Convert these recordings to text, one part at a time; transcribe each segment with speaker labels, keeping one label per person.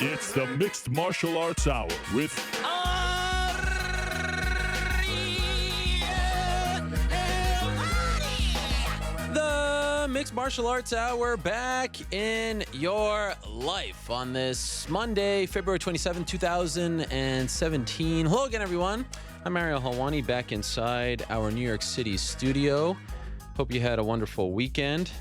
Speaker 1: It's the Mixed Martial Arts Hour with
Speaker 2: The Mixed Martial Arts Hour back in your life on this Monday, February 27, 2017. Hello again, everyone. I'm Mario Helwani back inside our New York City studio. Hope you had a wonderful weekend.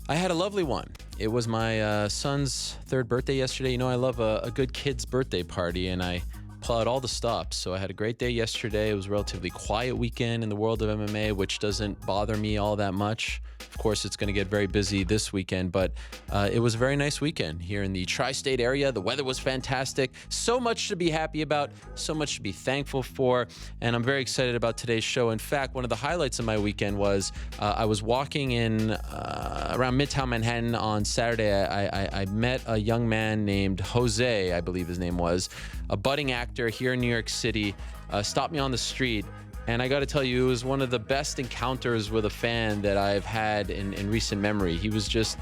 Speaker 2: I had a lovely one. It was my son's third birthday yesterday. You know, I love a good kid's birthday party, and I pull out all the stops. So I had a great day yesterday. It was a relatively quiet weekend in the world of MMA, which doesn't bother me all that much. Of course, it's going to get very busy this weekend, but it was a very nice weekend here in the tri-state area. The weather was fantastic. So much to be happy about, so much to be thankful for, and I'm very excited about today's show. In fact, one of the highlights of my weekend was I was walking in around Midtown Manhattan on Saturday. I met a young man named Jose, I believe his name was, a budding actor here in New York City, stopped me on the street. And I got to tell you, it was one of the best encounters with a fan that I've had in recent memory. He was just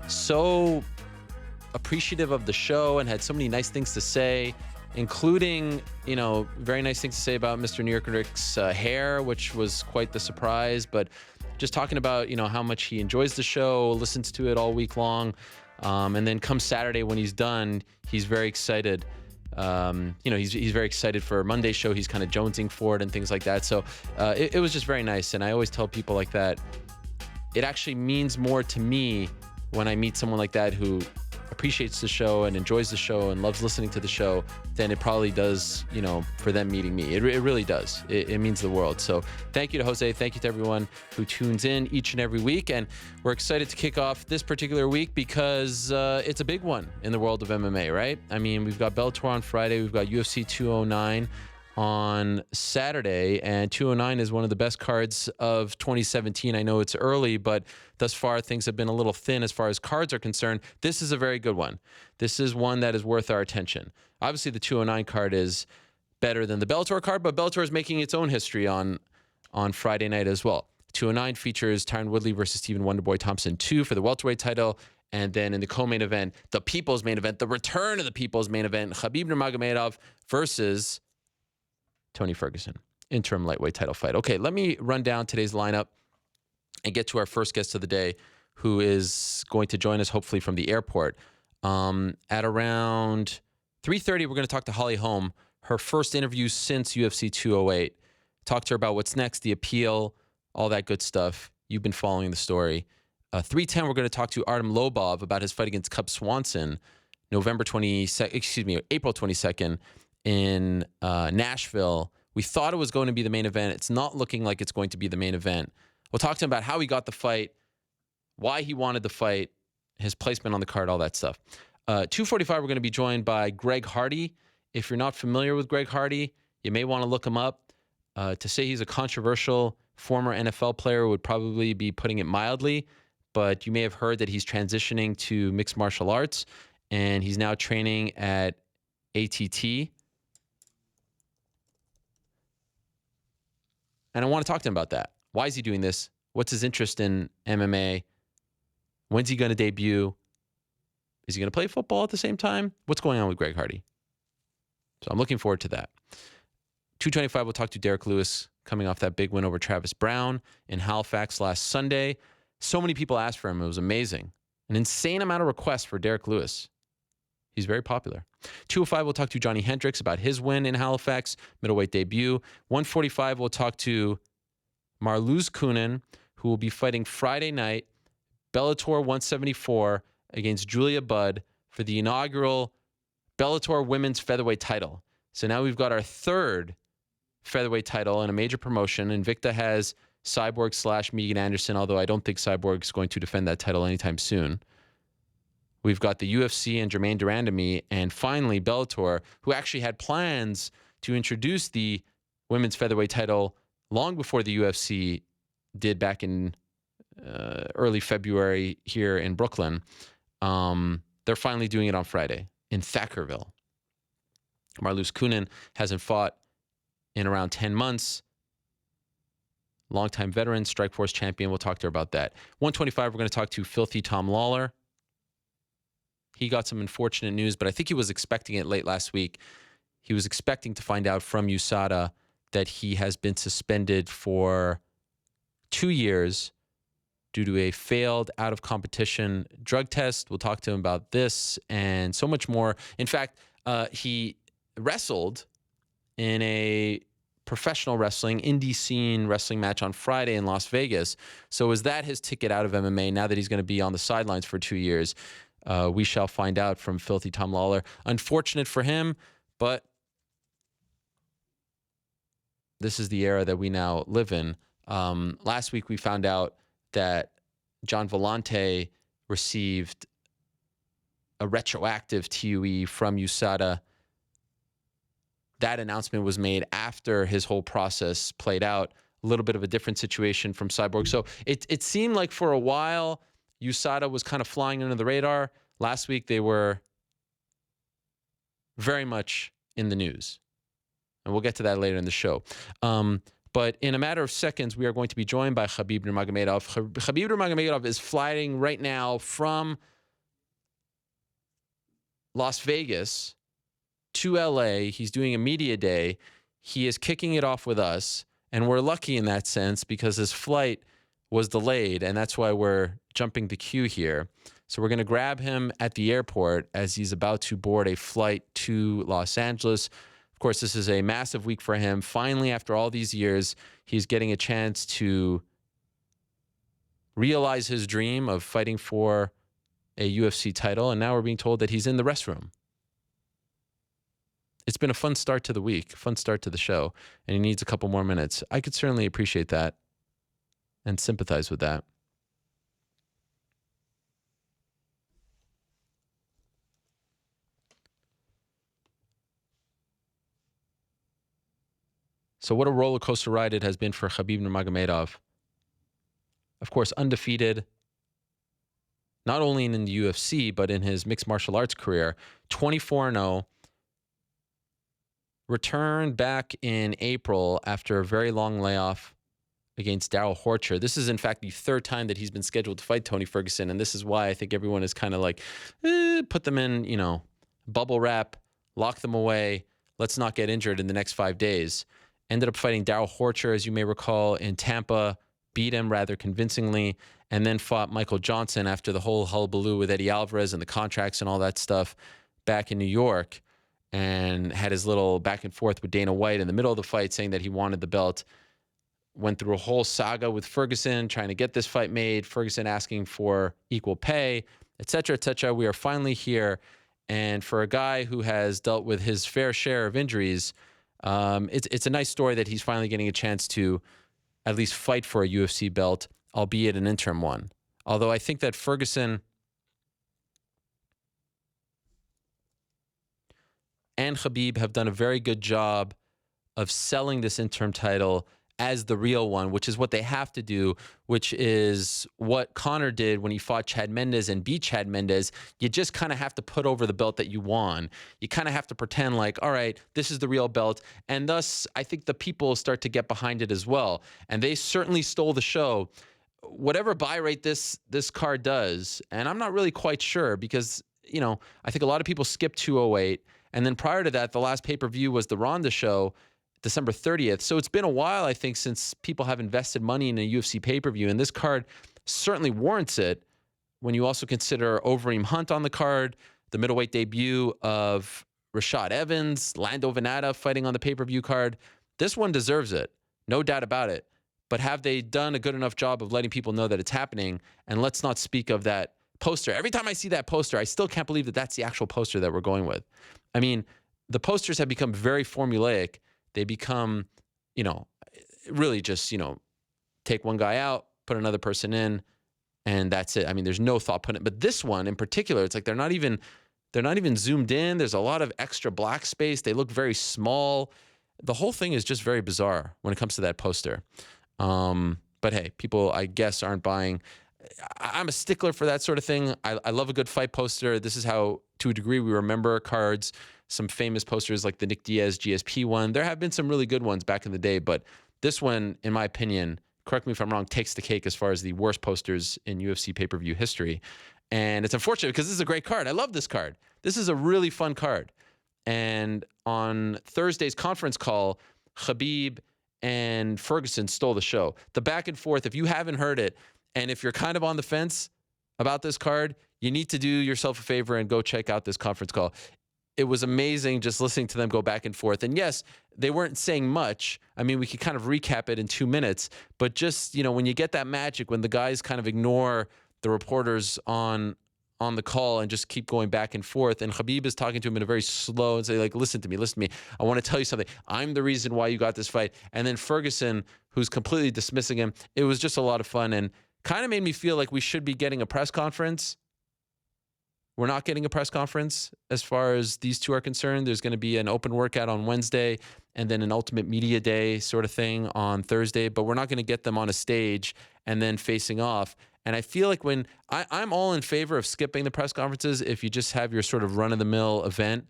Speaker 2: so appreciative of the show and had so many nice things to say, including, you know, very nice things to say about Mr. Hendricks' hair, which was quite the surprise. But just talking about, you know, how much he enjoys the show, listens to it all week long. And then come Saturday when he's done, he's very excited. He's very excited for Monday's show. He's kind of jonesing for it and things like that. So it was just very nice. And I always tell people like that, it actually means more to me when I meet someone like that who appreciates the show and enjoys the show and loves listening to the show than it probably does, you know, for them meeting me. It really does. It means the world. So thank you to Jose. Thank you to everyone who tunes in each and every week. And we're excited to kick off this particular week because it's a big one in the world of MMA, right? I mean, we've got Bellator on Friday. We've got UFC 209 on Saturday, and 209 is one of the best cards of 2017. I know it's early, but thus far things have been a little thin as far as cards are concerned. This is a very good one. This is one that is worth our attention. Obviously, the 209 card is better than the Bellator card, but Bellator is making its own history on Friday night as well. 209 features Tyron Woodley versus Stephen Wonderboy Thompson 2 for the welterweight title. And then in the co-main event, the people's main event, the return of the people's main event, Khabib Nurmagomedov versus Tony Ferguson, interim lightweight title fight. Okay, let me run down today's lineup and get to our first guest of the day, who is going to join us hopefully from the airport. At around 3:30, we're going to talk to Holm, her first interview since UFC 208. Talk to her about what's next, the appeal, all that good stuff. You've been following the story. 3:10, we're going to talk to Artem Lobov about his fight against Cub Swanson, April 22nd. In Nashville. We thought it was going to be the main event. It's not looking like it's going to be the main event. We'll talk to him about how he got the fight, why he wanted the fight, his placement on the card, all that stuff. 2:45, we're going to be joined by Greg Hardy. If you're not familiar with Greg Hardy, you may want to look him up. To say he's a controversial former NFL player would probably be putting it mildly, but you may have heard that he's transitioning to mixed martial arts, and he's now training at ATT. And I want to talk to him about that. Why is he doing this? What's his interest in MMA? When's he going to debut? Is he going to play football at the same time? What's going on with Greg Hardy? So I'm looking forward to that. 2:25, we'll talk to Derrick Lewis coming off that big win over Travis Brown in Halifax last Sunday. So many people asked for him. It was amazing. An insane amount of requests for Derrick Lewis. He's very popular. 2:05, we'll talk to Johny Hendricks about his win in Halifax, middleweight debut. 1:45, we'll talk to Marlos Coenen, who will be fighting Friday night, Bellator 174 against Julia Budd for the inaugural Bellator women's featherweight title. So now we've got our third featherweight title in a major promotion. Invicta has Cyborg / Megan Anderson, although I don't think Cyborg's going to defend that title anytime soon. We've got the UFC and Jermaine Durandamy, and finally Bellator, who actually had plans to introduce the women's featherweight title long before the UFC did back in early February here in Brooklyn. They're finally doing it on Friday in Thackerville. Marlos Coenen hasn't fought in around 10 months. Longtime veteran, Strikeforce champion. We'll talk to her about that. 125, we're going to talk to Filthy Tom Lawler. he got some unfortunate news, but I think he was expecting it late last week. He was expecting to find out from USADA that he has been suspended for 2 years due to a failed out-of-competition drug test. We'll talk to him about this and so much more. In fact, he wrestled in a professional wrestling, indie scene wrestling match on Friday in Las Vegas. So is that his ticket out of MMA now that he's going to be on the sidelines for 2 years? We shall find out from Filthy Tom Lawler. Unfortunate for him, but this is the era that we now live in. Last week we found out that John Vellante received a retroactive TUE from USADA. That announcement was made after his whole process played out. A little bit of a different situation from Cyborg. So it seemed like for a while, USADA was kind of flying under the radar. Last week, they were very much in the news. And we'll get to that later in the show. But in a matter of seconds, we are going to be joined by Khabib Nurmagomedov. Khabib Nurmagomedov is flying right now from Las Vegas to LA. He's doing a media day. He is kicking it off with us. And we're lucky in that sense because his flight was delayed. And that's why we're jumping the queue here. So we're going to grab him at the airport as he's about to board a flight to Los Angeles. Of course, this is a massive week for him. Finally, after all these years, he's getting a chance to realize his dream of fighting for a UFC title. And now we're being told that he's in the restroom. It's been a fun start to the week, fun start to the show, and he needs a couple more minutes. I could certainly appreciate that and sympathize with that. So what a roller coaster ride it has been for Khabib Nurmagomedov. Of course, undefeated, not only in the UFC, but in his mixed martial arts career. 24-0. Returned back in April after a very long layoff against Darrell Horcher. This is, in fact, the third time that he's been scheduled to fight Tony Ferguson, and this is why I think everyone is kind of like, put them in, bubble wrap, lock them away, let's not get injured in the next 5 days. Ended up fighting Darrell Horcher, as you may recall, in Tampa, beat him rather convincingly, and then fought Michael Johnson after the whole hullabaloo with Eddie Alvarez and the contracts and all that stuff back in New York, and had his little back and forth with Dana White in the middle of the fight saying that he wanted the belt. Went through a whole saga with Ferguson trying to get this fight made, Ferguson asking for equal pay, et cetera, et cetera. We are finally here. And for a guy who has dealt with his fair share of injuries, it's a nice story that he's finally getting a chance to at least fight for a UFC belt, albeit an interim one. Although I think that Ferguson and Khabib have done a very good job of selling this interim title as the real one, which is what they have to do, which is what Conor did when he fought Chad Mendes and beat Chad Mendes. You just kind of have to put over the belt that you won. You kind of have to pretend like, all right, this is the real belt. And thus, I think the people start to get behind it as well. And they certainly stole the show. Whatever buy rate this card does, and I'm not really quite sure because, I think a lot of people skipped 208. And then prior to that, the last pay-per-view was the Ronda show, December 30th. So it's been a while, I think, since people have invested money in a UFC pay-per-view, and this card certainly warrants it when you also consider Overeem Hunt on the card, the middleweight debut of Rashad Evans, Lando Venata fighting on the pay-per-view card. This one deserves it, no doubt about it. But have they done a good enough job of letting people know that it's happening? And let's not speak of that poster. Every time I see that poster, I still can't believe that that's the actual poster that we're going with. I mean, the posters have become very formulaic. They become, really just, take one guy out, put another person in, and that's it. I mean, there's no thought put in. But this one in particular, it's like they're not even zoomed in. There's a lot of extra black space. They look very small. The whole thing is just very bizarre when it comes to that poster. But hey, people, I guess, aren't buying. I'm a stickler for that sort of thing. I love a good fight poster. This is how, to a degree, we remember cards. Some famous posters like the Nick Diaz GSP one. There have been some really good ones back in the day, but this one, in my opinion, correct me if I'm wrong, takes the cake as far as the worst posters in UFC pay-per-view history. And it's unfortunate because this is a great card. I love this card. This is a really fun card. And on Thursday's conference call, Khabib and Ferguson stole the show. The back and forth, if you haven't heard it, and if you're kind of on the fence about this card, you need to do yourself a favor and go check out this conference call. It was amazing just listening to them go back and forth. And yes, they weren't saying much. I mean, we could kind of recap it in 2 minutes, but just, you know, when you get that magic, when the guys kind of ignore the reporters on the call and just keep going back and forth, and Khabib is talking to him in a very slow and say, like, listen to me. I want to tell you something. I'm the reason why you got this fight. And then Ferguson, who's completely dismissing him. It was just a lot of fun and kind of made me feel like we should be getting a press conference. We're not getting a press conference as far as these two are concerned. There's going to be an open workout on Wednesday and then an ultimate media day sort of thing on Thursday, but we're not going to get them on a stage and then facing off. And I feel like when I'm all in favor of skipping the press conferences if you just have your sort of run-of-the-mill event,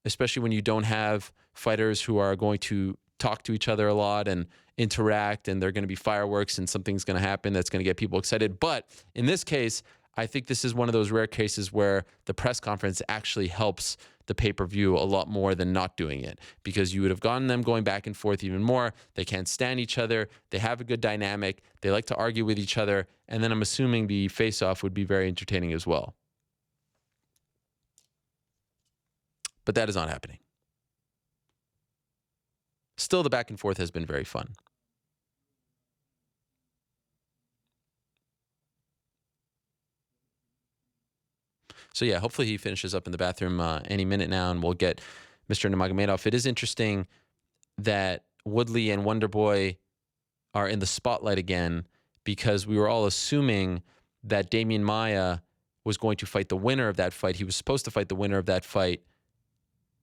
Speaker 2: especially when you don't have fighters who are going to talk to each other a lot and interact, and they're going to be fireworks and something's going to happen that's going to get people excited. But in this case, I think this is one of those rare cases where the press conference actually helps the pay-per-view a lot more than not doing it, because you would have gotten them going back and forth even more. They can't stand each other. They have a good dynamic. They like to argue with each other. And then I'm assuming the face-off would be very entertaining as well. But that is not happening. Still, the back and forth has been very fun. So, yeah, hopefully he finishes up in the bathroom any minute now, and we'll get Mr. Nurmagomedov. It is interesting that Woodley and Wonderboy are in the spotlight again, because we were all assuming that Damian Maia was going to fight the winner of that fight. He was supposed to fight the winner of that fight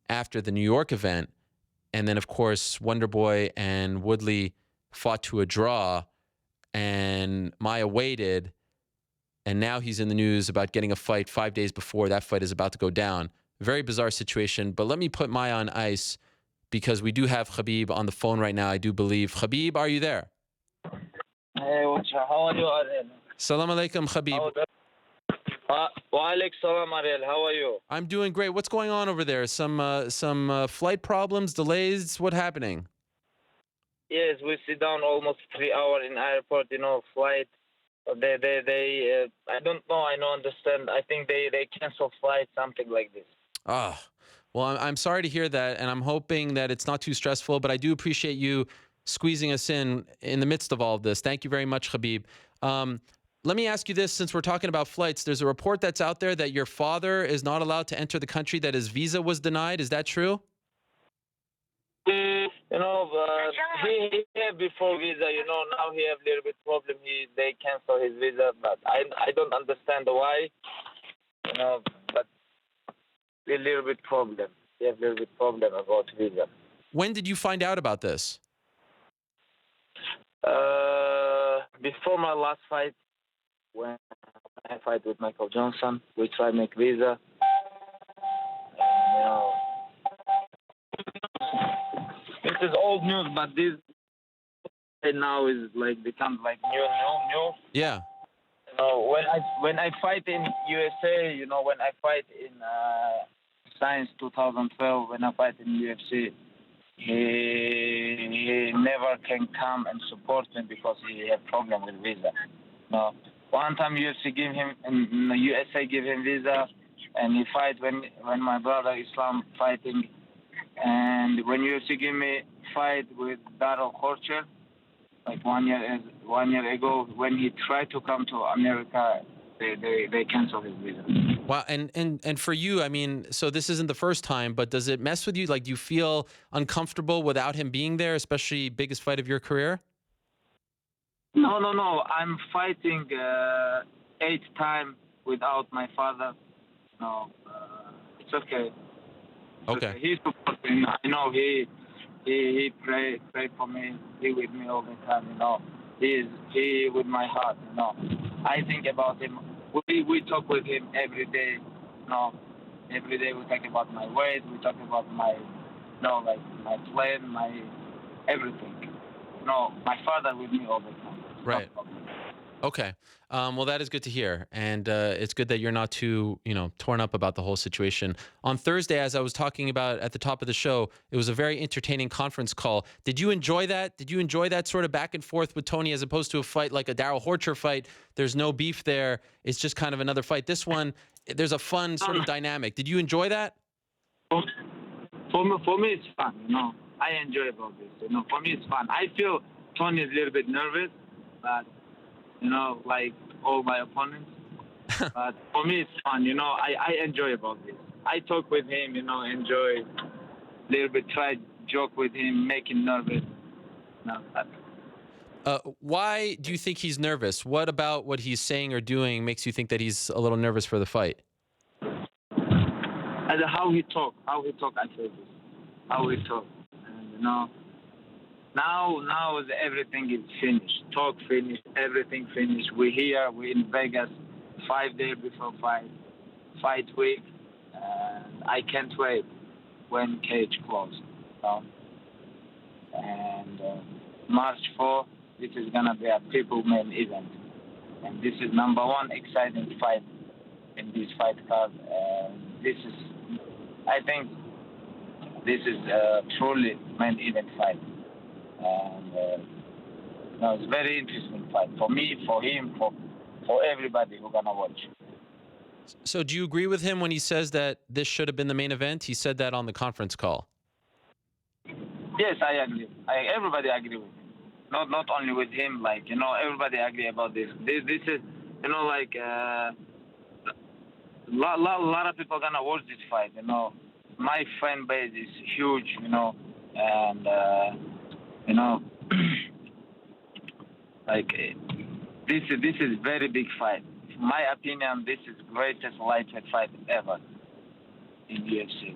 Speaker 2: after the New York event. And then, of course, Wonderboy and Woodley fought to a draw, and Maia waited. And now he's in the news about getting a fight 5 days before that fight is about to go down. Very bizarre situation. But let me put Maia on ice, because we do have Khabib on the phone right now, I do believe. Khabib, are you there?
Speaker 3: Hey, how are you, Ariel?
Speaker 2: Salam alaikum, Khabib.
Speaker 3: Wa alaikum salam, Ariel. How are you?
Speaker 2: I'm doing great. What's going on over there? Some flight problems, delays? What's happening?
Speaker 3: Yes, we sit down almost 3 hours in airport, flight. They I don't know, I don't understand. I think they cancel flight, something like this.
Speaker 2: Ah, well, I'm sorry to hear that, and I'm hoping that it's not too stressful, but I do appreciate you squeezing us in the midst of all of this. Thank you very much, Khabib. Let me ask you this, since we're talking about flights. There's a report that's out there that your father is not allowed to enter the country, that his visa was denied. Is that true?
Speaker 3: He had before visa, now he have a little bit problem. They cancel his visa, but I don't understand why, but a little bit problem. He have a little bit problem about visa.
Speaker 2: When did you find out about this?
Speaker 3: Before my last fight, when I fight with Michael Johnson, we try to make visa. This is old news, but this now is like becomes like new.
Speaker 2: Yeah.
Speaker 3: When I fight in USA, when I fight in Science 2012, when I fight in UFC, he never can come and support me because he have problem with visa. One time USA give him visa, and he fight when my brother Islam fighting. And when UFC gave me fight with Darrell Horcher, like 1 year ago, when he tried to come to America, they canceled his visa.
Speaker 2: Wow, and for you, I mean, so this isn't the first time, but does it mess with you? Like, do you feel uncomfortable without him being there, especially biggest fight of your career?
Speaker 3: No. I'm fighting 8 times without my father. No, it's okay.
Speaker 2: Okay.
Speaker 3: He supports me. I know he pray for me. He with me all the time. He with my heart. I think about him. We talk with him every day. Every day we talk about my weight. We talk about my my plan, my everything. My father with me all the time.
Speaker 2: Right. Okay. Well, that is good to hear. And it's good that you're not too, torn up about the whole situation. On Thursday, as I was talking about at the top of the show, it was a very entertaining conference call. Did you enjoy that? Did you enjoy that sort of back and forth with Tony as opposed to a fight like a Darrell Horcher fight? There's no beef there. It's just kind of another fight. This one, there's a fun sort of dynamic. Did you enjoy that?
Speaker 3: For me, it's fun. I enjoy about this. For me, it's fun. I feel Tony is a little bit nervous, but like all my opponents. But for me, it's fun. I enjoy about this. I talk with him. Enjoy a little bit. Try joke with him, make him nervous.
Speaker 2: Why do you think he's nervous? What about what he's saying or doing makes you think that he's a little nervous for the fight?
Speaker 3: And how he talk, I feel this. How he talk, and now everything is finished. Talk finished, everything finished. We're here. We're in Vegas, 5 days before fight week. I can't wait when cage closes. And March 4, this is gonna be a people main event, and this is number one exciting fight in this fight card. I think this is truly main event fight. And it's a very interesting fight for me, for him, for everybody who's gonna watch.
Speaker 2: So do you agree with him when he says that this should have been the main event? He said that on the conference call.
Speaker 3: Yes, I agree. Everybody agree with him. Not only with him, everybody agree about this. This is, a lot of people gonna watch this fight. My fan base is huge. And this is very big fight. In my opinion, this is greatest lightweight fight ever in UFC.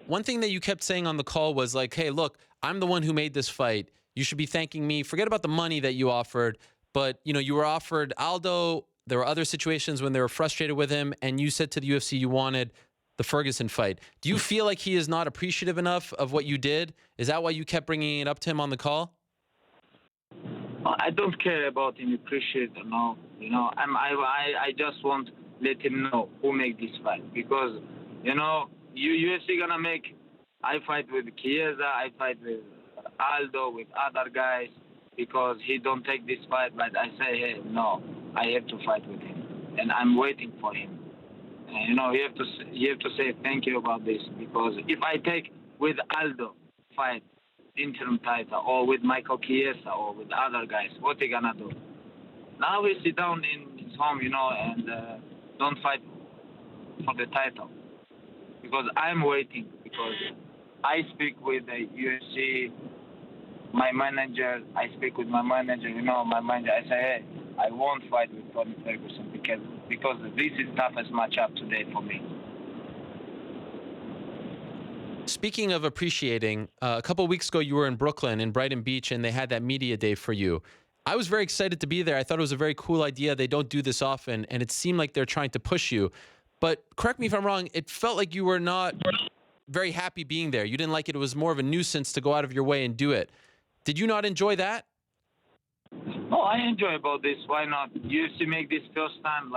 Speaker 2: One thing that you kept saying on the call was like, hey, look, I'm the one who made this fight. You should be thanking me. Forget about the money that you offered. But, you were offered Aldo. There were other situations when they were frustrated with him. And you said to the UFC you wanted the Ferguson fight. Do you feel like he is not appreciative enough of what you did? Is that why you kept bringing it up to him on the call?
Speaker 3: I don't care about him appreciate or no. I just want to let him know who make this fight. Because, UFC gonna make, I fight with Chiesa, I fight with Aldo, with other guys, because he don't take this fight, but I say, hey, no, I have to fight with him. And I'm waiting for him. And, you have to say thank you about this, because if I take with Aldo fight interim title, or with Michael Chiesa, or with other guys, what they gonna do? Now we sit down in his home, and don't fight for the title. Because I'm waiting, because I speak with the UFC, my manager, I speak with my manager, my manager, I say, hey, I won't fight with Tony Ferguson because this is toughest matchup today for me.
Speaker 2: Speaking of appreciating, a couple of weeks ago you were in Brooklyn, in Brighton Beach, and they had that media day for you. I was very excited to be there. I thought it was a very cool idea. They don't do this often, and it seemed like they're trying to push you. But correct me if I'm wrong, it felt like you were not very happy being there. You didn't like it. It was more of a nuisance to go out of your way and do it. Did you not enjoy that?
Speaker 3: Oh, I enjoy about this. Why not? UFC make this first time,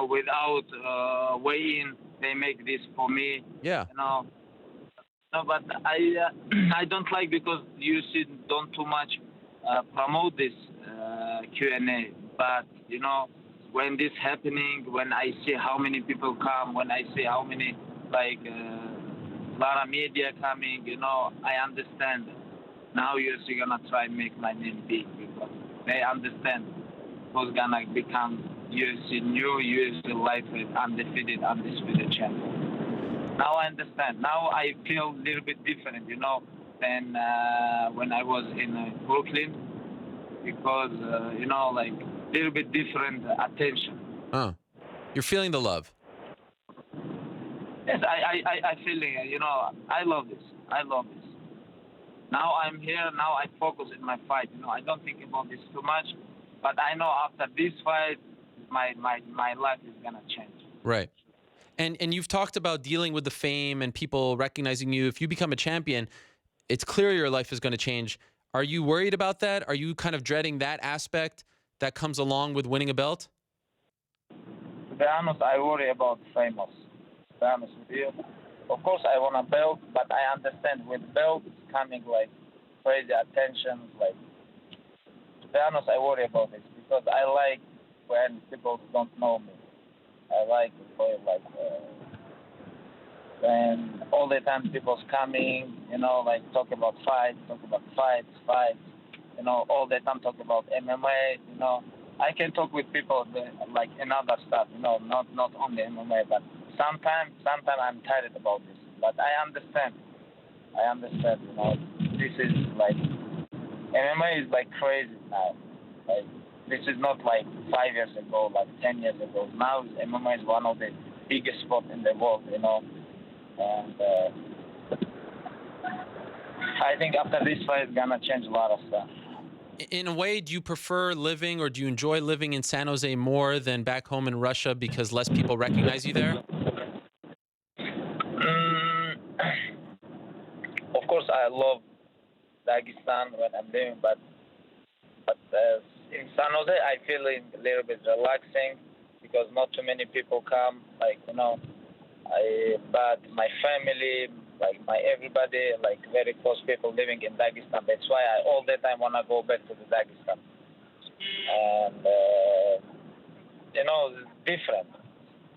Speaker 3: without weigh-in, they make this for me.
Speaker 2: Yeah.
Speaker 3: No, but I don't like, because UFC don't too much promote this Q&A. But, when this happening, when I see how many people come, when I see how many, lot of media coming, I understand. Now UFC gonna try and make my name big, because they understand who's gonna become UFC lightweight, undisputed champion. Now I understand. Now I feel a little bit different, than when I was in Brooklyn, because, little bit different attention.
Speaker 2: You're feeling the love.
Speaker 3: Yes, I feeling it. I love this. Now I'm here. Now I focus in my fight. I don't think about this too much, but I know after this fight, my life is gonna change.
Speaker 2: Right. And you've talked about dealing with the fame and people recognizing you. If you become a champion, it's clear your life is going to change. Are you worried about that? Are you kind of dreading that aspect that comes along with winning a belt?
Speaker 3: To be honest, I worry about famous. To be honest with you, of course I want a belt, but I understand with belts coming like crazy attention. Like, to be honest, I worry about this because I like when people don't know me. I like when all the time people's coming, like talk about fights, all the time talk about MMA, I can talk with people like in other stuff, not only MMA, but sometimes I'm tired about this. But I understand, this is like, MMA is like crazy now. Like, this is not like 5 years ago, like 10 years ago. Now MMA is one of the biggest sports in the world, and I think after this fight, it's gonna change a lot of stuff.
Speaker 2: In a way, do you prefer living or do you enjoy living in San Jose more than back home in Russia because less people recognize you there?
Speaker 3: Of course, I love Dagestan when I'm living, but in San Jose, I feel a little bit relaxing because not too many people come. But my family, like my everybody, like very close people living in Dagestan. That's why I all the time wanna go back to the Dagestan. And it's different.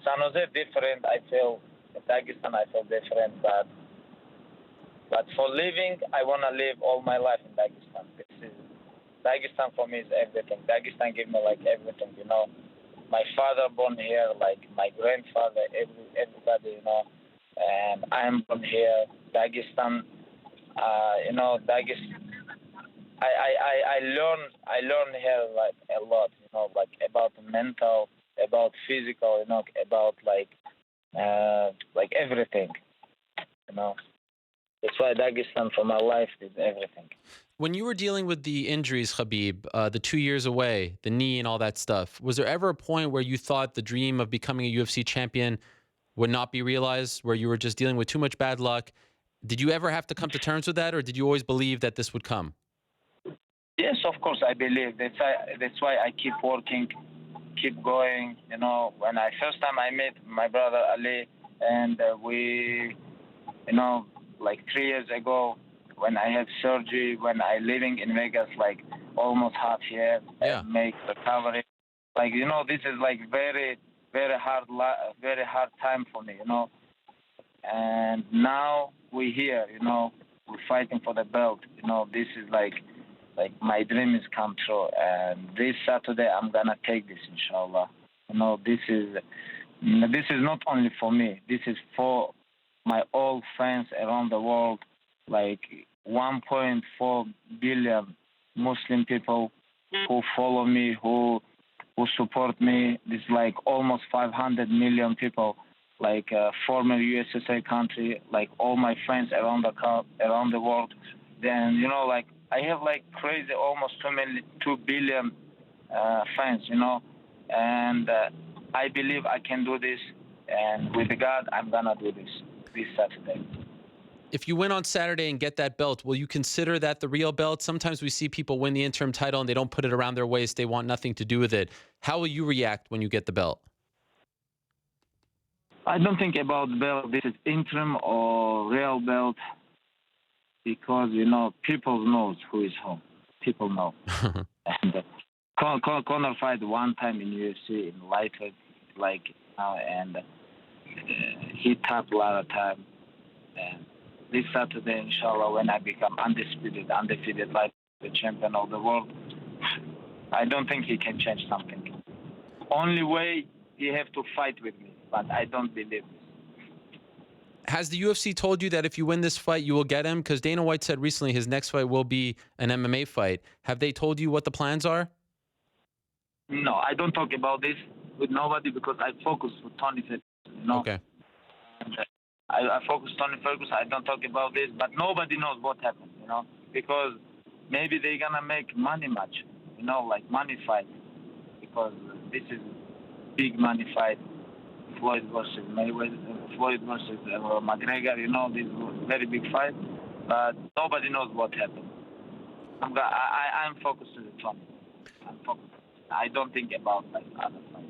Speaker 3: San Jose different. I feel in Dagestan I feel different, but for living, I wanna live all my life in Dagestan. Dagestan for me is everything. Dagestan give me like everything. My father born here, like my grandfather, everybody, and I'm born here. Dagestan, Dagestan. I learn here like a lot, like about mental, about physical, about like everything, That's why Dagestan for my life is everything.
Speaker 2: When you were dealing with the injuries, Khabib, the 2 years away, the knee and all that stuff, was there ever a point where you thought the dream of becoming a UFC champion would not be realized, where you were just dealing with too much bad luck? Did you ever have to come to terms with that, or did you always believe that this would come?
Speaker 3: Yes, of course, I believe. That's why I keep working, keep going. When first time I met my brother Ali, and we, like 3 years ago, when I had surgery, when I living in Vegas, like almost half year, and make recovery. This is like very, very hard time for me, And now we're here, we're fighting for the belt. This is like my dream is come true. And this Saturday, I'm gonna take this, inshallah. This is not only for me. This is for my old fans around the world, like 1.4 billion Muslim people who follow me, who support me. This is like almost 500 million people, like former USSR country, like all my friends around the world. Then like I have like crazy almost 2 billion fans, and I believe I can do this, and with God, I'm gonna do this Saturday.
Speaker 2: If you win on Saturday and get that belt, will you consider that the real belt? Sometimes we see people win the interim title and they don't put it around their waist. They want nothing to do with it. How will you react when you get the belt?
Speaker 3: I don't think about belt. This is interim or real belt because, people knows who is Holm. People know. And Conor fight one time in UFC in lightweight, and he tapped a lot of time. And this Saturday, inshallah, when I become undefeated like the champion of the world, I don't think he can change something. Only way he have to fight with me, but I don't believe this.
Speaker 2: Has the UFC told you that if you win this fight, you will get him? Because Dana White said recently his next fight will be an MMA fight. Have they told you what the plans are?
Speaker 3: No, I don't talk about this with nobody because I focus with Tony.
Speaker 2: Okay.
Speaker 3: I focus on Tony Ferguson. I don't talk about this, but nobody knows what happened, because maybe they're gonna make money match, like money fight, because this is big money fight. Floyd versus Mayweather, Floyd versus McGregor, this is a very big fight, but nobody knows what happened. I'm focused on the tournament. I'm focused. I don't think about like other fights.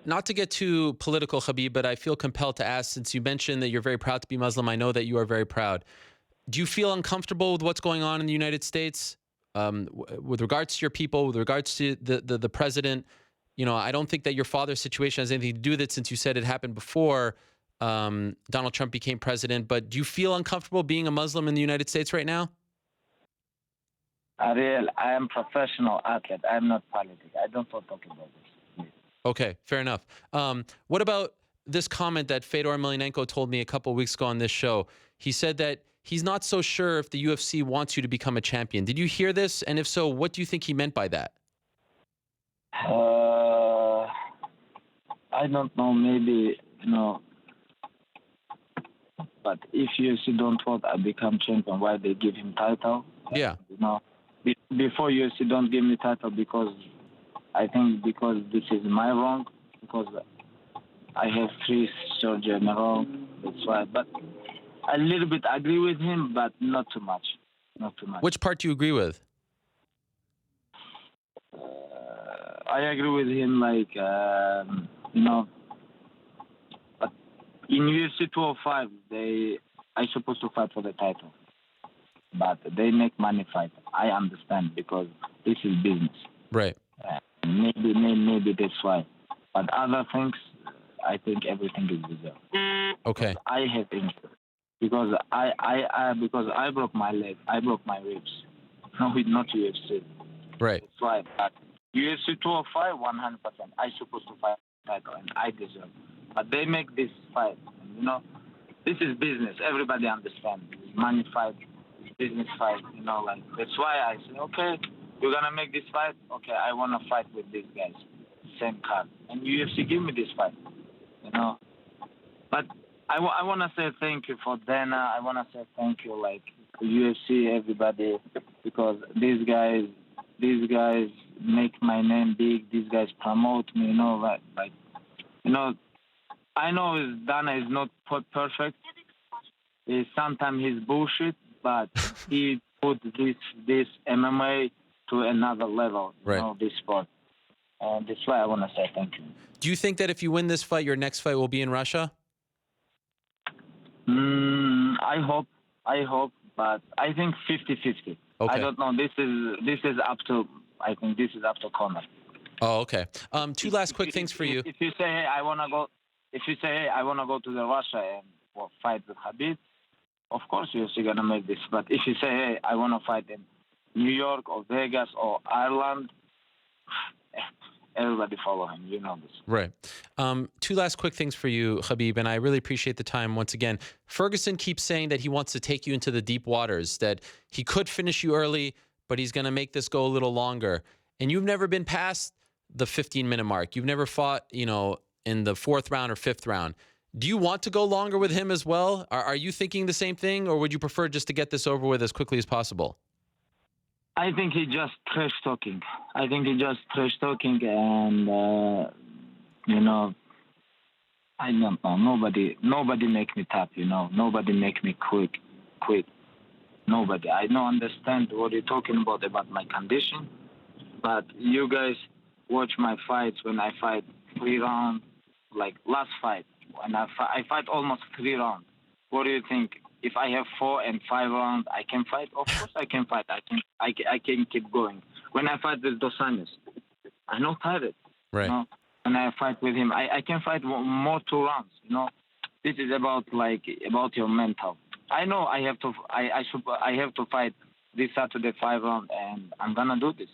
Speaker 2: Not to get too political, Khabib, but I feel compelled to ask, since you mentioned that you're very proud to be Muslim, I know that you are very proud. Do you feel uncomfortable with what's going on in the United States with regards to your people, with regards to the president? You know, I don't think that your father's situation has anything to do with it, since you said it happened before Donald Trump became president. But do you feel uncomfortable being a Muslim in the United States right now?
Speaker 3: Ariel, I am professional athlete. I'm not politics. I don't want to talk about this.
Speaker 2: Okay, fair enough. What about this comment that Fedor Emelianenko told me a couple of weeks ago on this show? He said that he's not so sure if the UFC wants you to become a champion. Did you hear this? And if so, what do you think he meant by that?
Speaker 3: I don't know. Maybe, you know. But if UFC don't want I become champion, why they give him title?
Speaker 2: Yeah.
Speaker 3: You know, before UFC don't give me title because I think because this is my wrong, because I have 3 surgery in a row. That's why. But a little bit agree with him, but not too much. Not too much.
Speaker 2: Which part do you agree with?
Speaker 3: I agree with him, like, you know, but in UFC 205, I supposed to fight for the title. But they make money fight. I understand because this is business.
Speaker 2: Right.
Speaker 3: Maybe that's why. But other things, I think everything is deserved.
Speaker 2: Okay.
Speaker 3: I have injury because I broke my leg. I broke my ribs. No, not UFC.
Speaker 2: Right.
Speaker 3: That's why. But UFC 205, 100%. I supposed to fight title and I deserve. But they make this fight. You know, this is business. Everybody understands. It's money fight. Business fight, you know, like that's why I say, okay, you're gonna make this fight. Okay, I wanna fight with these guys, same card, and UFC give me this fight, you know. But I wanna say thank you for Dana. I wanna say thank you, like UFC, everybody, because these guys make my name big. These guys promote me, you know, like you know. I know Dana is not perfect. Sometimes he's bullshit. But he put this MMA to another level, you know, this sport. And that's why I want to say thank you.
Speaker 2: Do you think that if you win this fight, your next fight will be in Russia?
Speaker 3: I hope, but I think 50-50.
Speaker 2: Okay.
Speaker 3: I don't know. This is up to. I think this is up to Conor.
Speaker 2: Oh, okay. 2 last quick things for you.
Speaker 3: If you say, hey, I wanna go to the Russia and fight with Khabib. Of course, you're going to make this. But if you say, hey, I want to fight in New York or Vegas or Ireland, everybody follow him. You know this.
Speaker 2: Right. 2 last quick things for you, Khabib, and I really appreciate the time once again. Ferguson keeps saying that he wants to take you into the deep waters, that he could finish you early, but he's going to make this go a little longer. And you've never been past the 15-minute mark. You've never fought, you know, in the 4th round or 5th round. Do you want to go longer with him as well? Are you thinking the same thing, or would you prefer just to get this over with as quickly as possible?
Speaker 3: I think he just trash talking. And, you know, I don't know. Nobody make me tap, you know. Nobody make me quit. Nobody. I don't understand what you're talking about my condition. But you guys watch my fights when I fight 3 rounds, like last fight. And I fight almost 3 rounds. What do you think? If I have 4 and 5 rounds, I can fight? Of course I can fight. I can keep going. When I fight with Dos Anjos, I'm not tired.
Speaker 2: Right.
Speaker 3: You know? When I fight with him, I can fight more 2 rounds. You know, this is about your mental. I know I have to fight this Saturday 5 rounds, and I'm gonna do this,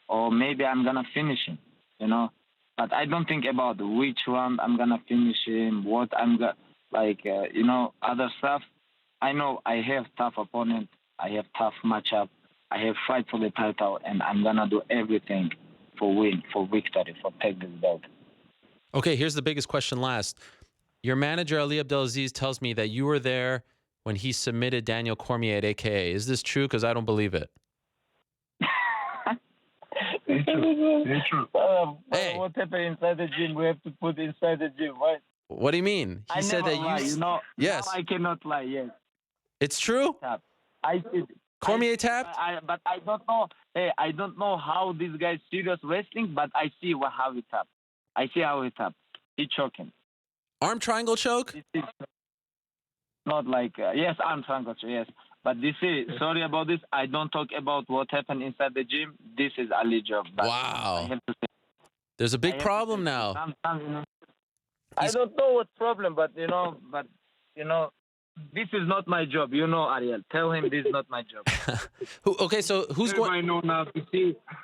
Speaker 3: or maybe I'm gonna finish him. You know. But I don't think about which round I'm going to finish him, what I'm going to, you know, other stuff. I know I have tough opponent. I have tough matchup. I have fight for the title, and I'm going to do everything for win, for victory, for take this belt.
Speaker 2: Okay, here's the biggest question last. Your manager, Ali Abdelaziz, tells me that you were there when he submitted Daniel Cormier at AKA. Is this true? Because I don't believe it.
Speaker 3: Very true.
Speaker 2: Hey.
Speaker 3: What happened inside the gym? We have to put inside the gym, right?
Speaker 2: What do you mean? He said that
Speaker 3: lie, you know.
Speaker 2: Yes.
Speaker 3: I cannot lie. Yes.
Speaker 2: It's true?
Speaker 3: I did.
Speaker 2: Cormier tapped?
Speaker 3: But I don't know. Hey, I don't know how this guy's serious wrestling, but I see how he tapped. I see how he tapped. He choking.
Speaker 2: Arm triangle choke?
Speaker 3: This is not like yes, arm triangle. Yes, but this is sorry about this. I don't talk about what happened inside the gym. This is Ali job. But
Speaker 2: Wow.
Speaker 3: I have to say,
Speaker 2: There's a big problem now.
Speaker 3: sometimes, I don't know what problem, but you know, this is not my job. You know, Ariel. Tell him this is not my job.
Speaker 2: Okay, so who's going?
Speaker 4: Everybody know now.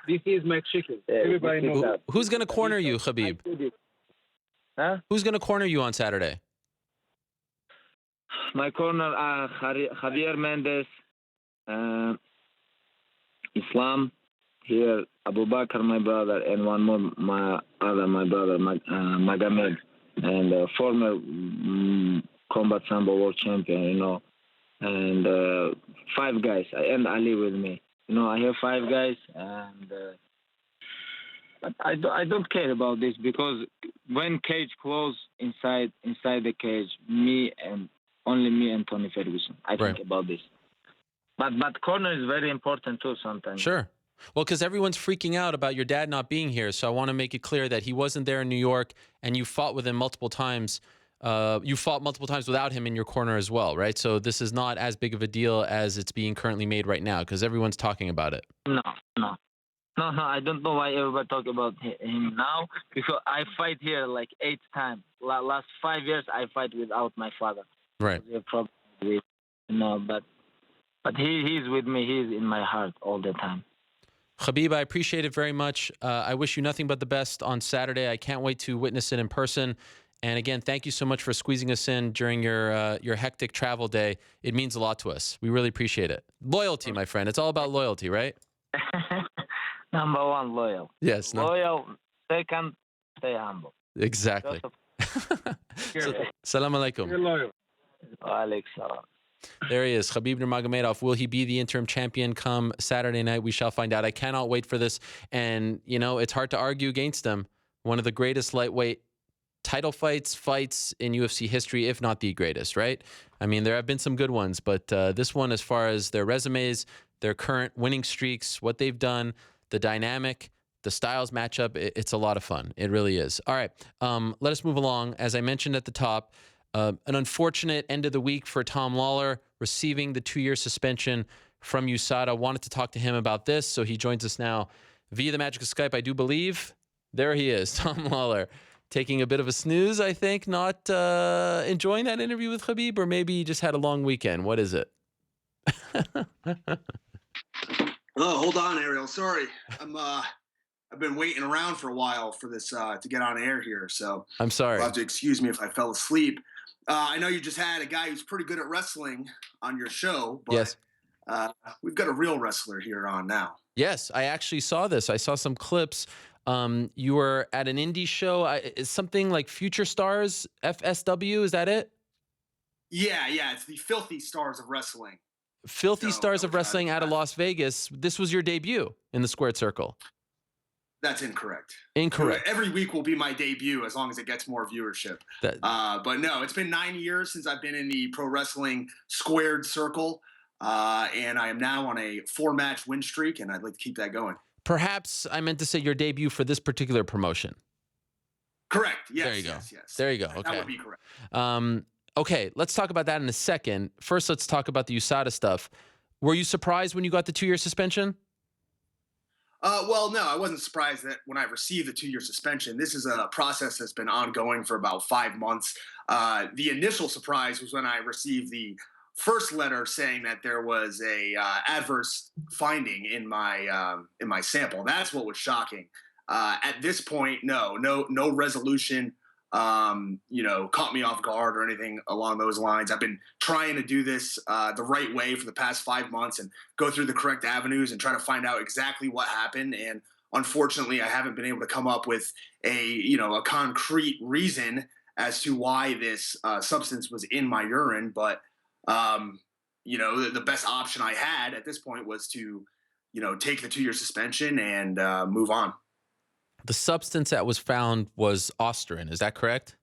Speaker 4: This is my chicken. Everybody knows that.
Speaker 2: Who's going to corner you, Khabib?
Speaker 3: Huh?
Speaker 2: Who's going to corner you on Saturday?
Speaker 3: My corner Javier Mendes, Islam, here Abu Bakr, my brother, and one more my brother Magomed, and former combat sambo world champion, you know, and 5 guys, and Ali with me. You know, I have 5 guys, and but I don't care about this because when cage close inside the cage, only me and Tony Ferguson. I think about this. But corner is very important too sometimes.
Speaker 2: Sure. Well, because everyone's freaking out about your dad not being here, so I want to make it clear that he wasn't there in New York, and you fought with him multiple times. You fought multiple times without him in your corner as well, right? So this is not as big of a deal as it's being currently made right now, because everyone's talking about it.
Speaker 3: No. I don't know why everybody talk about him now, because I fight here like 8 times. Last 5 years, I fight without my father.
Speaker 2: Right.
Speaker 3: Probably, but he's with me. He's in my heart all the time.
Speaker 2: Khabib, I appreciate it very much. I wish you nothing but the best on Saturday. I can't wait to witness it in person. And again, thank you so much for squeezing us in during your hectic travel day. It means a lot to us. We really appreciate it. Loyalty, my friend. It's all about loyalty, right?
Speaker 3: Number 1, loyal.
Speaker 2: Yes.
Speaker 3: Loyal. Second, stay humble.
Speaker 2: Exactly. Salam alaikum.
Speaker 4: You're loyal.
Speaker 3: Alex,
Speaker 2: There he is, Khabib Nurmagomedov. Will he be the interim champion come Saturday night? We shall find out. I cannot wait for this. And, you know, it's hard to argue against him. One of the greatest lightweight title fights in UFC history, if not the greatest, right? I mean, there have been some good ones, but this one, as far as their resumes, their current winning streaks, what they've done, the dynamic, the styles matchup, it's a lot of fun. It really is. All right, let us move along. As I mentioned at the top, an unfortunate end of the week for Tom Lawler, receiving the 2-year suspension from USADA. Wanted to talk to him about this, so he joins us now via the magic of Skype, I do believe. There he is, Tom Lawler, taking a bit of a snooze, I think, not enjoying that interview with Khabib, or maybe he just had a long weekend. What is it?
Speaker 5: Oh, hold on, Ariel. Sorry, I've been waiting around for a while for this to get on air here, so
Speaker 2: I'm sorry.
Speaker 5: You'll have to excuse me if I fell asleep. I know you just had a guy who's pretty good at wrestling on your show, but
Speaker 2: Yes.
Speaker 5: We've got a real wrestler here on now.
Speaker 2: Yes, I actually saw this. I saw some clips. You were at an indie show. Something like Future Stars, FSW, is that it?
Speaker 5: Yeah, it's the Filthy Stars of Wrestling.
Speaker 2: Filthy
Speaker 5: No,
Speaker 2: Stars
Speaker 5: no,
Speaker 2: of Wrestling
Speaker 5: it's not.
Speaker 2: out of Las Vegas. This was your debut in the Squared Circle.
Speaker 5: That's incorrect.
Speaker 2: Incorrect.
Speaker 5: Every week will be my debut as long as it gets more viewership. But no, it's been 9 years since I've been in the pro wrestling Squared Circle, and I am now on a 4-match win streak, and I'd like to keep that going.
Speaker 2: Perhaps I meant to say your debut for this particular promotion.
Speaker 5: Correct. Yes.
Speaker 2: There you go.
Speaker 5: Yes.
Speaker 2: There you go.
Speaker 5: That
Speaker 2: Okay.
Speaker 5: would be correct.
Speaker 2: Okay, let's talk about that in a second. First, let's talk about the USADA stuff. Were you surprised when you got the 2-year suspension?
Speaker 5: Well, no, I wasn't surprised that when I received the 2-year suspension. This is a process that's been ongoing for about 5 months. The initial surprise was when I received the first letter saying that there was a adverse finding in my sample. That's what was shocking. At this point, no resolution. Caught me off guard or anything along those lines. I've been trying to do this the right way for the past 5 months and go through the correct avenues and try to find out exactly what happened. And unfortunately, I haven't been able to come up with a concrete reason as to why this substance was in my urine. But, the best option I had at this point was to, take the 2-year suspension and move on.
Speaker 2: The substance that was found was Osterin. Is that correct?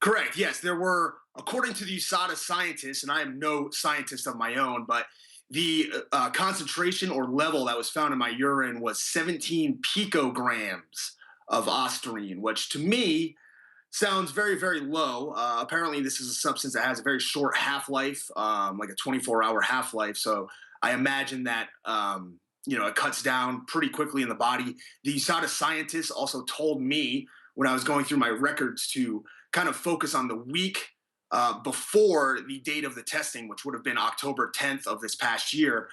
Speaker 5: Correct. Yes, there were, according to the USADA scientists, and I am no scientist of my own, but the concentration or level that was found in my urine was 17 picograms of ostarine, which to me sounds very, very low. Apparently, this is a substance that has a very short half-life, like a 24-hour half-life. So I imagine that, it cuts down pretty quickly in the body. The USADA scientists also told me when I was going through my records to kind of focus on the week before the date of the testing, which would have been October 10th of this past year.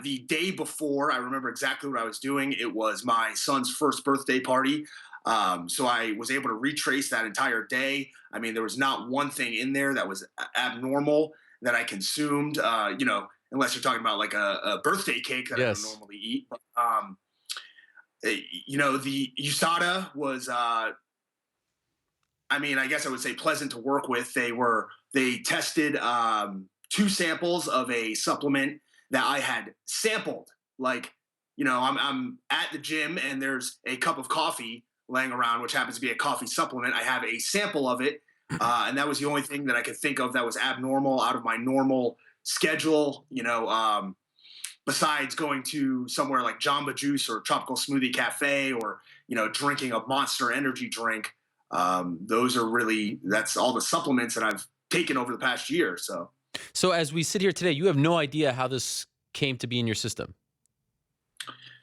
Speaker 5: The day before, I remember exactly what I was doing. It was my son's first birthday party. So I was able to retrace that entire day. I mean, there was not one thing in there that was abnormal that I consumed, unless you're talking about like a birthday cake that I don't normally eat. But, the USADA was, I guess I would say pleasant to work with. They tested 2 samples of a supplement that I had sampled. Like, I'm at the gym and there's a cup of coffee laying around, which happens to be a coffee supplement. I have a sample of it. And that was the only thing that I could think of that was abnormal out of my normal schedule, besides going to somewhere like Jamba Juice or Tropical Smoothie Cafe or, drinking a Monster energy drink. That's all the supplements that I've taken over the past year.
Speaker 2: So as we sit here today, you have no idea how this came to be in your system.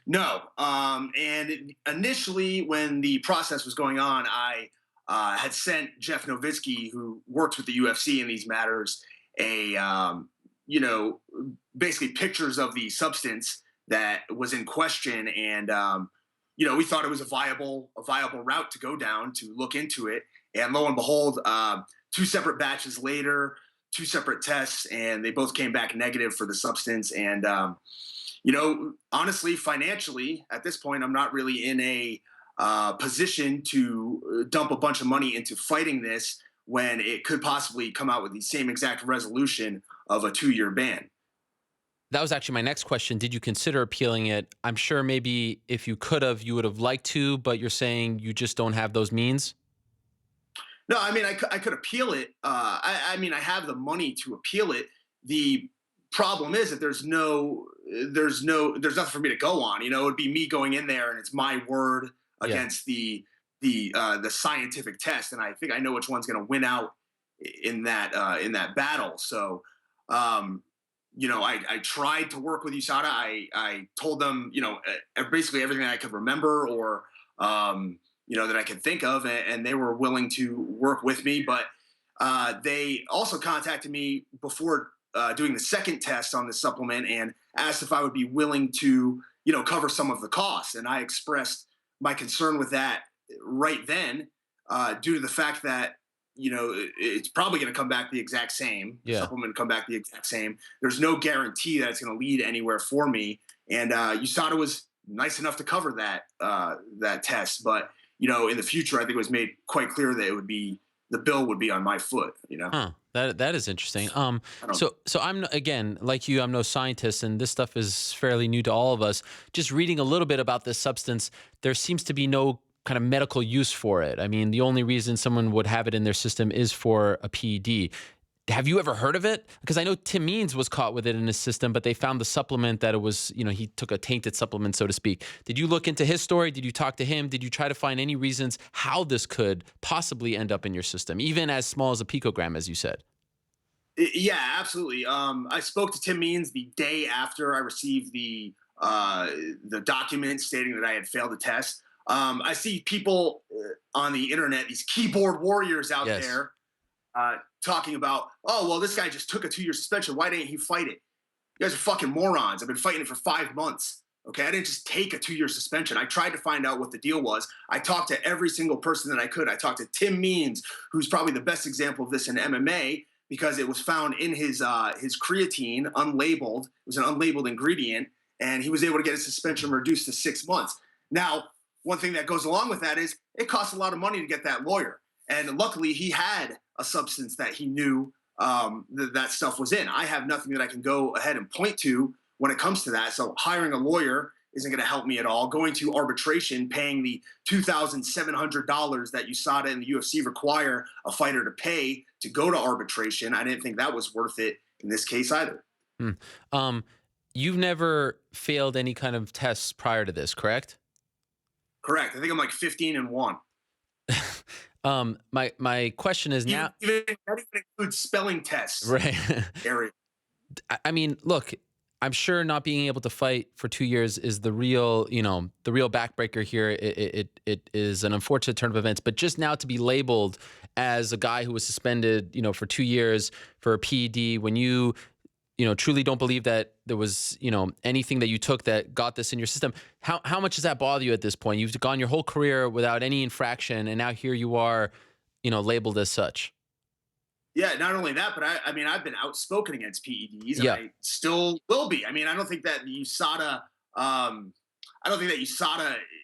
Speaker 5: No. And initially when the process was going on, I had sent Jeff Nowitzki, who works with the UFC in these matters, basically pictures of the substance that was in question. And, we thought it was a viable route to go down to look into it. And lo and behold, 2 separate batches later, 2 separate tests, and they both came back negative for the substance. And, honestly, financially, at this point, I'm not really in a position to dump a bunch of money into fighting this when it could possibly come out with the same exact resolution of a 2-year ban.
Speaker 2: That was actually my next question. Did you consider appealing it? I'm sure maybe if you could have, you would have liked to, but you're saying you just don't have those means?
Speaker 5: No, I could appeal it. I have the money to appeal it. The problem is that there's nothing for me to go on. It would be me going in there and it's my word against the scientific test. And I think I know which one's going to win out in that battle. So, I tried to work with USADA. I told them, basically everything I could remember or, that I could think of, and they were willing to work with me. But they also contacted me before doing the second test on the supplement and asked if I would be willing to, cover some of the costs. And I expressed my concern with that right then, due to the fact that, it's probably going to come back the exact same.
Speaker 2: Yeah.
Speaker 5: Supplement come back the exact same. There's no guarantee that it's going to lead anywhere for me. And USADA was nice enough to cover that test. But, in the future, I think it was made quite clear that the bill would be on my foot,
Speaker 2: Huh. That is interesting. So I'm, again, like you, I'm no scientist, and this stuff is fairly new to all of us. Just reading a little bit about this substance, there seems to be no kind of medical use for it. I mean, the only reason someone would have it in their system is for a PED. Have you ever heard of it? Because I know Tim Means was caught with it in his system, but they found the supplement that it was, he took a tainted supplement, so to speak. Did you look into his story? Did you talk to him? Did you try to find any reasons how this could possibly end up in your system, even as small as a picogram, as you said?
Speaker 5: Yeah, absolutely. I spoke to Tim Means the day after I received the document stating that I had failed the test. I see people on the internet, these keyboard warriors out there, talking about, oh, well, this guy just took a 2-year suspension. Why didn't he fight it? You guys are fucking morons. I've been fighting it for 5 months. Okay, I didn't just take a 2-year suspension. I tried to find out what the deal was. I talked to every single person that I could. I talked to Tim Means, who's probably the best example of this in MMA, because it was found in his creatine, unlabeled. It was an unlabeled ingredient, and he was able to get his suspension reduced to 6 months. Now, one thing that goes along with that is it costs a lot of money to get that lawyer. And luckily, he had a substance that he knew that stuff was in. I have nothing that I can go ahead and point to when it comes to that. So hiring a lawyer isn't going to help me at all. Going to arbitration, paying the $2,700 that USADA and the UFC require a fighter to pay to go to arbitration, I didn't think that was worth it in this case either.
Speaker 2: You've never failed any kind of tests prior to this, correct?
Speaker 5: Correct. I think I'm like 15-1.
Speaker 2: My question is now.
Speaker 5: That even includes spelling tests.
Speaker 2: Right.
Speaker 5: Area.
Speaker 2: I mean, look, I'm sure not being able to fight for 2 years is the real backbreaker here. It is an unfortunate turn of events, but just now to be labeled as a guy who was suspended, for 2 years for a PED, when you truly don't believe that there was, anything that you took that got this in your system. How much does that bother you at this point? You've gone your whole career without any infraction, and now here you are, labeled as such.
Speaker 5: Yeah, not only that, but I've been outspoken against PEDs, and I still will be. I don't think that USADA,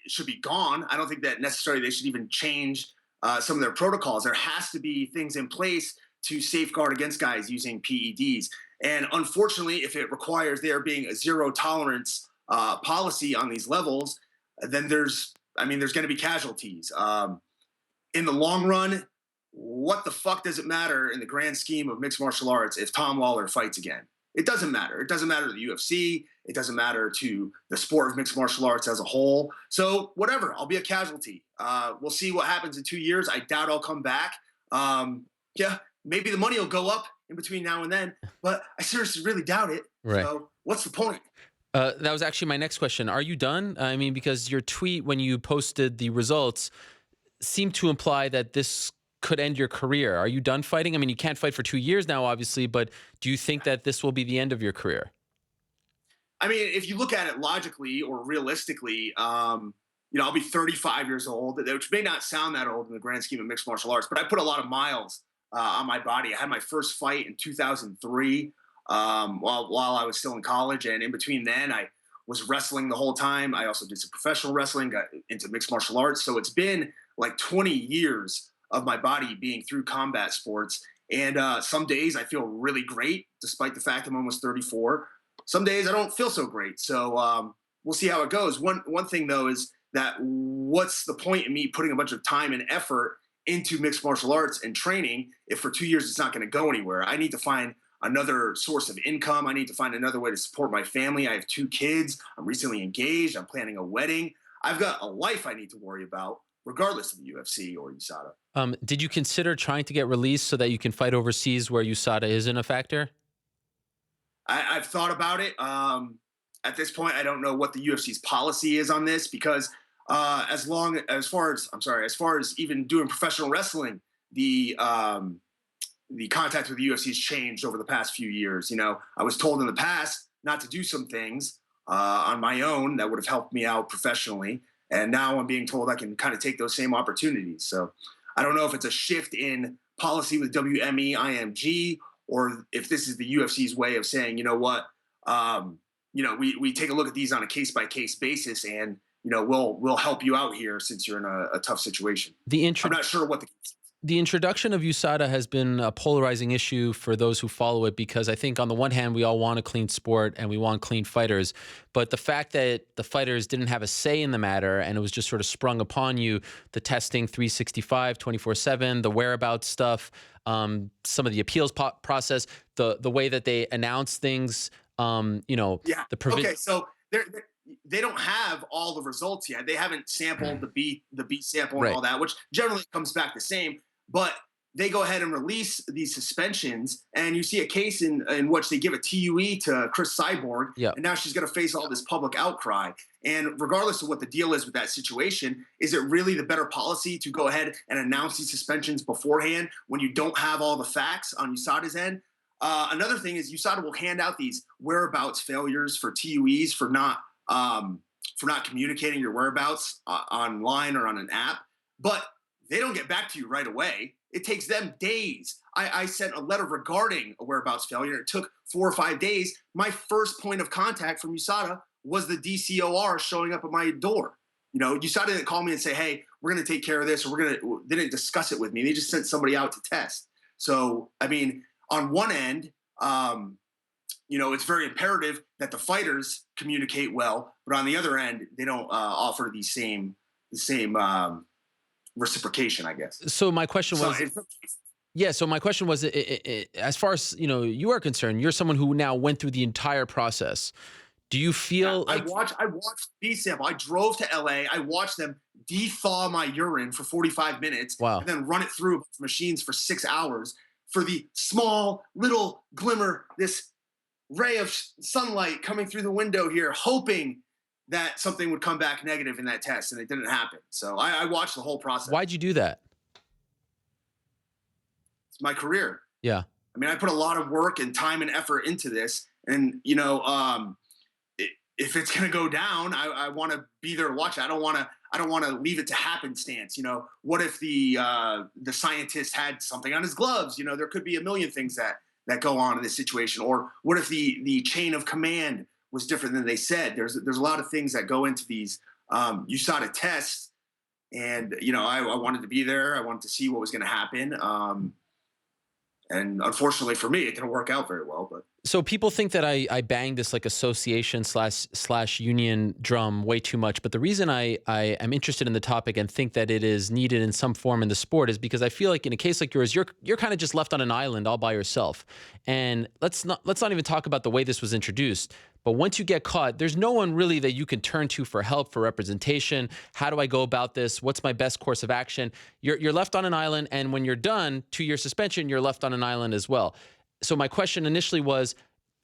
Speaker 5: should be gone. I don't think that necessarily they should even change some of their protocols. There has to be things in place to safeguard against guys using PEDs. And unfortunately, if it requires there being a zero tolerance policy on these levels, then there's going to be casualties. In the long run, what the fuck does it matter in the grand scheme of mixed martial arts if Tom Lawler fights again? It doesn't matter. It doesn't matter to the UFC. It doesn't matter to the sport of mixed martial arts as a whole. So whatever, I'll be a casualty. We'll see what happens in 2 years. I doubt I'll come back. Maybe the money will go up in between now and then, but I seriously really doubt it.
Speaker 2: Right.
Speaker 5: So what's the point?
Speaker 2: That was actually my next question. Are you done? Because your tweet when you posted the results seemed to imply that this could end your career. Are you done fighting? You can't fight for 2 years now, obviously, but do you think that this will be the end of your career?
Speaker 5: If you look at it logically or realistically, I'll be 35 years old, which may not sound that old in the grand scheme of mixed martial arts, but I put a lot of miles on my body. I had my first fight in 2003 while I was still in college. And in between then, I was wrestling the whole time. I also did some professional wrestling, got into mixed martial arts. So it's been like 20 years of my body being through combat sports. And some days I feel really great, despite the fact I'm almost 34. Some days I don't feel so great. So we'll see how it goes. One thing, though, is that what's the point in me putting a bunch of time and effort into mixed martial arts and training if for 2 years it's not going to go anywhere? I need to find another source of income. I need to find another way to support my family. I have 2 kids. I'm recently engaged. I'm planning a wedding. I've got a life I need to worry about, regardless of the UFC or USADA.
Speaker 2: Did you consider trying to get released so that you can fight overseas where USADA isn't a factor?
Speaker 5: I've thought about it. At this point, I don't know what the UFC's policy is on this because as far as even doing professional wrestling, the contact with the UFC has changed over the past few years. I was told in the past not to do some things on my own that would have helped me out professionally. And now I'm being told I can kind of take those same opportunities. So I don't know if it's a shift in policy with WME, IMG, or if this is the UFC's way of saying, we take a look at these on a case-by-case basis and, we'll help you out here since you're in a tough situation. I'm not sure what the case is.
Speaker 2: The introduction of USADA has been a polarizing issue for those who follow it because I think on the one hand, we all want a clean sport and we want clean fighters. But the fact that the fighters didn't have a say in the matter and it was just sort of sprung upon you, the testing 365, 24/7, the whereabouts stuff, some of the appeals process, the way that they announce things,
Speaker 5: Okay, so they don't have all the results yet. They haven't sampled the beat sample and all that, which generally comes back the same. But they go ahead and release these suspensions, and you see a case in which they give a TUE to Chris Cyborg, and now she's going to face all this public outcry. And regardless of what the deal is with that situation, is it really the better policy to go ahead and announce these suspensions beforehand when you don't have all the facts on USADA's end? Another thing is USADA will hand out these whereabouts failures for TUEs for not communicating your whereabouts online or on an app, but they don't get back to you right away. It takes them days. I sent a letter regarding a whereabouts failure. It took 4 or 5 days. My first point of contact from USADA was the DCOR showing up at my door. USADA didn't call me and say, hey, we're going to take care of this, or they didn't discuss it with me. They just sent somebody out to test. So, on one end, it's very imperative that the fighters communicate well, but on the other end, they don't offer the same reciprocation, I guess.
Speaker 2: So my question was, Yeah. So my question was, as far as you are concerned, you're someone who now went through the entire process. Do you feel
Speaker 5: I
Speaker 2: like
Speaker 5: watched B sample. I drove to LA. I watched them de-thaw my urine for 45 minutes
Speaker 2: wow?
Speaker 5: and then run it through machines for 6 hours for the small little glimmer, this ray of sunlight coming through the window here, hoping that something would come back negative in that test, and it didn't happen. So I watched the whole process.
Speaker 2: Why'd you do that?
Speaker 5: It's my career.
Speaker 2: Yeah.
Speaker 5: I mean, I put a lot of work and time and effort into this, and if it's gonna go down, I want to be there to watch it. I don't want to leave it to happenstance. What if the scientist had something on his gloves? There could be a million things that go on in this situation. Or what if the chain of command was different than they said? There's a lot of things that go into these USADA tests, and I wanted to be there. I wanted to see what was going to happen. And unfortunately for me, it didn't work out very well. But
Speaker 2: so people think that I bang this like association slash union drum way too much. But the reason I am interested in the topic and think that it is needed in some form in the sport is because I feel like in a case like yours, you're kind of just left on an island all by yourself. And let's not even talk about the way this was introduced. But once you get caught, there's no one really that you can turn to for help, for representation. How do I go about this? What's my best course of action? You're left on an island, and when you're done, 2-year suspension, you're left on an island as well. So my question initially was,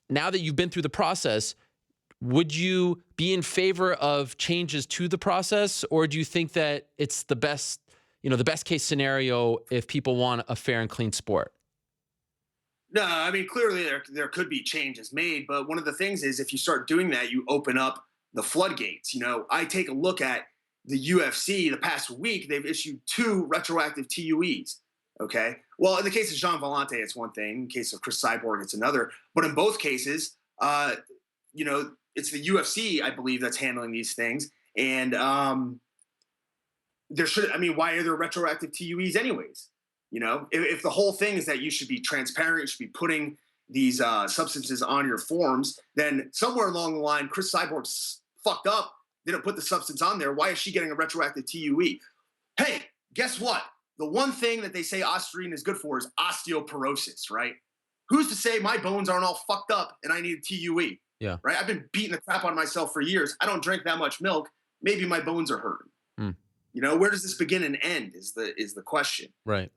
Speaker 2: now that you've been through the process, would you be in favor of changes to the process, or do you think that it's the best case scenario if people want a fair and clean sport?
Speaker 5: no, I mean, clearly there could be changes made, but one of the things is if you start doing that, you open up the floodgates. I take a look at the UFC the past week, they've issued 2 retroactive TUEs. Okay. Well, in the case of Jean Vellante, it's one thing. In the case of Chris Cyborg, it's another. But in both cases, it's the UFC, I believe, that's handling these things. And why are there retroactive TUEs anyways? If the whole thing is that you should be transparent, you should be putting these substances on your forms, then somewhere along the line, Chris Cyborg's fucked up, didn't put the substance on there. Why is she getting a retroactive TUE? Hey, guess what? The one thing that they say Ostarine is good for is osteoporosis, right? Who's to say my bones aren't all fucked up and I need a TUE?
Speaker 2: Yeah.
Speaker 5: Right? I've been beating the crap out of myself for years. I don't drink that much milk. Maybe my bones are hurting. Where does this begin and end is the question.
Speaker 2: Right.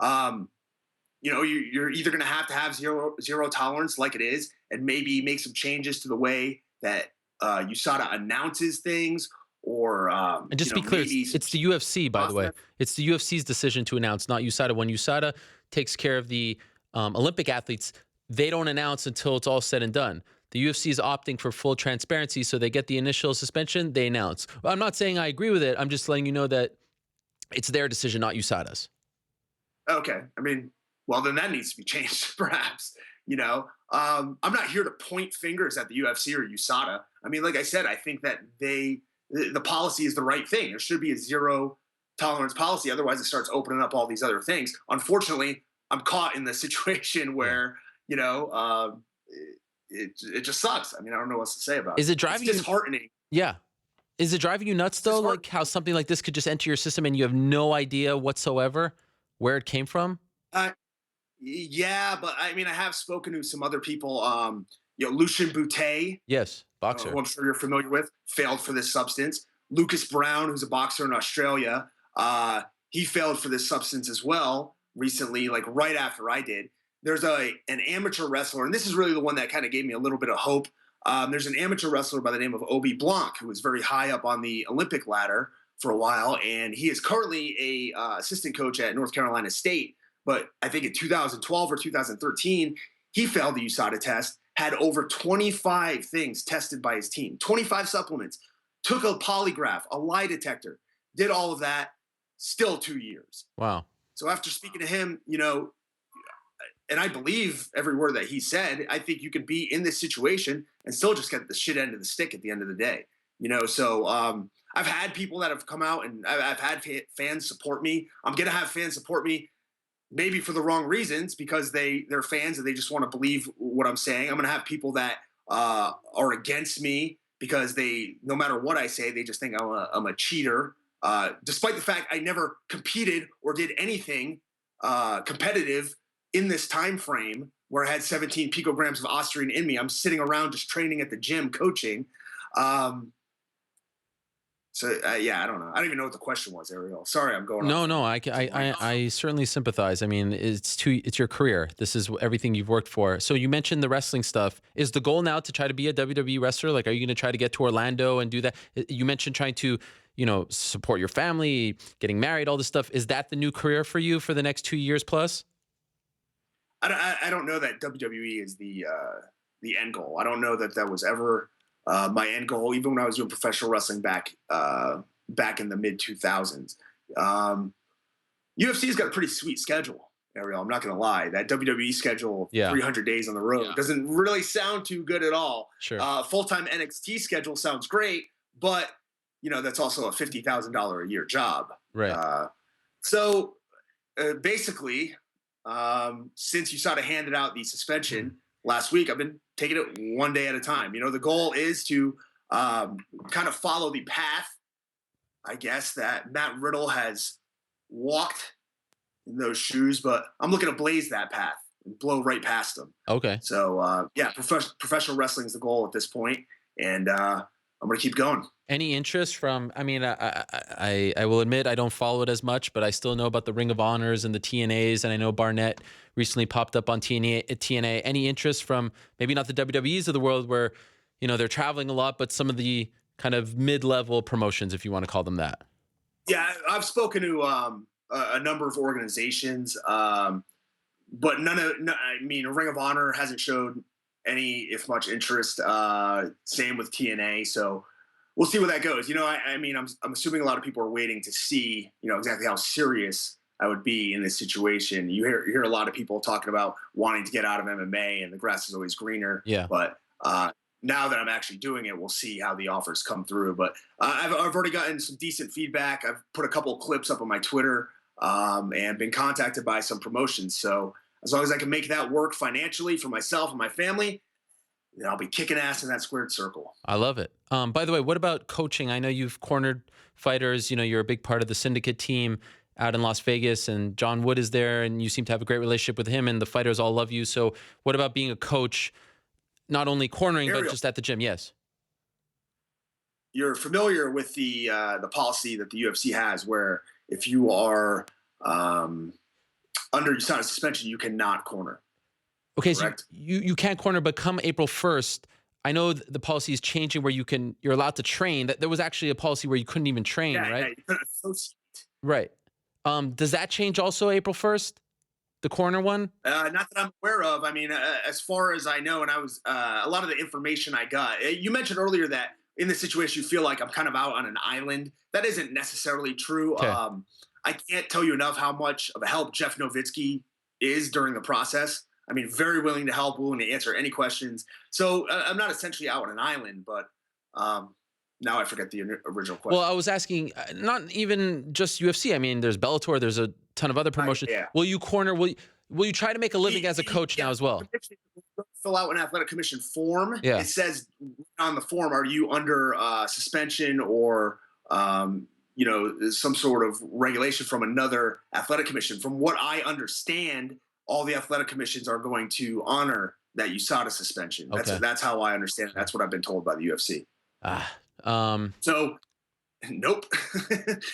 Speaker 5: You're either going to have zero tolerance like it is, and maybe make some changes to the way that USADA announces things, or
Speaker 2: and just be clear, it's the UFC, by the way. It's the UFC's decision to announce, not USADA. When USADA takes care of the Olympic athletes, they don't announce until it's all said and done. The UFC is opting for full transparency, so they get the initial suspension, they announce. Well, I'm not saying I agree with it. I'm just letting you know that it's their decision, not USADA's.
Speaker 5: Okay. Well, then that needs to be changed, perhaps. I'm not here to point fingers at the UFC or USADA. Like I said, I think that the policy is the right thing. There should be a zero tolerance policy. Otherwise, it starts opening up all these other things. Unfortunately, I'm caught in the situation where, it just sucks. I don't know what to say about it.
Speaker 2: Is it driving you?
Speaker 5: It's disheartening.
Speaker 2: Yeah. Is it driving you nuts, though? Like how something like this could just enter your system and you have no idea whatsoever where it came from?
Speaker 5: Yeah, but I have spoken to some other people. Lucien Boutet.
Speaker 2: Yes, boxer.
Speaker 5: Who I'm sure you're familiar with, failed for this substance. Lucas Brown, who's a boxer in Australia, he failed for this substance as well recently, like right after I did. There's an amateur wrestler, and this is really the one that kind of gave me a little bit of hope. There's an amateur wrestler by the name of Obi Blanc, who was very high up on the Olympic ladder for a while, and he is currently a assistant coach at North Carolina State. But I think in 2012 or 2013, he failed the USADA test, had over 25 things tested by his team, 25 supplements, took a polygraph, a lie detector, did all of that, still 2 years.
Speaker 2: Wow.
Speaker 5: So after speaking to him, and I believe every word that he said, I think you can be in this situation and still just get the shit end of the stick at the end of the day. So I've had people that have come out, and I've had fans support me. I'm going to have fans support me maybe for the wrong reasons, because they're fans and they just want to believe what I'm saying. I'm going to have people that are against me because no matter what I say, they just think I'm a cheater, despite the fact I never competed or did anything competitive in this time frame where I had 17 picograms of Austrian in me, I'm sitting around just training at the gym, coaching. Yeah, I don't know. I don't even know what the question was, Ariel. Sorry, I'm going.
Speaker 2: No, I certainly sympathize. I mean, it's your career. This is everything you've worked for. So you mentioned the wrestling stuff. Is the goal now to try to be a WWE wrestler? Like, are you going to try to get to Orlando and do that? You mentioned trying to, support your family, getting married, all this stuff. Is that the new career for you for the next 2 years plus?
Speaker 5: I don't know that WWE is the end goal. I don't know that was ever my end goal, even when I was doing professional wrestling back in the mid 2000s. UFC's got a pretty sweet schedule, Ariel. I'm not going to lie. That WWE schedule, 300 days on the road, doesn't really sound too good at all.
Speaker 2: Sure.
Speaker 5: Full-time NXT schedule sounds great, but that's also a $50,000 a year job.
Speaker 2: Right.
Speaker 5: Basically, since you sort of handed out the suspension last week, I've been taking it one day at a time. The goal is to kind of follow the path, I guess, that Matt Riddle has walked in those shoes, but I'm looking to blaze that path and blow right past them.
Speaker 2: Okay.
Speaker 5: So, professional wrestling is the goal at this point, and I'm going to keep going.
Speaker 2: Any interest from, I mean, I will admit I don't follow it as much, but I still know about the Ring of Honors and the TNAs, and I know Barnett recently popped up on TNA. Any interest from maybe not the WWEs of the world where, they're traveling a lot, but some of the kind of mid-level promotions, if you want to call them that?
Speaker 5: Yeah, I've spoken to a number of organizations, but Ring of Honor hasn't showed any, if much, interest. Same with TNA, so we'll see where that goes. I'm assuming a lot of people are waiting to see, exactly how serious I would be in this situation. You hear a lot of people talking about wanting to get out of MMA, and the grass is always greener.
Speaker 2: Yeah.
Speaker 5: But now that I'm actually doing it, we'll see how the offers come through. But I've already gotten some decent feedback. I've put a couple of clips up on my Twitter and been contacted by some promotions. So as long as I can make that work financially for myself and my family, then I'll be kicking ass in that squared circle.
Speaker 2: I love it. By the way, what about coaching? I know you've cornered fighters. You're a big part of the syndicate team out in Las Vegas, and John Wood is there, and you seem to have a great relationship with him, and the fighters all love you. So what about being a coach, not only cornering, but just at the gym? Yes.
Speaker 5: You're familiar with the policy that the UFC has, where if you are under suspension, you cannot corner.
Speaker 2: Okay,
Speaker 5: correct?
Speaker 2: So you can't corner, but come April 1st, I know the policy is changing where you're allowed to train. That there was actually a policy where you couldn't even train, right?
Speaker 5: Yeah, you couldn't associate.
Speaker 2: Right. Does that change also April 1st? The corner one?
Speaker 5: Not that I'm aware of. I mean, as far as I know, and I was a lot of the information I got. You mentioned earlier that in this situation you feel like I'm kind of out on an island. That isn't necessarily true.
Speaker 2: Okay.
Speaker 5: I can't tell you enough how much of a help Jeff Nowitzki is during the process. I mean, very willing to help, willing to answer any questions. So I'm not essentially out on an island, but now I forget the original question.
Speaker 2: Well, I was asking, not even just UFC. I mean, there's Bellator. There's a ton of other promotions.
Speaker 5: Yeah.
Speaker 2: Will you corner? Will you try to make a living as a coach now as well?
Speaker 5: Fill out an athletic commission form.
Speaker 2: Yeah.
Speaker 5: It says on the form, are you under suspension or some sort of regulation from another athletic commission? From what I understand, all the athletic commissions are going to honor that USADA suspension. That's how I understand it. That's what I've been told by the UFC. So, nope.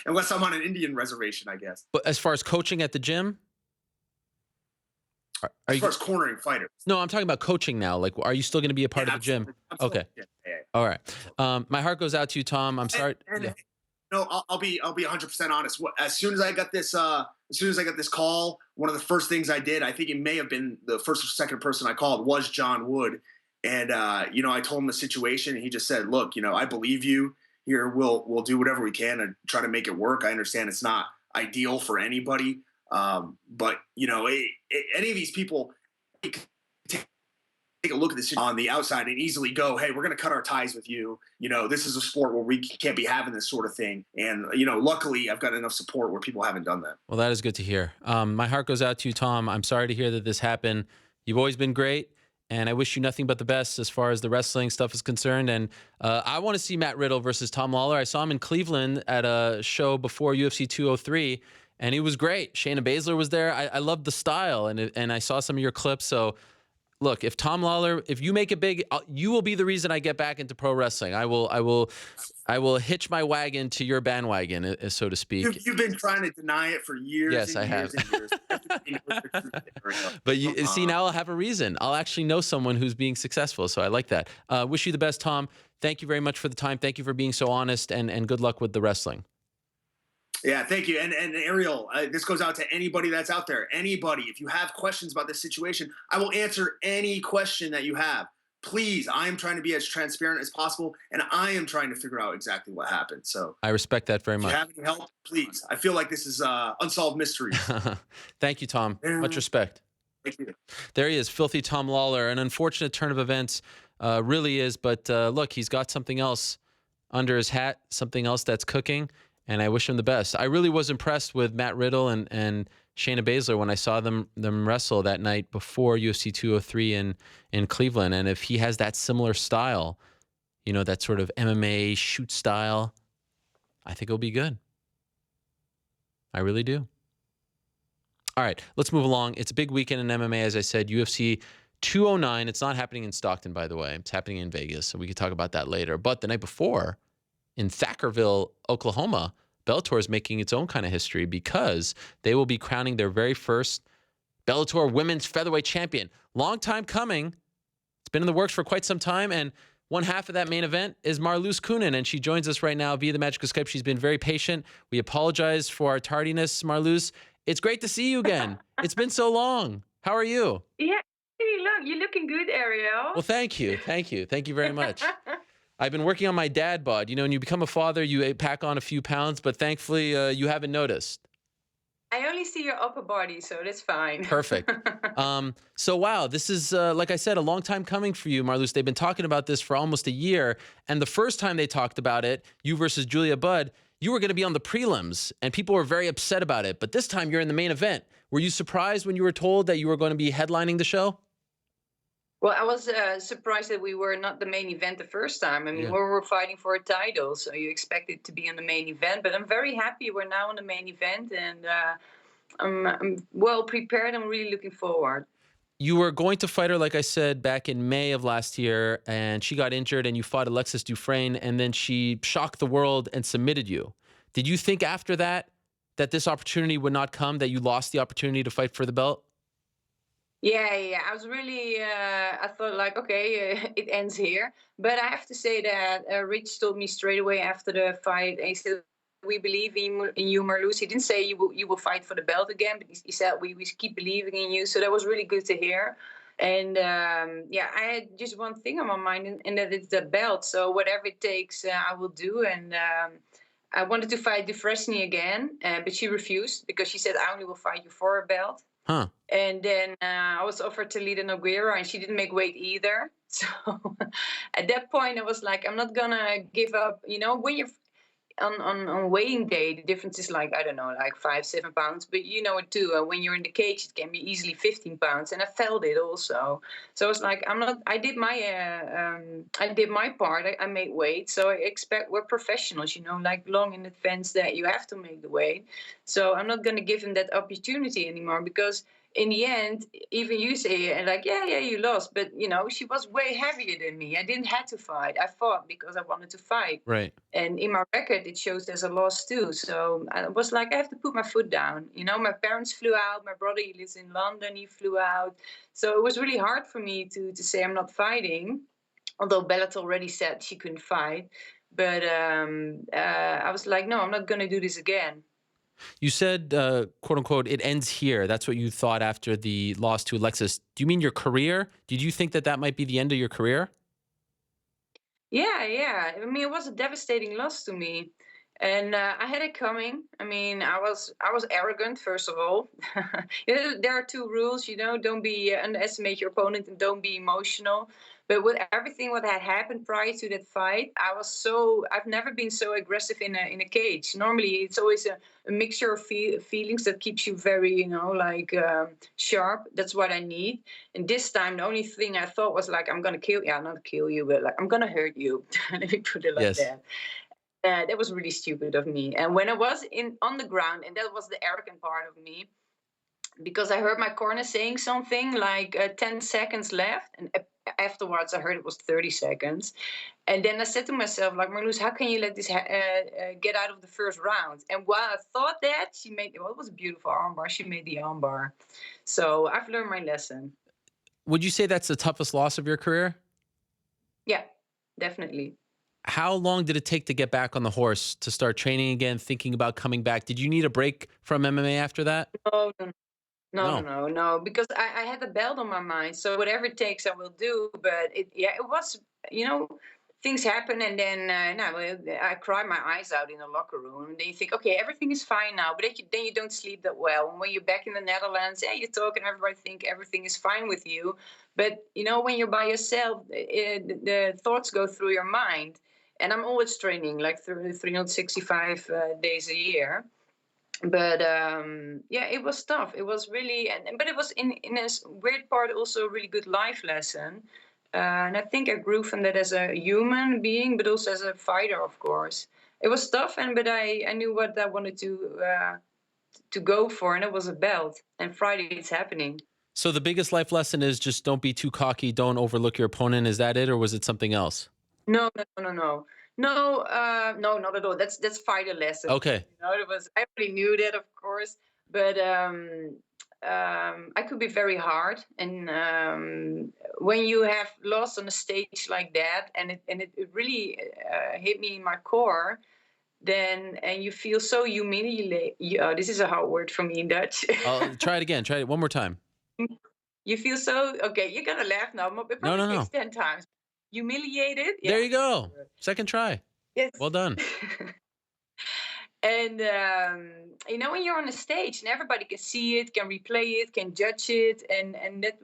Speaker 5: Unless I'm on an Indian reservation, I guess.
Speaker 2: But as far as coaching at the gym?
Speaker 5: As far as cornering fighters.
Speaker 2: No, I'm talking about coaching now. Like, are you still going to be a part of the gym?
Speaker 5: Absolutely.
Speaker 2: Okay. Yeah. All right. My heart goes out to you, Tom. I'm sorry.
Speaker 5: No, I'll be 100% honest. As soon as I got this call, one of the first things I did, I think it may have been the first or second person I called, was John Wood. And I told him the situation, and he just said, "Look, I believe you. Here, we'll do whatever we can and try to make it work. I understand it's not ideal for anybody, but any of these people take a look at this on the outside and easily go, hey, we're going to cut our ties with you. This is a sport where we can't be having this sort of thing. And, luckily I've got enough support where people haven't done that."
Speaker 2: Well, that is good to hear. My heart goes out to you, Tom. I'm sorry to hear that this happened. You've always been great, and I wish you nothing but the best as far as the wrestling stuff is concerned. And I want to see Matt Riddle versus Tom Lawler. I saw him in Cleveland at a show before UFC 203, and he was great. Shayna Baszler was there. I loved the style, and I saw some of your clips. So, look, if Tom Lawler, if you make it big, you will be the reason I get back into pro wrestling. I will hitch my wagon to your bandwagon, so to speak.
Speaker 5: You've been trying to deny it for years.
Speaker 2: Yes, I have.
Speaker 5: And years.
Speaker 2: But you see, now I'll have a reason. I'll actually know someone who's being successful. So I like that. Wish you the best, Tom. Thank you very much for the time. Thank you for being so honest, and good luck with the wrestling.
Speaker 5: Yeah, thank you. And Ariel, this goes out to anybody that's out there. Anybody, if you have questions about this situation, I will answer any question that you have. Please, I am trying to be as transparent as possible, and I am trying to figure out exactly what happened. So
Speaker 2: I respect that very much.
Speaker 5: If you have any help, please. I feel like this is unsolved mystery.
Speaker 2: Thank you, Tom. Much respect.
Speaker 5: Thank you.
Speaker 2: There he is, Filthy Tom Lawler. An unfortunate turn of events, really is. But look, he's got something else under his hat, something else that's cooking. And I wish him the best. I really was impressed with Matt Riddle and Shayna Baszler when I saw them wrestle that night before UFC 203 in Cleveland. And if he has that similar style, you know, that sort of MMA shoot style, I think it'll be good. I really do. All right, let's move along. It's a big weekend in MMA, as I said, UFC 209. It's not happening in Stockton, by the way. It's happening in Vegas, so we can talk about that later. But the night before, in Thackerville, Oklahoma, Bellator is making its own kind of history because they will be crowning their very first Bellator Women's Featherweight Champion. Long time coming. It's been in the works for quite some time, and one half of that main event is Marlos Coenen, and she joins us right now via the magic of Skype. She's been very patient. We apologize for our tardiness, Marlos. It's great to see you again. It's been so long. How are you?
Speaker 6: Yeah, you're looking good, Ariel.
Speaker 2: Well, thank you. Thank you. Thank you very much. I've been working on my dad bod. You know, when you become a father, you pack on a few pounds, but thankfully you haven't noticed.
Speaker 6: I only see your upper body, so that's fine.
Speaker 2: Perfect. So, wow, this is, like I said, a long time coming for you, Marlos. They've been talking about this for almost a year. And the first time they talked about it, you versus Julia Budd, you were going to be on the prelims, and people were very upset about it. But this time you're in the main event. Were you surprised when you were told that you were going to be headlining the show?
Speaker 6: Well, I was surprised that we were not the main event the first time. I mean, we were fighting for a title, so you expected to be on the main event. But I'm very happy we're now on the main event, and I'm well prepared. I'm really looking forward.
Speaker 2: You were going to fight her, like I said, back in May of last year, and she got injured, and you fought Alexis Dufresne, and then she shocked the world and submitted you. Did you think after that this opportunity would not come, that you lost the opportunity to fight for the belt?
Speaker 6: Yeah. I was really, I thought like, okay, it ends here. But I have to say that Rich told me straight away after the fight, he said, we believe in you, Marloes. He didn't say you will fight for the belt again, but he said we keep believing in you. So that was really good to hear. And I had just one thing on my mind, and that it's the belt. So whatever it takes, I will do. And I wanted to fight Dufresne again, but she refused because she said, I only will fight you for a belt.
Speaker 2: Huh.
Speaker 6: And then I was offered to Lida Nogueira, and she didn't make weight either. So at that point, I was like, I'm not going to give up. You know, when you're on weighing day, the difference is like, I don't know, like 5-7 pounds. But you know it too. When you're in the cage, it can be easily 15 pounds. And I felt it also. So I was like, I did my part. I made weight. So I expect we're professionals, you know, like long in advance that you have to make the weight. So I'm not going to give him that opportunity anymore, because in the end, even you say like, yeah, you lost. But, you know, she was way heavier than me. I didn't have to fight. I fought because I wanted to fight.
Speaker 2: Right.
Speaker 6: And in my record, it shows there's a loss too. So I was like, I have to put my foot down. You know, my parents flew out. My brother, he lives in London. He flew out. So it was really hard for me to say I'm not fighting. Although Bellator already said she couldn't fight. But I was like, no, I'm not going to do this again.
Speaker 2: You said, quote unquote, it ends here. That's what you thought after the loss to Alexis. Do you mean your career? Did you think that might be the end of your career?
Speaker 6: Yeah. I mean, it was a devastating loss to me. And I had it coming. I mean, I was arrogant, first of all. There are two rules, you know, don't underestimate your opponent and don't be emotional. But with everything what had happened prior to that fight, I've never been so aggressive in a cage. Normally, it's always a mixture of feelings that keeps you very, you know, like sharp. That's what I need. And this time, the only thing I thought was like, I'm going to kill you. Yeah, not kill you, but like, I'm going to hurt you. Let me put it like that. That was really stupid of me. And when I was on the ground, and that was the arrogant part of me, because I heard my corner saying something like 10 seconds left, and afterwards I heard it was 30 seconds. And then I said to myself, like, Marloes, how can you let this get out of the first round? And while I thought that, she made, well, it was a beautiful armbar. She made the armbar. So I've learned my lesson.
Speaker 2: Would you say that's the toughest loss of your career?
Speaker 6: Yeah, definitely.
Speaker 2: How long did it take to get back on the horse, to start training again, thinking about coming back? Did you need a break from MMA after that?
Speaker 6: No, because I had the belt on my mind. So whatever it takes, I will do. But it was, things happen, and then I cry my eyes out in the locker room. And then you think, okay, everything is fine now. But then you don't sleep that well. And when you're back in the Netherlands, you talk, and everybody think everything is fine with you. But when you're by yourself, the thoughts go through your mind. And I'm always training, like 365 days a year. But it was tough. It was really, but it was in a weird part also a really good life lesson. And I think I grew from that as a human being, but also as a fighter, of course. It was tough, but I knew what I wanted to go for, and it was a belt. And Friday it's happening.
Speaker 2: So the biggest life lesson is just don't be too cocky, don't overlook your opponent. Is that it, or was it something else?
Speaker 6: No, not at all. That's fighter lesson.
Speaker 2: Okay.
Speaker 6: It was. I already knew that, of course, but I could be very hard, and when you have lost on a stage like that, and it really hit me in my core, and you feel so humiliated. This is a hard word for me in Dutch.
Speaker 2: Try it again. Try it one more time.
Speaker 6: You feel so okay. You're gonna laugh now. It probably takes 10 times. Humiliated.
Speaker 2: Yeah. There you go. Second try.
Speaker 6: Yes.
Speaker 2: Well done.
Speaker 6: And when you're on a stage and everybody can see it, can replay it, can judge it, and that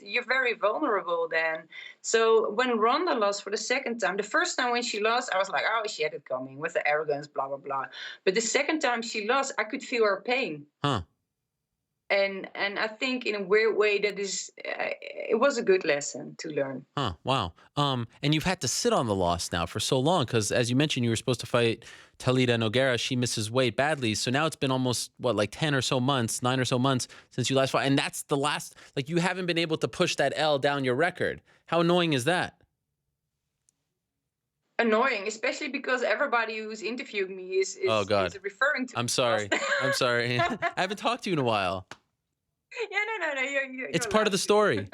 Speaker 6: you're very vulnerable then. So when Ronda lost for the second time, the first time when she lost, I was like, oh, she had it coming with the arrogance, blah blah blah. But the second time she lost, I could feel her pain.
Speaker 2: Huh.
Speaker 6: And I think in a weird way that is, it was a good lesson to learn.
Speaker 2: Huh. Wow. And you've had to sit on the loss now for so long, because as you mentioned, you were supposed to fight Talita Nogueira. She misses weight badly. So now it's been almost, 9 or so months since you last fought. And that's the last, you haven't been able to push that L down your record. How annoying is that?
Speaker 6: Annoying, especially because everybody who's interviewed me is
Speaker 2: oh God.
Speaker 6: Is referring to.
Speaker 2: I'm sorry. I'm sorry. I haven't talked to you in a while.
Speaker 6: Yeah, no. You're
Speaker 2: it's part of the story,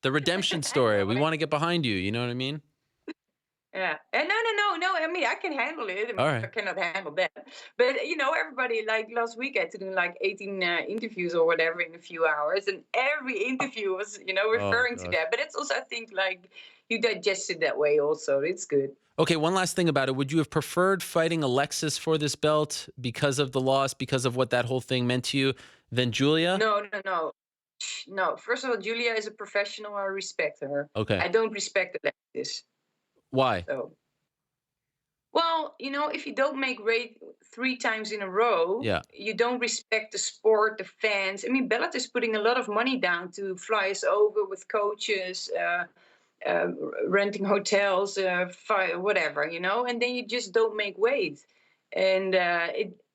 Speaker 2: the redemption story. We want to get behind you. You know what I mean?
Speaker 6: Yeah. And no. I mean, I can handle it.
Speaker 2: All right.
Speaker 6: I cannot handle that. But everybody, like last week, I had to do 18 interviews or whatever in a few hours, and every interview was, referring to that. But it's also, I think, you digest it that way. Also, it's good.
Speaker 2: Okay, one last thing about it. Would you have preferred fighting Alexis for this belt because of the loss, because of what that whole thing meant to you, than Julia?
Speaker 6: No. First of all, Julia is a professional. I respect her.
Speaker 2: Okay.
Speaker 6: I don't respect Alexis.
Speaker 2: Why?
Speaker 6: So, well, if you don't make weight 3 times in a row, you don't respect the sport, the fans. I mean, Bellator is putting a lot of money down to fly us over with coaches, renting hotels, whatever, and then you just don't make weight. And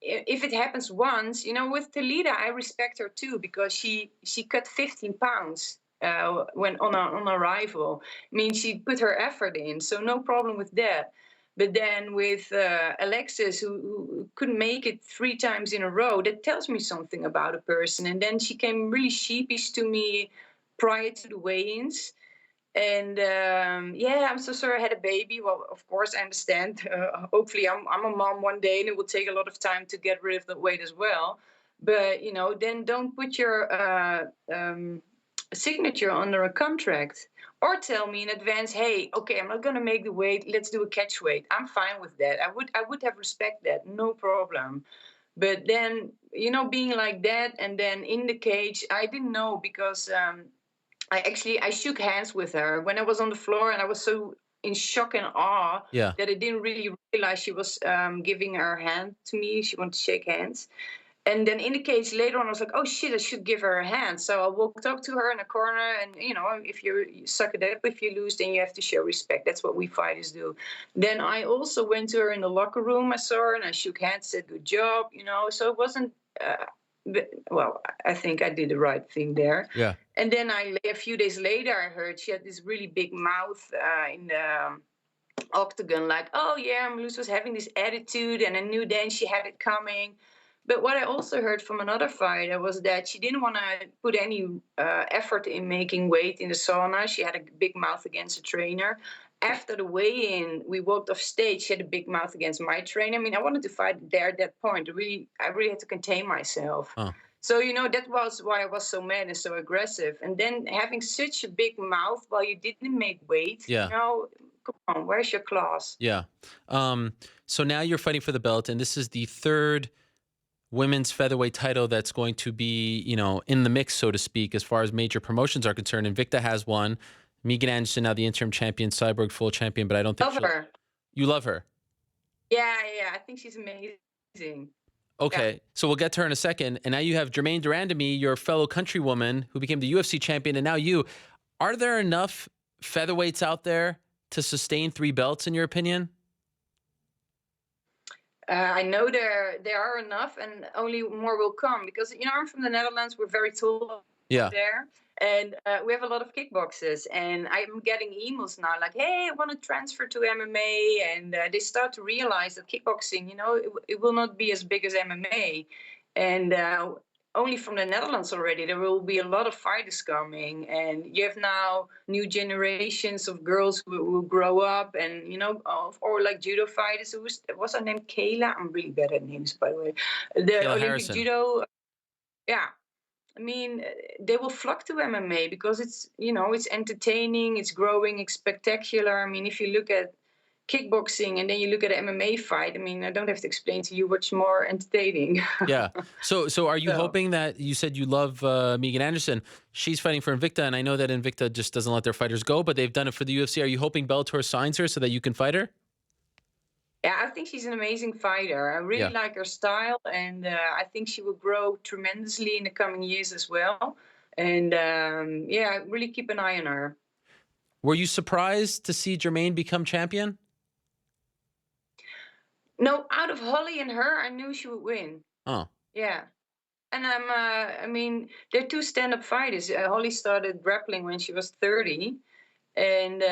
Speaker 6: if it happens once, with Talita, I respect her too, because she cut 15 pounds when on arrival. I mean, she put her effort in, so no problem with that. But then with Alexis, who couldn't make it 3 times in a row, that tells me something about a person. And then she came really sheepish to me prior to the weigh-ins. And I'm so sorry I had a baby. Well, of course, I understand. Hopefully, I'm a mom one day, and it will take a lot of time to get rid of the weight as well. But, then don't put your signature under a contract. Or tell me in advance, hey, okay, I'm not going to make the weight. Let's do a catch weight. I'm fine with that. I would have respect that. No problem. But then, being like that, and then in the cage, I didn't know, because I shook hands with her when I was on the floor, and I was so in shock and awe that I didn't really realize she was giving her hand to me. She wanted to shake hands. And then in the cage later on, I was like, oh shit, I should give her a hand. So I walked up to her in a corner, and if you suck it up, if you lose, then you have to show respect. That's what we fighters do. Then I also went to her in the locker room. I saw her and I shook hands, said good job, So it wasn't. Well, I think I did the right thing there.
Speaker 2: Yeah.
Speaker 6: And then a few days later, I heard she had this really big mouth in the octagon, like, oh yeah, Marloes was having this attitude, and I knew then she had it coming. But what I also heard from another fighter was that she didn't want to put any effort in making weight in the sauna. She had a big mouth against a trainer. After the weigh-in, we walked off stage. She had a big mouth against my trainer. I mean, I wanted to fight there at that point. I really had to contain myself.
Speaker 2: Huh.
Speaker 6: So, that was why I was so mad and so aggressive. And then having such a big mouth while you didn't make weight, come on, where's your class?
Speaker 2: Yeah. So now you're fighting for the belt, and this is the third women's featherweight title that's going to be, in the mix, so to speak, as far as major promotions are concerned. Invicta has one. Megan Anderson, now the interim champion, Cyborg full champion, but I don't think
Speaker 6: love her.
Speaker 2: You love her?
Speaker 6: Yeah, I think she's amazing.
Speaker 2: Okay, so we'll get to her in a second. And now you have Germaine Durandamy, your fellow countrywoman, who became the UFC champion, and now you. Are there enough featherweights out there to sustain 3 belts, in your opinion?
Speaker 6: I know there are enough, and only more will come, because I'm from the Netherlands. We're very tall there, and we have a lot of kickboxers. And I'm getting emails now like, "Hey, I want to transfer to MMA," and they start to realize that kickboxing, it will not be as big as MMA, and only from the Netherlands already, there will be a lot of fighters coming, and you have now new generations of girls who will grow up, and or like judo fighters. What's her name? Kayla. I'm really bad at names, by the way. The
Speaker 2: Kayla
Speaker 6: Olympic
Speaker 2: Harrison.
Speaker 6: judo. Yeah, I mean, they will flock to MMA because it's it's entertaining, it's growing, it's spectacular. I mean, if you look at kickboxing and then you look at an MMA fight, I mean, I don't have to explain to you what's more entertaining.
Speaker 2: Yeah. So are you hoping that, you said you love Megan Anderson, she's fighting for Invicta, and I know that Invicta just doesn't let their fighters go, but they've done it for the UFC. Are you hoping Bellator signs her so that you can fight her?
Speaker 6: Yeah, I think she's an amazing fighter. I really like her style, and I think she will grow tremendously in the coming years as well. And really keep an eye on her.
Speaker 2: Were you surprised to see Germaine become champion?
Speaker 6: No, out of Holly and her, I knew she would win.
Speaker 2: Oh.
Speaker 6: Yeah. And I mean, they're 2 stand-up fighters. Holly started grappling when she was 30. And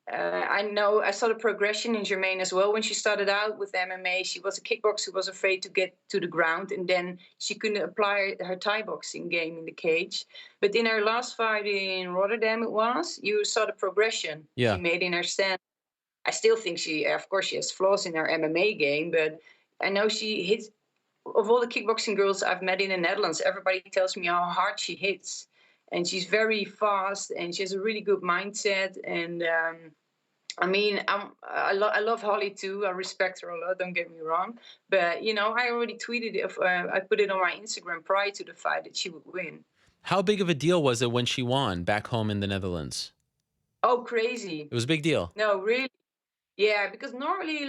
Speaker 6: I saw the progression in Germaine as well. When she started out with MMA, she was a kickboxer who was afraid to get to the ground, and then she couldn't apply her Thai boxing game in the cage. But in her last fight in Rotterdam, you saw the progression she made in her stand. I still think of course, she has flaws in her MMA game, but I know she hits. Of all the kickboxing girls I've met in the Netherlands, everybody tells me how hard she hits. And she's very fast, and she has a really good mindset. And I mean, I love Holly too. I respect her a lot. Don't get me wrong, but I already tweeted it. I put it on my Instagram prior to the fight that she would win.
Speaker 2: How big of a deal was it when she won back home in the Netherlands?
Speaker 6: Oh, crazy!
Speaker 2: It was a big deal.
Speaker 6: No, really. Yeah, because normally,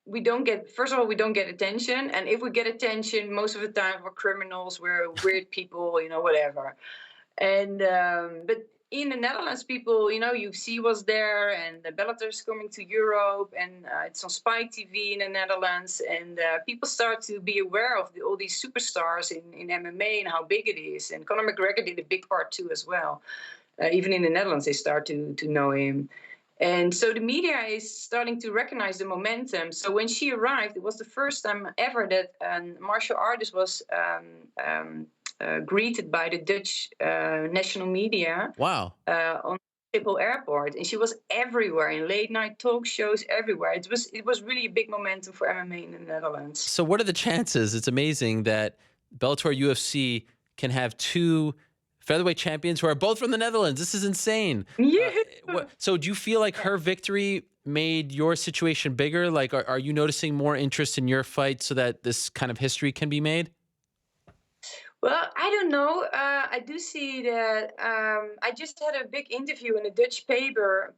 Speaker 6: we don't get. First of all, we don't get attention, and if we get attention, most of the time we're criminals, we're weird people, whatever. And but in the Netherlands, people, UFC was there, and the Bellator's coming to Europe, and it's on Spike TV in the Netherlands, and people start to be aware of all these superstars in MMA and how big it is. And Conor McGregor did a big part too as well. Even in the Netherlands, they start to know him. And so the media is starting to recognize the momentum. So when she arrived, it was the first time ever that a martial artist was greeted by the Dutch national media.
Speaker 2: Wow.
Speaker 6: On Schiphol Airport. And she was everywhere, in late night talk shows, everywhere. It was really a big momentum for MMA in the Netherlands.
Speaker 2: So what are the chances? It's amazing that Bellator UFC can have 2 featherweight champions who are both from the Netherlands. This is insane.
Speaker 6: Yeah.
Speaker 2: So do you feel like her victory made your situation bigger? Like, are you noticing more interest in your fight so that this kind of history can be made?
Speaker 6: Well, I don't know. I do see that I just had a big interview in a Dutch paper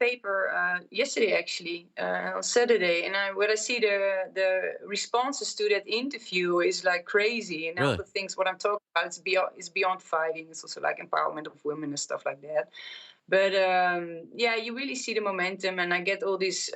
Speaker 6: yesterday, actually, on Saturday, and when I see the responses to that interview is like crazy, and all
Speaker 2: Really?
Speaker 6: the things what I'm talking about is beyond fighting. It's also like empowerment of women and stuff like that. But yeah, you really see the momentum, and I get all these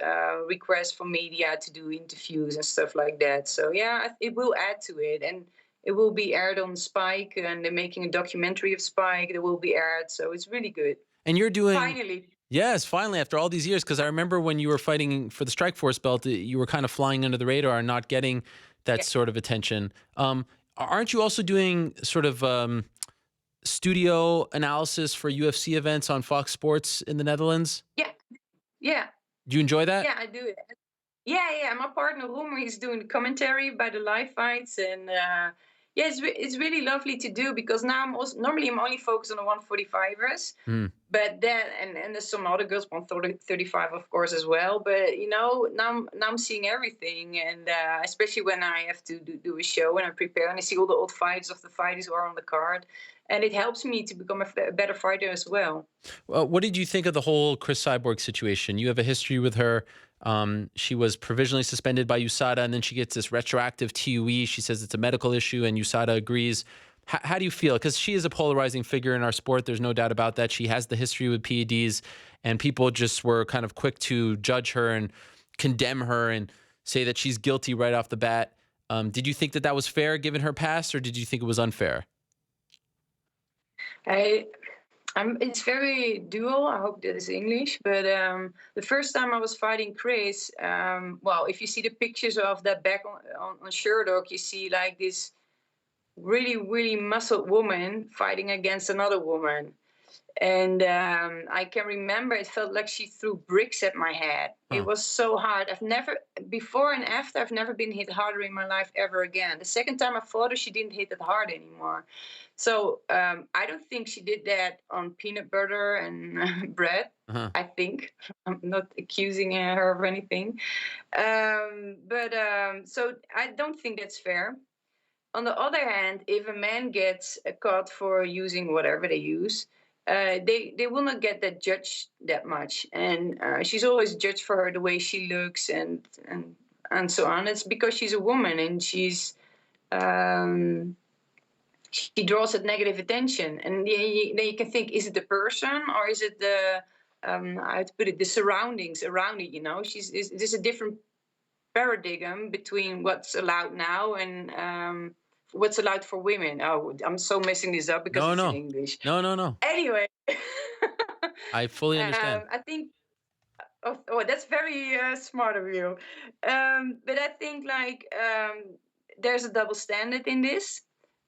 Speaker 6: requests from media to do interviews and stuff like that. So yeah, it will add to it, and it will be aired on Spike, and they're making a documentary of Spike that will be aired. So it's really good.
Speaker 2: And you're doing.
Speaker 6: Finally.
Speaker 2: Yes, finally, after all these years, because I remember when you were fighting for the Strikeforce belt, you were kind of flying under the radar and not getting that sort of attention. Aren't you also doing sort of studio analysis for UFC events on Fox Sports in the Netherlands?
Speaker 6: Yeah, yeah,
Speaker 2: Do you enjoy that?
Speaker 6: yeah. I do it. Yeah. My partner Holm, he's doing the commentary by the live fights, and yeah, it's really lovely to do because now normally I'm only focused on the 145ers, but then and there's some other girls 135 of course as well. But now I'm seeing everything, and especially when I have to do a show and I prepare and I see all the old fights of the fighters who are on the card. And it helps me to become a better fighter as well.
Speaker 2: Well, what did you think of the whole Chris Cyborg situation? You have a history with her. She was provisionally suspended by USADA, and then she gets this retroactive TUE. She says it's a medical issue, and USADA agrees. How do you feel? Because she is a polarizing figure in our sport. There's no doubt about that. She has the history with PEDs, and people just were kind of quick to judge her and condemn her and say that she's guilty right off the bat. Did you think that was fair given her past, or did you think it was unfair?
Speaker 6: It's very dual. I hope that is English. But the first time I was fighting Chris, well, if you see the pictures of that back on Sherdog, you see like this really, really muscled woman fighting against another woman. And I can remember it felt like she threw bricks at my head. It was so hard. Before and after, I've never been hit harder in my life ever again. The second time I fought her, she didn't hit that hard anymore. So I don't think she did that on peanut butter and bread. I think. I'm not accusing her of anything. So I don't think that's fair. On the other hand, if a man gets caught for using whatever they use, they will not get that judged that much. And she's always judged for her the way she looks and so on. It's because she's a woman and she draws that negative attention. And then you can think, is it the person or is it the how to put it, the surroundings around it? There's a different paradigm between what's allowed now and what's allowed for women. Oh, I'm so messing this up because it's in English.
Speaker 2: No.
Speaker 6: Anyway.
Speaker 2: I fully understand.
Speaker 6: I think, oh, that's very smart of you. But I think there's a double standard in this.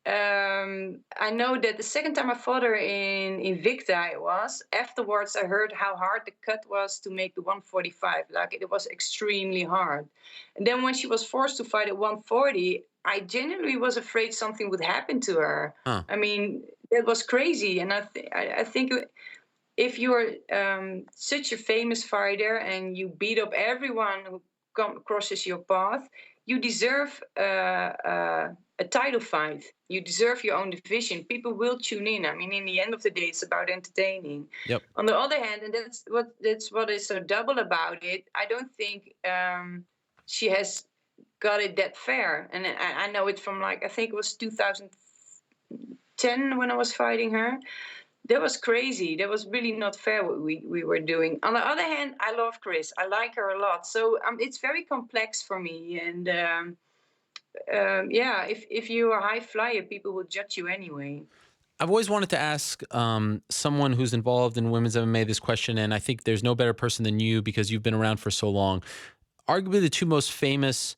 Speaker 6: I know that the second time I fought her in Invicta, afterwards I heard how hard the cut was to make the 145. Like it was extremely hard. And then when she was forced to fight at 140, I genuinely was afraid something would happen to her. I mean, that was crazy. And I think if you're such a famous fighter and you beat up everyone who crosses your path, you deserve a title fight. You deserve your own division. People will tune in. I mean, in the end of the day, it's about entertaining.
Speaker 2: Yep.
Speaker 6: On the other hand, and that's what is so double about it, I don't think she has got it that fair. And I know it from I think it was 2010 when I was fighting her. That was crazy. That was really not fair what we were doing. On the other hand, I love Chris. I like her a lot. So it's very complex for me. And yeah, if you are a high flyer, people will judge you anyway.
Speaker 2: I've always wanted to ask someone who's involved in women's MMA this question, and I think there's no better person than you because you've been around for so long. Arguably the two most famous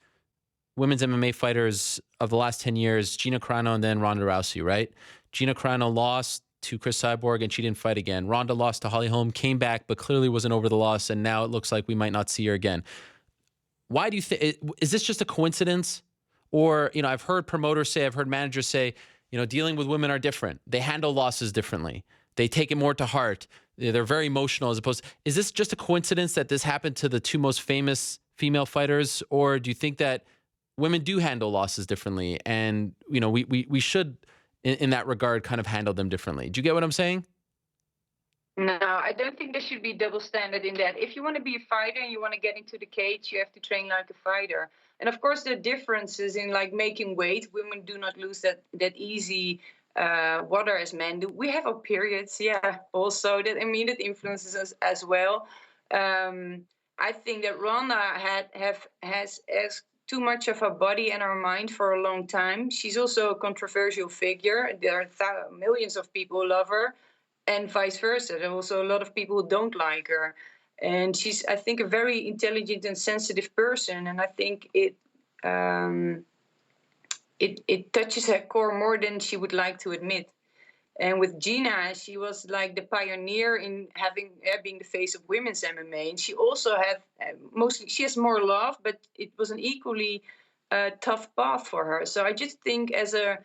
Speaker 2: women's MMA fighters of the last 10 years, Gina Carano and then Ronda Rousey, right? Gina Carano lost to Chris Cyborg and she didn't fight again. Ronda lost to Holly Holm, came back, but clearly wasn't over the loss, and now it looks like we might not see her again. Why do you think, is this just a coincidence? Or, I've heard promoters say, I've heard managers say, dealing with women are different. They handle losses differently. They take it more to heart. They're very emotional as opposed to, is this just a coincidence that this happened to the two most famous female fighters? Or do you think that women do handle losses differently? And, we should in that regard kind of handled them differently. Do you get what I'm saying?
Speaker 6: No, I don't think there should be double standard in that. If you want to be a fighter and you want to get into the cage, you have to train like a fighter. And of course, there are differences in like making weight. Women do not lose that easy water as men do. We have our periods, yeah. Also, that influences us as well. I think that Ronda has too much of her body and her mind for a long time. She's also a controversial figure. There are millions of people who love her, and vice versa. There are also a lot of people who don't like her. And she's, I think, a very intelligent and sensitive person. And I think it touches her core more than she would like to admit. And with Gina, she was like the pioneer in being the face of women's MMA. And she also had she has more love, but it was an equally tough path for her. So I just think you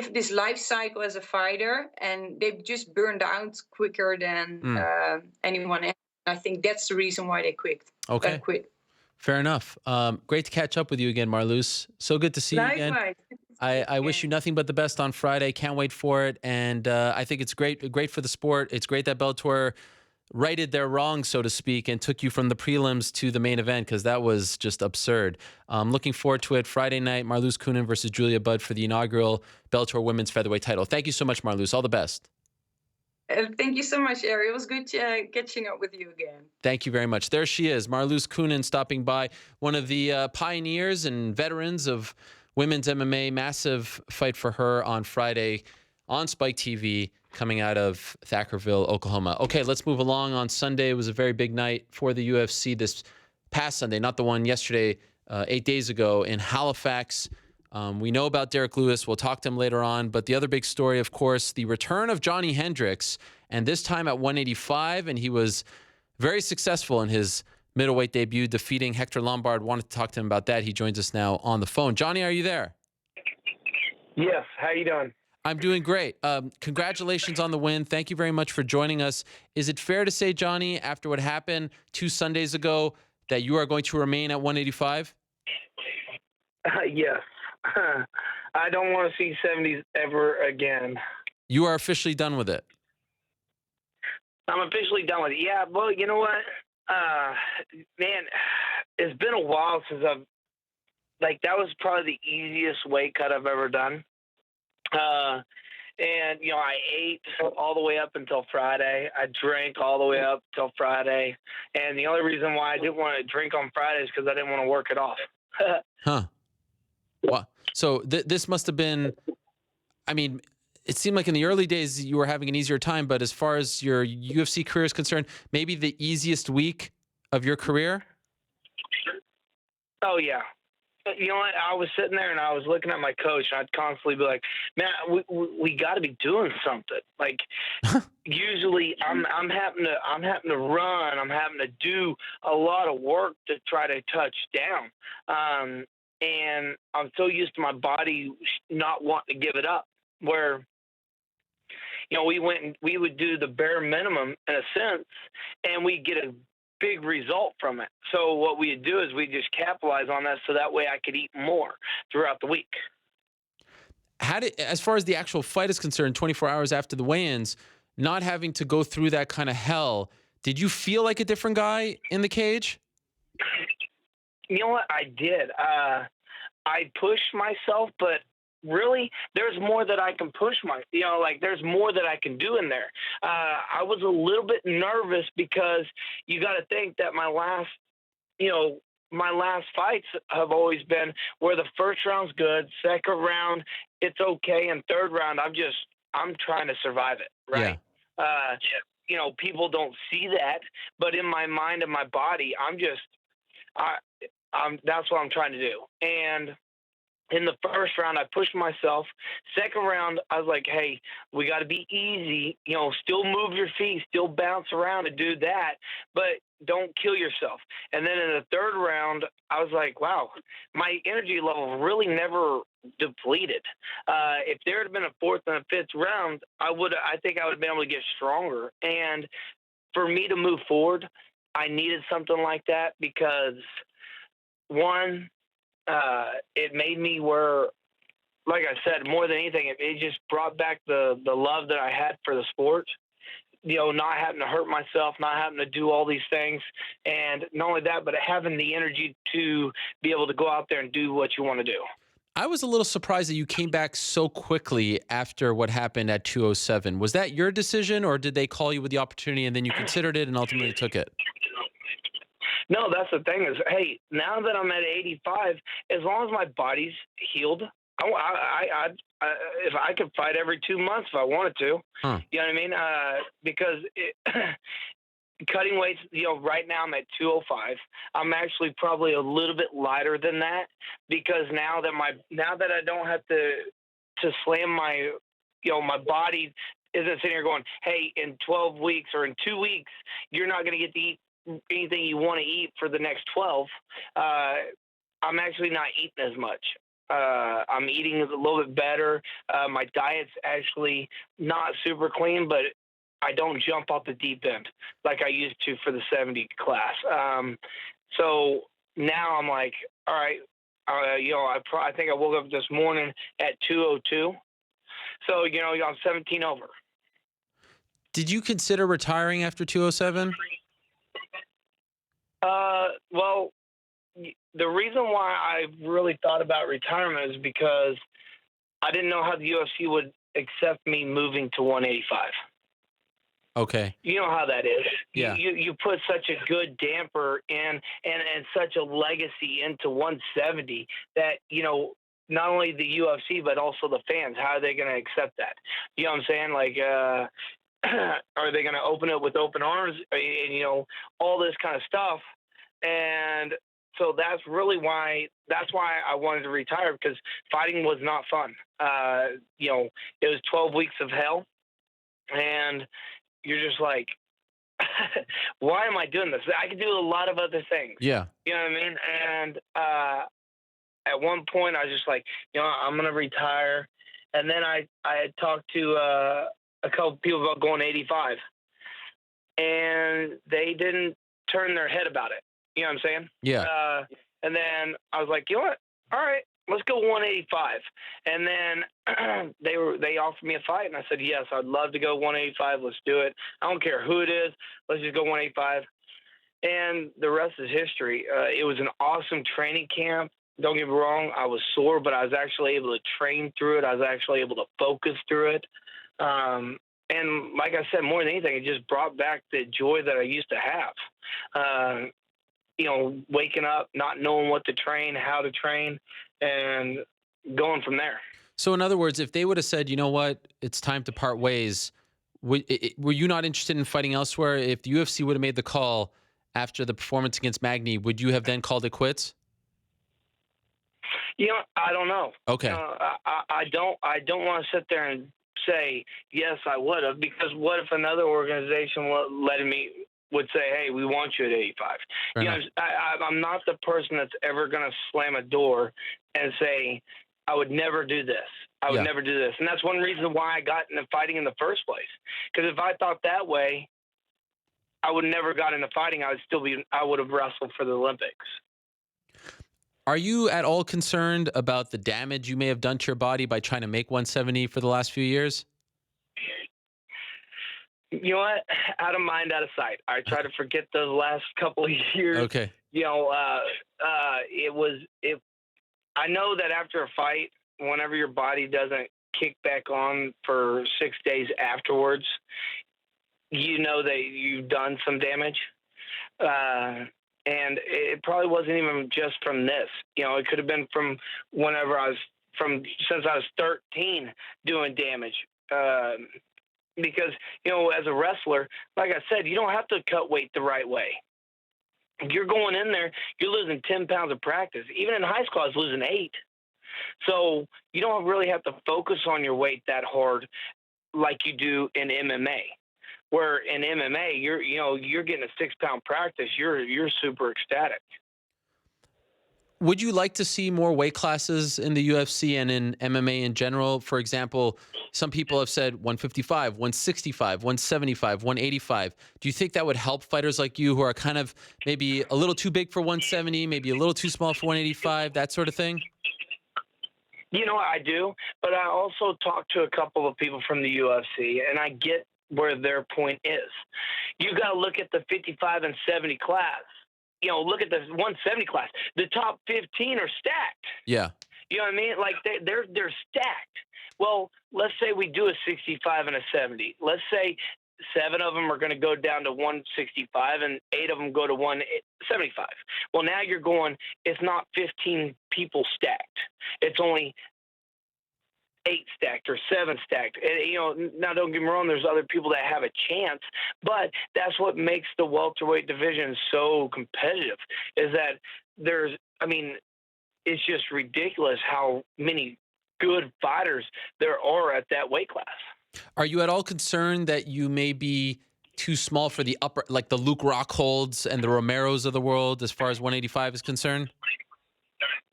Speaker 6: have this life cycle as a fighter, and they just burned out quicker than anyone else. I think that's the reason why they quit.
Speaker 2: Okay.
Speaker 6: Quit.
Speaker 2: Fair enough. Great to catch up with you again, Marloes. So good to see you again.
Speaker 6: Likewise.
Speaker 2: I wish you nothing but the best on Friday. Can't wait for it. And I think it's great for the sport. It's great that Bellator righted their wrongs, so to speak, and took you from the prelims to the main event, because that was just absurd. Looking forward to it. Friday night, Marlos Coenen versus Julia Budd for the inaugural Bellator Women's Featherweight title. Thank you so much, Marloes. All the best.
Speaker 6: Thank you so much, Ari. It was good catching up with you again.
Speaker 2: Thank you very much. There she is, Marlos Coenen, stopping by, one of the pioneers and veterans of women's MMA. Massive fight for her on Friday on Spike TV, coming out of Thackerville, Oklahoma. Okay, let's move along. On Sunday, it was a very big night for the UFC this past Sunday, not the one yesterday, 8 days ago in Halifax. We know about Derrick Lewis. We'll talk to him later on. But the other big story, of course, the return of Johny Hendricks, and this time at 185, and he was very successful in his middleweight debut, defeating Hector Lombard. Wanted to talk to him about that. He joins us now on the phone. Johny, are you there?
Speaker 7: Yes. How you doing?
Speaker 2: I'm doing great. Congratulations on the win. Thank you very much for joining us. Is it fair to say, Johny, after what happened 2 Sundays ago, that you are going to remain at 185?
Speaker 7: Yes. I don't want to see 70s ever again.
Speaker 2: You are officially done with it.
Speaker 7: I'm officially done with it. Yeah, well, you know what? Man, it's been a while since that was probably the easiest weight cut I've ever done. And, I ate all the way up until Friday. I drank all the way up till Friday. And the only reason why I didn't want to drink on Friday is because I didn't want to work it off.
Speaker 2: Huh. Wow. So this must have been, it seemed like in the early days you were having an easier time, but as far as your UFC career is concerned, maybe the easiest week of your career?
Speaker 7: Oh, yeah. You know what? I was sitting there and I was looking at my coach, and I'd constantly be like, man, we got to be doing something. Like, usually I'm having to run. I'm having to do a lot of work to try to touch down. And I'm so used to my body not wanting to give it up, where, we would do the bare minimum in a sense, and we get a big result from it. So what we'd do is we just capitalize on that, so that way I could eat more throughout the week.
Speaker 2: As far as the actual fight is concerned, 24 hours after the weigh-ins, not having to go through that kind of hell, did you feel like a different guy in the cage?
Speaker 7: You know what? I did. I pushed myself, but really, there's more that I can push there's more that I can do in there. I was a little bit nervous because you got to think that my last fights have always been where the first round's good, second round, it's okay, and third round, I'm trying to survive it, right? Yeah. People don't see that, but in my mind and my body, that's what I'm trying to do. And in the first round, I pushed myself. Second round, I was like, hey, we got to be easy. Still move your feet, still bounce around and do that, but don't kill yourself. And then in the third round, I was like, wow, my energy level really never depleted. If there had been a fourth and a fifth round, I think I would have been able to get stronger. And for me to move forward, I needed something like that because, one, it made me where like I said, more than anything, it just brought back the love that I had for the sport. Not having to hurt myself, not having to do all these things. And not only that, but having the energy to be able to go out there and do what you want to do.
Speaker 2: I was a little surprised that you came back so quickly after what happened at 207. Was that your decision, or did they call you with the opportunity and then you considered it and ultimately took it?
Speaker 7: No, that's the thing is, hey, now that I'm at 85, as long as my body's healed, if I could fight every 2 months if I wanted to, you know what I mean? Because cutting weights, right now I'm at 205. I'm actually probably a little bit lighter than that because now that I don't have to slam my, my body isn't sitting here going, hey, in 12 weeks or in 2 weeks, you're not going to get to eat anything you want to eat for the next 12. I'm actually not eating as much. I'm eating a little bit better. My diet's actually not super clean, but I don't jump off the deep end like I used to for the 70 class. So now I'm like, all right, I think I woke up this morning at 202. So, I'm 17 over.
Speaker 2: Did you consider retiring after 207?
Speaker 7: Well, the reason why I really thought about retirement is because I didn't know how the UFC would accept me moving to 185.
Speaker 2: Okay.
Speaker 7: You know how that is.
Speaker 2: Yeah.
Speaker 7: You put such a good damper in and such a legacy into 170 that, not only the UFC, but also the fans, how are they going to accept that? You know what I'm saying? Like, are they going to open it with open arms? And, all this kind of stuff. And so that's why I wanted to retire, because fighting was not fun. It was 12 weeks of hell, and you're just like, why am I doing this? I could do a lot of other things.
Speaker 2: Yeah.
Speaker 7: You know what I mean? And at one point I was just like, I'm going to retire. And then I had talked to a couple people about going 85, and they didn't turn their head about it. You know what I'm saying?
Speaker 2: Yeah.
Speaker 7: And then I was like, you know what? All right, let's go 185. And then they offered me a fight, and I said, yes, I'd love to go 185. Let's do it. I don't care who it is. Let's just go 185. And the rest is history. It was an awesome training camp. Don't get me wrong, I was sore, but I was actually able to train through it. I was actually able to focus through it. And like I said, more than anything, it just brought back the joy that I used to have. Waking up, not knowing what to train, how to train, and going from there.
Speaker 2: So in other words, if they would have said, you know what, it's time to part ways, were you not interested in fighting elsewhere? If the UFC would have made the call after the performance against Magny, would you have then called it quits?
Speaker 7: I don't know.
Speaker 2: Okay.
Speaker 7: I don't want to sit there and say, yes, I would have, because what if another organization would say, hey, we want you at 85. I'm not the person that's ever going to slam a door and say, I would never do this. I would never do this. And that's one reason why I got into fighting in the first place. Because if I thought that way, I would never got into fighting. I would have wrestled for the Olympics.
Speaker 2: Are you at all concerned about the damage you may have done to your body by trying to make 170 for the last few years?
Speaker 7: You know what? Out of mind, out of sight. I try to forget those last couple of years.
Speaker 2: Okay.
Speaker 7: I know that after a fight, whenever your body doesn't kick back on for 6 days afterwards, you know that you've done some damage. And it probably wasn't even just from this. It could have been from since I was 13 doing damage. Because, as a wrestler, like I said, you don't have to cut weight the right way. You're going in there, you're losing 10 pounds of practice. Even in high school, I was losing 8. So you don't really have to focus on your weight that hard like you do in MMA. Where in MMA, you're getting a 6-pound practice, you're super ecstatic.
Speaker 2: Would you like to see more weight classes in the UFC and in MMA in general? For example, some people have said 155, 165, 175, 185. Do you think that would help fighters like you who are kind of maybe a little too big for 170, maybe a little too small for 185, that sort of thing?
Speaker 7: You know, I do, but I also talked to a couple of people from the UFC, and I get where their point is. You got to look at the 55 and 70 class. You know, look at the 170 class. The top 15 are stacked.
Speaker 2: Yeah.
Speaker 7: You know what I mean? Like they're stacked. Well, let's say we do a 65 and a 70. Let's say 7 of them are going to go down to 165 and 8 of them go to 175. Well, now you're going, it's not 15 people stacked. It's only 8 stacked or 7 stacked. And, you know, now don't get me wrong, there's other people that have a chance, but that's what makes the welterweight division so competitive is that it's just ridiculous how many good fighters there are at that weight class.
Speaker 2: Are you at all concerned that you may be too small for the upper, like the Luke Rockholds and the Romeros of the world as far as 185 is concerned?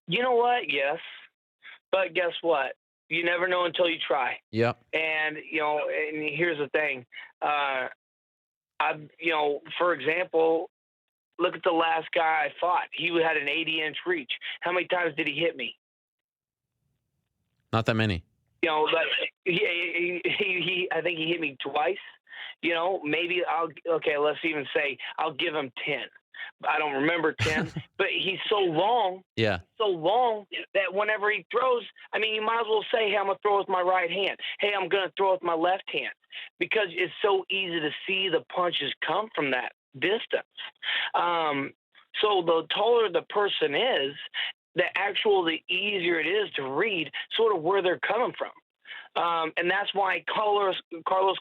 Speaker 7: You know what? Yes. But guess what? You never know until you try.
Speaker 2: Yeah.
Speaker 7: And, you know, and here's the thing. For example, look at the last guy I fought. He had an 80-inch reach. How many times did he hit me?
Speaker 2: Not that many.
Speaker 7: You know, but I think he hit me twice. You know, maybe let's even say I'll give him 10. I don't remember 10, but he's so long.
Speaker 2: Yeah.
Speaker 7: So long that whenever he throws, I mean, you might as well say, hey, I'm going to throw with my right hand. Hey, I'm going to throw with my left hand because it's so easy to see the punches come from that distance. So the taller the person is, the easier it is to read sort of where they're coming from. And that's why Carlos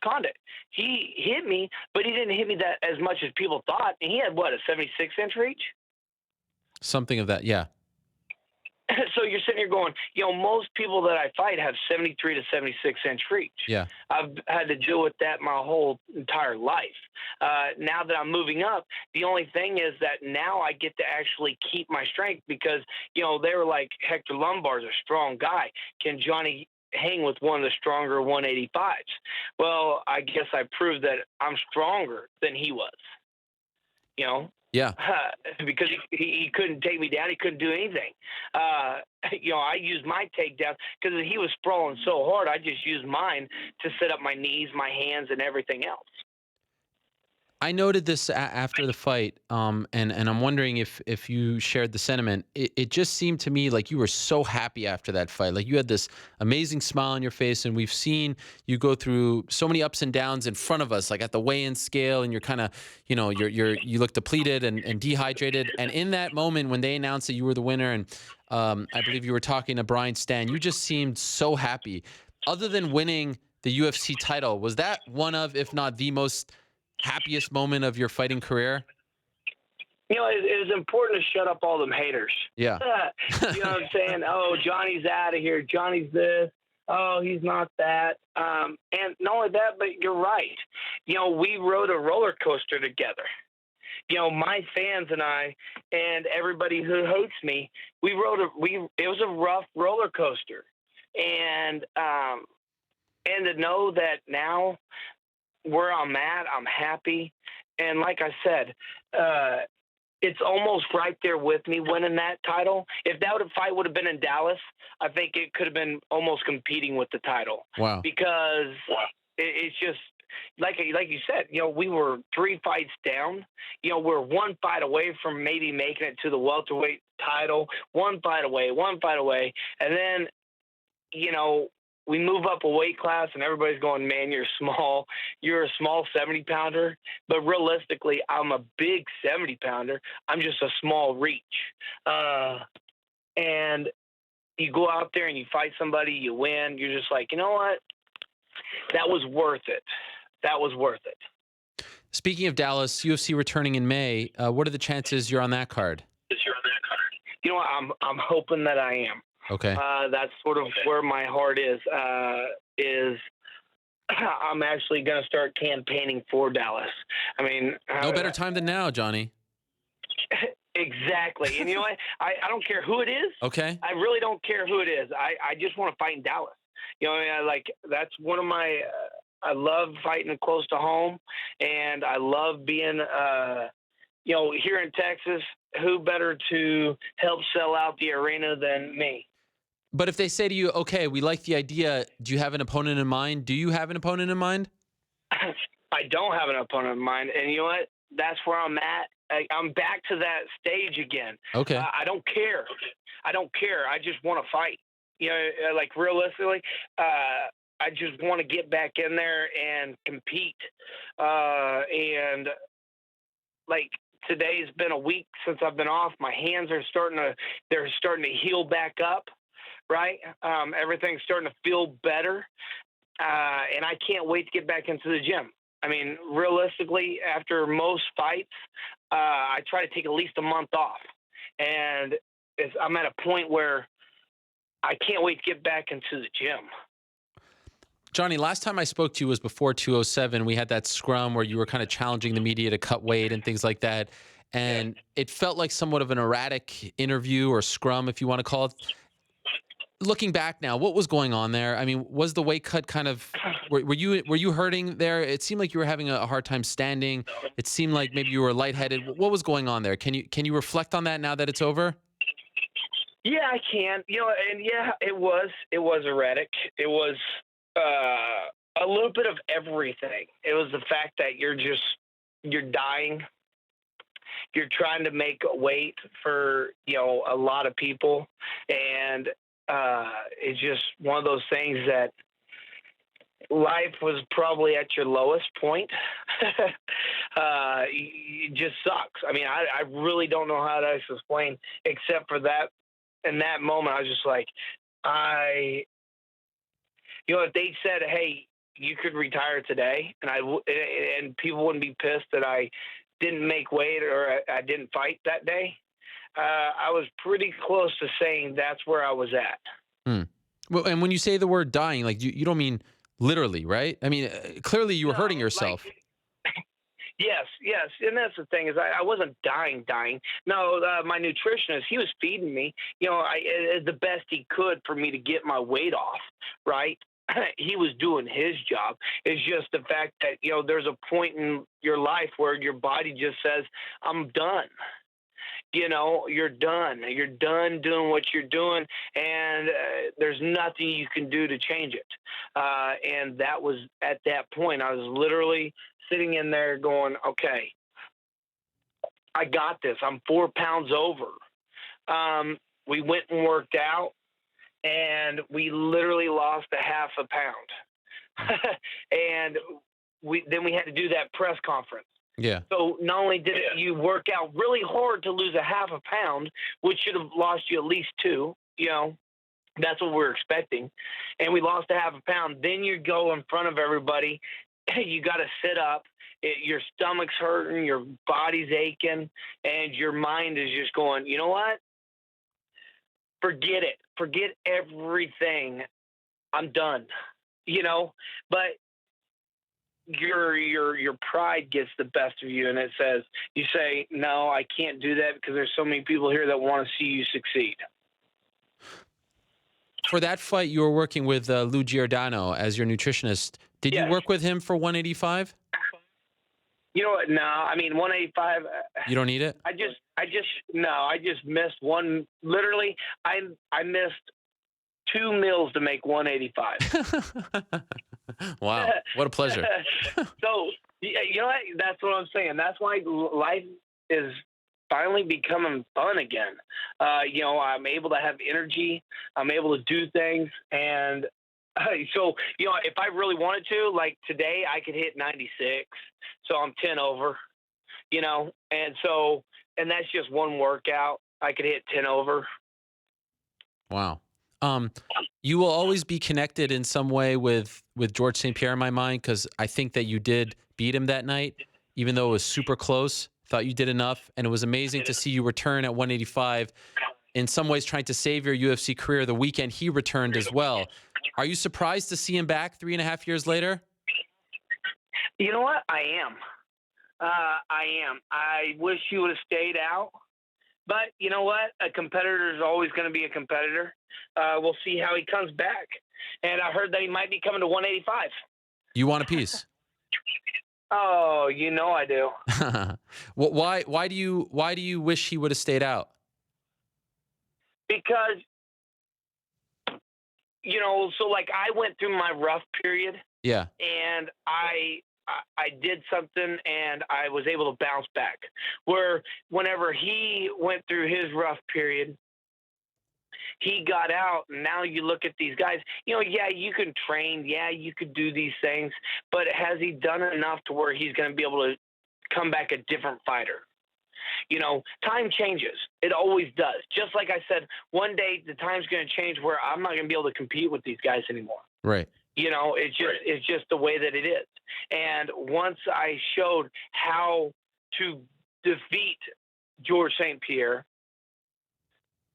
Speaker 7: Condit, he hit me, but he didn't hit me that as much as people thought. And he had, what, a 76-inch reach?
Speaker 2: Something of that, yeah.
Speaker 7: So you're sitting here going, you know, most people that I fight have 73 to 76-inch reach.
Speaker 2: Yeah.
Speaker 7: I've had to deal with that my whole entire life. Now that I'm moving up, the only thing is that now I get to actually keep my strength because, you know, they were like, Hector Lombard's a strong guy. Can Johny hang with one of the stronger 185s? Well, I guess I proved that I'm stronger than he was, you know?
Speaker 2: Yeah.
Speaker 7: Because he couldn't take me down. He couldn't do anything. You know, I used my takedown because he was sprawling so hard. I just used mine to set up my knees, my hands, and everything else.
Speaker 2: I noted this after the fight, and I'm wondering if you shared the sentiment. It just seemed to me like you were so happy after that fight. Like you had this amazing smile on your face, and we've seen you go through so many ups and downs in front of us, like at the weigh-in scale, and you're kind of, you know, you look depleted and dehydrated. And in that moment when they announced that you were the winner, and I believe you were talking to Brian Stan, you just seemed so happy. Other than winning the UFC title, was that one of, if not the most happiest moment of your fighting career?
Speaker 7: You know, it was important to shut up all them haters.
Speaker 2: Yeah.
Speaker 7: You know what I'm saying? Oh, Johnny's out of here. Johnny's this. Oh, he's not that. And not only that, but you're right. You know, we rode a roller coaster together. You know, my fans and I and everybody who hates me, it was a rough roller coaster. And to know that now where I'm at, I'm happy. And like I said, it's almost right there with me winning that title. If that fight would have been in Dallas, I think it could have been almost competing with the title.
Speaker 2: Wow.
Speaker 7: Because it's just, like you said, you know, we were 3 fights down. You know, we're 1 fight away from maybe making it to the welterweight title, 1 fight away. And then, you know, we move up a weight class and everybody's going, man, you're small. You're a small 70-pounder. But realistically, I'm a big 70-pounder. I'm just a small reach. And you go out there and you fight somebody, you win. You're just like, you know what? That was worth it. That was worth it.
Speaker 2: Speaking of Dallas, UFC returning in May, what are the chances you're on that card?
Speaker 7: You know what? I'm hoping that I am.
Speaker 2: Okay.
Speaker 7: That's sort of where my heart is I'm actually going to start campaigning for Dallas. I mean,
Speaker 2: no better time than now, Johnny.
Speaker 7: Exactly. And you know what? I don't care who it is.
Speaker 2: Okay.
Speaker 7: I really don't care who it is. I just want to fight in Dallas. You know, I mean, that's one of my I love fighting close to home, and I love being you know, here in Texas. Who better to help sell out the arena than me?
Speaker 2: But if they say to you, okay, we like the idea, do you have an opponent in mind? Do you have an opponent in mind?
Speaker 7: I don't have an opponent in mind, and you know what? That's where I'm at. I'm back to that stage again.
Speaker 2: Okay.
Speaker 7: I don't care. I don't care. I just want to fight. You know, like realistically, I just want to get back in there and compete. And like today's been a week since I've been off. My hands are starting to heal back up. Right. Everything's starting to feel better. And I can't wait to get back into the gym. I mean, realistically, after most fights, I try to take at least a month off. And I'm at a point where I can't wait to get back into the gym.
Speaker 2: Johny, last time I spoke to you was before 207. We had that scrum where you were kind of challenging the media to cut weight and things like that. And it felt like somewhat of an erratic interview or scrum, if you want to call it. Looking back now, what was going on there? I mean, was the weight cut kind of were you hurting there? It seemed like you were having a hard time standing. It seemed like maybe you were lightheaded. What was going on there? Can you reflect on that now that it's over?
Speaker 7: Yeah, I can. You know, and yeah, it was erratic. It was a little bit of everything. It was the fact that you're dying. You're trying to make weight for, you know, a lot of people, and it's just one of those things that life was probably at your lowest point. It just sucks. I mean, I really don't know how to explain, except for that. In that moment, I was just like, you know, if they said, hey, you could retire today, and people wouldn't be pissed that I didn't make weight or I didn't fight that day, I was pretty close to saying that's where I was at.
Speaker 2: Well, and when you say the word dying, like you don't mean literally, right? I mean, clearly you were hurting yourself.
Speaker 7: Like, yes. And that's the thing is I wasn't dying. No, my nutritionist, he was feeding me, you know, the best he could for me to get my weight off, right? He was doing his job. It's just the fact that, you know, there's a point in your life where your body just says, I'm done. You know, you're done. You're done doing what you're doing, and there's nothing you can do to change it. And that was at that point. I was literally sitting in there going, okay, I got this. I'm 4 pounds over. We went and worked out, and we literally lost a half a pound. And then we had to do that press conference.
Speaker 2: Yeah.
Speaker 7: So not only did you work out really hard to lose a half a pound, which should have lost you at least 2, you know, that's what we're expecting. And we lost a half a pound. Then you go in front of everybody. You got to sit up. Your stomach's hurting. Your body's aching. And your mind is just going, you know what? Forget it. Forget everything. I'm done. You know, but your pride gets the best of you, and it says, you say, no, I can't do that because there's so many people here that want to see you succeed.
Speaker 2: For that fight, you were working with Lou Giordano as your nutritionist. Did you work with him for 185? You know what? No, I mean 185.
Speaker 7: You don't need it. I just missed one. Literally, I missed 2 meals to make 185.
Speaker 2: Wow, what a pleasure.
Speaker 7: So, you know what? That's what I'm saying. That's why life is finally becoming fun again. You know, I'm able to have energy. I'm able to do things. And so, you know, if I really wanted to, like today, I could hit 96. So I'm 10 over, you know. And so, and that's just one workout. I could hit 10 over.
Speaker 2: Wow. You will always be connected in some way with George St. Pierre in my mind, because I think that you did beat him that night, even though it was super close. Thought you did enough, and it was amazing to see you return at 185. In some ways, trying to save your UFC career the weekend he returned as well. Are you surprised to see him back 3.5 years later?
Speaker 7: You know what? I am. I wish he would have stayed out. But you know what? A competitor is always going to be a competitor. We'll see how he comes back. And I heard that he might be coming to 185.
Speaker 2: You want a piece?
Speaker 7: Oh, you know I do.
Speaker 2: Well, why do you wish he would have stayed out?
Speaker 7: Because you know, so like I went through my rough period.
Speaker 2: Yeah.
Speaker 7: And I did something and I was able to bounce back. Where whenever he went through his rough period, he got out, and now you look at these guys, you know, yeah, you can train, yeah, you could do these things, but has he done enough to where he's going to be able to come back a different fighter? You know, time changes. It always does. Just like I said, one day the time's going to change where I'm not going to be able to compete with these guys anymore.
Speaker 2: Right.
Speaker 7: You know, it's just the way that it is. And once I showed how to defeat George St. Pierre,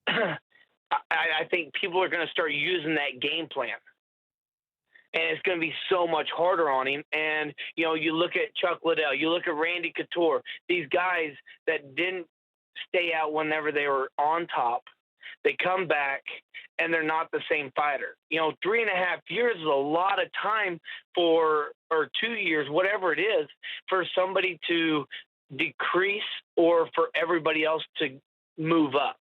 Speaker 7: I think people are going to start using that game plan. And it's going to be so much harder on him. And, you know, you look at Chuck Liddell, you look at Randy Couture, these guys that didn't stay out whenever they were on top, they come back and they're not the same fighter. You know, 3.5 years is a lot of time or 2 years, whatever it is, for somebody to decrease or for everybody else to move up.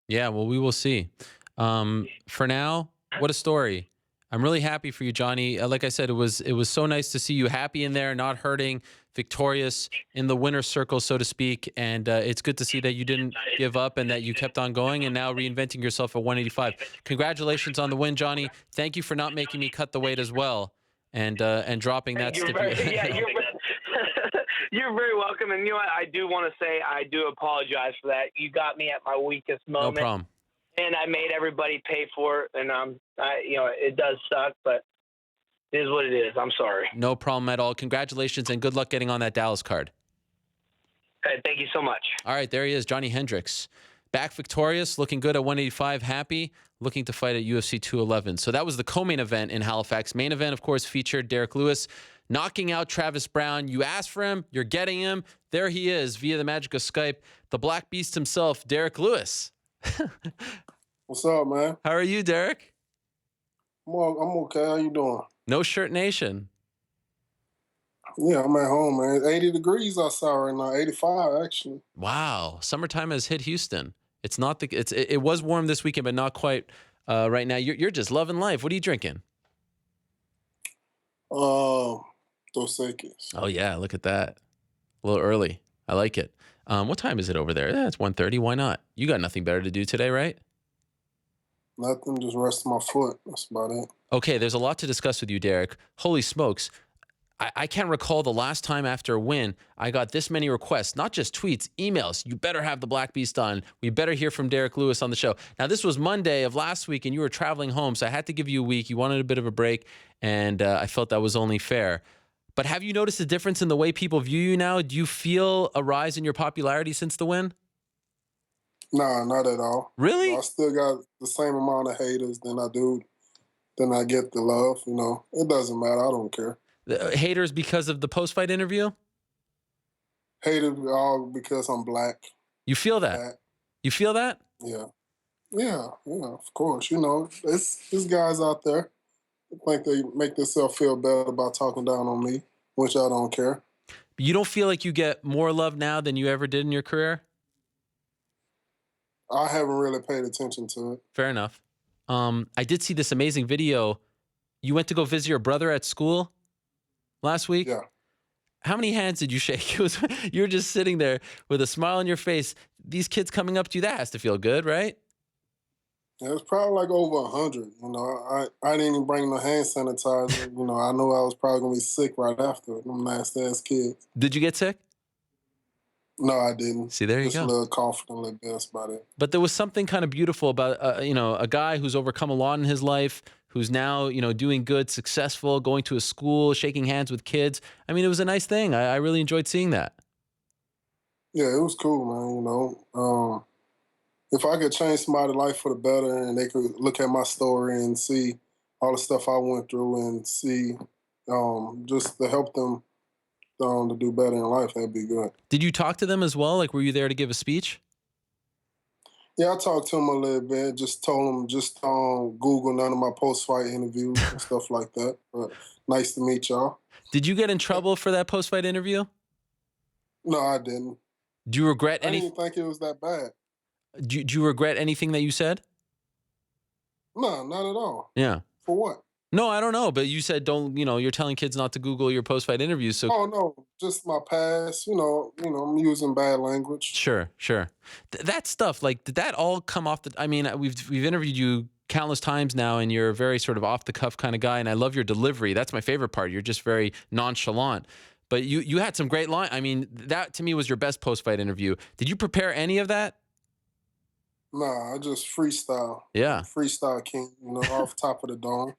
Speaker 2: Yeah, well, we will see. For now, what a story. I'm really happy for you, Johny. Like I said, it was so nice to see you happy in there, not hurting, victorious in the winner's circle, so to speak. And it's good to see that you didn't give up and that you kept on going and now reinventing yourself at 185. Congratulations on the win, Johny. Thank you for not making me cut the weight as well and dropping that stipulation.
Speaker 7: You're very welcome. And you know what? I do want to say I do apologize for that. You got me at my weakest moment.
Speaker 2: No problem.
Speaker 7: And I made everybody pay for it. And you know, it does suck, but it is what it is. I'm sorry.
Speaker 2: No problem at all. Congratulations and good luck getting on that Dallas card.
Speaker 7: Okay, thank you so much.
Speaker 2: All right, there he is, Johny Hendricks. Back victorious, looking good at 185, happy, looking to fight at UFC 211. So that was the co-main event in Halifax. Main event, of course, featured Derrick Lewis knocking out Travis Brown. You asked for him, you're getting him. There he is via the magic of Skype, the Black Beast himself, Derrick Lewis.
Speaker 8: What's up, man?
Speaker 2: How are you, Derrick?
Speaker 8: I'm okay. How you doing?
Speaker 2: No Shirt Nation.
Speaker 8: Yeah, I'm at home, man. 80 degrees outside right now. 85, actually.
Speaker 2: Wow, summertime has hit Houston. It's not the. It was warm this weekend, but not quite right now. You're just loving life. What are you drinking?
Speaker 8: Dos Equis.
Speaker 2: Oh yeah, look at that. A little early. I like it. What time is it over there? It's 1:30. Why not? You got nothing better to do today, right?
Speaker 8: Nothing, just resting my foot. That's about it.
Speaker 2: Okay, there's a lot to discuss with you, Derrick. Holy smokes. I can't recall the last time after a win I got this many requests, not just tweets, emails. You better have the Black Beast on. We better hear from Derrick Lewis on the show. Now, this was Monday of last week, and you were traveling home, so I had to give you a week. You wanted a bit of a break, and I felt that was only fair. But have you noticed a difference in the way people view you now? Do you feel a rise in your popularity since the win?
Speaker 8: Nah, not at all.
Speaker 2: Really?
Speaker 8: I still got the same amount of haters than I get the love, you know. It doesn't matter. I don't care.
Speaker 2: Haters because of the post-fight interview?
Speaker 8: Haters all because I'm black.
Speaker 2: You feel that?
Speaker 8: Black.
Speaker 2: You feel that?
Speaker 8: Yeah. Yeah, of course. You know, there's guys out there that think they make themselves feel better about talking down on me, which I don't care.
Speaker 2: You don't feel like you get more love now than you ever did in your career?
Speaker 8: I haven't really paid attention to it.
Speaker 2: Fair enough. I did see this amazing video. You went to go visit your brother at school last week?
Speaker 8: Yeah.
Speaker 2: How many hands did you shake? You were just sitting there with a smile on your face. These kids coming up to you, that has to feel good, right?
Speaker 8: Yeah, it was probably like over 100. You know, I didn't even bring no hand sanitizer. You know, I knew I was probably going to be sick right after them nasty-ass kids.
Speaker 2: Did you get sick?
Speaker 8: No, I didn't.
Speaker 2: See, there you
Speaker 8: Just
Speaker 2: go.
Speaker 8: a little cough and a little bit. That's about it.
Speaker 2: But there was something kind of beautiful about, a guy who's overcome a lot in his life, who's now, doing good, successful, going to a school, shaking hands with kids. I mean, it was a nice thing. I really enjoyed seeing that.
Speaker 8: Yeah, it was cool, man. You know, if I could change somebody's life for the better and they could look at my story and see all the stuff I went through and see just to help them to do better in life, that'd be good.
Speaker 2: Did you talk to them as well? Like, were you there to give a speech?
Speaker 8: Yeah, I talked to them a little bit. Just told them just Google none of my post-fight interviews and stuff like that. But nice to meet y'all.
Speaker 2: Did you get in trouble for that post-fight interview?
Speaker 8: No, I didn't.
Speaker 2: Do you regret
Speaker 8: I
Speaker 2: anything?
Speaker 8: didn't think it was that bad.
Speaker 2: Do you regret anything that you said?
Speaker 8: No, not at all.
Speaker 2: Yeah.
Speaker 8: For what?
Speaker 2: No, I don't know. But you said don't. You're telling kids not to Google your post-fight interviews. So
Speaker 8: Oh no, just my past. I'm using bad language.
Speaker 2: sure. That stuff, like, did that all come off the? I mean, we've interviewed you countless times now, and you're a very sort of off the cuff kind of guy, and I love your delivery. That's my favorite part. You're just very nonchalant. But you had some great line. I mean, that to me was your best post-fight interview. Did you prepare any of that?
Speaker 8: Nah, I just freestyle.
Speaker 2: Yeah.
Speaker 8: Freestyle king, off top of the dome.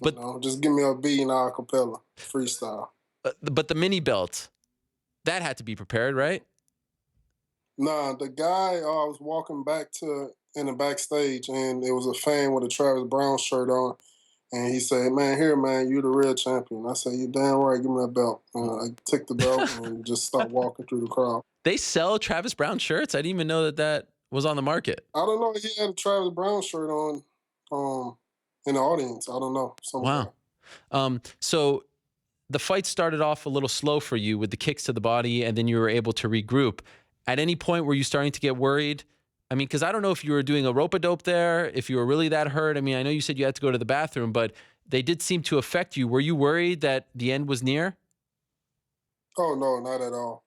Speaker 2: But
Speaker 8: just give me a beat and a cappella. Freestyle.
Speaker 2: But the mini belt, that had to be prepared, right?
Speaker 8: Nah, the guy I was walking back in the backstage, and it was a fan with a Travis Brown shirt on, and he said, "Man, here, man, you the real champion." I said, "You damn right, give me that belt." And I took the belt and just started walking through the crowd.
Speaker 2: They sell Travis Brown shirts? I didn't even know that was on the market.
Speaker 8: I don't know. He had a Travis Brown shirt on in the audience. I don't know.
Speaker 2: Wow. So the fight started off a little slow for you with the kicks to the body, and then you were able to regroup. At any point, were you starting to get worried? I mean, because I don't know if you were doing a rope-a-dope there, if you were really that hurt. I mean, I know you said you had to go to the bathroom, but they did seem to affect you. Were you worried that the end was near?
Speaker 8: Oh, no, not at all.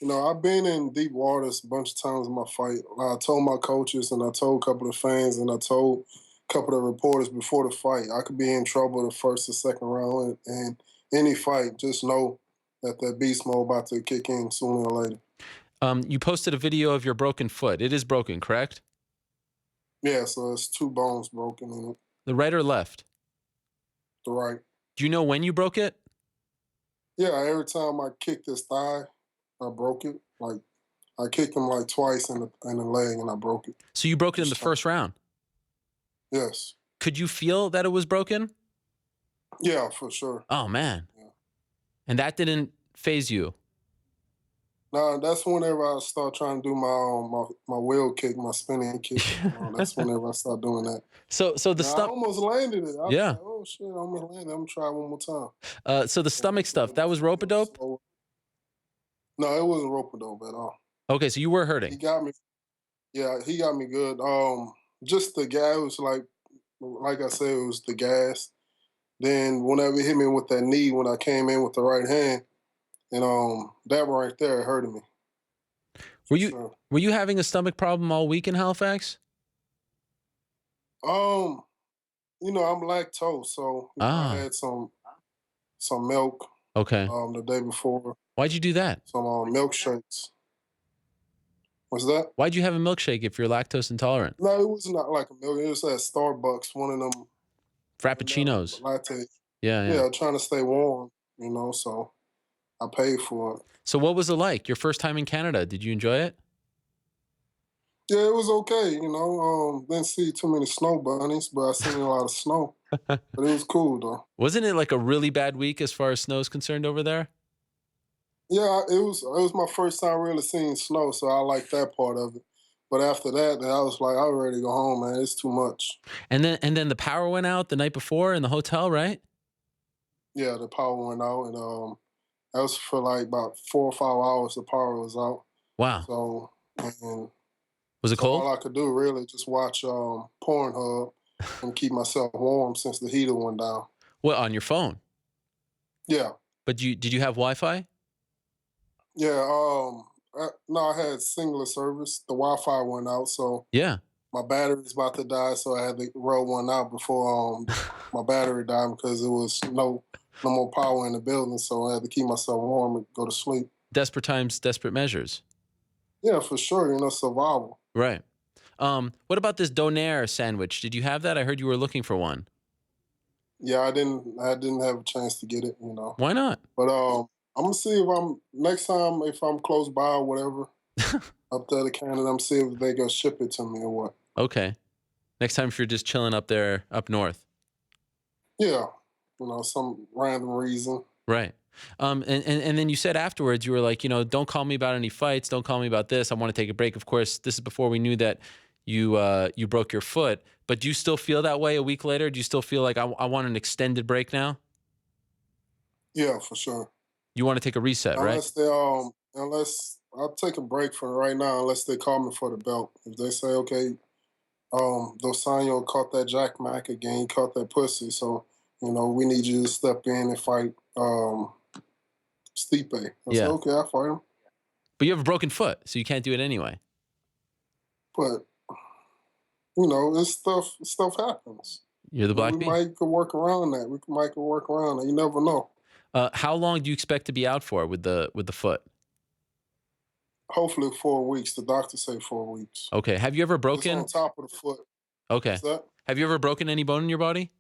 Speaker 8: I've been in deep waters a bunch of times in my fight. I told my coaches, and I told a couple of fans, and I told a couple of reporters before the fight, I could be in trouble the first or second round. And any fight, just know that beast mode about to kick in sooner or later.
Speaker 2: You posted a video of your broken foot. It is broken, correct?
Speaker 8: Yeah, so it's 2 bones broken in it.
Speaker 2: The right or left?
Speaker 8: The right.
Speaker 2: Do you know when you broke it?
Speaker 8: Yeah, every time I kicked his thigh, I broke it. Like, I kicked him like twice in the leg, and I broke it.
Speaker 2: So you broke it in the first round?
Speaker 8: Yes.
Speaker 2: Could you feel that it was broken?
Speaker 8: Yeah, for sure.
Speaker 2: Oh, man.
Speaker 8: Yeah.
Speaker 2: And that didn't phase you?
Speaker 8: No, that's whenever I start trying to do my wheel kick, my spinning kick. That's whenever I start doing that.
Speaker 2: So the
Speaker 8: I
Speaker 2: stomach.
Speaker 8: almost landed it. I was
Speaker 2: Yeah.
Speaker 8: like, oh shit, I almost landed. I'm gonna try one more time.
Speaker 2: So the stomach stuff, that was rope-a-dope?
Speaker 8: No, it wasn't rope-a-dope at all.
Speaker 2: Okay, so you were
Speaker 8: He
Speaker 2: hurting.
Speaker 8: got me. Yeah, he got me good. Just the gas was like I said, it was the gas. Then whenever he hit me with that knee, when I came in with the right hand, and that one right there hurted me.
Speaker 2: Were you having a stomach problem all week in Halifax?
Speaker 8: I'm lactose, so I had some milk.
Speaker 2: Okay.
Speaker 8: The day before.
Speaker 2: Why'd you do that?
Speaker 8: Some milkshakes. What's that?
Speaker 2: Why'd you have a milkshake if you're lactose intolerant?
Speaker 8: No, it was not like a milk. It was at Starbucks, one of them
Speaker 2: Frappuccinos.
Speaker 8: latte.
Speaker 2: Yeah.
Speaker 8: Trying to stay warm, so I paid for it.
Speaker 2: So what was it like? Your first time in Canada? Did you enjoy it?
Speaker 8: Yeah, it was okay, didn't see too many snow bunnies, but I seen a lot of snow. But it was cool though.
Speaker 2: Wasn't it like a really bad week as far as snow is concerned over there?
Speaker 8: Yeah, it was my first time really seeing snow, so I liked that part of it. But after that, I was like, I'm ready to go home, man. It's too much.
Speaker 2: And then the power went out the night before in the hotel, right?
Speaker 8: Yeah, the power went out, and that was for like about 4 or 5 hours. The power was out.
Speaker 2: Wow.
Speaker 8: So, and
Speaker 2: was it cold?
Speaker 8: All I could do really just watch Pornhub and keep myself warm since the heater went down.
Speaker 2: What, on your phone?
Speaker 8: Yeah.
Speaker 2: But did you have Wi-Fi?
Speaker 8: Yeah. No, I had singular service. The Wi-Fi went out, so
Speaker 2: yeah,
Speaker 8: my battery's about to die, so I had to roll one out before my battery died because there was no more power in the building, so I had to keep myself warm and go to sleep.
Speaker 2: Desperate times, desperate measures.
Speaker 8: Yeah, for sure. Survival.
Speaker 2: Right. What about this donair sandwich? Did you have that? I heard you were looking for one.
Speaker 8: Yeah, I didn't have a chance to get it.
Speaker 2: Why not?
Speaker 8: But I'm gonna see if next time if I'm close by or whatever up there to Canada, I'm see if they gonna ship it to me or what.
Speaker 2: Okay. Next time if you're just chilling up there up north.
Speaker 8: Yeah. Some random reason.
Speaker 2: Right. And then you said afterwards, you were like, don't call me about any fights. Don't call me about this. I want to take a break. Of course, this is before we knew that you broke your foot. But do you still feel that way a week later? Do you still feel like I want an extended break now?
Speaker 8: Yeah, for sure.
Speaker 2: You want to take a reset,
Speaker 8: unless
Speaker 2: right?
Speaker 8: Unless I'll take a break from right now, unless they call me for the belt. If they say, okay, Dos caught that Jack Mack again. He caught that pussy. So, we need you to step in and fight Stipe. I said, okay, I'll fight him.
Speaker 2: But you have a broken foot, so you can't do it anyway.
Speaker 8: But, this stuff happens.
Speaker 2: You're the black bee?
Speaker 8: We might could work around that. Might could work around that. You never know.
Speaker 2: How long do you expect to be out for with the foot?
Speaker 8: Hopefully 4 weeks. The doctor say 4 weeks.
Speaker 2: Okay. Have you ever broken?
Speaker 8: It's on top of the foot.
Speaker 2: Okay. Have you ever broken any bone in your body?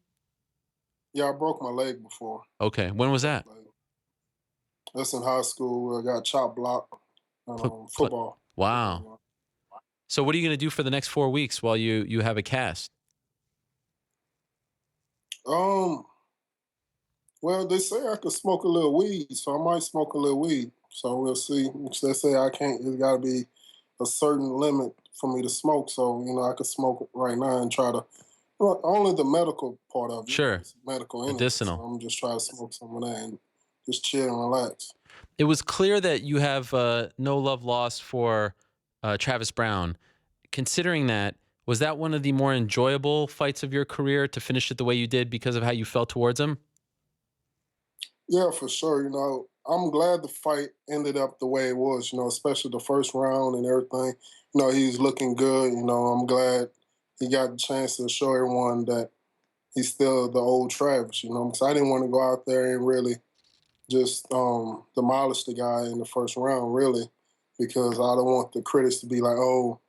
Speaker 8: Yeah, I broke my leg before.
Speaker 2: Okay. When was that?
Speaker 8: That's in high school. I got chop block football.
Speaker 2: Wow. So what are you going to do for the next 4 weeks while you have a cast?
Speaker 8: Well, they say I could smoke a little weed, so I might smoke a little weed. So we'll see. They say I can't. There's got to be a certain limit for me to smoke. So I could smoke right now and try to. Well, only the medical part of it.
Speaker 2: Sure.
Speaker 8: Medical. Anyway,
Speaker 2: medicinal.
Speaker 8: So I'm just trying to smoke some of that and just chill and relax.
Speaker 2: It was clear that you have no love lost for Travis Browne. Considering that, was that one of the more enjoyable fights of your career to finish it the way you did because of how you felt towards him?
Speaker 8: Yeah, for sure. I'm glad the fight ended up the way it was, especially the first round and everything. He's looking good. I'm glad he got the chance to show everyone that he's still the old Travis, because I didn't want to go out there and really just demolish the guy in the first round, really, because I don't want the critics to be like, oh,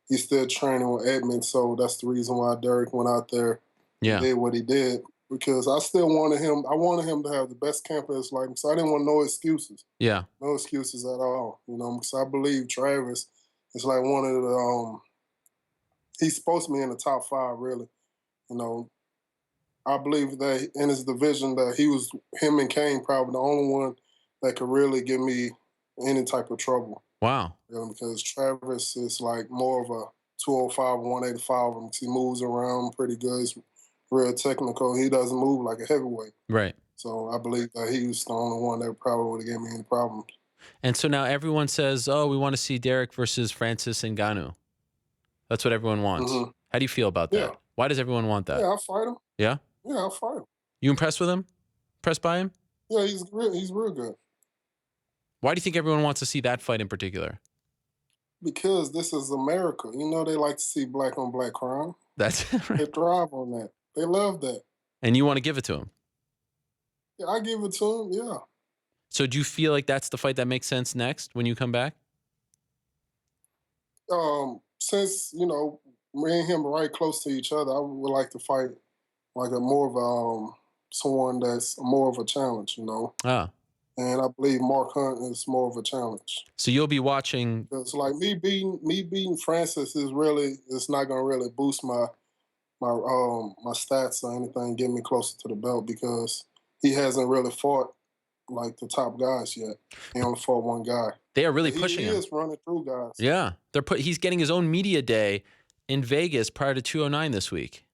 Speaker 8: he's still training with Edmonds, so that's the reason why Derrick went out there and did what he did. Because I still wanted him. I wanted him to have the best camp of his life. So I didn't want no excuses.
Speaker 2: Yeah,
Speaker 8: no excuses at all. Because I believe Travis is like one of the. He's supposed to be in the top 5, really. I believe that in his division that him and Kane probably the only one that could really give me any type of trouble.
Speaker 2: Wow.
Speaker 8: Because Travis is like more of a 205, 185. He moves around pretty good. He's real technical. He doesn't move like a heavyweight.
Speaker 2: Right.
Speaker 8: So I believe that he was the only one that probably would have given me any problems.
Speaker 2: And so now everyone says, oh, we want to see Derrick versus Francis Ngannou. That's what everyone wants. Mm-hmm. How do you feel about that? Why does everyone want that?
Speaker 8: Yeah, I'll fight him.
Speaker 2: Yeah?
Speaker 8: Yeah, I'll fight him.
Speaker 2: You impressed with him? Impressed by him?
Speaker 8: Yeah, he's real good.
Speaker 2: Why do you think everyone wants to see that fight in particular?
Speaker 8: Because this is America. They like to see black on black crime.
Speaker 2: That's right.
Speaker 8: They thrive on that. They love that.
Speaker 2: And you want to give it to him?
Speaker 8: Yeah, I give it to him, yeah.
Speaker 2: So do you feel like that's the fight that makes sense next when you come back?
Speaker 8: Since, me and him are right close to each other, I would like to fight like a more of someone that's more of a challenge,
Speaker 2: Ah.
Speaker 8: And I believe Mark Hunt is more of a challenge.
Speaker 2: So you'll be watching.
Speaker 8: It's like me beating Francis it's not gonna really boost my stats or anything, get me closer to the belt because he hasn't really fought like the top guys yet. He only fought one guy.
Speaker 2: They are really pushing him.
Speaker 8: He is running through guys.
Speaker 2: Yeah, he's getting his own media day in Vegas prior to 209 this week.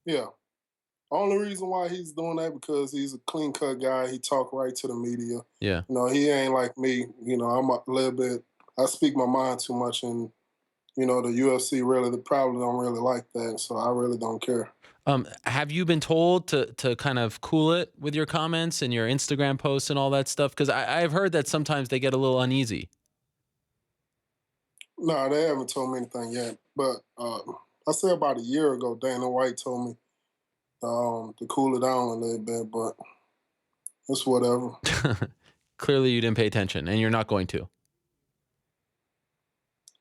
Speaker 8: Yeah. Only reason why he's doing that because he's a clean cut guy. He talk right to the media.
Speaker 2: Yeah.
Speaker 8: He ain't like me. I'm a little bit. I speak my mind too much, and the UFC they probably don't really like that. So I really don't care.
Speaker 2: Have you been told to kind of cool it with your comments and your Instagram posts and all that stuff? Because I've heard that sometimes they get a little uneasy.
Speaker 8: No, they haven't told me anything yet. But I say about a year ago, Dana White told me to cool it down a little bit, but it's whatever.
Speaker 2: Clearly you didn't pay attention, and you're not going to.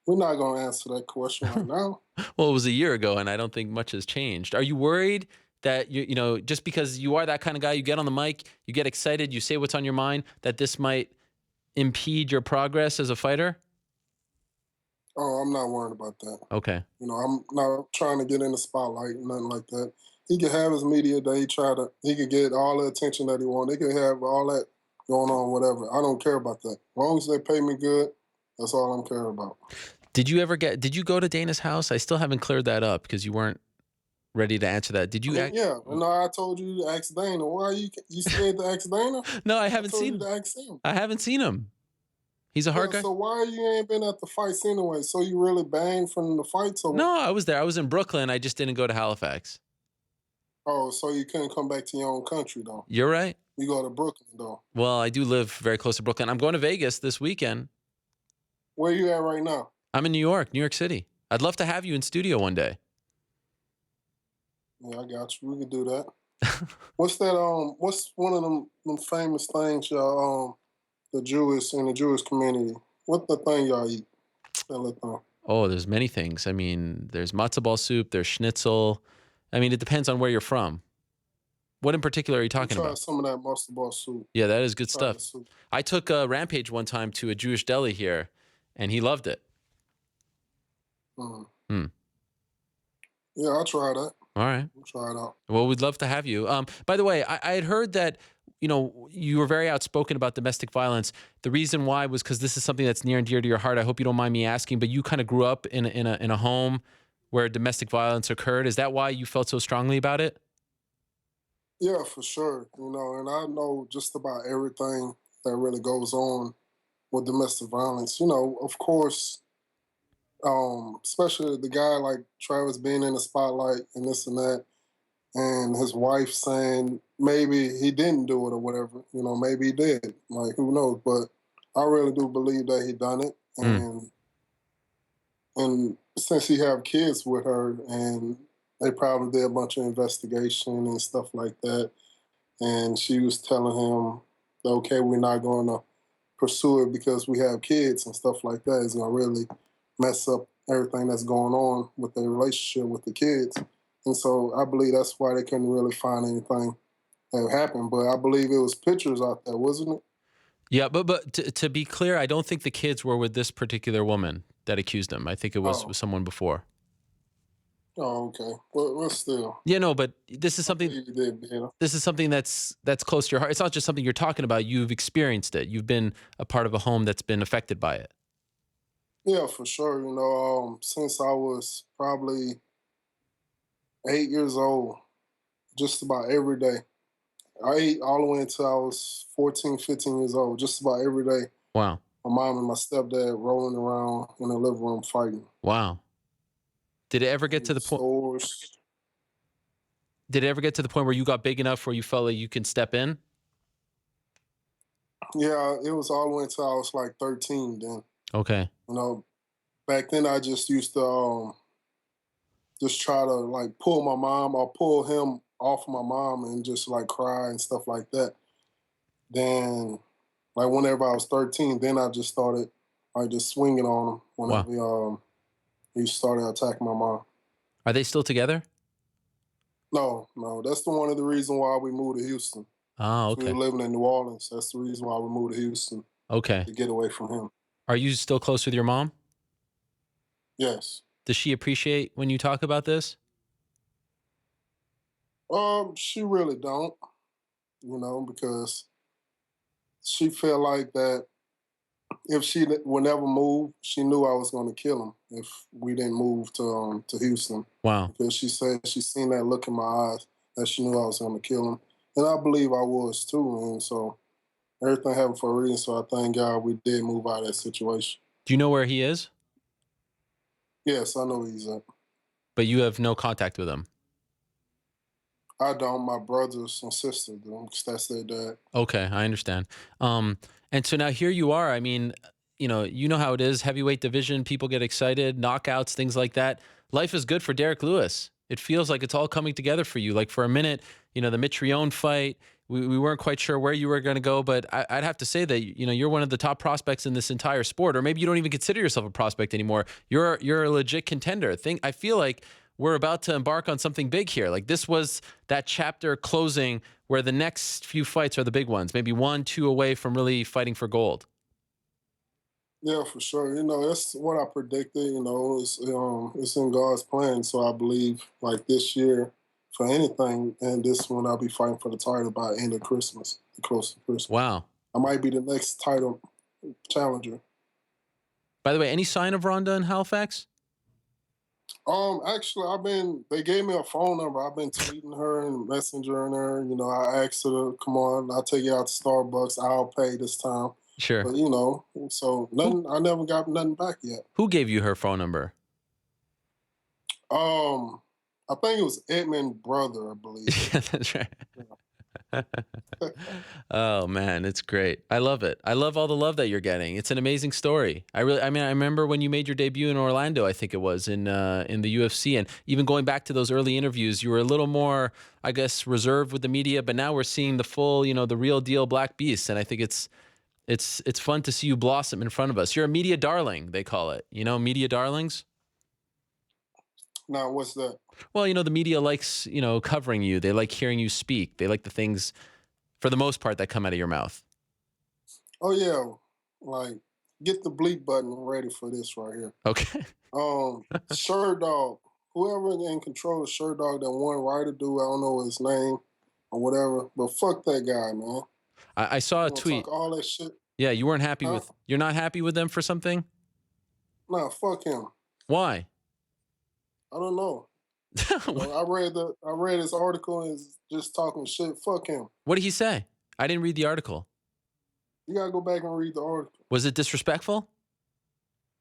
Speaker 8: We're not going to answer that question right now.
Speaker 2: Well, it was a year ago, and I don't think much has changed. Are you worried that, just because you are that kind of guy, you get on the mic, you get excited, you say what's on your mind, that this might impede your progress as a fighter?
Speaker 8: Oh, I'm not worried about that.
Speaker 2: Okay.
Speaker 8: I'm not trying to get in the spotlight, nothing like that. He could have his media day, he could get all the attention that he wants. He could have all that going on, whatever. I don't care about that. As long as they pay me good, that's all I'm caring about. Did
Speaker 2: you go to Dana's house? I still haven't cleared that up because you weren't ready to answer that. Did you?
Speaker 8: Yeah. No, I told you to ask Dana. Why you scared to ask Dana?
Speaker 2: No, I haven't seen.
Speaker 8: You to ask him.
Speaker 2: I haven't seen him. He's a hard guy.
Speaker 8: So why you ain't been at the fights anyway? So you really banged from the fights? Or
Speaker 2: No, I was there. I was in Brooklyn. I just didn't go to Halifax.
Speaker 8: Oh, so you couldn't come back to your own country, though?
Speaker 2: You're right.
Speaker 8: You go to Brooklyn, though.
Speaker 2: Well, I do live very close to Brooklyn. I'm going to Vegas this weekend.
Speaker 8: Where you at right now?
Speaker 2: I'm in New York City. I'd love to have you in studio one day.
Speaker 8: Yeah, I got you. We can do that. What's that? What's one of them famous things y'all in the Jewish community? What the thing y'all eat?
Speaker 2: Oh, there's many things. I mean, there's matzo ball soup. There's schnitzel. I mean, it depends on where you're from. What in particular are you talking about?
Speaker 8: Some of that matzo ball soup.
Speaker 2: Yeah, that is good stuff. I took a Rampage one time to a Jewish deli here, and he loved it.
Speaker 8: Yeah, I'll try that.
Speaker 2: All right.
Speaker 8: We'll try it out.
Speaker 2: Well, we'd love to have you. By the way, I had heard that, you were very outspoken about domestic violence. The reason why was because this is something that's near and dear to your heart. I hope you don't mind me asking, but you kind of grew up in a home where domestic violence occurred. Is that why you felt so strongly about it?
Speaker 8: Yeah, for sure. And I know just about everything that really goes on with domestic violence. Of course, especially the guy like Travis being in the spotlight and this and that, and his wife saying maybe he didn't do it or whatever. Maybe he did. Like, who knows? But I really do believe that he done it. And since he have kids with her, and they probably did a bunch of investigation and stuff like that, and she was telling him, okay, we're not going to pursue it because we have kids and stuff like that. It's going to really mess up everything that's going on with their relationship with the kids. And so I believe that's why they couldn't really find anything that happened. But I believe it was pictures out there, wasn't it?
Speaker 2: Yeah, but to be clear, I don't think the kids were with this particular woman that accused him. I think it was someone before.
Speaker 8: Oh, okay. Well, still.
Speaker 2: Yeah, no, but this is something. This is something that's close to your heart. It's not just something you're talking about. You've experienced it. You've been a part of a home that's been affected by it.
Speaker 8: Yeah, for sure. Since I was probably 8 years old, just about every day. I ate all the way until I was 14, 15 years old, just about every day.
Speaker 2: Wow.
Speaker 8: My mom and my stepdad rolling around in the living room fighting.
Speaker 2: Wow. Did it ever get to the point? Did it ever get to the point where you got big enough where you felt like you can step in?
Speaker 8: Yeah, it was all the way until I was like 13 then.
Speaker 2: Okay.
Speaker 8: Back then I just used to just try to like pull my mom or pull him off my mom and just like cry and stuff like that. Then, like whenever I was 13, then I just started like just swinging on him whenever he started attacking my mom.
Speaker 2: Are they still together?
Speaker 8: No. That's one of the reasons why we moved to Houston.
Speaker 2: Oh, okay.
Speaker 8: We were living in New Orleans. That's the reason why we moved to Houston.
Speaker 2: Okay.
Speaker 8: To get away from him.
Speaker 2: Are you still close with your mom?
Speaker 8: Yes.
Speaker 2: Does she appreciate when you talk about this?
Speaker 8: She really don't, because she felt like that if she would never move, she knew I was going to kill him if we didn't move to Houston.
Speaker 2: Wow.
Speaker 8: Because she said she seen that look in my eyes that she knew I was going to kill him. And I believe I was too. And so everything happened for a reason. So I thank God we did move out of that situation.
Speaker 2: Do you know where he is?
Speaker 8: Yes, I know where he's at.
Speaker 2: But you have no contact with him?
Speaker 8: I don't. My brothers and sisters do, because that's their dad.
Speaker 2: Okay, I understand. And so now here you are. I mean, you know how it is. Heavyweight division, people get excited, knockouts, things like that. Life is good for Derrick Lewis. It feels like it's all coming together for you. Like for a minute, the Mitrione fight, we weren't quite sure where you were going to go, but I'd have to say that, you're one of the top prospects in this entire sport, or maybe you don't even consider yourself a prospect anymore. You're a legit contender. I feel like we're about to embark on something big here. Like this was that chapter closing where the next few fights are the big ones, maybe 1, 2 away from really fighting for gold.
Speaker 8: Yeah, for sure. That's what I predicted. It's in God's plan. So I believe like this year for anything, and this one I'll be fighting for the title by the end of Christmas, close to Christmas.
Speaker 2: Wow.
Speaker 8: I might be the next title challenger.
Speaker 2: By the way, any sign of Rhonda in Halifax?
Speaker 8: Actually, they gave me a phone number. I've been tweeting her and messengering her. I asked her to come on. I'll take you out to Starbucks. I'll pay this time.
Speaker 2: Sure.
Speaker 8: But, you know, so nothing. I never got nothing back yet.
Speaker 2: Who gave you her phone number?
Speaker 8: I think it was Edmund's brother, I believe.
Speaker 2: Yeah, that's right. Oh man, it's great. I love it. I love all the love that you're getting. It's an amazing story. I remember when you made your debut in Orlando, I think it was in the UFC, and even going back to those early interviews, you were a little more, I guess, reserved with the media, but now we're seeing the full, you know, the real deal Black Beast, and I think it's fun to see you blossom in front of us. You're a media darling, they call it. You know, media darlings?
Speaker 8: Now, what's that?
Speaker 2: Well, you know, the media likes, you know, covering you. They like hearing you speak. They like the things, for the most part, that come out of your mouth.
Speaker 8: Oh, yeah. Like, get the bleep button ready for this right here.
Speaker 2: Okay.
Speaker 8: Shirt Dog. Whoever in control of Shirt Dog, that one writer dude, I don't know his name or whatever, but fuck that guy, man.
Speaker 2: I saw a tweet.
Speaker 8: Talk all that shit.
Speaker 2: Yeah, you weren't happy with, you're not happy with them for something?
Speaker 8: Nah, fuck him.
Speaker 2: Why?
Speaker 8: I don't know. I read his article and he's just talking shit. Fuck him.
Speaker 2: What did he say? I didn't read the article.
Speaker 8: You gotta go back and read the article.
Speaker 2: Was it disrespectful?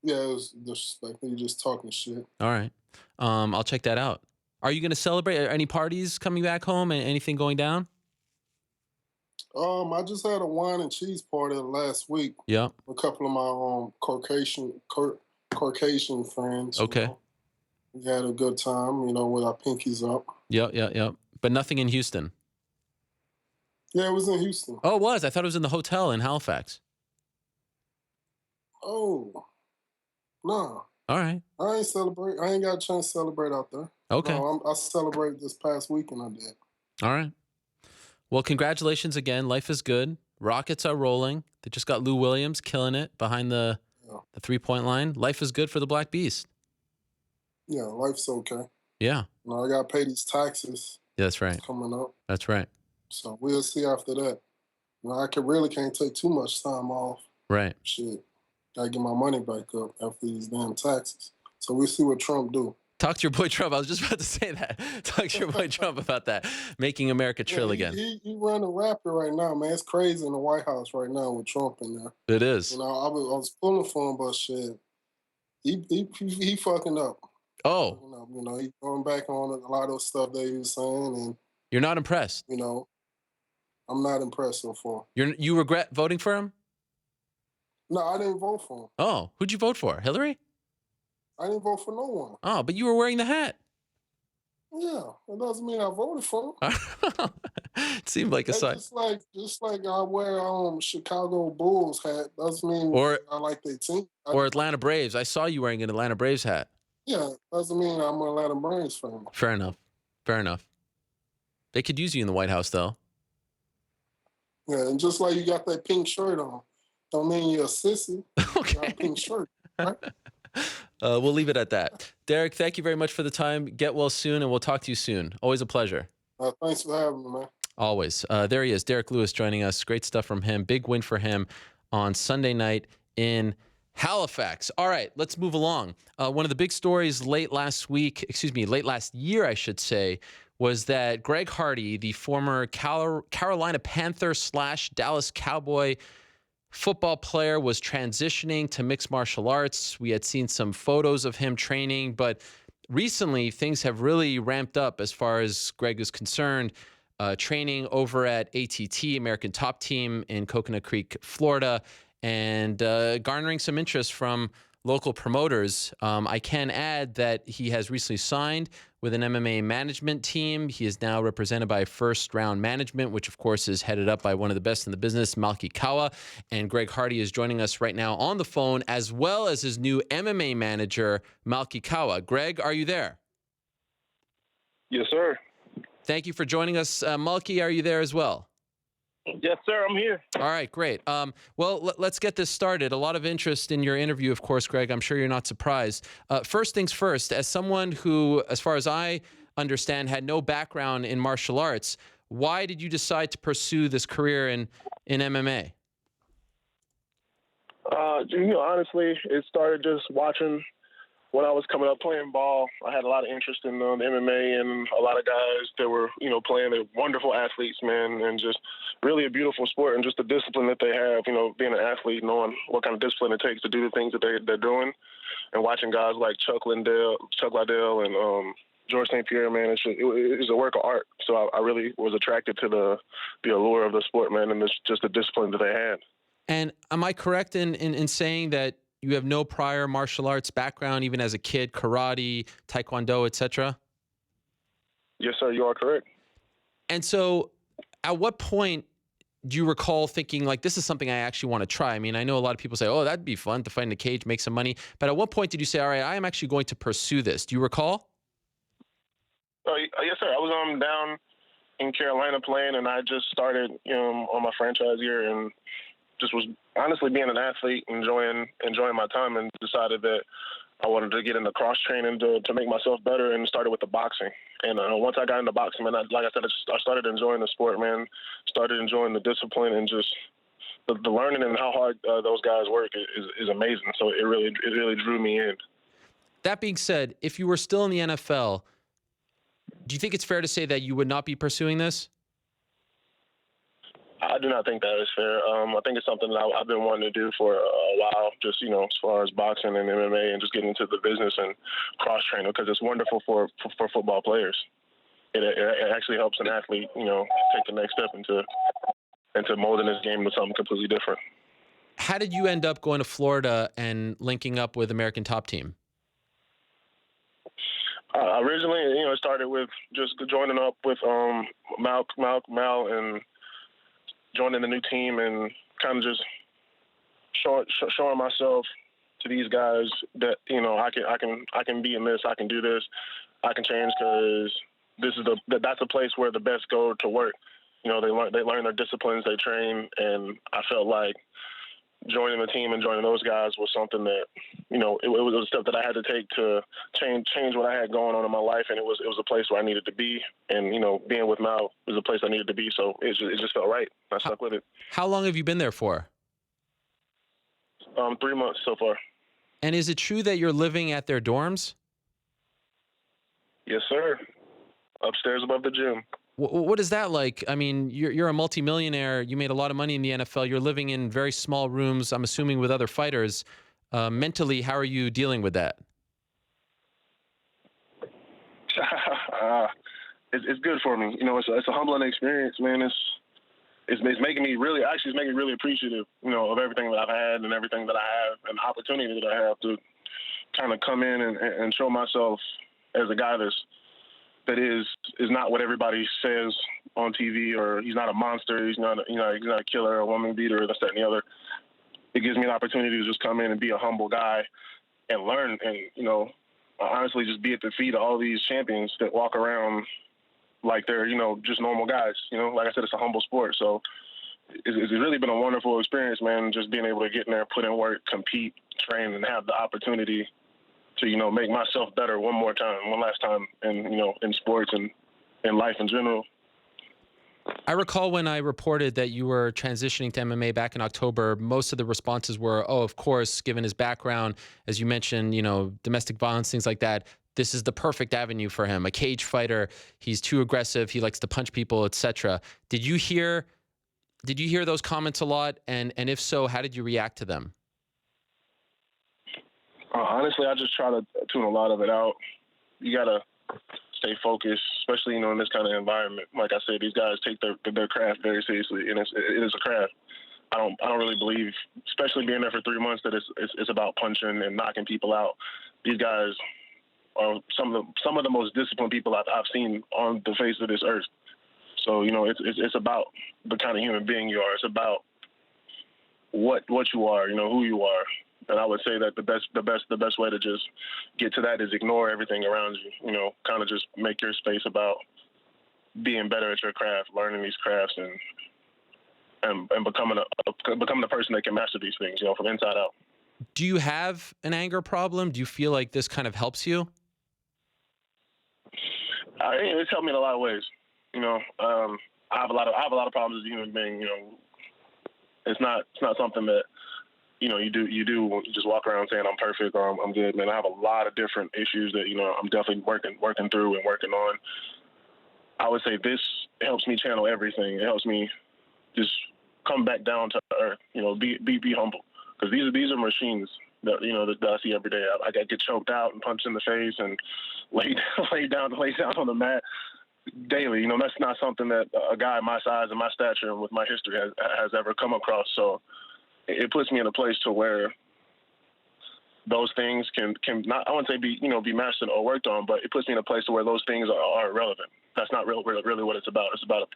Speaker 8: Yeah, it was disrespectful. You just talking shit.
Speaker 2: All right. I'll check that out. Are you going to celebrate? Are any parties coming back home? And anything going down?
Speaker 8: I just had a wine and cheese party last week.
Speaker 2: Yeah.
Speaker 8: A couple of my Caucasian friends.
Speaker 2: Okay.
Speaker 8: You know. We had a good time, you know, with our pinkies up.
Speaker 2: Yeah. But nothing in Houston.
Speaker 8: Yeah, it was in Houston.
Speaker 2: Oh, it was. I thought it was in the hotel in Halifax.
Speaker 8: Oh, nah.
Speaker 2: All right.
Speaker 8: I ain't celebrate. I ain't got a chance to celebrate out there.
Speaker 2: Okay.
Speaker 8: No, I celebrated this past weekend. I did.
Speaker 2: All right. Well, congratulations again. Life is good. Rockets are rolling. They just got Lou Williams killing it behind the 3-point line. Life is good for the Black Beast.
Speaker 8: Yeah, life's okay.
Speaker 2: Yeah.
Speaker 8: You know, I got to pay these taxes.
Speaker 2: Yeah, that's right.
Speaker 8: Coming up.
Speaker 2: That's right.
Speaker 8: So we'll see after that. You know, I can't take too much time off.
Speaker 2: Right.
Speaker 8: Shit. Got to get my money back up after these damn taxes. So we'll see what Trump do.
Speaker 2: Talk to your boy Trump. I was just about to say that. Talk to your boy Trump about that. Making America trill again.
Speaker 8: He running rapid right now, man. It's crazy in the White House right now with Trump in there.
Speaker 2: It is.
Speaker 8: You know, I was pulling for him, but shit, he fucking up.
Speaker 2: Oh.
Speaker 8: You know, he going back on a lot of stuff that he was saying, and
Speaker 2: you're not impressed.
Speaker 8: You know, I'm not impressed so far.
Speaker 2: You regret voting for him?
Speaker 8: No, I didn't vote for him.
Speaker 2: Oh, who'd you vote for? Hillary?
Speaker 8: I didn't vote for no one.
Speaker 2: Oh, but you were wearing the hat.
Speaker 8: Yeah, it doesn't mean I voted for him.
Speaker 2: It seemed like a sign.
Speaker 8: Just like I wear Chicago Bulls hat doesn't mean I like their team.
Speaker 2: Or Atlanta Braves. I saw you wearing an Atlanta Braves hat.
Speaker 8: Yeah, doesn't mean I'm an Atlanta Braves fan.
Speaker 2: Fair enough. They could use you in the White House, though.
Speaker 8: Yeah, and just like you got that pink shirt on, don't mean you're a sissy.
Speaker 2: Okay.
Speaker 8: You got a pink shirt, right?
Speaker 2: We'll leave it at that. Derrick, thank you very much for the time. Get well soon, and we'll talk to you soon. Always a pleasure.
Speaker 8: Thanks for having me, man.
Speaker 2: Always. There he is, Derrick Lewis joining us. Great stuff from him. Big win for him on Sunday night in Halifax. All right, let's move along. One of the big stories late last year, I should say, was that Greg Hardy, the former Carolina Panther / Dallas Cowboy football player, was transitioning to mixed martial arts. We had seen some photos of him training, but recently things have really ramped up as far as Greg is concerned. Training over at ATT, American Top Team in Coconut Creek, Florida, and garnering some interest from local promoters. I can add that he has recently signed with an MMA management team. He is now represented by First Round Management, which of course is headed up by one of the best in the business, Malky Kawa. And Greg Hardy is joining us right now on the phone, as well as his new MMA manager, Malky Kawa. Greg, are you there?
Speaker 9: Yes, sir.
Speaker 2: Thank you for joining us. Malky, are you there as well?
Speaker 9: Yes, sir. I'm here.
Speaker 2: All right, great. Well, let's get this started. A lot of interest in your interview, of course, Greg. I'm sure you're not surprised. First things first, as someone who, as far as I understand, had no background in martial arts, why did you decide to pursue this career in MMA?
Speaker 9: Honestly, it started just watching when I was coming up playing ball, I had a lot of interest in the MMA and a lot of guys that were, playing. They're wonderful athletes, man, and just really a beautiful sport and just the discipline that they have, being an athlete, knowing what kind of discipline it takes to do the things that they're doing, and watching guys like Chuck Liddell, and George St. Pierre, man, it's a work of art. So I really was attracted to the allure of the sport, man, and just the discipline that they had.
Speaker 2: And am I correct in saying that you have no prior martial arts background, even as a kid, karate, taekwondo, etc.?
Speaker 9: Yes, sir, you are correct.
Speaker 2: And so at what point do you recall thinking, like, this is something I actually want to try? I mean, I know a lot of people say, oh, that'd be fun to fight in a cage, make some money. But at what point did you say, all right, I am actually going to pursue this? Do you recall?
Speaker 9: Yes, sir. I was down in Carolina playing, and I just started on my franchise year, and just was honestly being an athlete, enjoying my time, and decided that I wanted to get into cross training to make myself better, and started with the boxing. And once I got into boxing, man, like I said, I started enjoying the sport, man. Started enjoying the discipline, and just the learning and how hard those guys work is amazing. So it really drew me in.
Speaker 2: That being said, if you were still in the NFL, do you think it's fair to say that you would not be pursuing this?
Speaker 9: I do not think that is fair. I think it's something that I've been wanting to do for a while, just, as far as boxing and MMA and just getting into the business and cross-training, because it's wonderful for football players. It actually helps an athlete, take the next step into molding his game with something completely different.
Speaker 2: How did you end up going to Florida and linking up with American Top Team?
Speaker 9: Originally, it started with just joining up with Mal and joining the new team, and kind of just showing myself to these guys that I can be in this, I can do this, I can change, because that's a place where the best go to work. They learn their disciplines, they train, and I felt like joining the team and joining those guys was something that, it was a step that I had to take to change what I had going on in my life, and it was a place where I needed to be, and being with Mal was a place I needed to be, so it just felt right. I stuck with it.
Speaker 2: How long have you been there for?
Speaker 9: 3 months so far.
Speaker 2: And is it true that you're living at their dorms?
Speaker 9: Yes, sir. Upstairs above the gym.
Speaker 2: What is that like? I mean, you're a multimillionaire. You made a lot of money in the NFL. You're living in very small rooms, I'm assuming, with other fighters. Mentally, how are you dealing with that?
Speaker 9: It's good for me. It's a humbling experience, man. It's making me really appreciative, of everything that I've had and everything that I have, and the opportunity that I have to kind of come in and show myself as a guy that is not what everybody says on TV, or he's not a monster, he's not a killer, a woman beater, or this, that, and the other. It gives me an opportunity to just come in and be a humble guy and learn, and honestly just be at the feet of all these champions that walk around like they're just normal guys. Like I said, it's a humble sport, so it's really been a wonderful experience, man. Just being able to get in there, put in work, compete, train, and have the opportunity to make myself better one last time, and in sports and in life in general.
Speaker 2: I recall when I reported that you were transitioning to MMA back in October, most of the responses were, oh, of course, given his background, as you mentioned, domestic violence, things like that, this is the perfect avenue for him. A cage fighter, he's too aggressive, he likes to punch people, etc. Did you hear those comments a lot? And if so, how did you react to them?
Speaker 9: Honestly, I just try to tune a lot of it out. You got to stay focused, especially, in this kind of environment. Like I said, these guys take their craft very seriously, and it is a craft. I don't really believe, especially being there for 3 months, that it's about punching and knocking people out. These guys are some of the most disciplined people I've seen on the face of this earth. So, it's about the kind of human being you are. It's about what you are, who you are. And I would say that the best way to just get to that is ignore everything around you. Kind of just make your space about being better at your craft, learning these crafts, and becoming the person that can master these things, from inside out.
Speaker 2: Do you have an anger problem? Do you feel like this kind of helps you?
Speaker 9: It's helped me in a lot of ways. I have a lot of problems as a human being. It's not something that you just walk around saying I'm perfect or I'm good, man. I have a lot of different issues that, I'm definitely working through and working on. I would say this helps me channel everything. It helps me just come back down to earth, be humble. Because these are machines that, that I see every day. I get choked out and punched in the face and lay down on the mat daily. That's not something that a guy my size and my stature and with my history has ever come across. So it puts me in a place to where those things can not, I wouldn't say be mastered or worked on, but it puts me in a place to where those things are irrelevant. That's not really what it's about.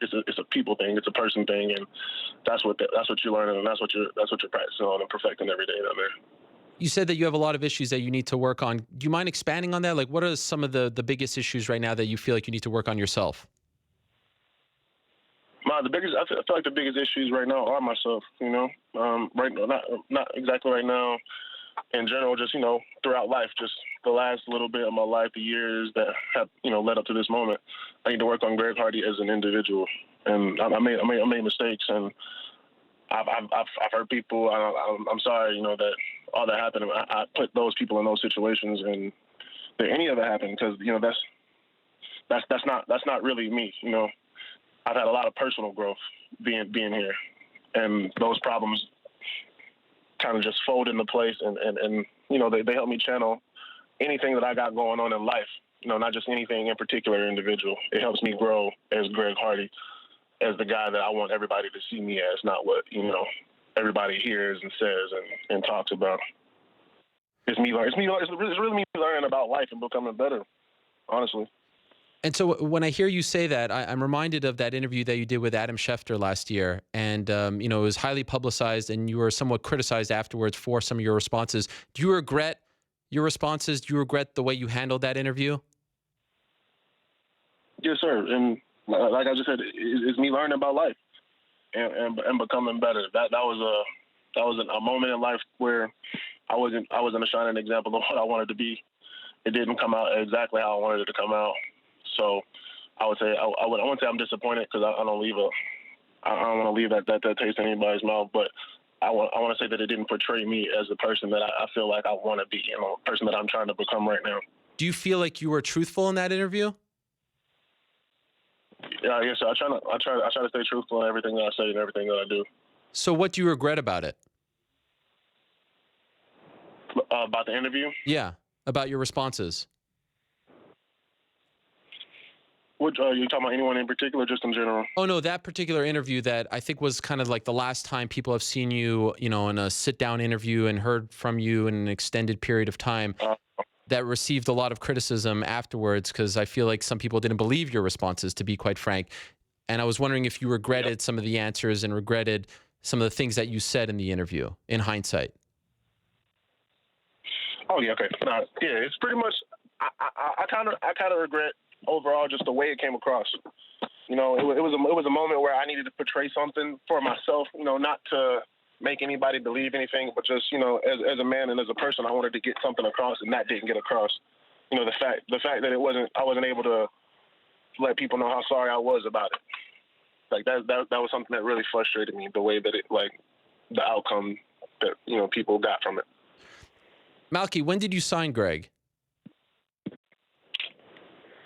Speaker 9: It's a people thing. It's a person thing, and that's what you're learning, and that's what you're practicing on and perfecting every day down there.
Speaker 2: You said that you have a lot of issues that you need to work on. Do you mind expanding on that? Like, what are some of the biggest issues right now that you feel like you need to work on yourself?
Speaker 9: I feel like the biggest issues right now are myself. Right now, not exactly right now. In general, just throughout life, just the last little bit of my life, the years that have led up to this moment, I need to work on Greg Hardy as an individual. And I made mistakes, and I've hurt people. I'm sorry, that all that happened. I put those people in those situations, and that any of it happened because that's not really me. I've had a lot of personal growth being here, and those problems kind of just fold into place, and they help me channel anything that I got going on in life. Not just anything in particular individual. It helps me grow as Greg Hardy, as the guy that I want everybody to see me as, not what everybody hears and says and talks about. It's really me learning about life and becoming better, honestly.
Speaker 2: And so when I hear you say that, I'm reminded of that interview that you did with Adam Schefter last year. And, it was highly publicized and you were somewhat criticized afterwards for some of your responses. Do you regret your responses? Do you regret the way you handled that interview?
Speaker 9: Yes, sir. And like I just said, it's me learning about life and becoming better. That was a moment in life where I wasn't a shining example of what I wanted to be. It didn't come out exactly how I wanted it to come out. So I would say I wouldn't say I'm disappointed because I don't want to leave that taste in anybody's mouth. But I want to say that it didn't portray me as the person that I feel like I want to be, person that I'm trying to become right now.
Speaker 2: Do you feel like you were truthful in that interview?
Speaker 9: Yeah, yes, sir. I try to stay truthful in everything that I say and everything that I do.
Speaker 2: So what do you regret about it?
Speaker 9: About the interview?
Speaker 2: Yeah, about your responses.
Speaker 9: Which are you talking about? Anyone in particular, just in general?
Speaker 2: Oh no, that particular interview that I think was kind of like the last time people have seen you, in a sit-down interview and heard from you in an extended period of time. That received a lot of criticism afterwards because I feel like some people didn't believe your responses, to be quite frank. And I was wondering if you regretted some of the answers and regretted some of the things that you said in the interview, in hindsight.
Speaker 9: Oh yeah, okay. Yeah, it's pretty much. I kind of regret overall just the way it came across. It was a moment where I needed to portray something for myself. Not to make anybody believe anything, but just as a man and as a person, I wanted to get something across, and that didn't get across. The fact that I wasn't able to let people know how sorry I was about it. Like that was something that really frustrated me. The way that the outcome that people got from it.
Speaker 2: Malky, when did you sign Greg?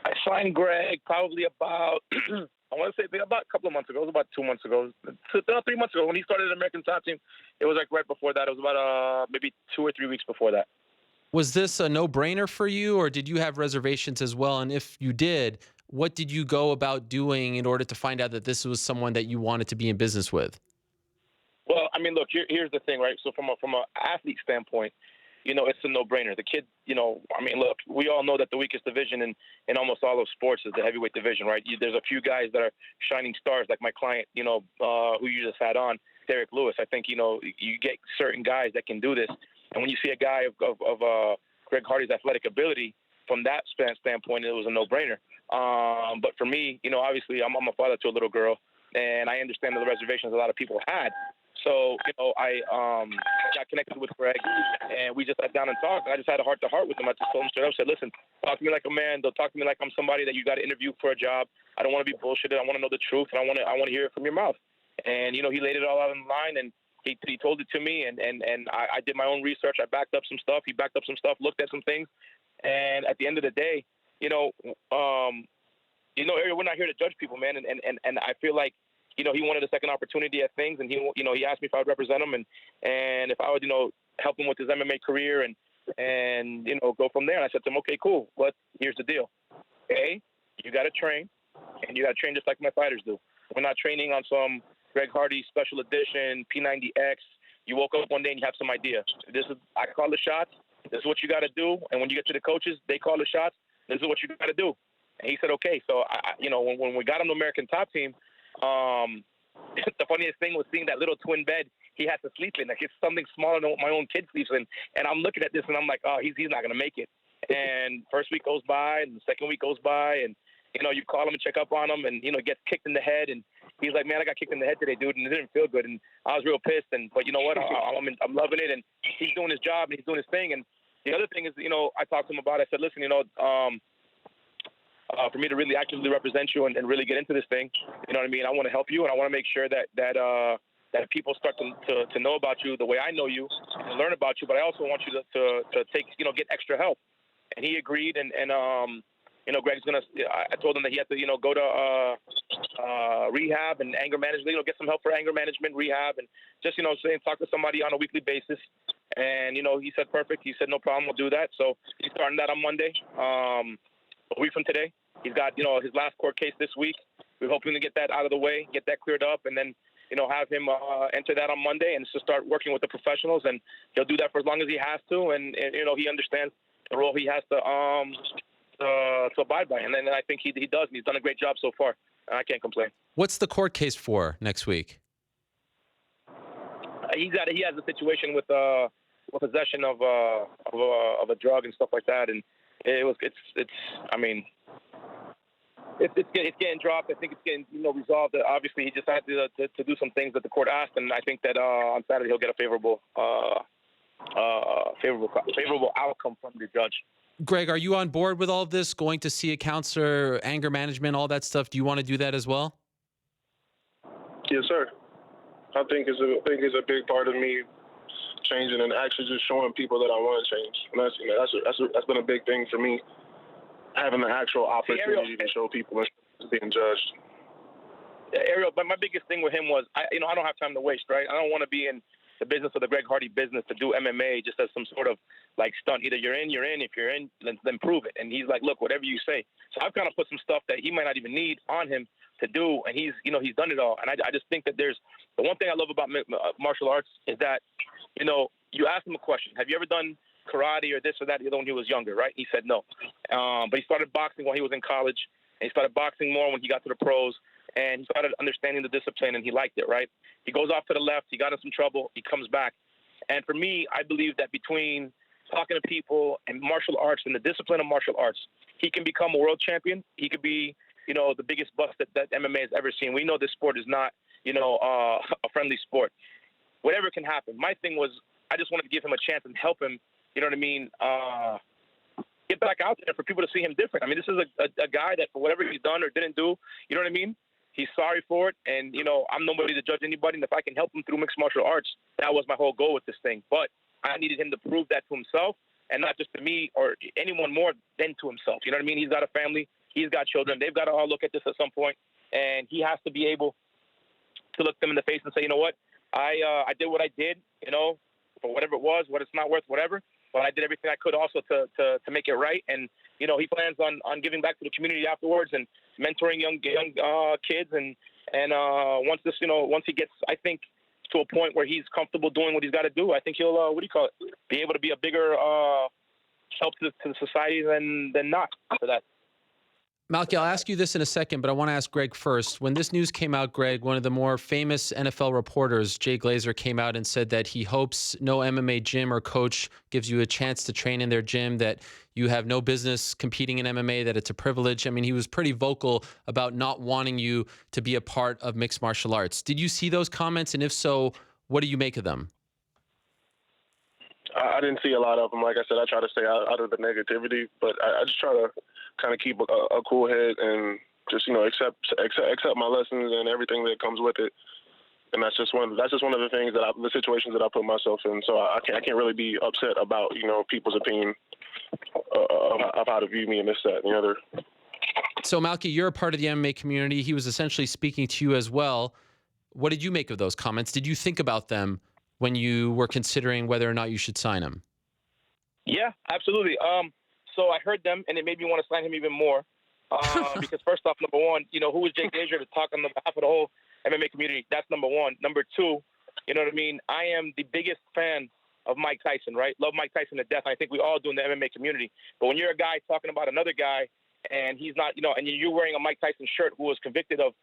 Speaker 10: I signed Greg probably about, I want to say about a couple of months ago. It was about 2 months ago. 3 months ago. When he started the American Top Team, it was like right before that. It was about maybe 2 or 3 weeks before that.
Speaker 2: Was this a no-brainer for you, or did you have reservations as well? And if you did, what did you go about doing in order to find out that this was someone that you wanted to be in business with?
Speaker 10: Well, I mean, look, here's the thing, right? So from an athlete standpoint, it's a no-brainer. The kid, I mean, look, we all know that the weakest division in almost all of sports is the heavyweight division, right? There's a few guys that are shining stars, like my client, who you just had on, Derrick Lewis. I think, you get certain guys that can do this. And when you see a guy of Greg Hardy's athletic ability, from that standpoint, it was a no-brainer. But for me, obviously, I'm a father to a little girl, and I understand the reservations a lot of people had. So, I got connected with Greg, and we just sat down and talked. I just had a heart-to-heart with him. I just told him straight up, said, listen, talk to me like a man. Don't talk to me like I'm somebody that you got to interview for a job. I don't want to be bullshitted. I want to know the truth, and I want to hear it from your mouth. And, he laid it all out on the line, and He told it to me, and I did my own research. I backed up some stuff. He backed up some stuff, looked at some things. And at the end of the day, Ariel, we're not here to judge people, man. And I feel like, he wanted a second opportunity at things. And he asked me if I would represent him and if I would, help him with his MMA career and go from there. And I said to him, okay, cool. But here's the deal. A, you got to train, and you got to train just like my fighters do. We're not training on some Greg Hardy special edition, P90X. You woke up one day and you have some idea. I call the shots. This is what you got to do. And when you get to the coaches, they call the shots. This is what you got to do. And he said, okay. So, when we got him to American Top Team, the funniest thing was seeing that little twin bed he had to sleep in. Like, it's something smaller than what my own kid sleeps in. And I'm looking at this and I'm like, oh, he's not going to make it. And first week goes by and the second week goes by and, you call him and check up on him and, gets kicked in the head. And he's like, man, I got kicked in the head today, dude. And it didn't feel good. And I was real pissed. But you know what? I'm loving it. And he's doing his job and he's doing his thing. And the other thing is, I talked to him about it. I said, listen, for me to really actively represent you and really get into this thing, you know what I mean? I want to help you and I want to make sure that people start to know about you the way I know you and learn about you. But I also want you to take, get extra help. And he agreed. And Greg's going to, I told him that he had to, go to rehab and anger management, get some help for anger management, rehab, and just, talk to somebody on a weekly basis. And, he said, perfect. He said, no problem. We'll do that. So he's starting that on Monday, a week from today. He's got, his last court case this week. We're hoping to get that out of the way, get that cleared up, and then, have him enter that on Monday and just start working with the professionals. And he'll do that for as long as he has to. And he understands the role he has to abide by. And then I think he does. And he's done a great job so far. And I can't complain.
Speaker 2: What's the court case for next week?
Speaker 10: He has a situation with possession of a drug and stuff like that. And it's getting dropped. I think it's getting resolved. Obviously, he just had to do some things that the court asked, and I think that on Saturday he'll get a favorable outcome from the judge.
Speaker 2: Greg, are you on board with all of this? Going to see a counselor, anger management, all that stuff. Do you want to do that as well?
Speaker 9: Yes, sir. I think it's a big part of me changing and actually just showing people that I want to change. And that's been a big thing for me. Having the actual opportunity to show people and being judged.
Speaker 10: Ariel, but my biggest thing with him was, I don't have time to waste, right? I don't want to be in the business of the Greg Hardy business to do MMA just as some sort of like stunt. Either you're in. If you're in, then prove it. And he's like, look, whatever you say. So I've kind of put some stuff that he might not even need on him to do, and he's done it all. And I just think that there's the one thing I love about martial arts is that, you ask him a question. Have you ever done karate or this or that the other when he was younger, right? He said no. But he started boxing while he was in college, and he started boxing more when he got to the pros, and he started understanding the discipline, and he liked it, right? He goes off to the left. He got in some trouble. He comes back. And for me, I believe that between talking to people and martial arts and the discipline of martial arts, he can become a world champion. He could be, the biggest bust that MMA has ever seen. We know this sport is not, a friendly sport. Whatever can happen. My thing was I just wanted to give him a chance and help him, you know what I mean, get back out there for people to see him different. I mean, this is a guy that for whatever he's done or didn't do, you know what I mean, he's sorry for it. And, I'm nobody to judge anybody. And if I can help him through mixed martial arts, that was my whole goal with this thing. But I needed him to prove that to himself and not just to me or anyone more than to himself. You know what I mean? He's got a family. He's got children. They've got to all look at this at some point. And he has to be able to look them in the face and say, you know what, I did what I did, for whatever it was, what it's not worth, whatever. But I did everything I could also to make it right. And, he plans on giving back to the community afterwards and mentoring young kids. And once he gets, I think, to a point where he's comfortable doing what he's got to do, I think he'll, be able to be a bigger help to the society than not for that.
Speaker 2: Malky, I'll ask you this in a second, but I want to ask Greg first. When this news came out, Greg, one of the more famous NFL reporters, Jay Glazer, came out and said that he hopes no MMA gym or coach gives you a chance to train in their gym, that you have no business competing in MMA, that it's a privilege. I mean, he was pretty vocal about not wanting you to be a part of mixed martial arts. Did you see those comments? And if so, what do you make of them?
Speaker 9: I didn't see a lot of them. Like I said, I try to stay out of the negativity, but I just try to kind of keep a cool head and just, accept my lessons and everything that comes with it. And that's just one of the things the situations that I put myself in. So I can't really be upset about, you know, people's opinion of how to view me and this, that, and the other.
Speaker 2: So Malky, you're a part of the MMA community. He was essentially speaking to you as well. What did you make of those comments? Did you think about them when you were considering whether or not you should sign him?
Speaker 10: Yeah, absolutely. So I heard them, and it made me want to sign him even more. Because first off, number one, you know, who is Jake Glazer to talk on behalf of the whole MMA community? That's number one. Number two, you know what I mean? I am the biggest fan of Mike Tyson, right? Love Mike Tyson to death. I think we all do in the MMA community. But when you're a guy talking about another guy and he's not, you know, and you're wearing a Mike Tyson shirt who was convicted of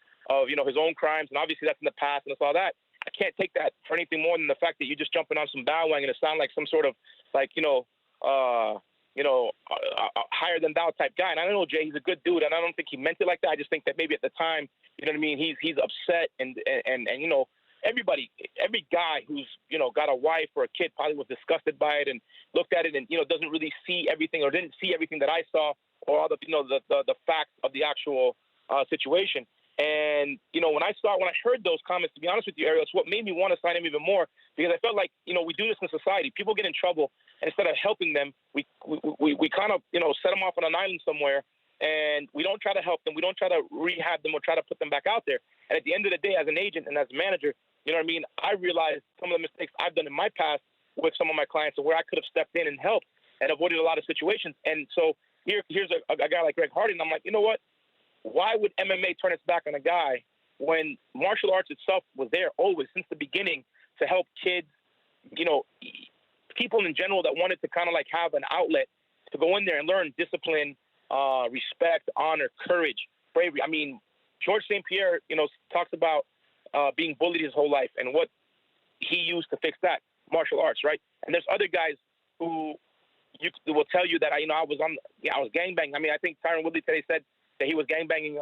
Speaker 10: you know, his own crimes, and obviously that's in the past and it's all that, I can't take that for anything more than the fact that you're just jumping on some bandwagon and it sound like some sort of, like, higher than thou type guy. And I don't know Jay, he's a good dude, and I don't think he meant it like that. I just think that maybe at the time, you know what I mean, he's upset, and you know, every guy who's, you know, got a wife or a kid probably was disgusted by it and looked at it and, you know, doesn't really see everything or didn't see everything that I saw or all the, you know, the facts of the actual situation. And, you know, when I heard those comments, to be honest with you, Ariel, it's what made me want to sign him even more, because I felt like, you know, we do this in society. People get in trouble, and instead of helping them, we kind of, you know, set them off on an island somewhere, and we don't try to help them. We don't try to rehab them or try to put them back out there. And at the end of the day, as an agent and as a manager, you know what I mean, I realized some of the mistakes I've done in my past with some of my clients and where I could have stepped in and helped and avoided a lot of situations. And so here's a guy like Greg Hardy, and I'm like, you know what? Why would MMA turn its back on a guy when martial arts itself was there always since the beginning to help kids, you know, people in general that wanted to kind of like have an outlet to go in there and learn discipline, respect, honor, courage, bravery. I mean, George St. Pierre, you know, talks about being bullied his whole life and what he used to fix that, martial arts, right? And there's other guys who will tell you that I was gangbanging. I mean, I think Tyron Woodley today said that he was gangbanging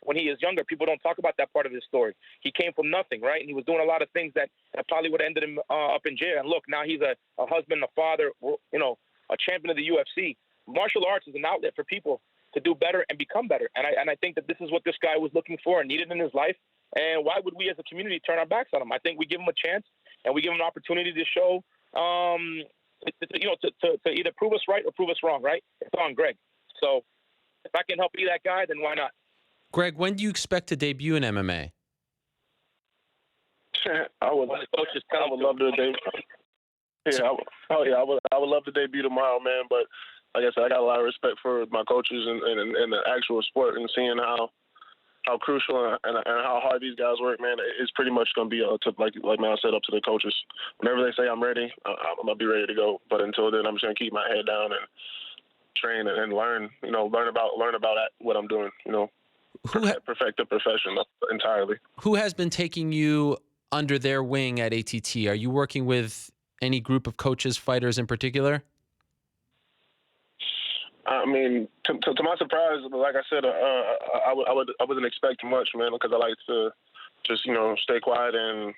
Speaker 10: when he was younger. People don't talk about that part of his story. He came from nothing, right? And he was doing a lot of things that probably would have ended him up in jail. And look, now he's a husband, a father, you know, a champion of the UFC. Martial arts is an outlet for people to do better and become better. And I think that this is what this guy was looking for and needed in his life. And why would we as a community turn our backs on him? I think we give him a chance and we give him an opportunity to show, you know, to either prove us right or prove us wrong, right? It's on Greg. So if I can help be that guy, then why not?
Speaker 2: Greg, when do you expect to debut in MMA?
Speaker 9: I would love to debut. Yeah, I would love to debut tomorrow, man. But like I said, I got a lot of respect for my coaches and the actual sport, and seeing how crucial and how hard these guys work, man. It's pretty much going to be like Mal said, up to the coaches. Whenever they say I'm ready, I'm gonna be ready to go. But until then, I'm just gonna keep my head down and train and learn. You know, learn about what I'm doing. You know, perfect the profession entirely.
Speaker 2: Who has been taking you under their wing at ATT? Are you working with any group of coaches, fighters in particular?
Speaker 9: I mean, to my surprise, like I said, I wasn't expecting much, man, because I like to just, you know, stay quiet and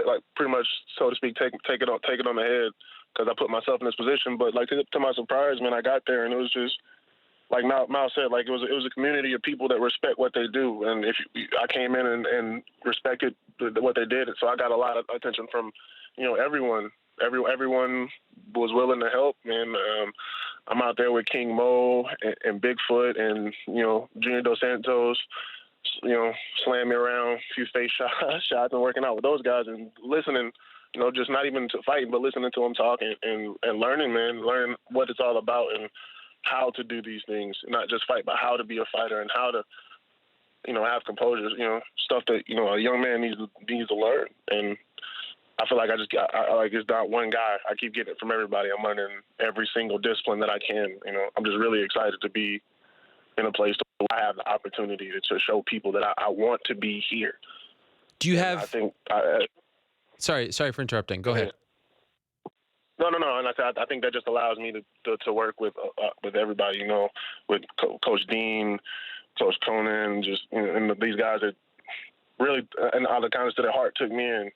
Speaker 9: like pretty much, so to speak, take it on the head, because I put myself in this position. But like to my surprise, man, I got there and it was just like Mal said, like it was a community of people that respect what they do, and I came in and respected what they did, so I got a lot of attention from, you know, everyone. Everyone was willing to help, man. I'm out there with King Mo and Bigfoot and, you know, Junior Dos Santos, you know, slamming around, a few face shots and working out with those guys and listening, you know, just not even to fighting, but listening to them talk and learning, man, learn what it's all about and how to do these things, not just fight, but how to be a fighter and how to, you know, have composure, you know, stuff that, you know, a young man needs to learn. And I feel like I like it's not one guy. I keep getting it from everybody. I'm learning every single discipline that I can. You know, I'm just really excited to be in a place where I have the opportunity to show people that I want to be here.
Speaker 2: Do you have?
Speaker 9: I think.
Speaker 2: Sorry for interrupting. Go ahead.
Speaker 9: No. And I think that just allows me to work with everybody. You know, with Coach Dean, Coach Coenen, just, you know, and these guys that really and all the kindness to their heart took me in.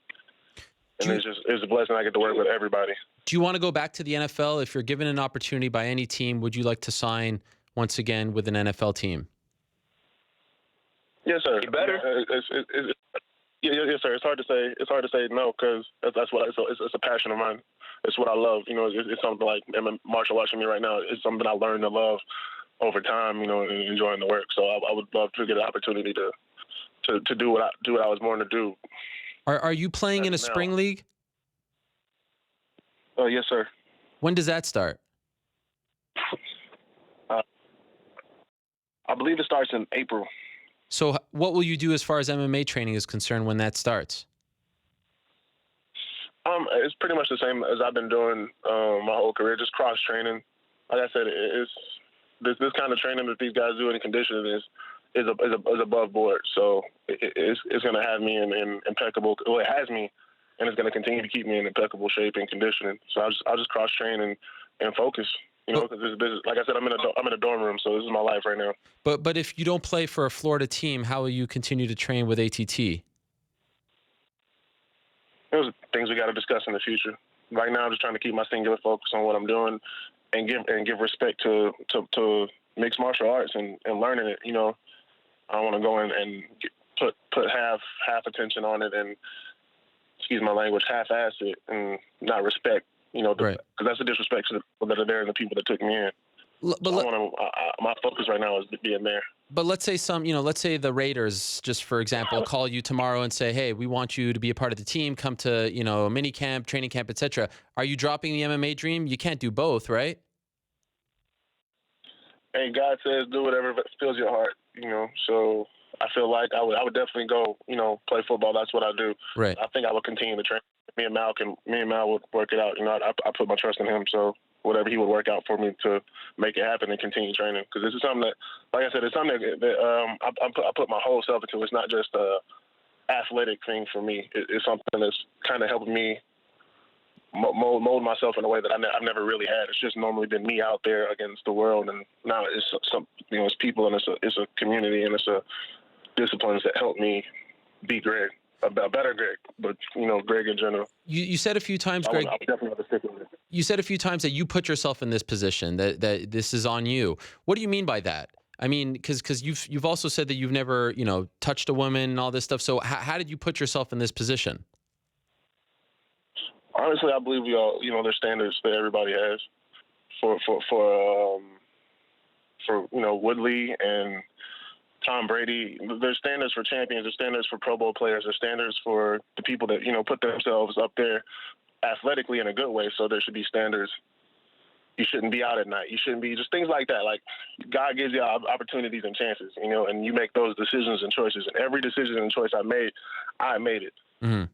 Speaker 9: And it's a blessing I get to work with everybody.
Speaker 2: Do you want to go back to the NFL? If you're given an opportunity by any team, would you like to sign once again with an NFL team?
Speaker 9: Yes, sir.
Speaker 10: You better.
Speaker 9: Yes, sir. It's hard to say. It's hard to say no because that's what it's a passion of mine. It's what I love. You know, it's something like martial arts for me right now. It's something I learned to love over time. You know, and enjoying the work. So I would love to get an opportunity to do what I was born to do.
Speaker 2: Are you playing in a spring league?
Speaker 9: Oh, yes, sir.
Speaker 2: When does that start?
Speaker 9: I believe it starts in April.
Speaker 2: So what will you do as far as MMA training is concerned when that starts?
Speaker 9: It's pretty much the same as I've been doing my whole career, just cross training. Like I said, it's this kind of training that these guys do in conditioning is above board. So it's going to have me in impeccable. Well, it has me, and it's going to continue to keep me in impeccable shape and conditioning. So I'll just cross train and focus. You know, because like I said, I'm in a dorm room, so this is my life right now.
Speaker 2: But if you don't play for a Florida team, how will you continue to train with ATT?
Speaker 9: Those are things we got to discuss in the future. Right now, I'm just trying to keep my singular focus on what I'm doing, and give respect to mixed martial arts and learning it. You know, I don't want to go in and put half attention on it and, excuse my language, half-ass it and not respect. You know, because that's a disrespect to the people that are there and the people that took me in. My focus right now is being there.
Speaker 2: But let's say let's say the Raiders, just for example, call you tomorrow and say, hey, we want you to be a part of the team, come to, a mini camp, training camp, etc. Are you dropping the MMA dream? You can't do both, right?
Speaker 9: Hey, God says do whatever fills your heart, so I feel like I would definitely go, play football. That's what I do.
Speaker 2: Right.
Speaker 9: I think I would continue to train. Me and Mal would work it out. I put my trust in him. So whatever he would work out for me to make it happen and continue training. Because this is something that, like I said, it's something that I put my whole self into. It's not just a athletic thing for me. It's something that's kind of helping me mold myself in a way that I've never really had. It's just normally been me out there against the world, and now it's it's people, and it's a community, and it's a disciplines that help me be Greg. A better Greg, but Greg in general.
Speaker 2: You said a few times, Greg.
Speaker 9: I would definitely have to stick with it.
Speaker 2: You said a few times that you put yourself in this position, that this is on you. What do you mean by that? I mean, because you've also said that you've never touched a woman and all this stuff. So how did you put yourself in this position?
Speaker 9: Honestly, I believe we all there's standards that everybody has for Woodley and Tom Brady. There's standards for champions. There's standards for Pro Bowl players. There's standards for the people that put themselves up there athletically in a good way. So there should be standards. You shouldn't be out at night. You shouldn't be just things like that. Like God gives you opportunities and chances, and you make those decisions and choices. And every decision and choice I made it.
Speaker 2: Mm-hmm.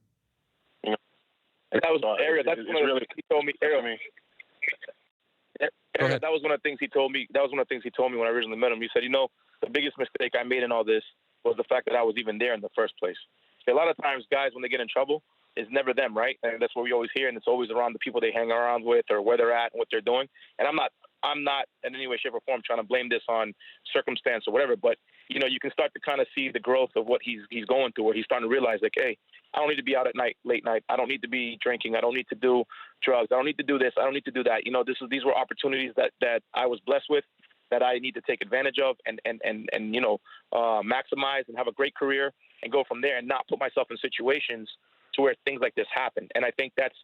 Speaker 10: And that was Ariel. That's one of the things he told me. Ariel, that was one of the things he told me. That was one of the things he told me when I originally met him. He said, the biggest mistake I made in all this was the fact that I was even there in the first place. A lot of times, guys, when they get in trouble, it's never them, right? And that's what we always hear, and it's always around the people they hang around with or where they're at and what they're doing. And I'm not in any way, shape, or form trying to blame this on circumstance or whatever, but you can start to kind of see the growth of what he's going through, where he's starting to realize, like, hey, I don't need to be out at night, late night. I don't need to be drinking. I don't need to do drugs. I don't need to do this. I don't need to do that. These were opportunities that I was blessed with, that I need to take advantage of and maximize and have a great career and go from there and not put myself in situations to where things like this happen. And I think that's,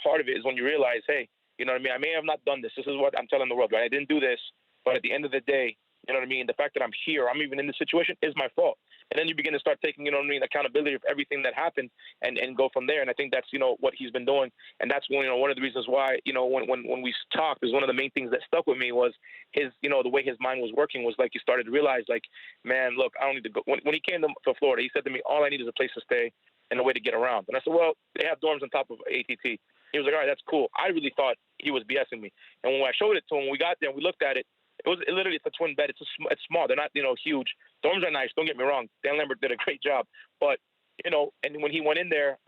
Speaker 10: part of it is when you realize, hey, I may have not done this. This is what I'm telling the world, right? I didn't do this, but at the end of the day, the fact that I'm here, I'm even in this situation is my fault. And then you begin to start taking, accountability of everything that happened and go from there. And I think that's, what he's been doing. And that's one of the reasons why, when we talked, is one of the main things that stuck with me was his, the way his mind was working was like, he started to realize, like, man, look, I don't need to go. When he came to Florida, he said to me, all I need is a place to stay and a way to get around. And I said, well, they have dorms on top of ATT. He was like, all right, that's cool. I really thought he was BSing me. And when I showed it to him, when we got there and we looked at it, literally, it's a twin bed. It's small. They're not, huge. Dorms are nice. Don't get me wrong. Dan Lambert did a great job. But, and when he went in there,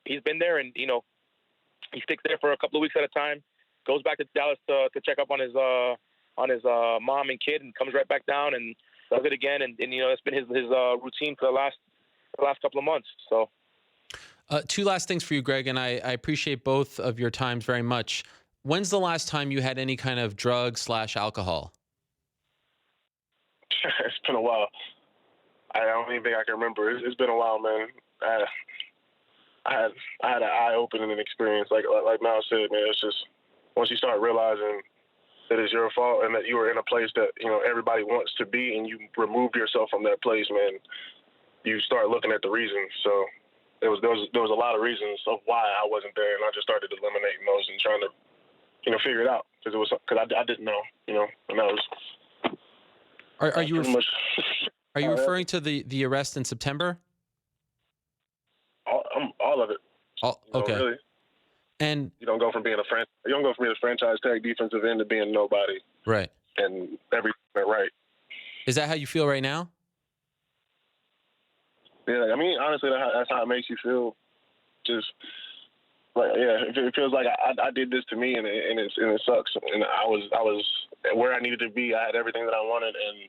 Speaker 10: he's been there and, he sticks there for a couple of weeks at a time, goes back to Dallas to check up on his mom and kid, and comes right back down and does it again. And that's been his routine for the last couple of months. So.
Speaker 2: Two last things for you, Greg, and I appreciate both of your times very much. When's the last time you had any kind of drug/alcohol?
Speaker 9: It's been a while. I don't even think I can remember. It's been a while, man. I had an eye-opening experience. Like Mal said, man, it's just once you start realizing that it's your fault and that you were in a place that, you know, everybody wants to be, and you remove yourself from that place, man, you start looking at the reasons. So there was a lot of reasons of why I wasn't there, and I just started eliminating those and trying to, you know, figure it out because I didn't know, you know, and that was.
Speaker 2: Are you referring to the arrest in September?
Speaker 9: All of it.
Speaker 2: Okay.
Speaker 9: Really.
Speaker 2: And
Speaker 9: you don't go from being a franchise tag defensive end to being nobody.
Speaker 2: Right.
Speaker 9: And everything right.
Speaker 2: Is that how you feel right now?
Speaker 9: Yeah, I mean, honestly, that's how it makes you feel. Just like, yeah, it feels like I did this to me, and it sucks. And I was where I needed to be. I had everything that I wanted, and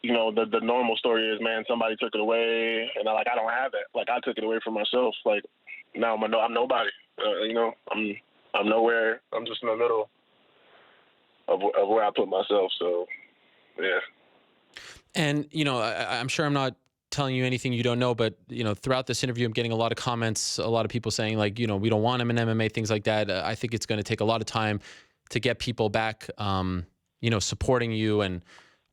Speaker 9: you know, the normal story is, man, somebody took it away, and I don't have that. Like, I took it away from myself. Like, now I'm nobody. You know, I'm nowhere. I'm just in the middle of where I put myself. So, yeah.
Speaker 2: And you know, I'm sure I'm not telling you anything you don't know, but you know, throughout this interview, I'm getting a lot of comments, a lot of people saying, like, you know, we don't want him in MMA, things like that. I think it's going to take a lot of time to get people back, you know, supporting you and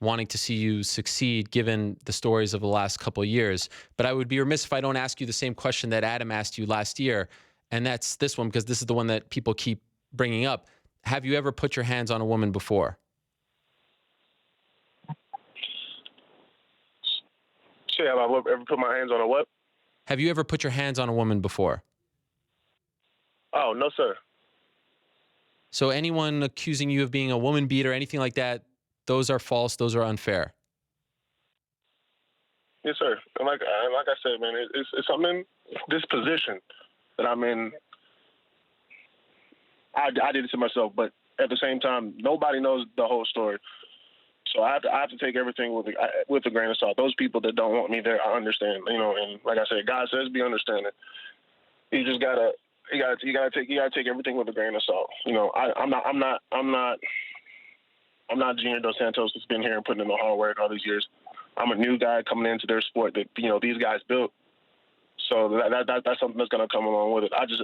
Speaker 2: wanting to see you succeed, given the stories of the last couple of years. But I would be remiss if I don't ask you the same question that Adam asked you last year, and that's this one, because this is the one that people keep bringing up. Have you ever put your hands on a woman before?
Speaker 9: Have I ever put my hands on a what?
Speaker 2: Have you ever put your hands on a woman before?
Speaker 9: Oh, no, sir.
Speaker 2: So anyone accusing you of being a woman beater, anything like that, those are false. Those are unfair.
Speaker 9: Yes, sir. And like I said, man, I'm in this position that I'm in. I did it to myself, but at the same time, nobody knows the whole story. So I have to take everything with a grain of salt. Those people that don't want me there, I understand. You know, and like I said, God says be understanding. You just gotta take everything with a grain of salt. You know, I'm not Junior Dos Santos that's been here and putting in the hard work all these years. I'm a new guy coming into their sport that, you know, these guys built. So that's something that's gonna come along with it. I just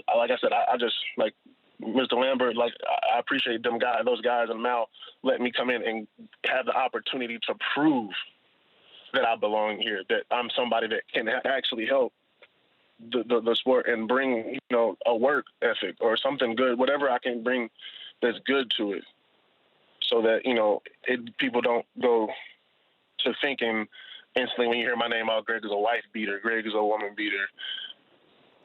Speaker 9: like Mr. Lambert, like, I appreciate those guys and Mal letting me come in and have the opportunity to prove that I belong here, that I'm somebody that can actually help the sport and bring, you know, a work ethic or something good, whatever I can bring that's good to it, so that, you know, people don't go to thinking instantly when you hear my name, oh, Greg is a wife beater, Greg is a woman beater.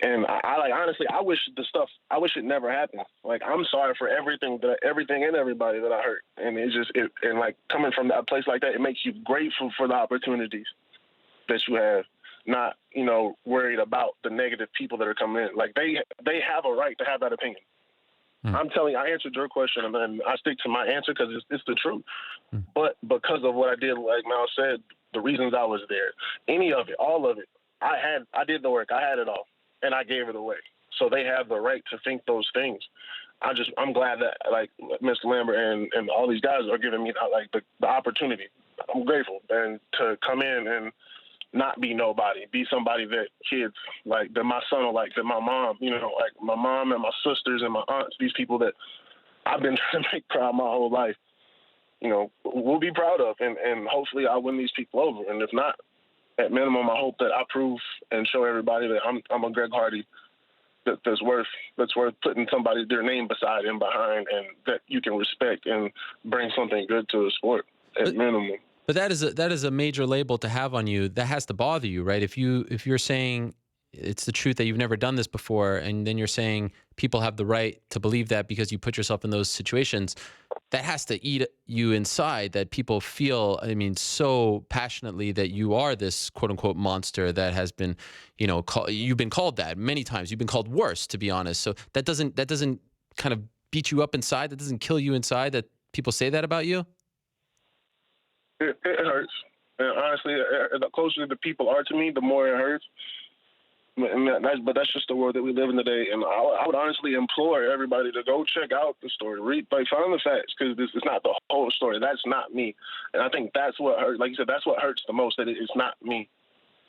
Speaker 9: And honestly, I wish it never happened. Like, I'm sorry for everything and everybody that I hurt. And and like, coming from that place like that, it makes you grateful for the opportunities that you have, not, you know, worried about the negative people that are coming in. Like, they have a right to have that opinion. I'm telling you, I answered your question, and then I stick to my answer because it's the truth. But because of what I did, like Mal said, the reasons I was there, any of it, all of it, I did the work. I had it all. And I gave it away. So they have the right to think those things. I'm glad that, like, Mr. Lambert and all these guys are giving me, like, the opportunity. I'm grateful. And to come in and not be nobody, be somebody that kids, like, that my son will like, that my mom, you know, like my mom and my sisters and my aunts, these people that I've been trying to make proud my whole life, you know, will be proud of. And hopefully I win these people over. And if not, at minimum, I hope that I prove and show everybody that I'm a Greg Hardy that's worth putting somebody, their name beside and behind, and that you can respect and bring something good to the sport at minimum.
Speaker 2: But that is a major label to have on you. That has to bother you, right? If you're saying it's the truth that you've never done this before, and then you're saying people have the right to believe that because you put yourself in those situations, that has to eat you inside, that people feel, I mean, so passionately that you are this quote unquote monster that has been, you know, you've been called that many times. You've been called worse, to be honest. So that doesn't kind of beat you up inside. That doesn't kill you inside that people say that about you.
Speaker 9: It hurts. And honestly, the closer the people are to me, the more it hurts. But that's just the world that we live in today. And I would honestly implore everybody to go check out the story, find the facts, because this is not the whole story. That's not me. And I think that's what hurts. Like you said, that's what hurts the most, that it's not me.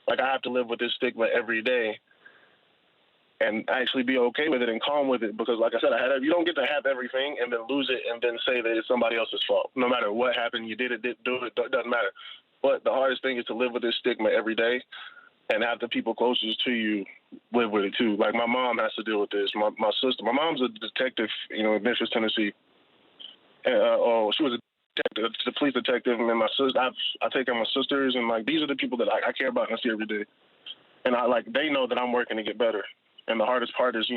Speaker 9: Like, I have to live with this stigma every day and actually be okay with it and calm with it, because, like I said, you don't get to have everything and then lose it and then say that it's somebody else's fault. No matter what happened, you did it, didn't do it, doesn't matter. But the hardest thing is to live with this stigma every day and have the people closest to you live with it too. Like, my mom has to deal with this. My sister, my mom's a detective, in Memphis, Tennessee. She was a detective, the police detective, and then my sister, I take care of my sisters, and like, these are the people that I care about and I see every day. And they know that I'm working to get better. And the hardest part is,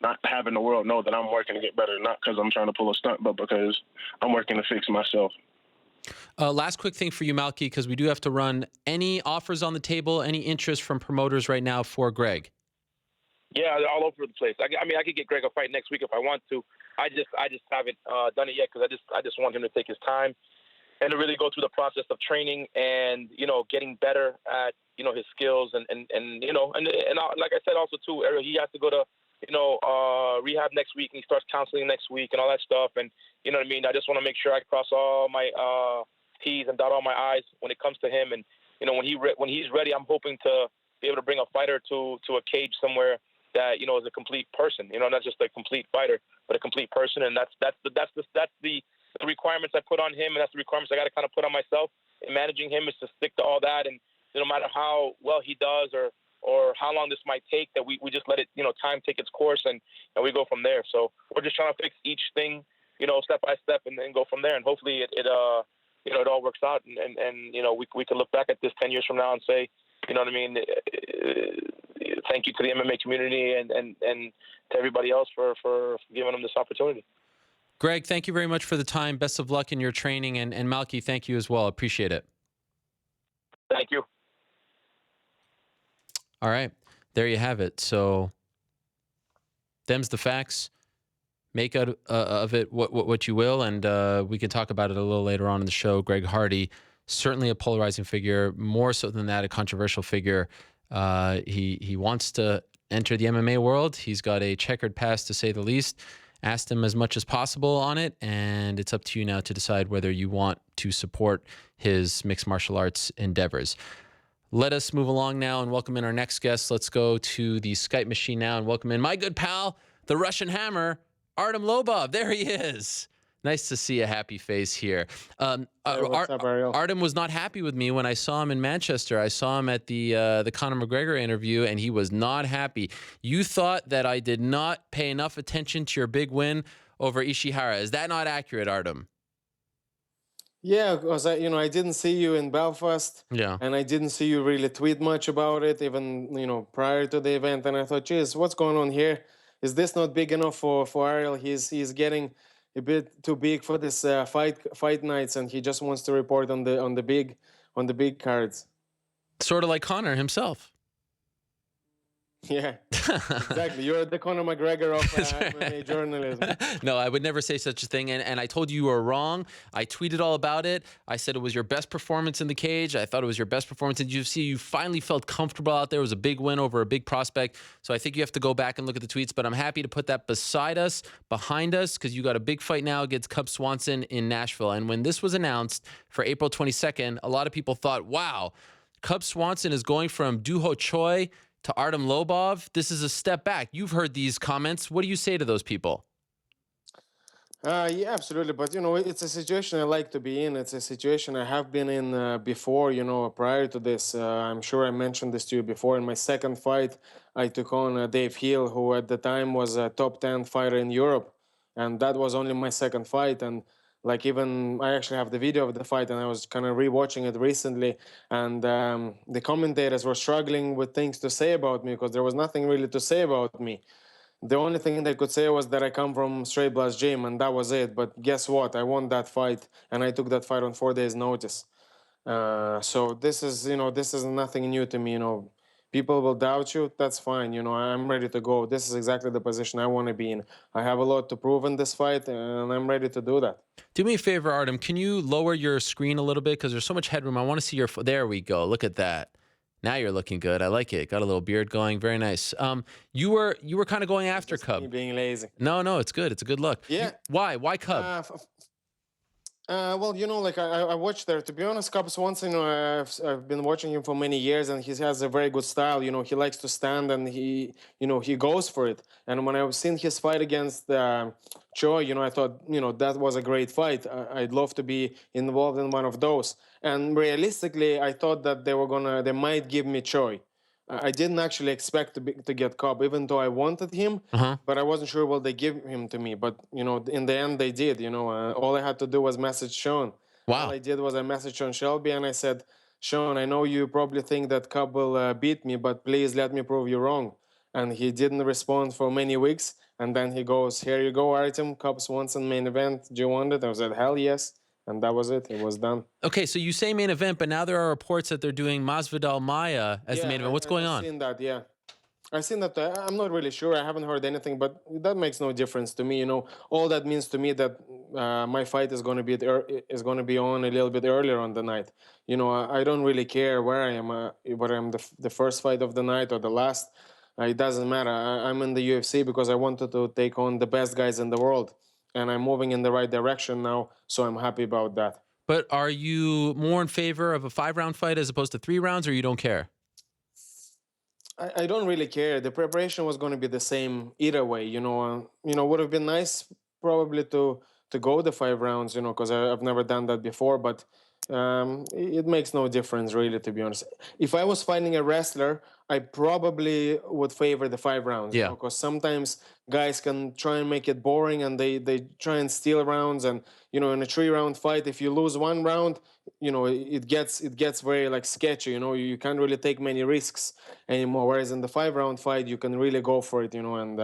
Speaker 9: not having the world know that I'm working to get better, not because I'm trying to pull a stunt, but because I'm working to fix myself.
Speaker 2: Last quick thing for you, Malky, because we do have to run. Any offers on the table, any interest from promoters right now for Greg?
Speaker 10: Yeah, they're all over the place. I mean, I could get Greg a fight next week if I want to. I just haven't done it yet because I just want him to take his time and to really go through the process of training and, getting better at, his skills and like I said also too, Ariel, he has to go to, rehab next week, and he starts counseling next week and all that stuff. And you know what I mean? I just want to make sure I cross all my T's and dot all my I's when it comes to him. And, when he's ready, I'm hoping to be able to bring a fighter to a cage somewhere that, is a complete person, not just a complete fighter, but a complete person. And that's the requirements I put on him, and that's the requirements I got to kind of put on myself in managing him, is to stick to all that. And no matter how well he does or how long this might take, that we just let it, time take its course, and we go from there. So we're just trying to fix each thing, step by step, and then go from there. And hopefully it all works out. And we can look back at this 10 years from now and say, you know what I mean? Thank you to the MMA community and to everybody else for giving them this opportunity.
Speaker 2: Greg, thank you very much for the time. Best of luck in your training. And Malky, thank you as well. Appreciate it.
Speaker 10: Thank you.
Speaker 2: All right. There you have it. So them's the facts. Make out of it what you will, and we can talk about it a little later on in the show. Greg Hardy, certainly a polarizing figure, more so than that, a controversial figure. He wants to enter the MMA world. He's got a checkered past, to say the least. Asked him as much as possible on it, and it's up to you now to decide whether you want to support his mixed martial arts endeavors. Let us move along now and welcome in our next guest. Let's go to the Skype machine now and welcome in my good pal, the Russian Hammer, Artem Lobov. There he is. Nice to see a happy face here.
Speaker 11: What's up, Ariel?
Speaker 2: Artem was not happy with me when I saw him in Manchester. I saw him at the Conor McGregor interview, and he was not happy. You thought that I did not pay enough attention to your big win over Ishihara. Is that not accurate, Artem?
Speaker 11: Yeah, because I didn't see you in Belfast.
Speaker 2: Yeah.
Speaker 11: And I didn't see you really tweet much about it, even prior to the event. And I thought, geez, what's going on here? Is this not big enough for Ariel? He's getting a bit too big for this fight nights, and he just wants to report on the big cards.
Speaker 2: Sort of like Conor himself.
Speaker 11: Yeah, exactly. You're the Conor McGregor of MMA journalism.
Speaker 2: No, I would never say such a thing. And I told you were wrong. I tweeted all about it. I said it was your best performance in the cage. I thought it was your best performance in UFC. You finally felt comfortable out there. It was a big win over a big prospect. So I think you have to go back and look at the tweets. But I'm happy to put that behind us, because you got a big fight now against Cub Swanson in Nashville. And when this was announced for April 22nd, a lot of people thought, wow, Cub Swanson is going from Doo-Ho Choi to Artem Lobov. This is a step back. You've heard these comments. What do you say to those people?
Speaker 11: Yeah, absolutely. But, it's a situation I like to be in. It's a situation I have been in before, prior to this. I'm sure I mentioned this to you before. In my second fight, I took on Dave Hill, who at the time was a top 10 fighter in Europe. And that was only my second fight. And I actually have the video of the fight, and I was kind of rewatching it recently, and the commentators were struggling with things to say about me, because there was nothing really to say about me. The only thing they could say was that I come from Straight Blast Gym, and that was it. But guess what? I won that fight, and I took that fight on 4 days' notice. So this is nothing new to me. People will doubt you. That's fine. I'm ready to go. This is exactly the position I want to be in. I have a lot to prove in this fight, and I'm ready to do that.
Speaker 2: Do me a favor, Artem. Can you lower your screen a little bit? Because there's so much headroom. I want to see your... There we go. Look at that. Now you're looking good. I like it. Got a little beard going. Very nice. You were kind of going after Cub.
Speaker 11: Me being lazy.
Speaker 2: No, it's good. It's a good look.
Speaker 11: Yeah.
Speaker 2: Why? Why Cub?
Speaker 11: Well, like I watched there. To be honest, Cub Swanson, I've been watching him for many years, and he has a very good style. He likes to stand, and he goes for it. And when I've seen his fight against Choi, I thought, that was a great fight. I'd love to be involved in one of those. And realistically, I thought that they might give me Choi. I didn't actually expect to get Cobb, even though I wanted him, but I wasn't sure will they give him to me. But in the end, they did. All I had to do was message Sean.
Speaker 2: Wow.
Speaker 11: All I did was I messaged Sean Shelby and I said, Sean, I know you probably think that Cobb will beat me, but please let me prove you wrong. And he didn't respond for many weeks. And then he goes, here you go, Artem, Cobb Swanson main event. Do you want it? I said, hell yes. And that was it. It was done.
Speaker 2: Okay, so you say main event, but now there are reports that they're doing Masvidal Maya as the main event. What's going on?
Speaker 11: I've seen that, yeah. I've seen that. I'm not really sure. I haven't heard anything, but that makes no difference to me. All that means to me that my fight is going to be on a little bit earlier on the night. I don't really care where I am, whether I'm the first fight of the night or the last. It doesn't matter. I'm in the UFC because I wanted to take on the best guys in the world, and I'm moving in the right direction now. So I'm happy about that.
Speaker 2: But are you more in favor of a 5-round fight as opposed to 3 rounds, or you don't care?
Speaker 11: I don't really care. The preparation was going to be the same either way. Would have been nice probably to go the 5 rounds. Because I've never done that before. But it makes no difference, really, to be honest. If I was fighting a wrestler, I probably would favor the 5 rounds.
Speaker 2: Yeah.
Speaker 11: Because sometimes guys can try and make it boring, and they try and steal rounds. And in a 3-round fight, if you lose 1 round, it gets very sketchy. You can't really take many risks anymore. Whereas in the 5-round fight, you can really go for it. And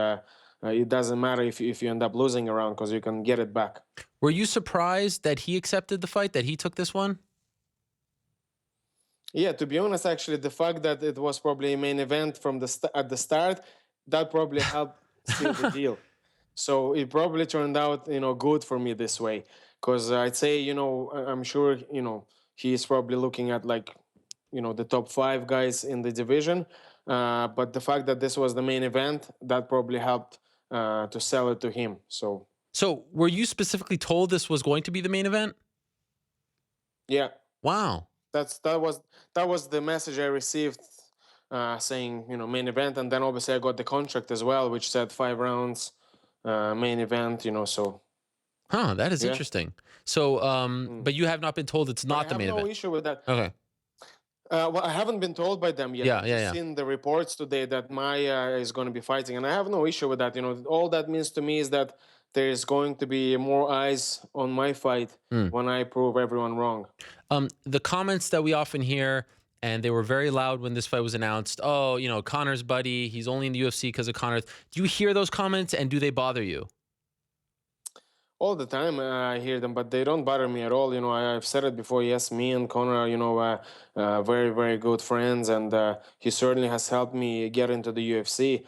Speaker 11: it doesn't matter if you end up losing a round because you can get it back.
Speaker 2: Were you surprised that he accepted the fight, that he took this one?
Speaker 11: Yeah, to be honest, actually, the fact that it was probably a main event at the start, that probably helped seal the deal. So it probably turned out, good for me this way. Because I'd say, I'm sure, he's probably looking at the top 5 guys in the division. But the fact that this was the main event, that probably helped to sell it to him. So
Speaker 2: were you specifically told this was going to be the main event?
Speaker 11: Yeah.
Speaker 2: Wow.
Speaker 11: That was the message I received saying, main event. And then obviously I got the contract as well, which said 5 rounds, main event, so.
Speaker 2: Huh, that is interesting. So, but you have not been told it's not the main event.
Speaker 11: I have no issue with that.
Speaker 2: Okay.
Speaker 11: Well, I haven't been told by them yet.
Speaker 2: Yeah.
Speaker 11: I've seen the reports today that Maya is going to be fighting, and I have no issue with that. All that means to me is that there is going to be more eyes on my fight when I prove everyone wrong.
Speaker 2: The comments that we often hear, and they were very loud when this fight was announced. Oh, Conor's buddy, he's only in the UFC because of Conor. Do you hear those comments, and do they bother you?
Speaker 11: All the time I hear them, but they don't bother me at all. I've said it before. Yes, me and Conor are, very, very good friends, and he certainly has helped me get into the UFC.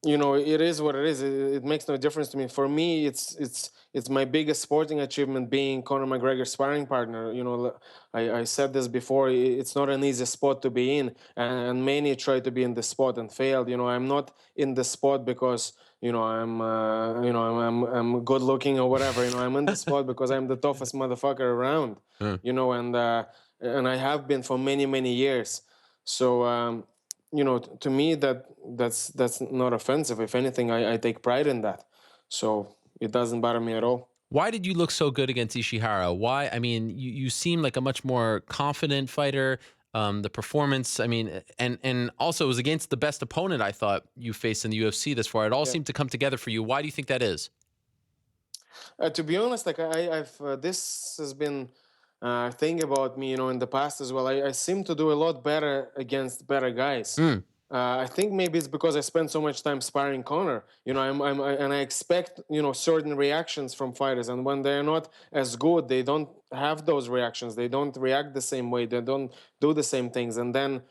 Speaker 11: It is what it is. It makes no difference to me. For me, it's my biggest sporting achievement being Conor McGregor's sparring partner. I said this before. It's not an easy spot to be in, and many try to be in the spot and failed. I'm not in the spot because I'm good looking or whatever. I'm in the spot because I'm the toughest motherfucker around. And I have been for many, many years. So to me that's not offensive. If anything, I take pride in that. So it doesn't bother me at all.
Speaker 2: Why did you look so good against Ishihara? Why? I mean, you seem like a much more confident fighter. The performance, and also it was against the best opponent I thought you faced in the UFC this far. It all seemed to come together for you. Why do you think that is?
Speaker 11: To be honest, I've this has been a thing about me, in the past as well. I seem to do a lot better against better guys. I think maybe it's because I spend so much time sparring Conor. And I expect certain reactions from fighters, and when they're not as good, they don't have those reactions. They don't react the same way. They don't do the same things, and then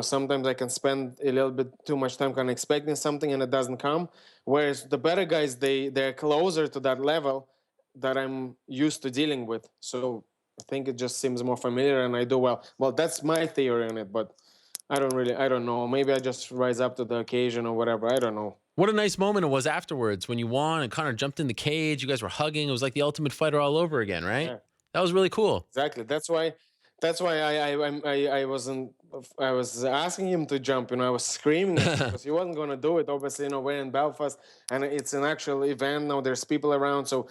Speaker 11: sometimes I can spend a little bit too much time kind of expecting something and it doesn't come. Whereas the better guys, they're closer to that level that I'm used to dealing with. So I think it just seems more familiar, and I do well. Well, that's my theory on it, but I don't know. Maybe I just rise up to the occasion or whatever. I don't know.
Speaker 2: What a nice moment it was afterwards when you won and Conor jumped in the cage. You guys were hugging. It was like the Ultimate Fighter all over again, right?
Speaker 11: Yeah.
Speaker 2: That was really cool.
Speaker 11: Exactly. That's why I was asking him to jump. I was screaming at him because he wasn't going to do it. Obviously, we're in Belfast and it's an actual event now. There's people around, so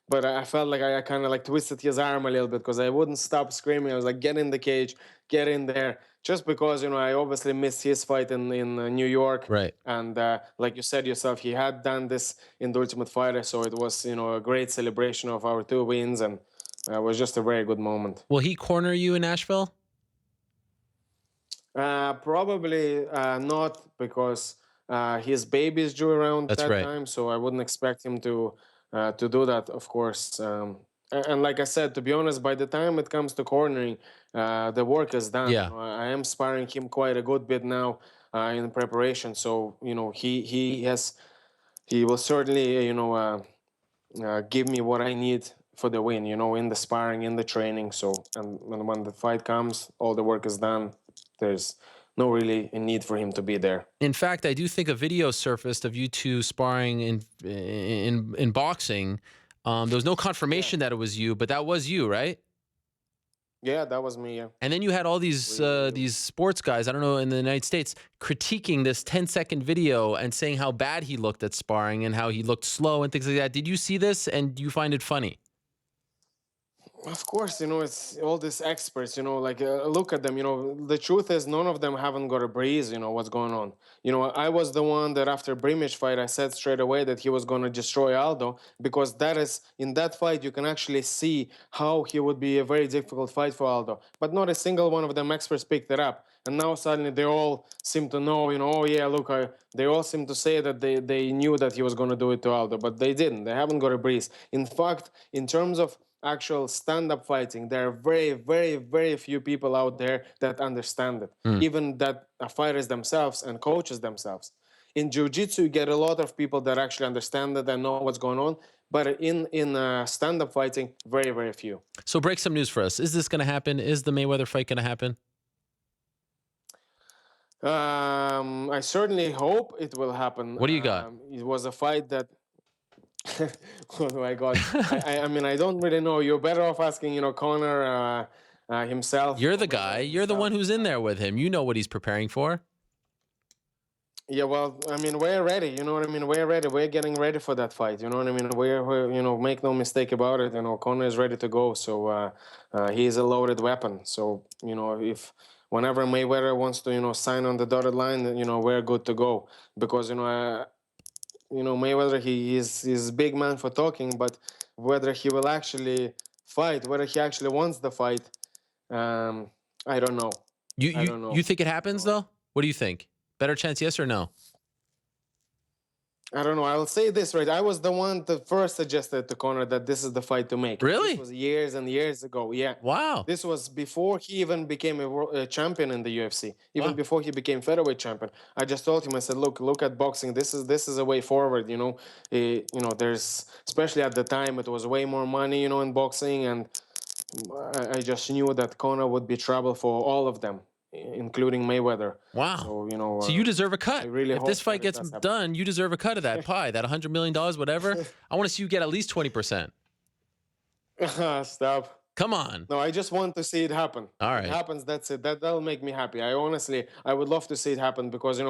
Speaker 11: But I felt like I kind of like twisted his arm a little bit because I wouldn't stop screaming. I was like, "Get in the cage, get in there." Just because I obviously missed his fight in New York,
Speaker 2: right?
Speaker 11: And like you said yourself, he had done this in the Ultimate Fighter, so it was a great celebration of our 2 wins, and it was just a very good moment.
Speaker 2: Will he corner you in Nashville?
Speaker 11: Probably not, because his baby is due around
Speaker 2: That's
Speaker 11: that
Speaker 2: right.
Speaker 11: time, so I wouldn't expect him to do that, of course. And like I said, to be honest, by the time it comes to cornering, the work is done.
Speaker 2: Yeah.
Speaker 11: I am sparring him quite a good bit now in preparation. So he will certainly give me what I need for the win. In the sparring, in the training. So and when the fight comes, all the work is done. There's no really a need for him to be there.
Speaker 2: In fact, I do think a video surfaced of you two sparring in boxing. There was no confirmation that it was you, but that was you, right?
Speaker 11: Yeah, that was me. Yeah.
Speaker 2: And then you had all these sports guys, I don't know, in the United States, critiquing this 10-second video and saying how bad he looked at sparring and how he looked slow and things like that. Did you see this and do you find it funny?
Speaker 11: Of course, it's all these experts, look at them, the truth is none of them haven't got a breeze, what's going on. I was the one that after Brimage fight, I said straight away that he was going to destroy Aldo, because in that fight, you can actually see how he would be a very difficult fight for Aldo. But not a single one of them experts picked it up. And now suddenly they all seem to know, oh yeah, look, they all seem to say that they knew that he was going to do it to Aldo, but they didn't. They haven't got a breeze. In fact, in terms of actual stand-up fighting, there are very, very, very few people out there that understand it. Even that fighters themselves and coaches themselves. In jiu-jitsu, you get a lot of people that actually understand it and know what's going on. But in stand-up fighting, very, very few.
Speaker 2: So break some news for us. Is this going to happen? Is the Mayweather fight going to happen?
Speaker 11: I certainly hope it will happen.
Speaker 2: What do you got?
Speaker 11: It was a fight that... What do I got? I mean, I don't really know. You're better off asking, Conor himself.
Speaker 2: You're the guy. You're the one who's in there with him. You know what he's preparing for.
Speaker 11: Yeah, well, I mean, we're ready. You know what I mean? We're ready. We're getting ready for that fight. You know what I mean? We're make no mistake about it. Conor is ready to go. So he is a loaded weapon. So, if whenever Mayweather wants to, sign on the dotted line, we're good to go. Because, Mayweather, he's a big man for talking, but whether he will actually fight, whether he actually wants the fight, I don't know.
Speaker 2: I don't know. You think it happens, though? What do you think? Better chance, yes or no?
Speaker 11: I don't know. I will say this, right? I was the one that first suggested to Conor that this is the fight to make.
Speaker 2: Really?
Speaker 11: This was years and years ago. Yeah.
Speaker 2: Wow.
Speaker 11: This was before he even became a champion in the UFC. Even before he became featherweight champion. I just told him, I said, look at boxing. This is a way forward. There's, especially at the time, it was way more money, in boxing, and I just knew that Conor would be trouble for all of them, including Mayweather.
Speaker 2: Wow.
Speaker 11: So,
Speaker 2: so you deserve a cut.
Speaker 11: Really
Speaker 2: if this fight gets done, you deserve a cut of that pie, that $100 million, whatever. I want to see you get at least 20%.
Speaker 11: Stop.
Speaker 2: Come on.
Speaker 11: No, I just want to see it happen.
Speaker 2: All right.
Speaker 11: If it happens, that's it. That'll make me happy. I would love to see it happen because,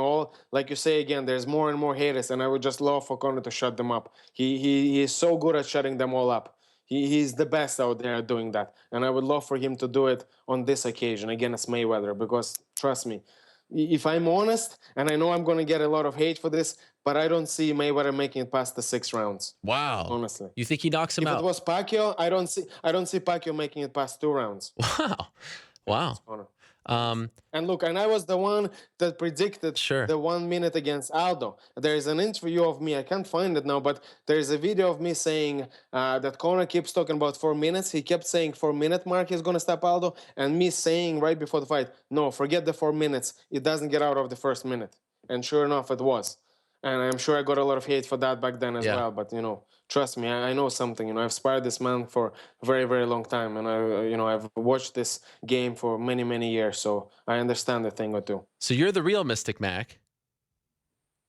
Speaker 11: like you say again, there's more and more haters, and I would just love for Conor to shut them up. He is so good at shutting them all up. He's the best out there doing that. And I would love for him to do it on this occasion against Mayweather because, trust me, if I'm honest, and I know I'm going to get a lot of hate for this, but I don't see Mayweather making it past the 6 rounds.
Speaker 2: Wow.
Speaker 11: Honestly.
Speaker 2: You think he knocks him out?
Speaker 11: If it was Pacquiao, I don't see Pacquiao making it past 2 rounds.
Speaker 2: Wow.
Speaker 11: And look, and I was the one that predicted the 1 minute against Aldo. There is an interview of me, I can't find it now, but there is a video of me saying that Conor keeps talking about 4 minutes. He kept saying 4-minute mark he's going to stop Aldo, and me saying right before the fight, no, forget the 4 minutes. It doesn't get out of the first minute. And sure enough, it was. And I'm sure I got a lot of hate for that back then as well. But, trust me, I know something. I've sparred this man for a very, very long time. And, I've watched this game for many, many years. So I understand a thing or two.
Speaker 2: So you're the real Mystic Mac.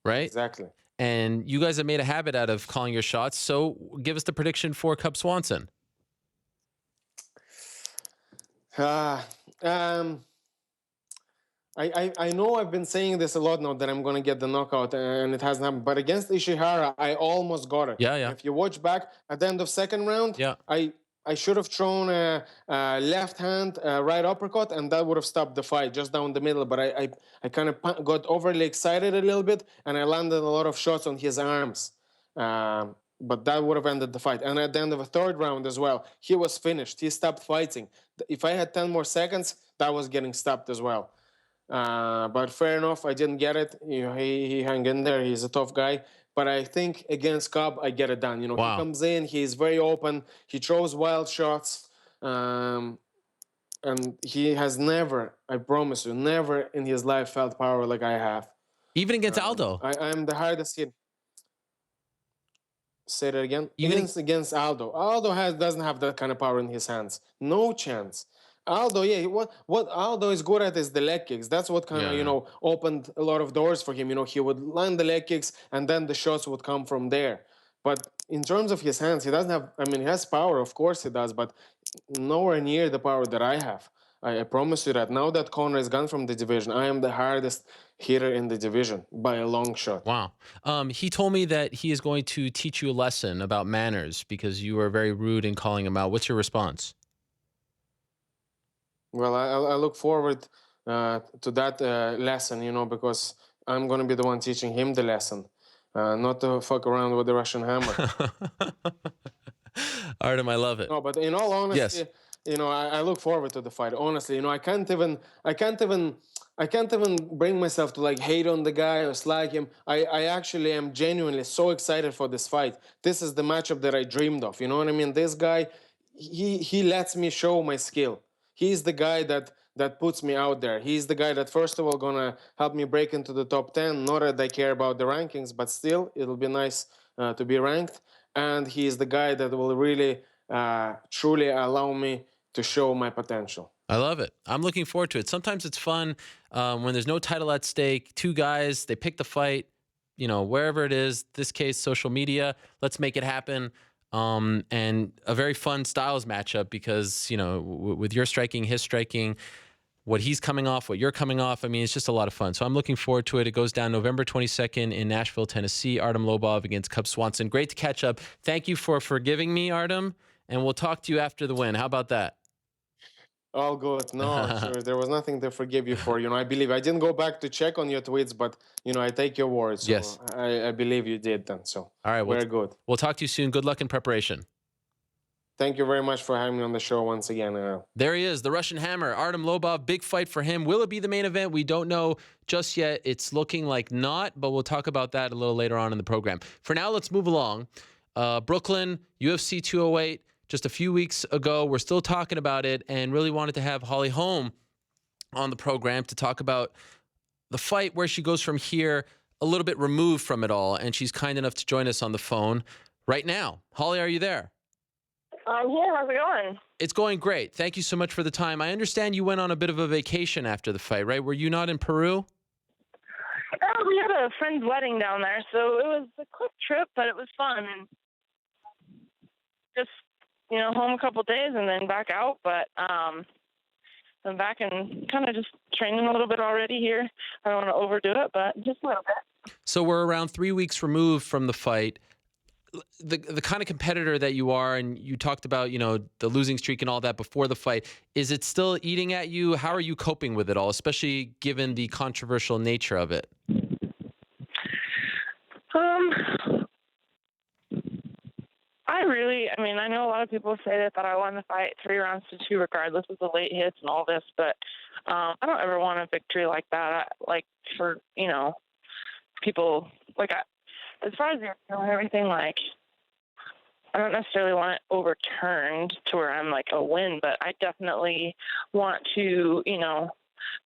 Speaker 2: right?
Speaker 11: Exactly.
Speaker 2: And you guys have made a habit out of calling your shots. So give us the prediction for Cub Swanson.
Speaker 11: I know I've been saying this a lot now that I'm going to get the knockout, and it hasn't happened. But against Ishihara, I almost got it.
Speaker 2: Yeah, yeah.
Speaker 11: If you watch back at the end of second round,
Speaker 2: Yeah.
Speaker 11: I should have thrown a left hand, right uppercut, and that would have stopped the fight just down the middle. But I kind of got overly excited a little bit, and I landed a lot of shots on his arms. But that would have ended the fight. And at the end of the third round as well, he was finished. He stopped fighting. If I had 10 more seconds, that was getting stopped as well. But fair enough, I didn't get it. You know, he hung in there. He's a tough guy. But I think against Cobb, I get it done. You know,
Speaker 2: Wow.
Speaker 11: he comes in, he's very open. He throws wild shots. And he has never, I promise you, never in his life felt power like I have.
Speaker 2: Even against Aldo.
Speaker 11: I'm the hardest hit. Say that again.
Speaker 2: Even
Speaker 11: Against Aldo. Aldo doesn't have that kind of power in his hands. No chance. Aldo, yeah, what Aldo is good at is the leg kicks. That's what kind of, you know, opened a lot of doors for him. You know, he would land the leg kicks and then the shots would come from there. But in terms of his hands, he doesn't have, I mean, he has power, of course he does, but nowhere near the power that I have. I promise you that. Now that Conor is gone from the division, I am the hardest hitter in the division by a long shot.
Speaker 2: Wow. He told me that he is going to teach you a lesson about manners because you were very rude in calling him out. What's your response?
Speaker 11: Well, I look forward to that lesson, you know, because I'm going to be the one teaching him the lesson, not to fuck around with the Russian hammer.
Speaker 2: Artem, I love it.
Speaker 11: No, but in all honesty, you know, I look forward to the fight. Honestly, you know, I can't even bring myself to like hate on the guy or slag him. I actually am genuinely so excited for this fight. This is the matchup that I dreamed of. You know what I mean? This guy, he lets me show my skill. He's the guy that puts me out there. He's the guy that, first of all, gonna help me break into the top 10. Not that I care about the rankings, but still, it'll be nice to be ranked. And he's the guy that will really, truly allow me to show my potential.
Speaker 2: I love it. I'm looking forward to it. Sometimes it's fun when there's no title at stake. Two guys, they pick the fight, you know, wherever it is. This case, social media. Let's make it happen. And a very fun styles matchup because, you know, with your striking, his striking, what he's coming off, what you're coming off. I mean, it's just a lot of fun. So I'm looking forward to it. It goes down November 22nd in Nashville, Tennessee. Artem Lobov against Cub Swanson. Great to catch up. Thank you for forgiving me, Artem. And we'll talk to you after the win. How about that?
Speaker 11: All good. No, sure. There was nothing to forgive you for. You know, I believe I didn't go back to check on your tweets, but you know, I take your words. So
Speaker 2: yes,
Speaker 11: I believe you did then. So
Speaker 2: all right,
Speaker 11: very good.
Speaker 2: We'll talk to you soon. Good luck in preparation.
Speaker 11: Thank you very much for having me on the show once again.
Speaker 2: There he is, the Russian Hammer, Artem Lobov. Big fight for him. Will it be the main event? We don't know just yet. It's looking like not, but we'll talk about that a little later on in the program. For now, let's move along. Brooklyn, UFC 208. Just a few weeks ago, we're still talking about it and really wanted to have Holly Holm on the program to talk about the fight, where she goes from here, a little bit removed from it all. And she's kind enough to join us on the phone right now. Holly, are you there?
Speaker 12: I'm here. How's it going?
Speaker 2: It's going great. Thank you so much for the time. I understand you went on a bit of a vacation after the fight, right? Were you not in Peru?
Speaker 12: We had a friend's wedding down there, so it was a quick trip, but it was fun. And just, you know, home a couple days and then back out. But I'm back and kind of just training a little bit already here. I don't want to overdo it, but just a little bit.
Speaker 2: So we're around 3 weeks removed from the fight. The kind of competitor that you are, and you talked about, you know, the losing streak and all that before the fight, is it still eating at you? How are you coping with it all, especially given the controversial nature of it?
Speaker 12: I know a lot of people say that I won the fight 3 rounds to 2 regardless of the late hits and all this, but I don't ever want a victory like that. Like, for, you know, people, like, as far as everything, like, I don't necessarily want it overturned to where I'm like a win, but I definitely want to, you know,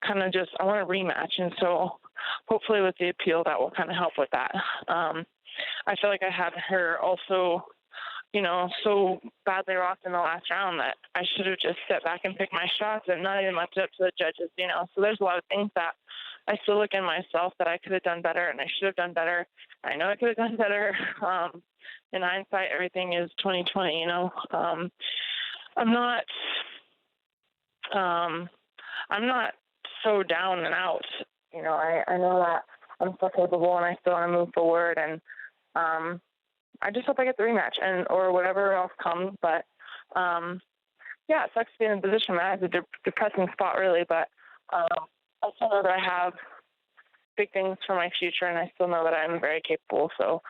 Speaker 12: kind of just, I want a rematch. And so hopefully with the appeal, that will kind of help with that. I feel like I had her also, you know, so badly rocked in the last round that I should have just stepped back and picked my shots and not even left it up to the judges, you know. So there's a lot of things that I still look in myself that I could have done better and I should have done better. I know I could have done better. In hindsight, everything is 2020. I'm not so down and out. I know that I'm still capable and I still want to move forward. And I just hope I get the rematch or whatever else comes. But it sucks to be in a position that it's a depressing spot, really. But I still know that I have big things for my future, and I still know that I'm very capable. So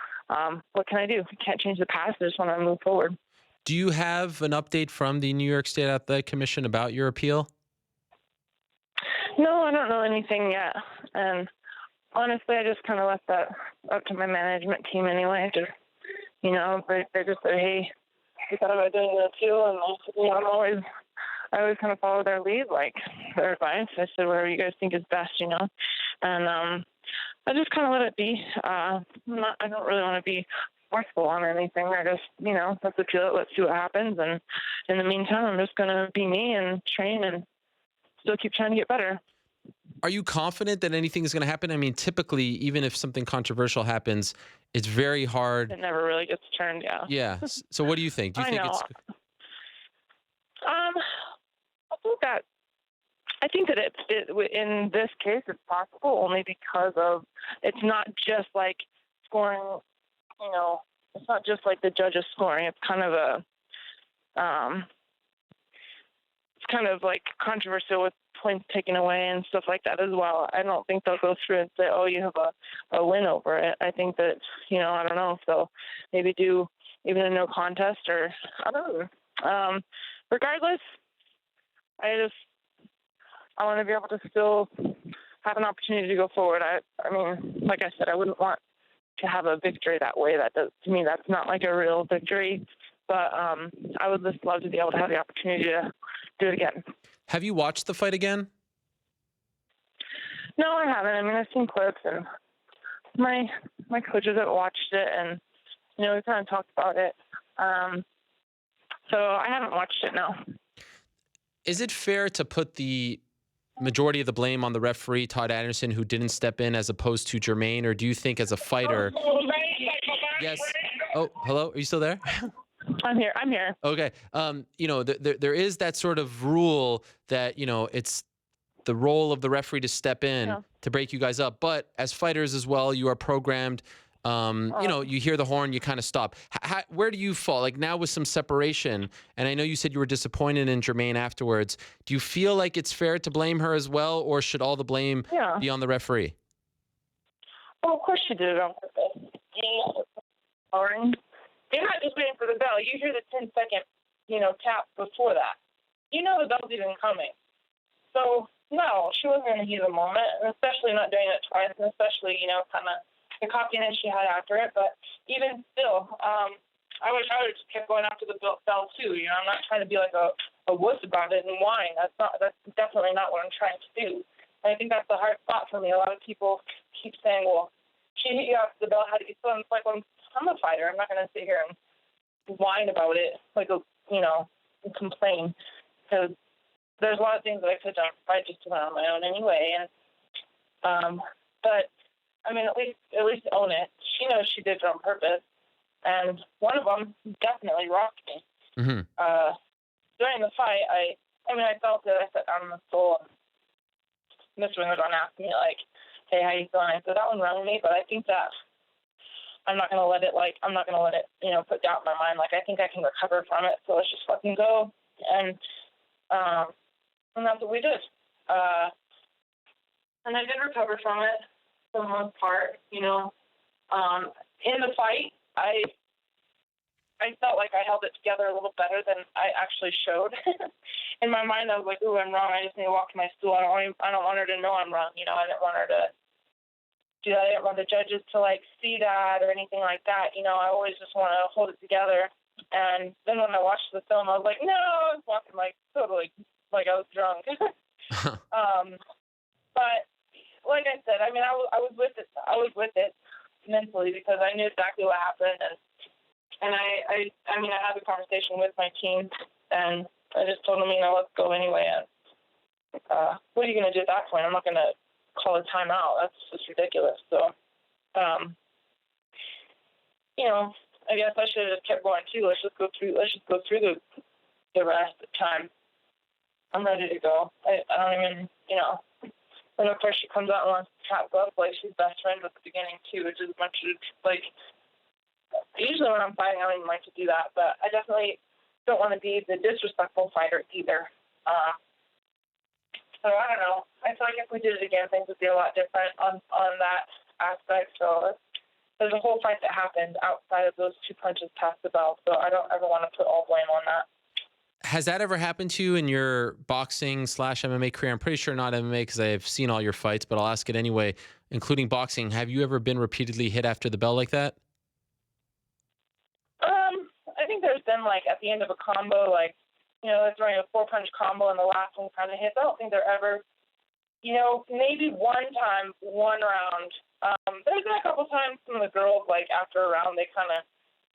Speaker 12: what can I do? I can't change the past. I just want to move forward.
Speaker 2: Do you have an update from the New York State Athletic Commission about your appeal?
Speaker 12: No, I don't know anything yet. And honestly, I just kind of left that up to my management team anyway. They just said, hey, we thought about doing an appeal, and I always kind of follow their lead, like their advice. I said, whatever you guys think is best, and I just kind of let it be. I don't really want to be forceful on anything. I just, let's appeal it. Let's see what happens. And in the meantime, I'm just going to be me and train and still keep trying to get better.
Speaker 2: Are you confident that anything is going to happen? I mean, typically, even if something controversial happens, it's very hard.
Speaker 12: It never really gets turned, yeah.
Speaker 2: Yeah. So what do you think? Do you think it's...
Speaker 12: I think that in this case it's possible only because of it's not just like scoring. It's not just like the judges scoring. It's kind of it's kind of like controversial with points taken away and stuff like that as well. I don't think they'll go through and say, "Oh, you have a win over it." I think that I don't know. So maybe do even a no contest or I don't know. Regardless, I want to be able to still have an opportunity to go forward. I mean, like I said, I wouldn't want to have a victory that way. To me, that's not like a real victory. But I would just love to be able to have the opportunity to do it again.
Speaker 2: Have you watched the fight again?
Speaker 12: No, I haven't. I mean, I've seen clips, and my coaches have watched it, and we kind of talked about it. So I haven't watched it, no.
Speaker 2: Is it fair to put the majority of the blame on the referee, Todd Anderson, who didn't step in as opposed to Jermaine? Or do you think as a fighter... Yes. Oh, hello? Are you still there?
Speaker 12: I'm here.
Speaker 2: Okay. There is that sort of rule that, it's the role of the referee to step in to break you guys up. But as fighters as well, you are programmed... you hear the horn, you kind of stop. Where do you fall? Like now with some separation, and I know you said you were disappointed in Jermaine afterwards. Do you feel like it's fair to blame her as well, or should all the blame be on the referee?
Speaker 12: Well, of course she did it on purpose. You're not just waiting for the bell. You hear the 10-second, tap before that. The bell's even coming. So, no, she wasn't in the heat of the moment, and especially not doing it twice, and especially, kind of the copying she had after it. But even still, I wish I would have just kept going after the bell too. I'm not trying to be like a wuss about it and whine. That's definitely not what I'm trying to do. And I think that's the hard spot for me. A lot of people keep saying, well, she hit you after the bell, how do you feel? And it's like, well, I'm a fighter. I'm not going to sit here and whine about it, and complain. Because there's a lot of things that I could have done if I just went on my own anyway. And but I mean, at least own it. She knows she did it on purpose, and one of them definitely rocked me.
Speaker 2: Mm-hmm.
Speaker 12: During the fight, I felt it. I sat down on the stool, and Miss Wingerton asked me like, "Hey, how you feeling?" I said, "That one rung me, but I think that I'm not gonna let it put doubt in my mind. Like, I think I can recover from it. So let's just fucking go." And that's what we did. And I did recover from it. For the most part, in the fight, I felt like I held it together a little better than I actually showed. In my mind, I was like, "Ooh, I'm wrong. I just need to walk to my stool. I don't want her to know I'm wrong. I didn't want her to do that. I didn't want the judges to see that or anything like that. I always just want to hold it together." And then when I watched the film, I was like, "No," I was walking totally like I was drunk. But like I said, I mean, I was with it. I was with it mentally because I knew exactly what happened, and I had a conversation with my team, and I just told them, let's go anyway. And what are you gonna do at that point? I'm not gonna call a timeout. That's just ridiculous. So, you know, I guess I should have just kept going too. Let's just go through the rest of the time. I'm ready to go. I don't even, you know. And of course she comes out and wants to chat up like she's best friends at the beginning too, which is much like usually when I'm fighting I don't even like to do that, but I definitely don't want to be the disrespectful fighter either. So I don't know. I feel like if we did it again, things would be a lot different on that aspect. So there's a whole fight that happened outside of those 2 punches past the bell. So I don't ever want to put all blame on that.
Speaker 2: Has that ever happened to you in your boxing/MMA career? I'm pretty sure not MMA because I've seen all your fights, but I'll ask it anyway, including boxing. Have you ever been repeatedly hit after the bell like that?
Speaker 12: I think there's been like at the end of a combo, like, you know, it's running a 4-punch combo and the last one kind of hits. I don't think they're ever, you know, maybe one time, one round. There's been a couple times some of the girls, like after a round, they kind of,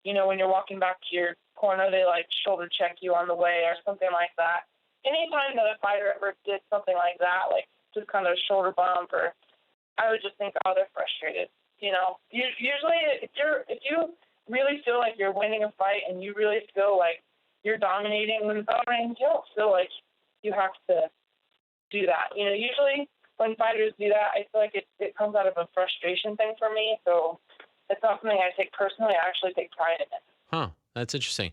Speaker 12: you know, when you're walking back to your corner, they like shoulder check you on the way or something like that. Anytime that a fighter ever did something like that, like just kind of a shoulder bump, or I would just think, oh, they're frustrated. You know, usually if you really feel like you're winning a fight and you really feel like you're dominating the bell ring, you don't feel like you have to do that. You know, usually when fighters do that, I feel like it comes out of a frustration thing for me. So it's not something I take personally. I actually take pride in it.
Speaker 2: Huh. That's interesting.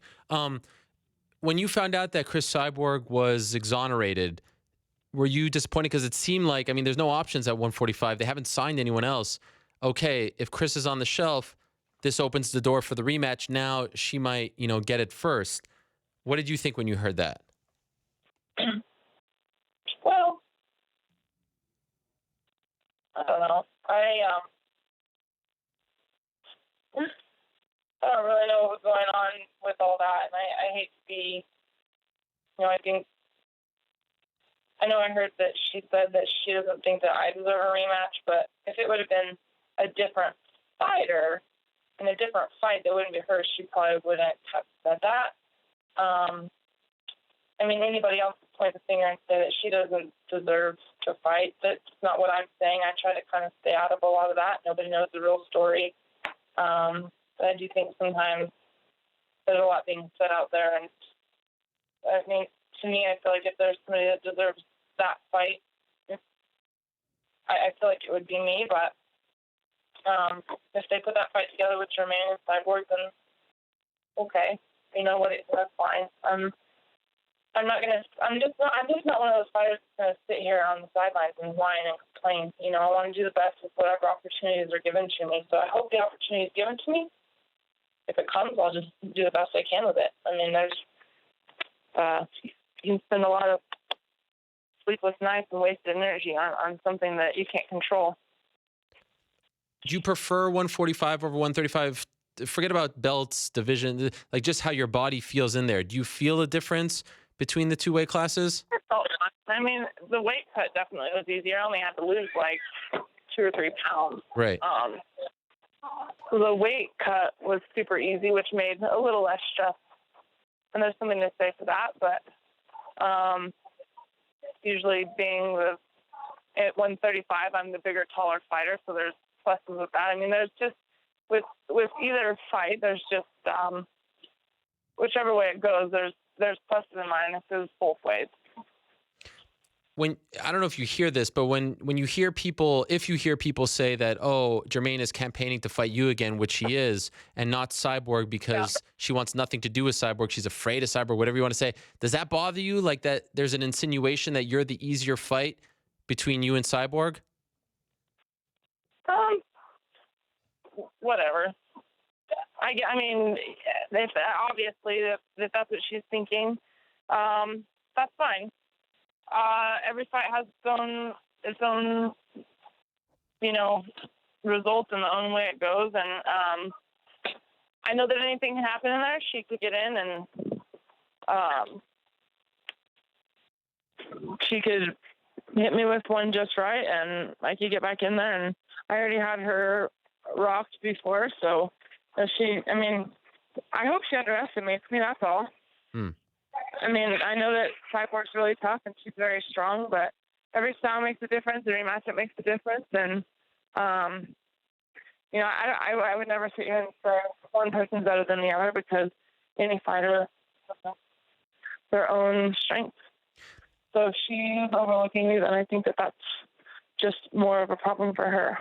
Speaker 2: When you found out that Chris Cyborg was exonerated, were you disappointed? Because it seemed like, I mean, there's no options at 145. They haven't signed anyone else. Okay, if Chris is on the shelf, this opens the door for the rematch. Now she might, you know, get it first. What did you think when you heard that?
Speaker 12: Well, I don't know. I don't really know what was going on with all that, and I hate to be, you know, I know I heard that she said that she doesn't think that I deserve a rematch, but if it would have been a different fighter in a different fight that wouldn't be her, she probably wouldn't have said that. I mean, anybody else could point the finger and say that she doesn't deserve to fight. That's not what I'm saying. I try to kind of stay out of a lot of that. Nobody knows the real story. But I do think sometimes there's a lot being said out there. And I mean, to me, I feel like if there's somebody that deserves that fight, I feel like it would be me. But if they put that fight together with Jermaine and Cyborg, then okay, you know what? That's fine. I'm just not one of those fighters that's gonna sit here on the sidelines and whine and complain. You know, I want to do the best with whatever opportunities are given to me. So I hope the opportunity is given to me. If it comes, I'll just do the best I can with it. I mean, there's you can spend a lot of sleepless nights and wasted energy on something that you can't control.
Speaker 2: Do you prefer 145 over 135? Forget about belts, division, like just how your body feels in there. Do you feel a difference between the two weight classes?
Speaker 12: I mean, the weight cut definitely was easier. I only had to lose like 2 or 3 pounds.
Speaker 2: Right.
Speaker 12: So the weight cut was super easy, which made a little less stress. And there's something to say for that, but usually being at 135, I'm the bigger, taller fighter, so there's pluses with that. I mean, there's just with either fight, there's just whichever way it goes, there's pluses and minuses both ways.
Speaker 2: I don't know if you hear this, but when you hear people, if you hear people say that, oh, Jermaine is campaigning to fight you again, which she is, and not Cyborg because she wants nothing to do with Cyborg, she's afraid of Cyborg, whatever you want to say, does that bother you? Like that there's an insinuation that you're the easier fight between you and Cyborg?
Speaker 12: Whatever. I mean, if that's what she's thinking, that's fine. Every fight has its own, you know, results and the own way it goes. And I know that anything can happen in there. She could get in and she could hit me with one just right, and I could get back in there. And I already had her rocked before, so I mean, I hope she underestimates me. That's all. I mean, I know that Cyborg's really tough and she's very strong, but every style makes a difference. Every matchup makes a difference. And, you know, I would never sit here and say one person's better than the other, because any fighter has their own strengths. So if she's overlooking me, then I think that that's just more of a problem for her.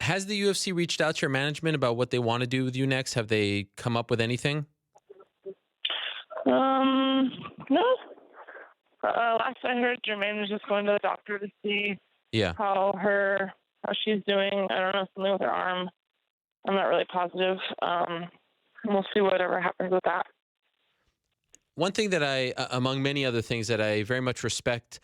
Speaker 2: Has the UFC reached out to your management about what they want to do with you next? Have they come up with anything?
Speaker 12: No. Last I heard, Jermaine was just going to the doctor to see how she's doing. I don't know, something with her arm. I'm not really positive. We'll see whatever happens with that.
Speaker 2: One thing that I, among many other things that I very much respect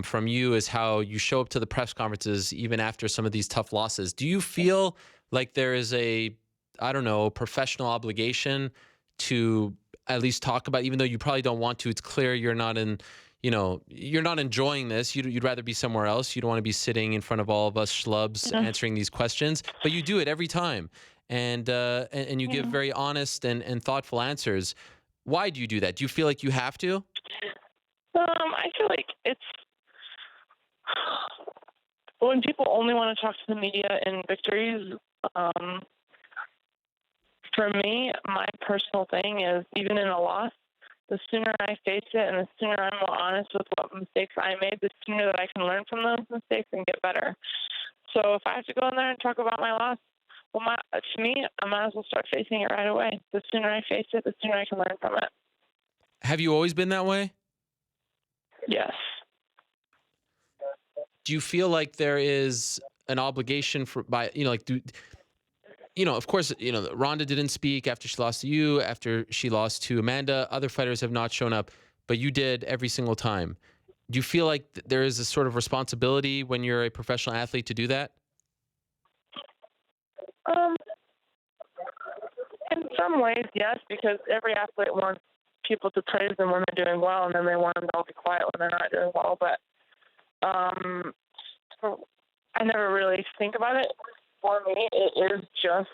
Speaker 2: from you, is how you show up to the press conferences even after some of these tough losses. Do you feel like there is a, I don't know, professional obligation to at least talk about, even though you probably don't want to? It's clear you're not in, you know, you're not enjoying this. You'd rather be somewhere else. You don't want to be sitting in front of all of us schlubs answering these questions, but you do it every time, and you give very honest and thoughtful answers. Why do you do that? Do you feel like you have to?
Speaker 12: I feel like it's when people only want to talk to the media in victories. For me, my personal thing is, even in a loss, the sooner I face it and the sooner I'm more honest with what mistakes I made, the sooner that I can learn from those mistakes and get better. So if I have to go in there and talk about my loss, well, to me, I might as well start facing it right away. The sooner I face it, the sooner I can learn from it.
Speaker 2: Have you always been that way?
Speaker 12: Yes.
Speaker 2: Do you feel like there is an obligation of course, Ronda didn't speak after she lost to you, after she lost to Amanda. Other fighters have not shown up, but you did every single time. Do you feel like there is a sort of responsibility when you're a professional athlete to do that?
Speaker 12: In some ways, yes, because every athlete wants people to praise them when they're doing well, and then they want them to all be quiet when they're not doing well. But I never really think about it. For me, it is just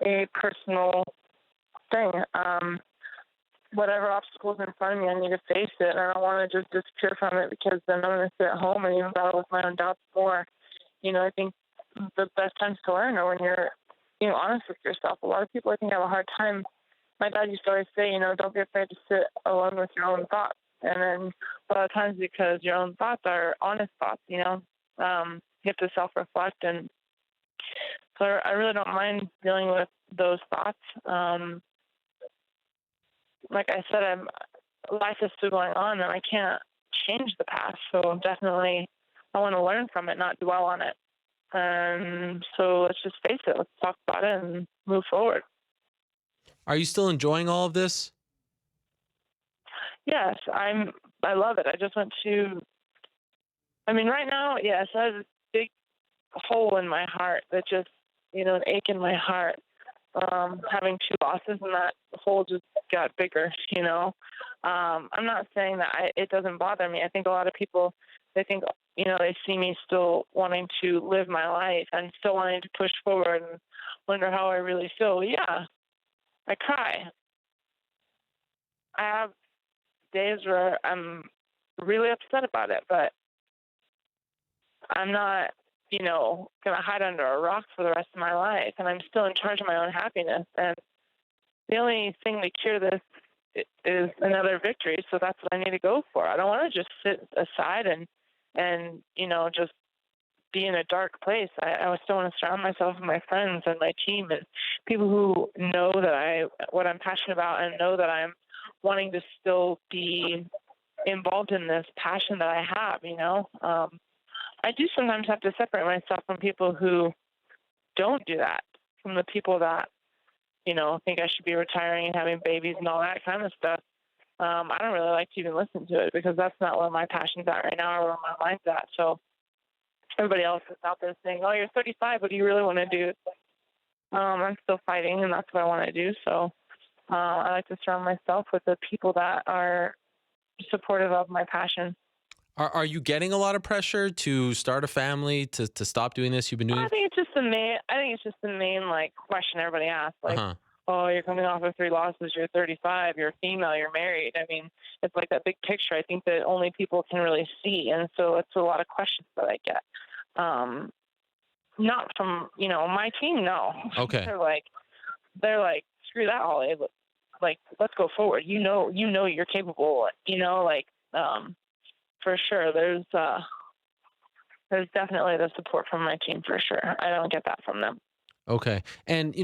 Speaker 12: a personal thing. Whatever obstacles in front of me, I need to face it. And I don't want to just disappear from it, because then I'm going to sit at home and even battle with my own doubts more. You know, I think the best times to learn are when you're honest with yourself. A lot of people, I think, have a hard time. My dad used to always say, don't be afraid to sit alone with your own thoughts. And then a lot of times, because your own thoughts are honest thoughts, you have to self-reflect. And so I really don't mind dealing with those thoughts. Like I said, life is still going on, and I can't change the past. So definitely I want to learn from it, not dwell on it. So let's just face it. Let's talk about it and move forward.
Speaker 2: Are you still enjoying all of this?
Speaker 12: Yes, I love it. I just went to, right now, yes, I have a big hole in my heart that just, an ache in my heart. Having two losses, and that hole just got bigger, I'm not saying that it doesn't bother me. I think a lot of people, they think, they see me still wanting to live my life and still wanting to push forward and wonder how I really feel. Yeah, I cry. I have days where I'm really upset about it, but I'm not, going to hide under a rock for the rest of my life, and I'm still in charge of my own happiness. And the only thing to cure this is another victory, so that's what I need to go for. I don't want to just sit aside and just be in a dark place. I still want to surround myself with my friends and my team and people who know that what I'm passionate about, and know that I'm wanting to still be involved in this passion that I have, I do sometimes have to separate myself from people who don't do that, from the people that, think I should be retiring and having babies and all that kind of stuff. I don't really like to even listen to it, because that's not where my passion's at right now, or where my mind's at. So everybody else is out there saying, oh, you're 35, what do you really want to do? It's like, I'm still fighting, and that's what I want to do. So I like to surround myself with the people that are supportive of my passion.
Speaker 2: Are you getting a lot of pressure to start a family, to stop doing this? You've been doing.
Speaker 12: I think it's just the main like question everybody asks. Like, oh, you're coming off of 3 losses, you're 35, you're female, you're married. I mean, it's like that big picture I think that only people can really see. And so it's a lot of questions that I get. Not from, my team, no.
Speaker 2: Okay.
Speaker 12: They're like, screw that, Holly. Like, let's go forward. You know you're capable, for sure. There's definitely the support from my team for sure. I don't get that from them.
Speaker 2: Okay. And,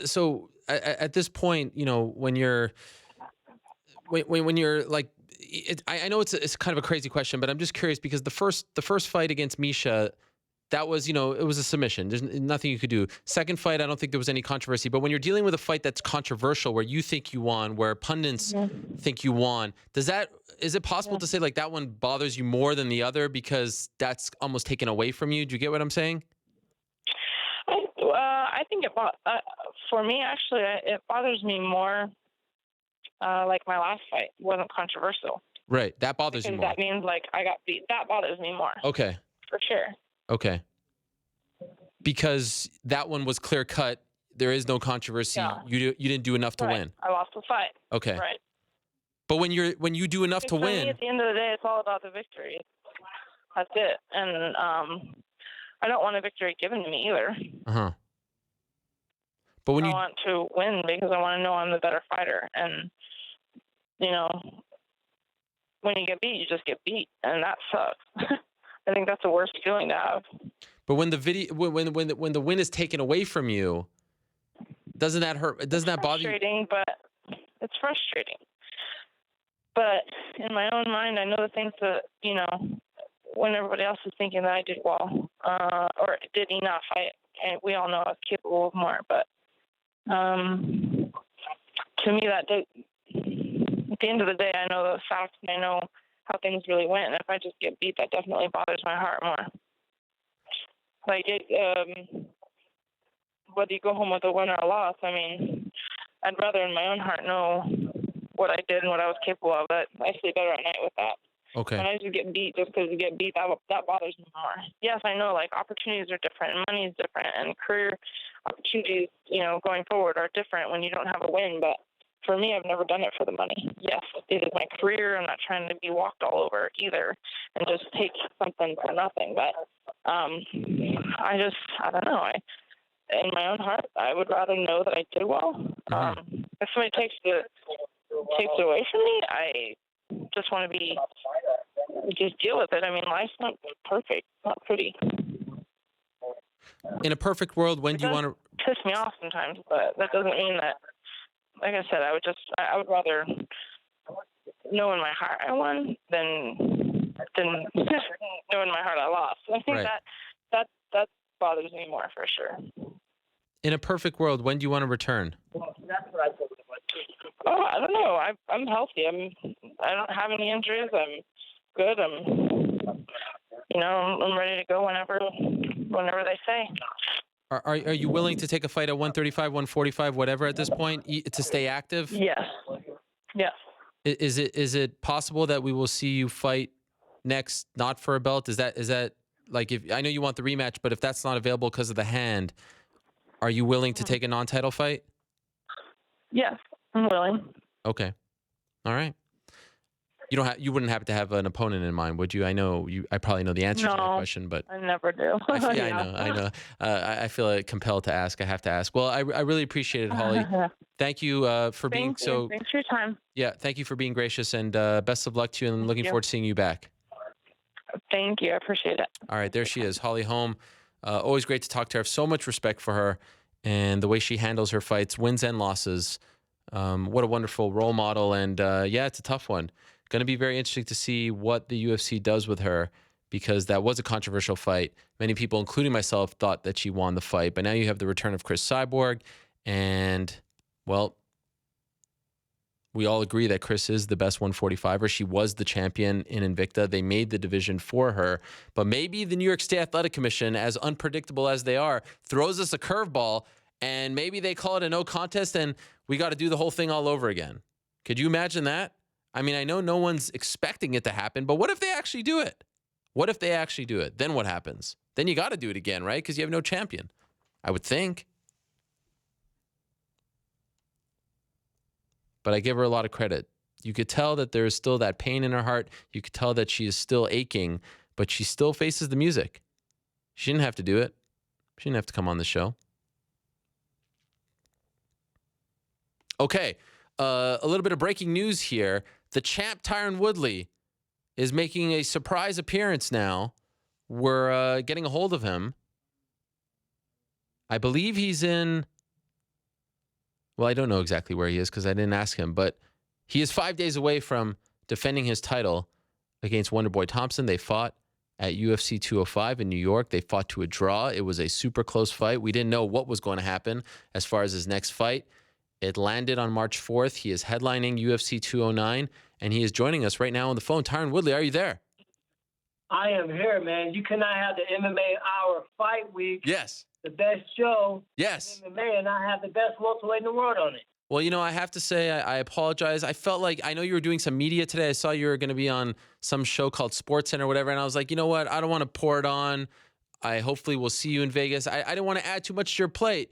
Speaker 2: so at this point, when you're like, I know it's kind of a crazy question, but I'm just curious because the first fight against Misha, that was, it was a submission. There's nothing you could do. Second fight, I don't think there was any controversy. But when you're dealing with a fight that's controversial, where you think you won, where pundits think you won, is it possible to say like that one bothers you more than the other because that's almost taken away from you? Do you get what I'm saying?
Speaker 12: I think for me, actually, it bothers me more. Like my last fight wasn't controversial.
Speaker 2: Right. That bothers you more.
Speaker 12: That means like I got beat. That bothers me more.
Speaker 2: Okay.
Speaker 12: For sure.
Speaker 2: Okay. Because that one was clear cut. There is no controversy. Yeah. You didn't do enough to win.
Speaker 12: I lost the fight.
Speaker 2: Okay.
Speaker 12: Right.
Speaker 2: But when you do enough to win,
Speaker 12: me, at the end of the day, it's all about the victory. That's it. And I don't want a victory given to me either.
Speaker 2: Uh-huh. But when
Speaker 12: I want to win because I want to know I'm the better fighter. And when you get beat, you just get beat, and that sucks. I think that's the worst feeling to have. But when
Speaker 2: when the win is taken away from you, doesn't that hurt? Doesn't that bother you?
Speaker 12: It's frustrating. But in my own mind, I know the things that when everybody else is thinking that I did well or did enough, we all know I was capable of more. But to me, at the end of the day, I know the facts and I know how things really went. And if I just get beat, that definitely bothers my heart more. Like, whether you go home with a win or a loss, I mean, I'd rather in my own heart know what I did and what I was capable of. But I sleep better at night with that.
Speaker 2: Okay.
Speaker 12: When I just get beat just because you get beat, that bothers me more. Yes, I know, like, opportunities are different, and money is different, and career opportunities, going forward are different when you don't have a win. But for me, I've never done it for the money. Yes, it is my career. I'm not trying to be walked all over either and just take something for nothing. But I don't know. In my own heart, I would rather know that I did well. If somebody takes it away from me, I just want to just deal with it. I mean, life's not perfect, not pretty.
Speaker 2: In a perfect world, when do you want to
Speaker 12: piss me off sometimes? But that doesn't mean that. Like I said, I would rather know in my heart I won than know in my heart I lost. I think that bothers me more for sure.
Speaker 2: In a perfect world, when do you want to return?
Speaker 12: Oh, I don't know. I'm healthy. I don't have any injuries. I'm good. I'm ready to go whenever they say.
Speaker 2: Are you willing to take a fight at 135, 145, whatever at this point to stay active?
Speaker 12: Yes. Yes.
Speaker 2: Is it possible that we will see you fight next not for a belt? Is that like, if I know you want the rematch, but if that's not available because of the hand, are you willing to take a non-title fight?
Speaker 12: Yes, I'm willing.
Speaker 2: Okay. All right. You wouldn't happen to have an opponent in mind, would you? I know I probably know the answer to that question, but
Speaker 12: I never do.
Speaker 2: I know. I feel compelled to ask. I have to ask. Well, I really appreciate it, Holly. Thank you for being so.
Speaker 12: Thanks for your time.
Speaker 2: Yeah, thank you for being gracious, and best of luck to you. And looking forward to seeing you back.
Speaker 12: Thank you. I appreciate it.
Speaker 2: All right, there she is, Holly Holm. Always great to talk to her. I have so much respect for her and the way she handles her fights, wins and losses. What a wonderful role model. And yeah, it's a tough one. Going to be very interesting to see what the UFC does with her, because that was a controversial fight. Many people, including myself, thought that she won the fight. But now you have the return of Chris Cyborg. And, well, we all agree that Chris is the best 145er. She was the champion in Invicta. They made the division for her. But maybe the New York State Athletic Commission, as unpredictable as they are, throws us a curveball, and maybe they call it a no contest, and we got to do the whole thing all over again. Could you imagine that? I mean, I know no one's expecting it to happen, but what if they actually do it? What if they actually do it? Then what happens? Then you got to do it again, right? Because you have no champion, I would think. but I give her a lot of credit. You could tell that there is still that pain in her heart. You could tell that she is still aching, but she still faces the music. She didn't have to do it. She didn't have to come on the show. Okay, a little bit of breaking news here. The champ, Tyron Woodley, is making a surprise appearance now. We're getting a hold of him. I believe he's in... Well, I don't know exactly where he is because I didn't ask him, but he is 5 days away from defending his title against Wonderboy Thompson. They fought at UFC 205 in New York. They fought to a draw. It was a super close fight. We didn't know what was going to happen as far as his next fight. It landed on March 4th. He is headlining UFC 209, and he is joining us right now on the phone. Tyron Woodley, are you there?
Speaker 13: I am here, man. You cannot have the MMA Hour Fight Week.
Speaker 2: Yes.
Speaker 13: The best show.
Speaker 2: Yes.
Speaker 13: In MMA, and I have the best welterweight in the world on it.
Speaker 2: Well, you know, I have to say, I apologize. I felt like, I know you were doing some media today. I saw you were going to be on some show called Sports Center or whatever, and I was like, you know what? I don't want to pour it on. I hopefully will see you in Vegas. I didn't want to add too much to your plate,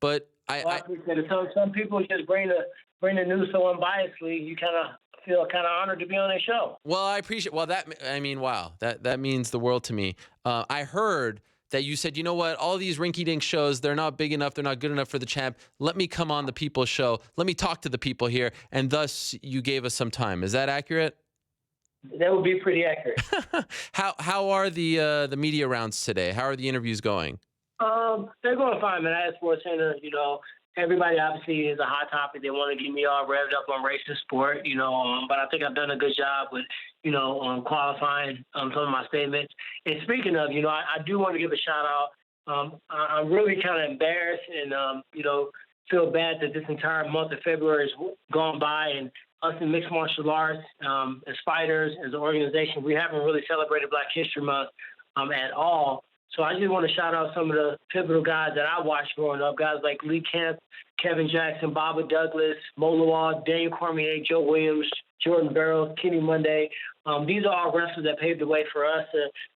Speaker 2: but I
Speaker 13: appreciate it. Some people just bring the news so unbiasedly. You kind of feel kind of honored to be on their show.
Speaker 2: Well, I appreciate. Well, wow, that means the world to me. I heard that you said, you know what, all these rinky-dink shows, they're not big enough, they're not good enough for the champ. Let me come on the People's Show. Let me talk to the people here, and thus you gave us some time. Is that accurate?
Speaker 13: That would be pretty accurate.
Speaker 2: How are the media rounds today? How are the interviews going?
Speaker 13: They're going fine, man. At Sports Center, you know, everybody obviously is a hot topic. They want to get me all revved up on racing sport, you know, but I think I've done a good job with, you know, qualifying some of my statements. And speaking of, you know, I do want to give a shout out. I'm really kind of embarrassed and, you know, feel bad that this entire month of February has gone by, and us in mixed martial arts, as fighters, as an organization, we haven't really celebrated Black History Month at all. So I just want to shout out some of the pivotal guys that I watched growing up, guys like Lee Kemp, Kevin Jackson, Bobby Douglas, Mo Lawler, Daniel Cormier, Joe Williams, Jordan Barrows, Kenny Monday. These are all wrestlers that paved the way for us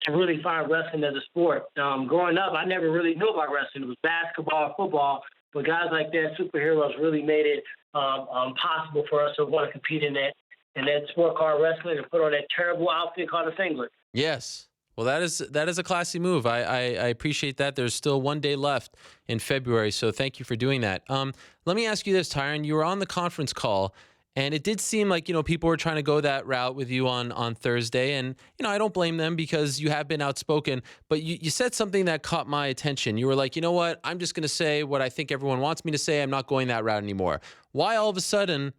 Speaker 13: to really find wrestling as a sport. Growing up, I never really knew about wrestling. It was basketball, football, but guys like that, superheroes, really made it possible for us to want to compete in that sport called wrestling and put on that terrible outfit called a singlet.
Speaker 2: Yes. Well, that is a classy move. I appreciate that. There's still 1 day left in February, so thank you for doing that. Let me ask you this, Tyron. You were on the conference call, and it did seem like, you know, people were trying to go that route with you on Thursday, and, you know, I don't blame them because you have been outspoken, but you said something that caught my attention. You were like, you know what, I'm just going to say what I think everyone wants me to say. I'm not going that route anymore. Why all of a sudden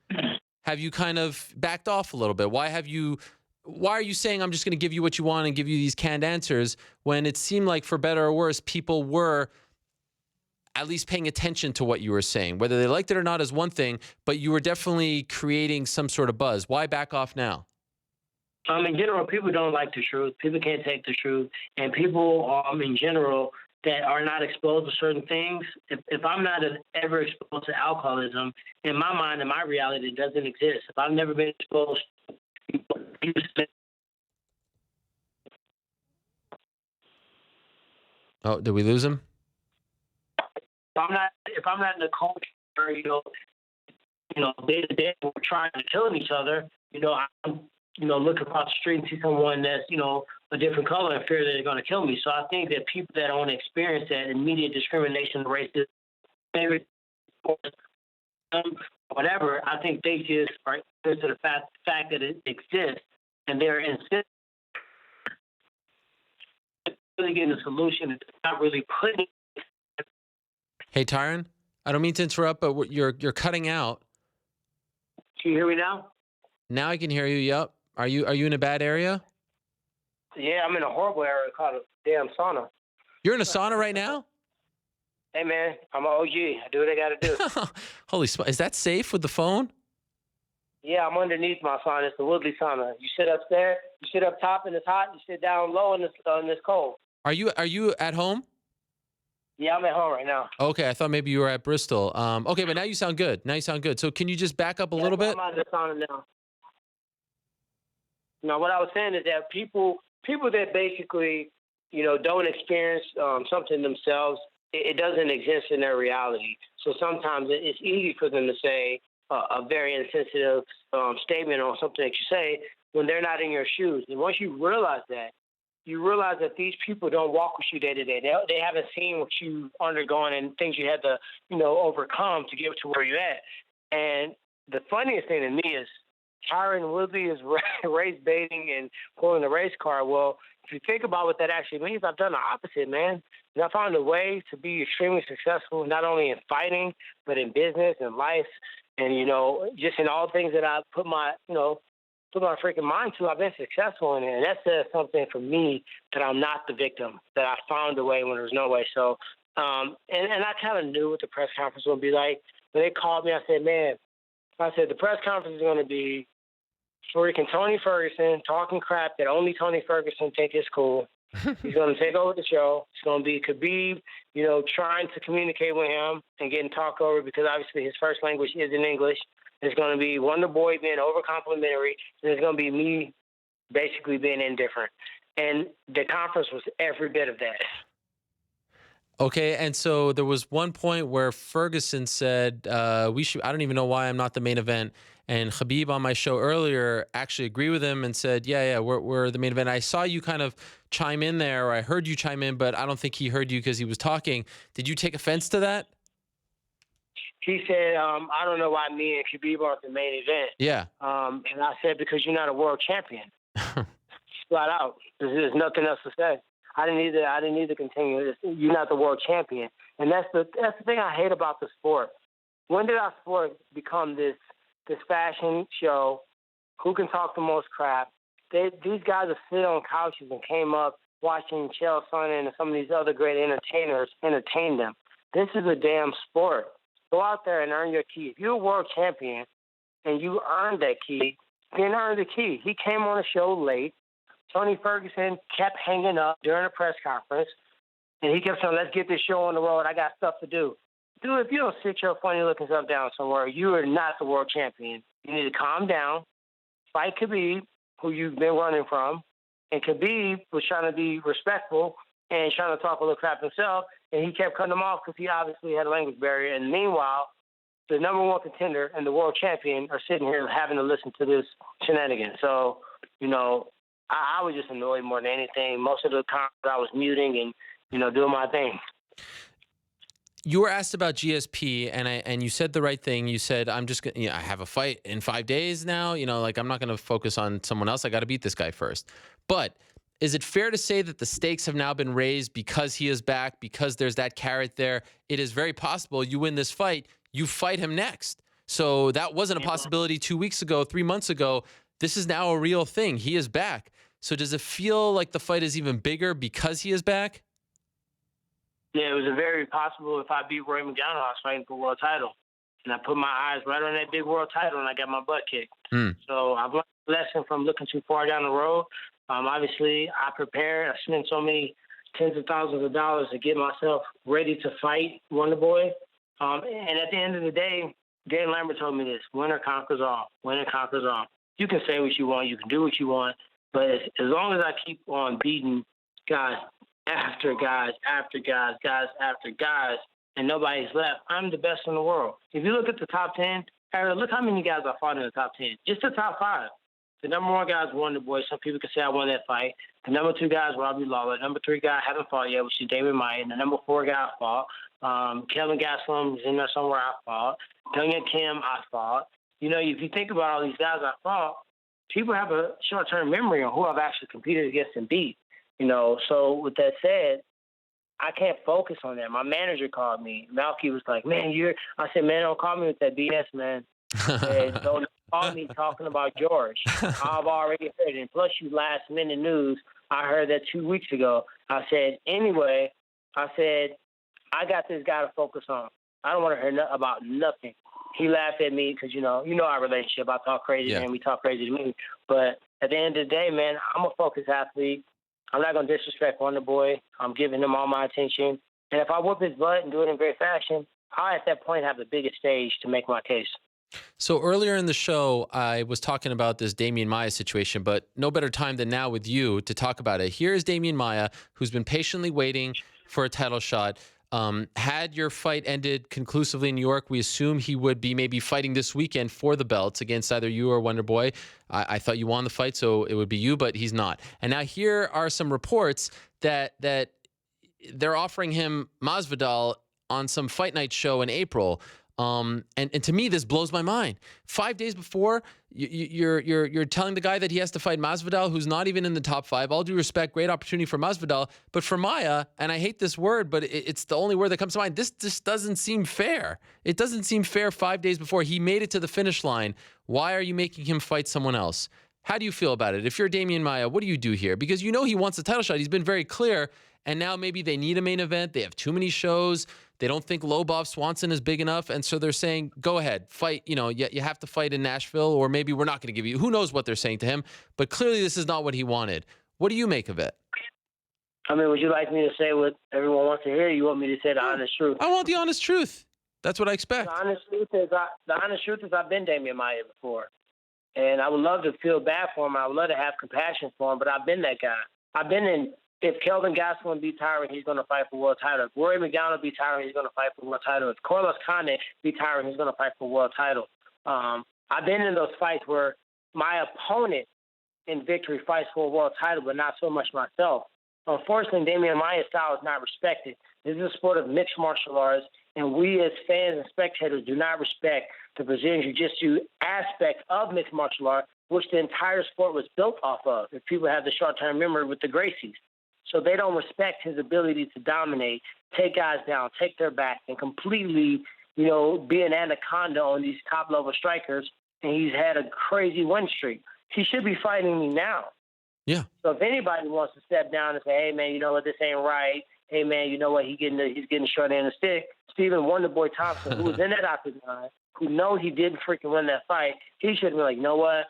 Speaker 2: have you kind of backed off a little bit? Why are you saying I'm just going to give you what you want and give you these canned answers when it seemed like, for better or worse, people were at least paying attention to what you were saying? Whether they liked it or not is one thing, but you were definitely creating some sort of buzz. Why back off now?
Speaker 13: In general, people don't like the truth. People can't take the truth. And people, in general, that are not exposed to certain things, if I'm not ever exposed to alcoholism, in my mind, in my reality, it doesn't exist. If I've never been exposed to
Speaker 2: Oh, did we lose him?
Speaker 13: If I'm not in the culture, you know, day to day, we're trying to kill each other. You know, I'm, you know, look across the street and see someone that's, you know, a different color and fear that they're going to kill me. So I think that people that don't experience that immediate discrimination, racism, whatever, I think they just are into the fact that it exists, and they're insistent really getting a solution. It's not really putting.
Speaker 2: Hey, Tyron, I don't mean to interrupt, but you're cutting out.
Speaker 13: Can you hear me now?
Speaker 2: Now I can hear you. Yep. Are you in a bad area?
Speaker 13: Yeah, I'm in a horrible area called a damn sauna.
Speaker 2: You're in a sauna right now?
Speaker 13: Hey, man, I'm an OG. I do what I got to do.
Speaker 2: Holy smokes. Is that safe with the phone?
Speaker 13: Yeah, I'm underneath my sauna. It's the Woodley sauna. You sit upstairs, you sit up top and it's hot, you sit down low and it's cold.
Speaker 2: Are you at home?
Speaker 13: Yeah, I'm at home right now.
Speaker 2: Okay, I thought maybe you were at Bristol. Okay, but now you sound good. So can you just back up a little bit?
Speaker 13: I'm out of the sauna now. Now, what I was saying is that people that basically, you know, don't experience something themselves, it doesn't exist in their reality. So sometimes it's easy for them to say, a very insensitive statement on something that you say when they're not in your shoes. And once you realize that, you realize that these people don't walk with you day to day. They haven't seen what you've undergone and things you had to, overcome to get to where you're at. And the funniest thing to me is Tyron Woodley is race baiting and pulling the race car. Well, if you think about what that actually means, I've done the opposite, man. And I found a way to be extremely successful, not only in fighting, but in business and life. And, just in all things that I put my freaking mind to, I've been successful in it. And that says something for me that I'm not the victim, that I found a way when there was no way. So, and I kind of knew what the press conference would be like. When they called me, I said, the press conference is going to be freaking Tony Ferguson talking crap that only Tony Ferguson think is cool. He's going to take over the show. It's going to be Khabib, trying to communicate with him and getting talked over because obviously his first language is in English. It's going to be Wonder Boy being over complimentary, and it's going to be me basically being indifferent. And the conference was every bit of that.
Speaker 2: Okay, and so there was one point where Ferguson said, I don't even know why I'm not the main event. And Khabib on my show earlier actually agreed with him and said, yeah, we're the main event. I saw you kind of chime in there, or I heard you chime in, but I don't think he heard you because he was talking. Did you take offense to that?
Speaker 13: He said, I don't know why me and Khabib aren't the main event.
Speaker 2: Yeah.
Speaker 13: And I said, because you're not a world champion. Flat out. There's nothing else to say. I didn't need to continue. You're not the world champion. And that's the thing I hate about the sport. When did our sport become this fashion show? Who can talk the most crap? These guys have sit on couches and came up watching Chael Sonnen and some of these other great entertainers entertain them. This is a damn sport. Go out there and earn your key. If you're a world champion and you earned that key, then earn the key. He came on the show late. Tony Ferguson kept hanging up during the press conference, and he kept saying, let's get this show on the road. I got stuff to do. Dude, if you don't sit your funny-looking self down somewhere, you are not the world champion. You need to calm down, fight Khabib, who you've been running from, and Khabib was trying to be respectful and trying to talk a little crap himself, and he kept cutting him off because he obviously had a language barrier. And meanwhile, the number one contender and the world champion are sitting here having to listen to this shenanigans. So, I was just annoyed more than anything. Most of the times I was muting and, doing my thing.
Speaker 2: You were asked about GSP, and you said the right thing. You said, I'm just going I have a fight in 5 days now. I'm not going to focus on someone else. I got to beat this guy first. But is it fair to say that the stakes have now been raised because he is back, because there's that carrot there? It is very possible you win this fight, you fight him next. So that wasn't a possibility 2 weeks ago, 3 months ago. This is now a real thing. He is back. So does it feel like the fight is even bigger because he is back?
Speaker 13: Yeah, it was a very possible if I beat Roy McDonald, I was fighting for a world title. And I put my eyes right on that big world title, and I got my butt kicked. So I've learned a lesson from looking too far down the road. Obviously, I prepared. I spent so many tens of thousands of dollars to get myself ready to fight Wonder Boy. And at the end of the day, Dan Lambert told me this: winner conquers all. Winner conquers all. You can say what you want. You can do what you want. But as long as I keep on beating guys after guys after guys, guys after guys, and nobody's left, I'm the best in the world. If you look at the top 10, look how many guys I fought in the top 10. Just the top 5. The number 1 guy is Wonder Boy. Some people can say I won that fight. The number 2 guy is Robbie Lawler. Number 3 guy I haven't fought yet, which is David Maya. And the number 4 guy I fought. Kevin Gastelum is in there somewhere I fought. Dungyan Kim I fought. If you think about all these guys I fought, people have a short-term memory on who I've actually competed against and beat. So with that said, I can't focus on that. My manager called me. Malky was like, man, I said, man, don't call me with that BS, man. Said, don't call me talking about George. I've already heard it. And plus, you last-minute news, I heard that 2 weeks ago. I said, anyway, I got this guy to focus on. I don't want to hear about nothing. He laughed at me because, our relationship. I talk crazy to him. He talk crazy to me. But at the end of the day, man, I'm a focused athlete. I'm not going to disrespect Wonder Boy. I'm giving him all my attention. And if I whoop his butt and do it in great fashion, I, at that point, have the biggest stage to make my case.
Speaker 2: So earlier in the show, I was talking about this Damian Maia situation, but no better time than now with you to talk about it. Here's Damian Maia, who's been patiently waiting for a title shot. Had your fight ended conclusively in New York, we assume he would be maybe fighting this weekend for the belts against either you or Wonderboy. I thought you won the fight, so it would be you, but he's not. And now here are some reports that they're offering him Masvidal on some fight night show in April. And to me, this blows my mind. 5 days before, you're telling the guy that he has to fight Masvidal, who's not even in the top 5. All due respect, great opportunity for Masvidal, but for Maia, and I hate this word, but it's the only word that comes to mind. This just doesn't seem fair. It doesn't seem fair 5 days before he made it to the finish line. Why are you making him fight someone else? How do you feel about it? If you're Damian Maia, what do you do here? Because you know he wants a title shot. He's been very clear. And now maybe they need a main event. They have too many shows. They don't think Lobov Swanson is big enough. And so they're saying, go ahead, fight. You know, you have to fight in Nashville, or maybe we're not going to give you. Who knows what they're saying to him? But clearly this is not what he wanted. What do you make of it?
Speaker 13: I mean, would you like me to say what everyone wants to hear? Or you want me to say the honest truth?
Speaker 2: I want the honest truth. That's what I expect.
Speaker 13: The honest truth is I've been Damian Maia before. And I would love to feel bad for him. I would love to have compassion for him, but I've been that guy. I've been in. If Kelvin Gastelum beat Tyron, he's going to fight for world title. If Rory McDonald beat Tyron, he's going to fight for world title. If Marlos Coenen beat Tyron, he's going to fight for world title. I've been in those fights where my opponent in victory fights for a world title, but not so much myself. Unfortunately, Damian Maia's style is not respected. This is a sport of mixed martial arts, and we as fans and spectators do not respect the Brazilian Jiu-Jitsu aspect of mixed martial art, which the entire sport was built off of, if people have the short-term memory with the Gracies. So they don't respect his ability to dominate, take guys down, take their back, and completely, be an anaconda on these top-level strikers. And he's had a crazy win streak. He should be fighting me now.
Speaker 2: Yeah.
Speaker 13: So if anybody wants to step down and say, hey, man, you know what, this ain't right. Hey, man, you know what, he's getting the short end of the stick. Stephen Wonderboy Thompson, who was in that octagon, who knows he didn't freaking win that fight, he should be like, you know what?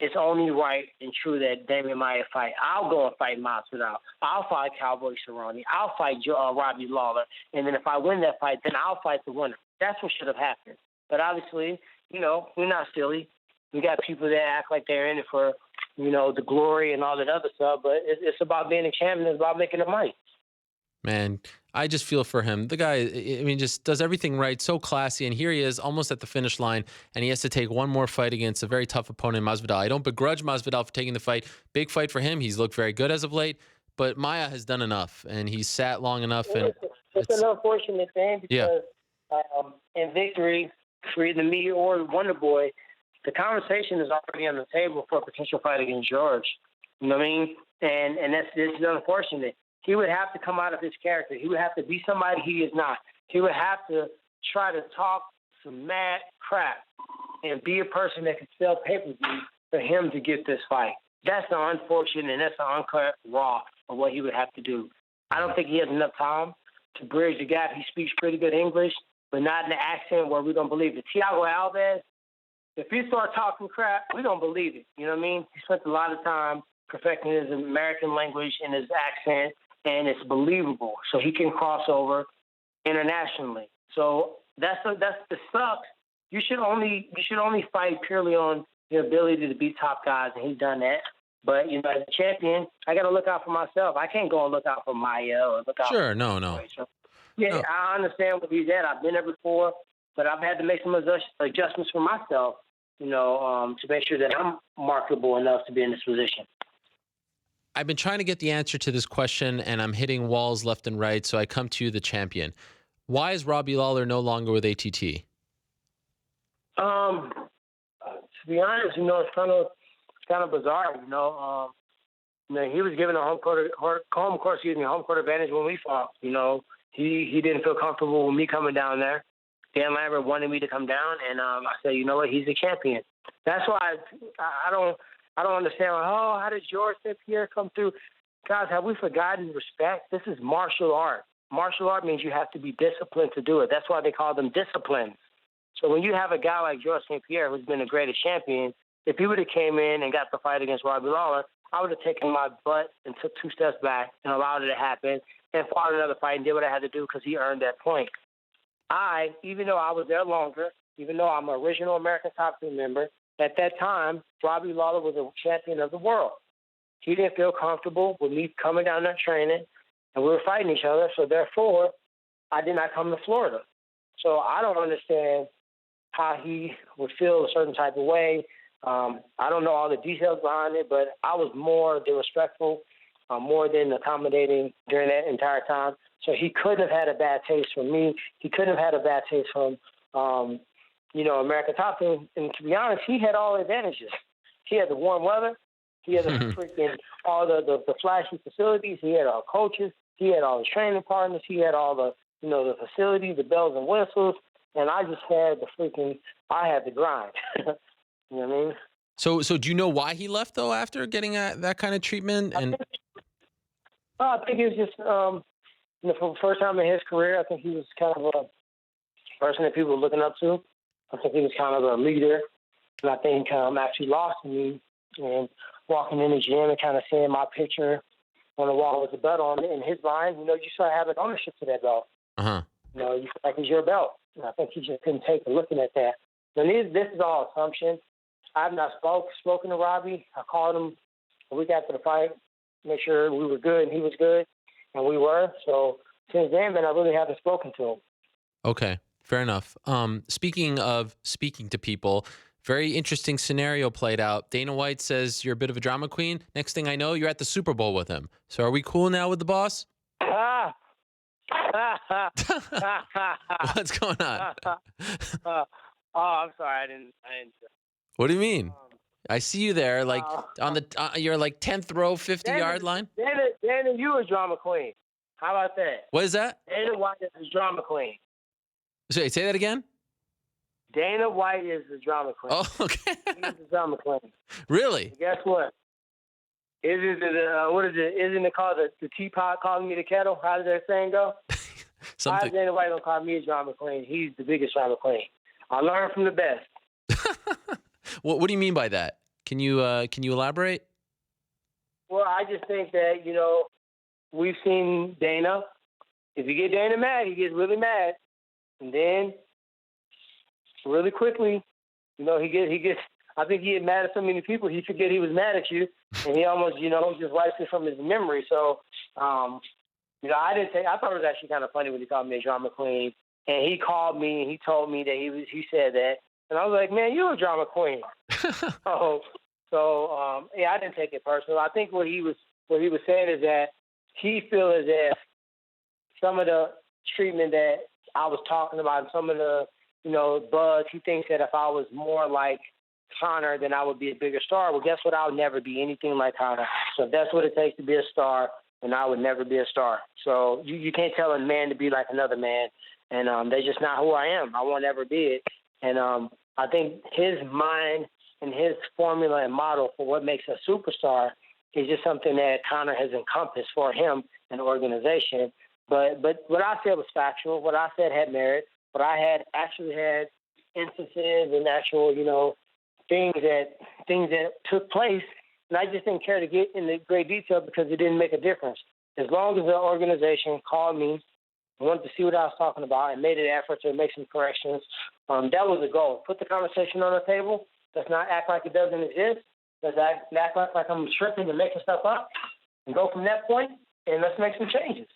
Speaker 13: It's only right and true that Damian Maia fight. I'll go and fight Masvidal. I'll fight Cowboy Cerrone. I'll fight Robbie Lawler. And then if I win that fight, then I'll fight the winner. That's what should have happened. But obviously, we're not silly. We got people that act like they're in it for, the glory and all that other stuff. But it's about being a champion. It's about making the money.
Speaker 2: Man, I just feel for him. The guy, just does everything right, so classy, and here he is almost at the finish line, and he has to take one more fight against a very tough opponent, Masvidal. I don't begrudge Masvidal for taking the fight. Big fight for him. He's looked very good as of late, but Maia has done enough, and he's sat long enough. And
Speaker 13: it's an unfortunate thing because in victory, for either me or Wonderboy, the conversation is already on the table for a potential fight against George. You know what I mean? And this is unfortunate. He would have to come out of his character. He would have to be somebody he is not. He would have to try to talk some mad crap and be a person that can sell pay-per-view for him to get this fight. That's the unfortunate and that's the uncut raw of what he would have to do. I don't think he has enough time to bridge the gap. He speaks pretty good English, but not in the accent where we're going to believe it. Thiago Alves, if he starts talking crap, we don't believe it. You know what I mean? He spent a lot of time perfecting his American language and his accent, and it's believable. So he can cross over internationally. So that's the sucks. You should only fight purely on your ability to beat top guys, and he's done that. But as a champion, I got to look out for myself. I can't go and look out for Maia or look out.
Speaker 2: Sure, no.
Speaker 13: So, no. I understand what he's at. I've been there before, but I've had to make some adjustments for myself. To make sure that I'm marketable enough to be in this position.
Speaker 2: I've been trying to get the answer to this question, and I'm hitting walls left and right, so I come to you, the champion. Why is Robbie Lawler no longer with ATT?
Speaker 13: To be honest, it's kind of bizarre. He was given a home court advantage when we fought. He didn't feel comfortable with me coming down there. Dan Lambert wanted me to come down, and I said, you know what, he's a champion. That's why I don't understand. How did George St. Pierre come through? Guys, have we forgotten respect? This is martial art. Martial art means you have to be disciplined to do it. That's why they call them disciplines. So when you have a guy like George St. Pierre, who's been the greatest champion, if he would have came in and got the fight against Robbie Lawler, I would have taken my butt and took 2 steps back and allowed it to happen and fought another fight and did what I had to do because he earned that point. Even though I was there longer, even though I'm an original American Top Team member, at that time, Robbie Lawler was a champion of the world. He didn't feel comfortable with me coming down there training, and we were fighting each other. So therefore, I did not come to Florida. So I don't understand how he would feel a certain type of way. I don't know all the details behind it, but I was more than respectful, more than accommodating during that entire time. So he couldn't have had a bad taste from me. He couldn't have had a bad taste from, American Top Team. And to be honest, he had all the advantages. He had the warm weather. He had the freaking all the flashy facilities. He had our coaches. He had all the training partners. He had all the the facilities, the bells and whistles. And I just had I had the grind. You know what I mean?
Speaker 2: So do you know why he left though after getting that kind of treatment? And
Speaker 13: I think it was just for the first time in his career, I think he was kind of a person that people were looking up to. I think he was kind of a leader, and I think actually lost to me. And walking in the gym and kind of seeing my picture on the wall with the belt on, in his mind, you start having ownership to that belt.
Speaker 2: Uh-huh.
Speaker 13: You feel like it's your belt. And I think he just couldn't take a looking at that. And this is all assumption. I've not spoken to Robbie. I called him a week after the fight, make sure we were good and he was good, and we were. So since then, man, I really haven't spoken to him.
Speaker 2: Okay, fair enough. Speaking of speaking to people, very interesting scenario played out. Dana White says you're a bit of a drama queen. Next thing I know, you're at the Super Bowl with him. So are we cool now with the boss? What's going on?
Speaker 13: I'm sorry, I didn't.
Speaker 2: What do you mean? I see you there, like on the you're like 10th row, 50-yard line.
Speaker 13: Dana, you a drama queen. How about that?
Speaker 2: What is that?
Speaker 13: Dana White is a drama queen.
Speaker 2: Say that again.
Speaker 13: Dana White is the drama queen.
Speaker 2: Oh, okay.
Speaker 13: He's the drama queen.
Speaker 2: Really?
Speaker 13: Guess what? Isn't it called the teapot calling me the kettle? How does that saying go?
Speaker 2: Something.
Speaker 13: How Dana White don't call me a drama queen? He's the biggest drama queen. I learned from the best.
Speaker 2: What do you mean by that? Can you elaborate?
Speaker 13: Well, I just think that we've seen Dana. If you get Dana mad, he gets really mad, and then really quickly, he gets. I think he get mad at so many people, he forget he was mad at you, and he almost, just wipes it from his memory. So, I thought it was actually kind of funny when he called me a drama queen, and he called me and he told me that he said that, and I was like, man, you're a drama queen. I didn't take it personal. I think what he was saying is that he feels as if some of the treatment that I was talking about, some of the buzz, he thinks that if I was more like Conor, then I would be a bigger star. Well, guess what? I'll never be anything like Conor. So if that's what it takes to be a star, then I would never be a star. So you can't tell a man to be like another man, and that's just not who I am. I won't ever be it. And I think his mind and his formula and model for what makes a superstar is just something that Conor has encompassed for him and the organization. But what I said was factual. What I said had merit. But I had actually had instances and actual, things that took place, and I just didn't care to get into great detail because it didn't make a difference. As long as the organization called me, wanted to see what I was talking about, and made an effort to make some corrections, that was the goal. Put the conversation on the table. Let's not act like it doesn't exist. Let's act like I'm tripping and making stuff up, and go from that point, and let's make some changes.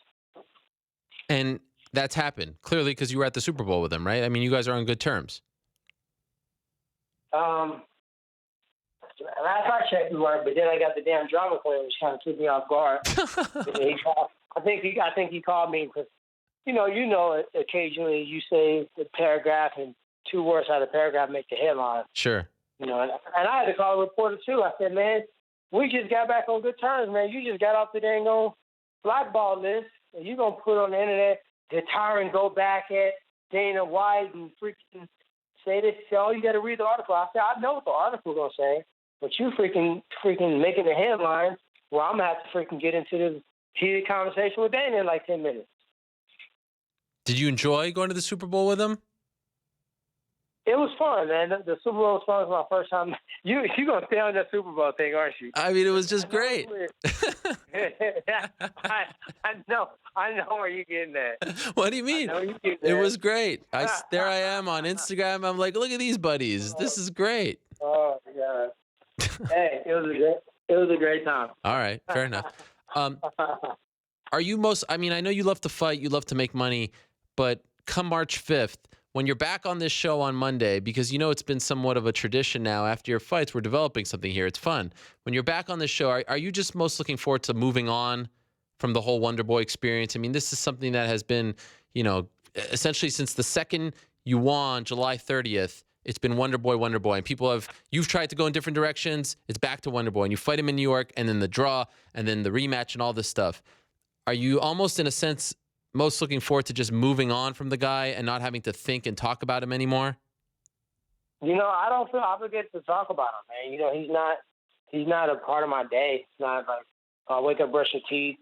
Speaker 2: And that's happened, clearly, because you were at the Super Bowl with him, right? I mean, you guys are on good terms.
Speaker 13: Last I checked, we were, but then I got the damn drama queen, which kind of took me off guard. I think he called me because, occasionally you say the paragraph and 2 words out of the paragraph make the headline.
Speaker 2: Sure.
Speaker 13: And I had to call a reporter too. I said, man, we just got back on good terms, man. You just got off the dang old blackball list, and you gonna put on the internet, did Tyron go back at Dana White and freaking say this? So you got to read the article. I said, I know what the article gonna say, but you freaking making the headlines. Well, I'm gonna have to freaking get into this heated conversation with Dana in like 10 minutes.
Speaker 2: Did you enjoy going to the Super Bowl with him?
Speaker 13: It was fun, man. The Super Bowl was fun. It was my first time. You gonna stay on that Super Bowl thing, aren't you?
Speaker 2: I mean, it was just great.
Speaker 13: I know where you're getting at.
Speaker 2: What do you mean? It was great. There I am on Instagram. I'm like, look at these buddies. This is great.
Speaker 13: Oh yeah. Hey, it was a great time.
Speaker 2: All right, fair enough. Are you I mean, I know you love to fight. You love to make money. but come March 5th, when you're back on this show on Monday, because you know it's been somewhat of a tradition now after your fights, we're developing something here. It's fun. When you're back on this show, are you just most looking forward to moving on from the whole Wonder Boy experience? I mean, this is something that has been, you know, essentially since the second you won, July 30th, it's been Wonder Boy, and you've tried to go in different directions. It's back to Wonder Boy, and you fight him in New York, and then the draw, and then the rematch, and all this stuff. Are you almost, in a sense, most looking forward to just moving on from the guy and not having to think and talk about him anymore?
Speaker 13: You know, I don't feel obligated to talk about him, man. You know, he's not a part of my day. It's not like I wake up, brush your teeth,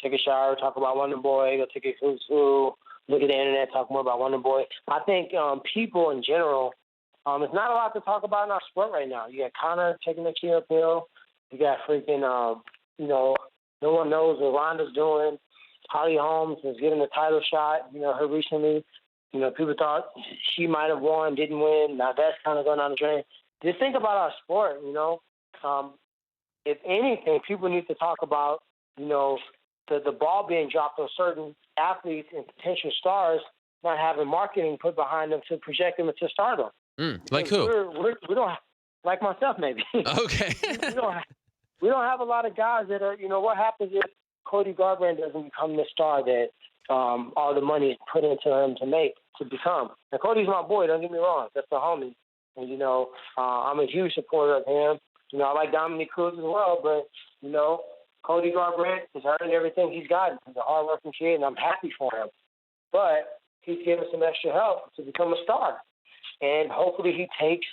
Speaker 13: take a shower, talk about Wonder Boy, go take a who's-who, look at the internet, talk more about Wonder Boy. I think people in general, there's not a lot to talk about in our sport right now. You got Conor taking the key uphill. You got freaking, no one knows what Ronda's doing. Holly Holmes was given the title shot, her recently. People thought she might have won, didn't win. Now that's kind of going on the drain. Just think about our sport, If anything, people need to talk about, the ball being dropped on certain athletes and potential stars, not having marketing put behind them to project them into stardom.
Speaker 2: Like who?
Speaker 13: We don't, like myself, maybe.
Speaker 2: Okay.
Speaker 13: we don't have a lot of guys that are, what happens if Cody Garbrandt doesn't become the star that all the money is put into him to become. And Cody's my boy, don't get me wrong. That's the homie. And, I'm a huge supporter of him. I like Dominic Cruz as well, but, Cody Garbrandt has earned everything he's gotten. He's a hard-working kid, and I'm happy for him. But he's given some extra help to become a star. And hopefully he takes,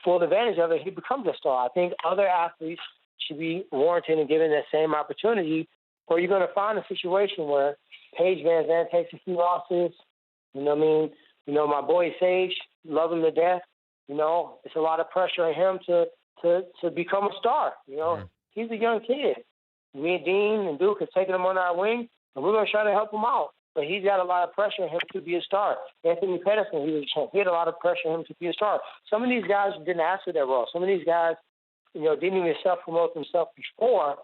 Speaker 13: full advantage of it. He becomes a star. I think other athletes should be warranted and given that same opportunity, or you're going to find a situation where Paige Van Zandt takes a few losses. You know what I mean? My boy Sage, love him to death. It's a lot of pressure on him to become a star. He's a young kid. Me and Dean and Duke have taken him on our wing, and we're going to try to help him out. But he's got a lot of pressure on him to be a star. Anthony Pedersen, he was a champ. He had a lot of pressure on him to be a star. Some of these guys didn't ask for that role. Some of these guys, didn't even self-promote themselves before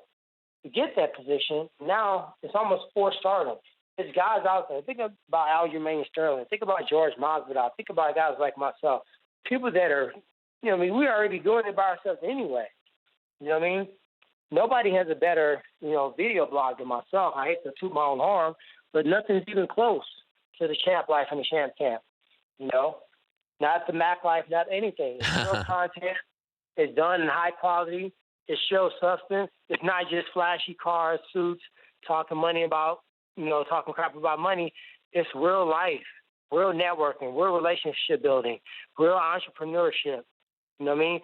Speaker 13: to get that position. Now it's almost forced stardom. There's guys out there. Think about Aljamain Sterling. Think about George Masvidal. Think about guys like myself. People that are, we're already doing it by ourselves anyway. You know what I mean? Nobody has a better, video blog than myself. I hate to toot my own horn, but nothing's even close to the Champ Life and the Champ Camp. Not the Mac Life, not anything. It's real content. It's done in high quality. It shows substance. It's not just flashy cars, suits, talking money about, talking crap about money. It's real life, real networking, real relationship building, real entrepreneurship. You know what I mean?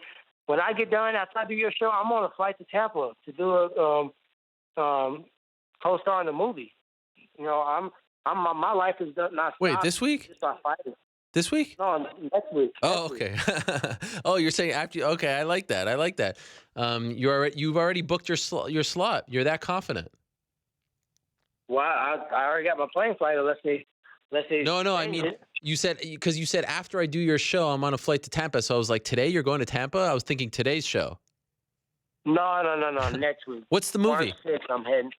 Speaker 13: When I get done, after I do your show, I'm on a flight to Tampa to do a co-star in the movie. My life is not.
Speaker 2: Wait, this week?
Speaker 13: Just by fighting.
Speaker 2: This week?
Speaker 13: No, next week.
Speaker 2: Oh, okay. Oh, you're saying after? Okay, I like that. You've already booked your slot. You're that confident.
Speaker 13: Well, I already got my plane flight. Let's see.
Speaker 2: No. I mean, you said after I do your show, I'm on a flight to Tampa. So I was like, today you're going to Tampa? I was thinking today's show.
Speaker 13: No. Next week.
Speaker 2: What's the movie?
Speaker 13: March 6th, I'm heading.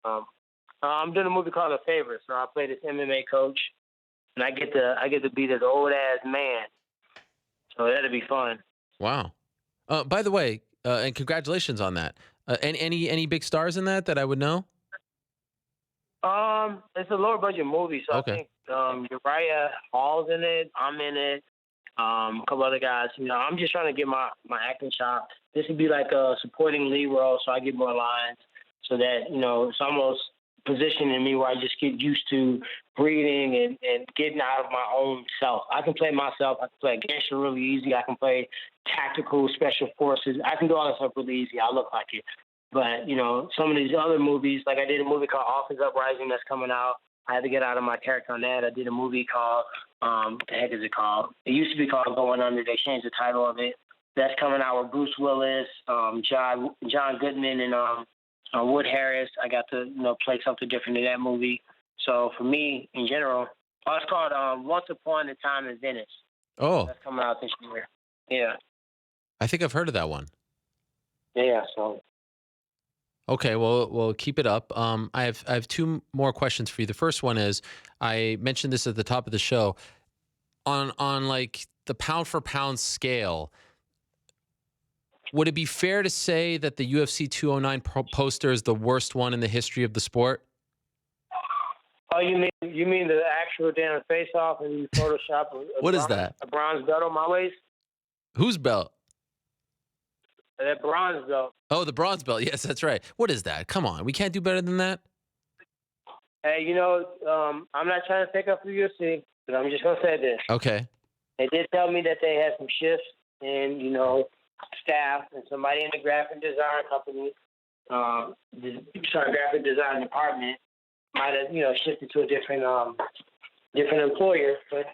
Speaker 13: I'm doing a movie called The Favorite. So I play this MMA coach, and I get to be this old ass man. So that'll be fun.
Speaker 2: Wow. By the way, and congratulations on that. Any big stars in that I would know?
Speaker 13: It's a lower budget movie, so
Speaker 2: okay.
Speaker 13: I think Uriah Hall's in it. I'm in it. A couple other guys. I'm just trying to get my acting shot. This would be like a supporting lead role, so I get more lines, so that it's almost positioning me where I just get used to breathing and getting out of my own self. I can play myself. I can play gangster really easy. I can play tactical special forces. I can do all that stuff really easy. I look like it. But, some of these other movies, like I did a movie called Office Uprising that's coming out. I had to get out of my character on that. I did a movie called, what the heck is it called? It used to be called Going Under. They changed the title of it. That's coming out with Bruce Willis, John Goodman, and Wood Harris. I got to, play something different in that movie. So for me, in general, it's called Once Upon a Time in Venice.
Speaker 2: Oh.
Speaker 13: That's coming out this year. Yeah.
Speaker 2: I think I've heard of that one.
Speaker 13: Yeah, so.
Speaker 2: Okay, well, we'll keep it up. I have two more questions for you. The first one is, I mentioned this at the top of the show, on like the pound for pound scale. Would it be fair to say that the UFC 209 poster is the worst one in the history of the sport?
Speaker 13: Oh, you mean the actual damn face off and you Photoshop
Speaker 2: What is that?
Speaker 13: A bronze belt on my waist?
Speaker 2: Whose belt?
Speaker 13: That bronze belt.
Speaker 2: Oh, the bronze belt. Yes, that's right. What is that? Come on, we can't do better than that.
Speaker 13: Hey, I'm not trying to take up for UFC, but I'm just gonna say this.
Speaker 2: Okay.
Speaker 13: They did tell me that they had some shifts in, staff and somebody in the graphic design company, graphic design department might have, shifted to a different employer. But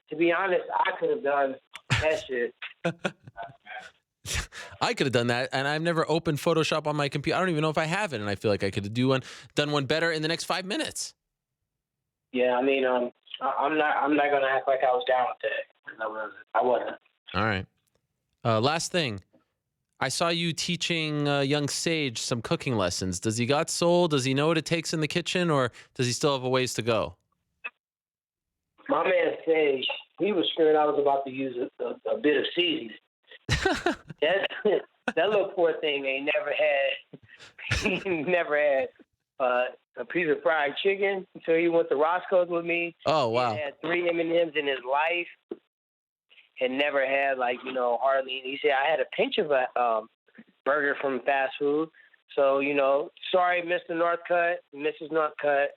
Speaker 13: to be honest, I could have done that shit.
Speaker 2: I could have done that, and I've never opened Photoshop on my computer. I don't even know if I have it, and I feel like I could have done one better in the next 5 minutes.
Speaker 13: Yeah, I mean, I'm not gonna act like I was down with that. I wasn't.
Speaker 2: All right. Last thing, I saw you teaching young Sage some cooking lessons. Does he got soul? Does he know what it takes in the kitchen, or does he still have a ways to go?
Speaker 13: My man Sage, he was scared I was about to use a bit of seasoning. that little poor thing ain't never had a piece of fried chicken until he went to Roscoe's with me.
Speaker 2: Oh, wow.
Speaker 13: He had 3 M&Ms in his life and never had, hardly. He said, I had a pinch of a burger from fast food. So, sorry, Mr. Northcutt, Mrs. Northcutt,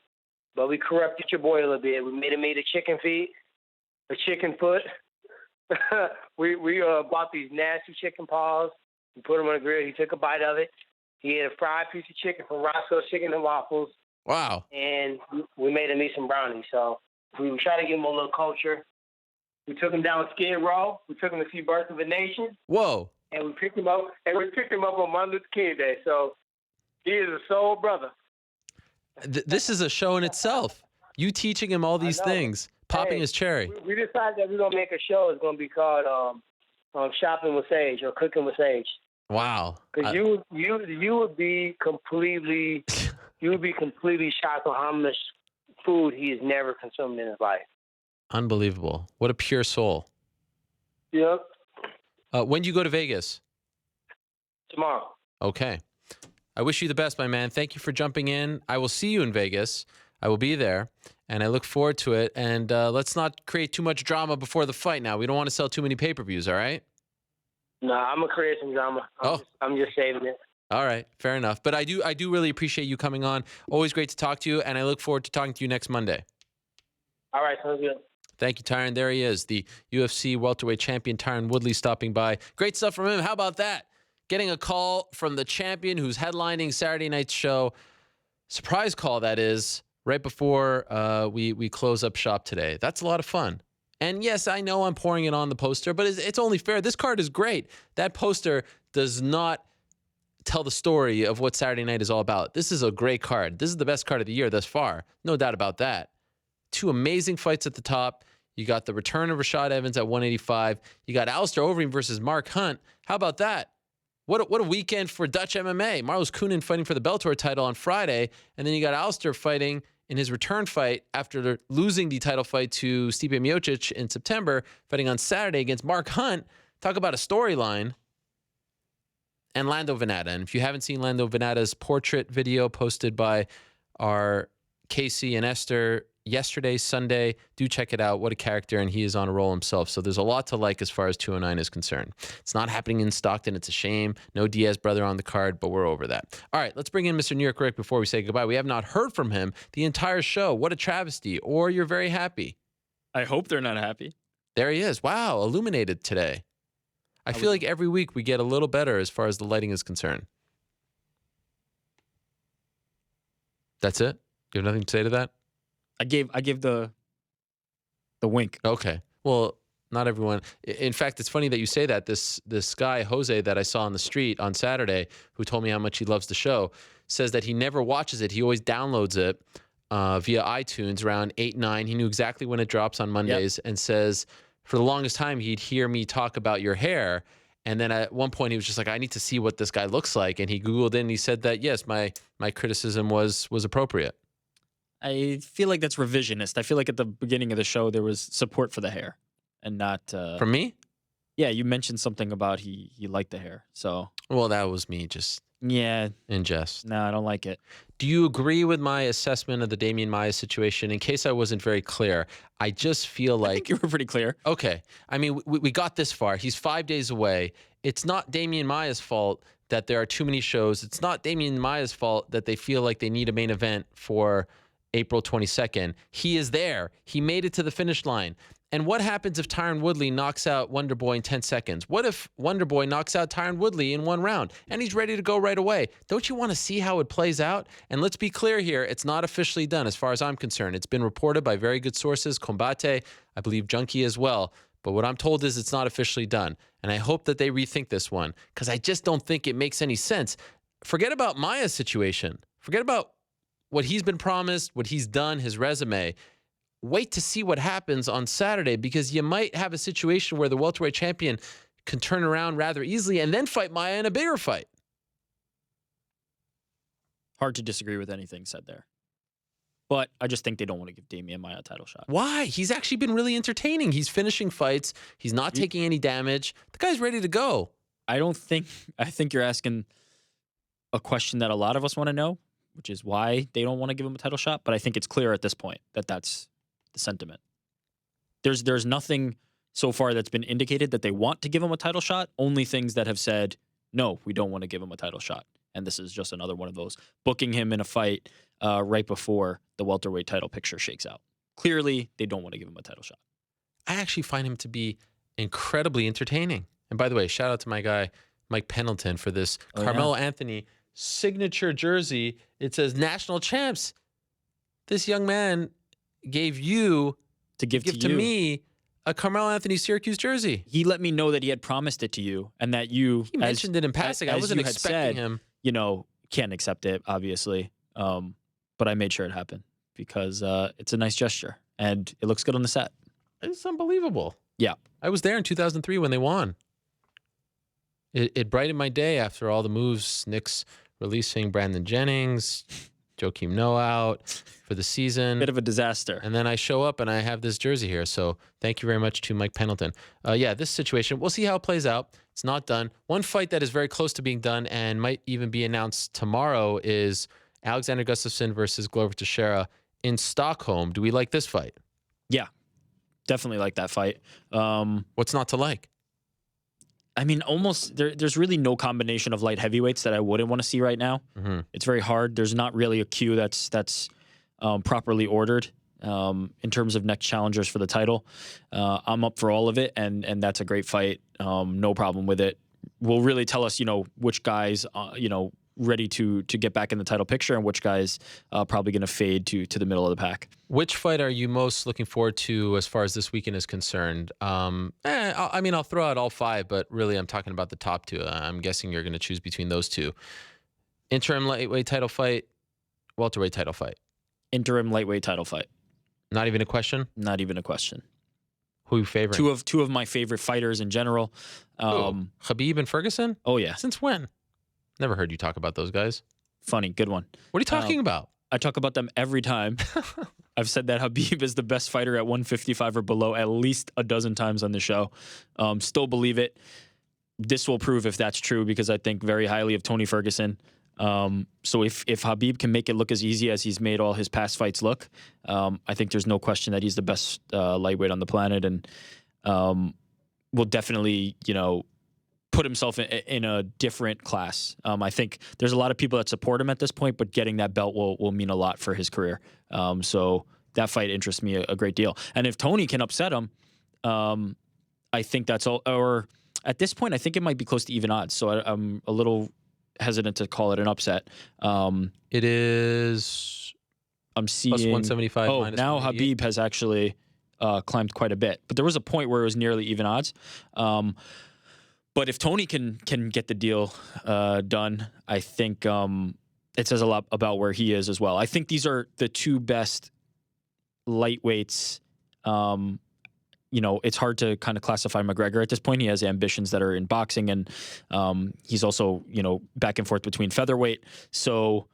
Speaker 13: but we corrupted your boy a little bit. We made him eat a chicken feet, a chicken foot. we bought these nasty chicken paws. We put them on the grill. He took a bite of it. He had a fried piece of chicken from Roscoe's Chicken and Waffles.
Speaker 2: Wow.
Speaker 13: And we made him eat some brownies. So we tried to give him a little culture. We took him down Skid Row. We took him to see Birth of a Nation.
Speaker 2: Whoa.
Speaker 13: And we picked him up. On Martin Luther King Day. So he is a soul brother.
Speaker 2: This is a show in itself. You teaching him all these things, popping his cherry.
Speaker 13: We decided that we're gonna make a show. It's gonna be called Shopping with Sage or Cooking with Sage.
Speaker 2: Wow.
Speaker 13: Because you would be completely shocked on how much food he has never consumed in his life.
Speaker 2: Unbelievable. What a pure soul.
Speaker 13: Yep.
Speaker 2: When do you go to Vegas?
Speaker 13: Tomorrow.
Speaker 2: Okay. I wish you the best, my man. Thank you for jumping in. I will see you in Vegas. I will be there, and I look forward to it. And let's not create too much drama before the fight now. We don't want to sell too many pay-per-views, all right?
Speaker 13: No, I'm going to create some drama. I'm just saving it.
Speaker 2: All right. Fair enough. But I do really appreciate you coming on. Always great to talk to you, and I look forward to talking to you next Monday.
Speaker 13: All right. Sounds good.
Speaker 2: Thank you, Tyron. There he is, the UFC welterweight champion, Tyron Woodley, stopping by. Great stuff from him. How about that? Getting a call from the champion who's headlining Saturday night's show. Surprise call, that is, right before we close up shop today. That's a lot of fun. And yes, I know I'm pouring it on the poster, but it's only fair. This card is great. That poster does not tell the story of what Saturday night is all about. This is a great card. This is the best card of the year thus far. No doubt about that. 2 amazing fights at the top. You got the return of Rashad Evans at 185. You got Alistair Overeem versus Mark Hunt. How about that? What a weekend for Dutch MMA. Marlos Coenen fighting for the Bellator title on Friday, and then you got Alistair fighting in his return fight after losing the title fight to Stipe Miocic in September, fighting on Saturday against Mark Hunt. Talk about a storyline. And Lando Venata. And if you haven't seen Lando Venata's portrait video posted by our Casey and Esther yesterday, Sunday, do check it out. What a character, and he is on a roll himself. So there's a lot to like as far as 209 is concerned. It's not happening in Stockton. It's a shame. No Diaz brother on the card, but we're over that. All right, let's bring in Mr. New York Rick before we say goodbye. We have not heard from him the entire show. What a travesty. Or you're very happy.
Speaker 14: I hope they're not happy.
Speaker 2: There he is. Wow, illuminated today. I feel like every week we get a little better as far as the lighting is concerned. That's it? You have nothing to say to that?
Speaker 14: I gave the wink.
Speaker 2: Okay. Well, not everyone. In fact, it's funny that you say that. This guy, Jose, that I saw on the street on Saturday, who told me how much he loves the show, says that he never watches it. He always downloads it via iTunes around 8, 9. He knew exactly when it drops on Mondays, and says for the longest time he'd hear me talk about your hair, And then at one point he was just like, I need to see what this guy looks like. And he Googled it and he said that, yes, my criticism was appropriate.
Speaker 14: I feel like that's revisionist. I feel like at the beginning of the show there was support for the hair and not
Speaker 2: From me?
Speaker 14: Yeah, you mentioned something about he liked the hair. So
Speaker 2: Well, that was me just in jest.
Speaker 14: No, I don't like it.
Speaker 2: Do you agree with my assessment of the Damian Maia situation? In case I wasn't very clear, I just feel like...
Speaker 14: I think you were pretty clear.
Speaker 2: Okay. I mean, we got this far. He's 5 days away. It's not Damian Maia's fault that there are too many shows. It's not Damian Maia's fault that they feel like they need a main event for April 22nd. He is there. He made it to the finish line. And what happens if Tyron Woodley knocks out Wonderboy in 10 seconds? What if Wonderboy knocks out Tyron Woodley in 1 round and he's ready to go right away? Don't you want to see how it plays out? And let's be clear here, it's not officially done as far as I'm concerned. It's been reported by very good sources, Combate, I believe Junkie as well. But what I'm told is it's not officially done. And I hope that they rethink this one because I just don't think it makes any sense. Forget about Maia's situation. Forget about what he's been promised, what he's done, his resume. Wait to see what happens on Saturday because you might have a situation where the welterweight champion can turn around rather easily and then fight Maia in a bigger fight.
Speaker 14: Hard to disagree with anything said there. But I just think they don't want to give Damian Maia a title shot.
Speaker 2: Why? He's actually been really entertaining. He's finishing fights. He's not taking any damage. The guy's ready to go.
Speaker 14: I think you're asking a question that a lot of us want to know, which is why they don't want to give him a title shot. But I think it's clear at this point that that's the sentiment. There's nothing so far that's been indicated that they want to give him a title shot. Only things that have said, no, we don't want to give him a title shot. And this is just another one of those. Booking him in a fight right before the welterweight title picture shakes out. Clearly, they don't want to give him a title shot.
Speaker 2: I actually find him to be incredibly entertaining. And by the way, shout out to my guy, Mike Pendleton, for this Carmelo Anthony signature jersey. It says National Champs. This young man gave you
Speaker 14: to give
Speaker 2: to me a Carmelo Anthony Syracuse jersey.
Speaker 14: He let me know that he had promised it to you and that you...
Speaker 2: He mentioned it in passing. I wasn't expecting him.
Speaker 14: You know, can't accept it, obviously. But I made sure it happened because it's a nice gesture and it looks good on the set.
Speaker 2: It's unbelievable.
Speaker 14: Yeah.
Speaker 2: I was there in 2003 when they won. It brightened my day after all the moves. Knicks releasing Brandon Jennings, Joakim Noah out for the season.
Speaker 14: Bit of a disaster.
Speaker 2: And then I show up and I have this jersey here. So thank you very much to Mike Pendleton. Yeah, this situation, we'll see how it plays out. It's not done. One fight that is very close to being done and might even be announced tomorrow is Alexander Gustafsson versus Glover Teixeira in Stockholm. Do we like this fight?
Speaker 14: Yeah, definitely like that fight.
Speaker 2: What's not to like?
Speaker 14: I mean, almost there's really no combination of light heavyweights that I wouldn't want to see right now.
Speaker 2: Mm-hmm.
Speaker 14: It's very hard. There's not really a queue that's properly ordered in terms of next challengers for the title. I'm up for all of it, and that's a great fight. No problem with it. Will really tell us, which guys, ready to get back in the title picture and which guys probably going to fade to the middle of the pack.
Speaker 2: Which fight are you most looking forward to as far as this weekend is concerned? I'll throw out all 5, but really I'm talking about the top 2. I'm guessing you're going to choose between those 2. Interim lightweight title fight, welterweight title fight.
Speaker 14: Interim lightweight title fight.
Speaker 2: Not even a question?
Speaker 14: Not even a question.
Speaker 2: Who are you favoring?
Speaker 14: Two of my favorite fighters in general.
Speaker 2: Khabib and Ferguson?
Speaker 14: Oh, yeah.
Speaker 2: Since when? Never heard you talk about those guys.
Speaker 14: Funny, good one.
Speaker 2: What are you talking about?
Speaker 14: I talk about them every time. I've said that Khabib is the best fighter at 155 or below at least a dozen times on the show. Still believe it. This will prove if that's true because I think very highly of Tony Ferguson. So if Khabib can make it look as easy as he's made all his past fights look, I think there's no question that he's the best lightweight on the planet and will definitely, put himself in a different class. I think there's a lot of people that support him at this point, but getting that belt will mean a lot for his career. So that fight interests me a great deal. And if Tony can upset him, I think that's all. Or at this point, I think it might be close to even odds. So I'm a little hesitant to call it an upset.
Speaker 2: It is.
Speaker 14: I'm seeing
Speaker 2: plus 175.
Speaker 14: Oh, now Khabib has actually climbed quite a bit, but there was a point where it was nearly even odds. But if Tony can get the deal done, I think it says a lot about where he is as well. I think these are the 2 best lightweights it's hard to kind of classify McGregor at this point. He has ambitions that are in boxing, and he's also, back and forth between featherweight. So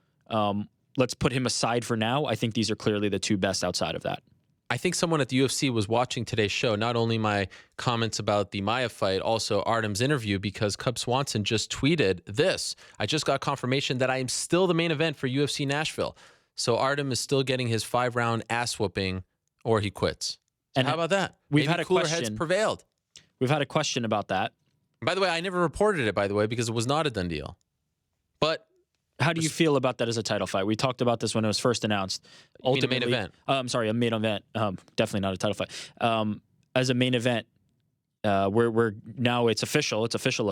Speaker 14: let's put him aside for now. I think these are clearly the two best outside of that.
Speaker 2: I think someone at the UFC was watching today's show, not only my comments about the Maia fight, also Artem's interview, because Cub Swanson just tweeted this. I just got confirmation that I am still the main event for UFC Nashville. So Artem is still getting his 5-round ass whooping, or he quits. So and how about that?
Speaker 14: We've
Speaker 2: Maybe
Speaker 14: had a
Speaker 2: cooler
Speaker 14: question.
Speaker 2: Heads prevailed.
Speaker 14: We've had a question about that.
Speaker 2: By the way, I never reported it, by the way, because it was not a done deal. But
Speaker 14: how do you feel about that as a title fight? We talked about this when it was first announced.
Speaker 2: Ultimately, a main event.
Speaker 14: I'm sorry, a main event. Definitely not a title fight. As a main event, we're now it's official. It's official.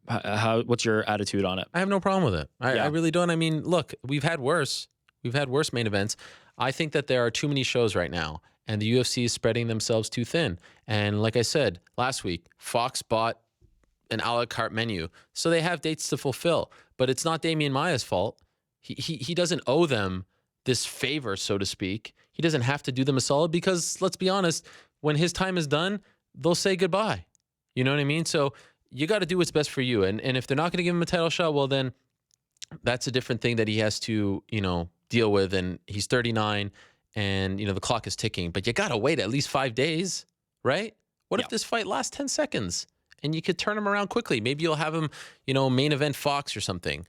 Speaker 14: What's your attitude on it?
Speaker 2: I have no problem with it. I really don't. I mean, look, we've had worse. We've had worse main events. I think that there are too many shows right now, and the UFC is spreading themselves too thin. And like I said last week, Fox bought an a la carte menu, so they have dates to fulfill. But it's not Damian Maia's fault. He doesn't owe them this favor, so to speak. He doesn't have to do them a solid because, let's be honest, when his time is done, they'll say goodbye. You know what I mean? So you got to do what's best for you. And if they're not going to give him a title shot, well, then that's a different thing that he has to, deal with. And he's 39 and, the clock is ticking. But you got to wait at least 5 days, right? What if this fight lasts 10 seconds? And you could turn him around quickly. Maybe you'll have him, main event Fox or something.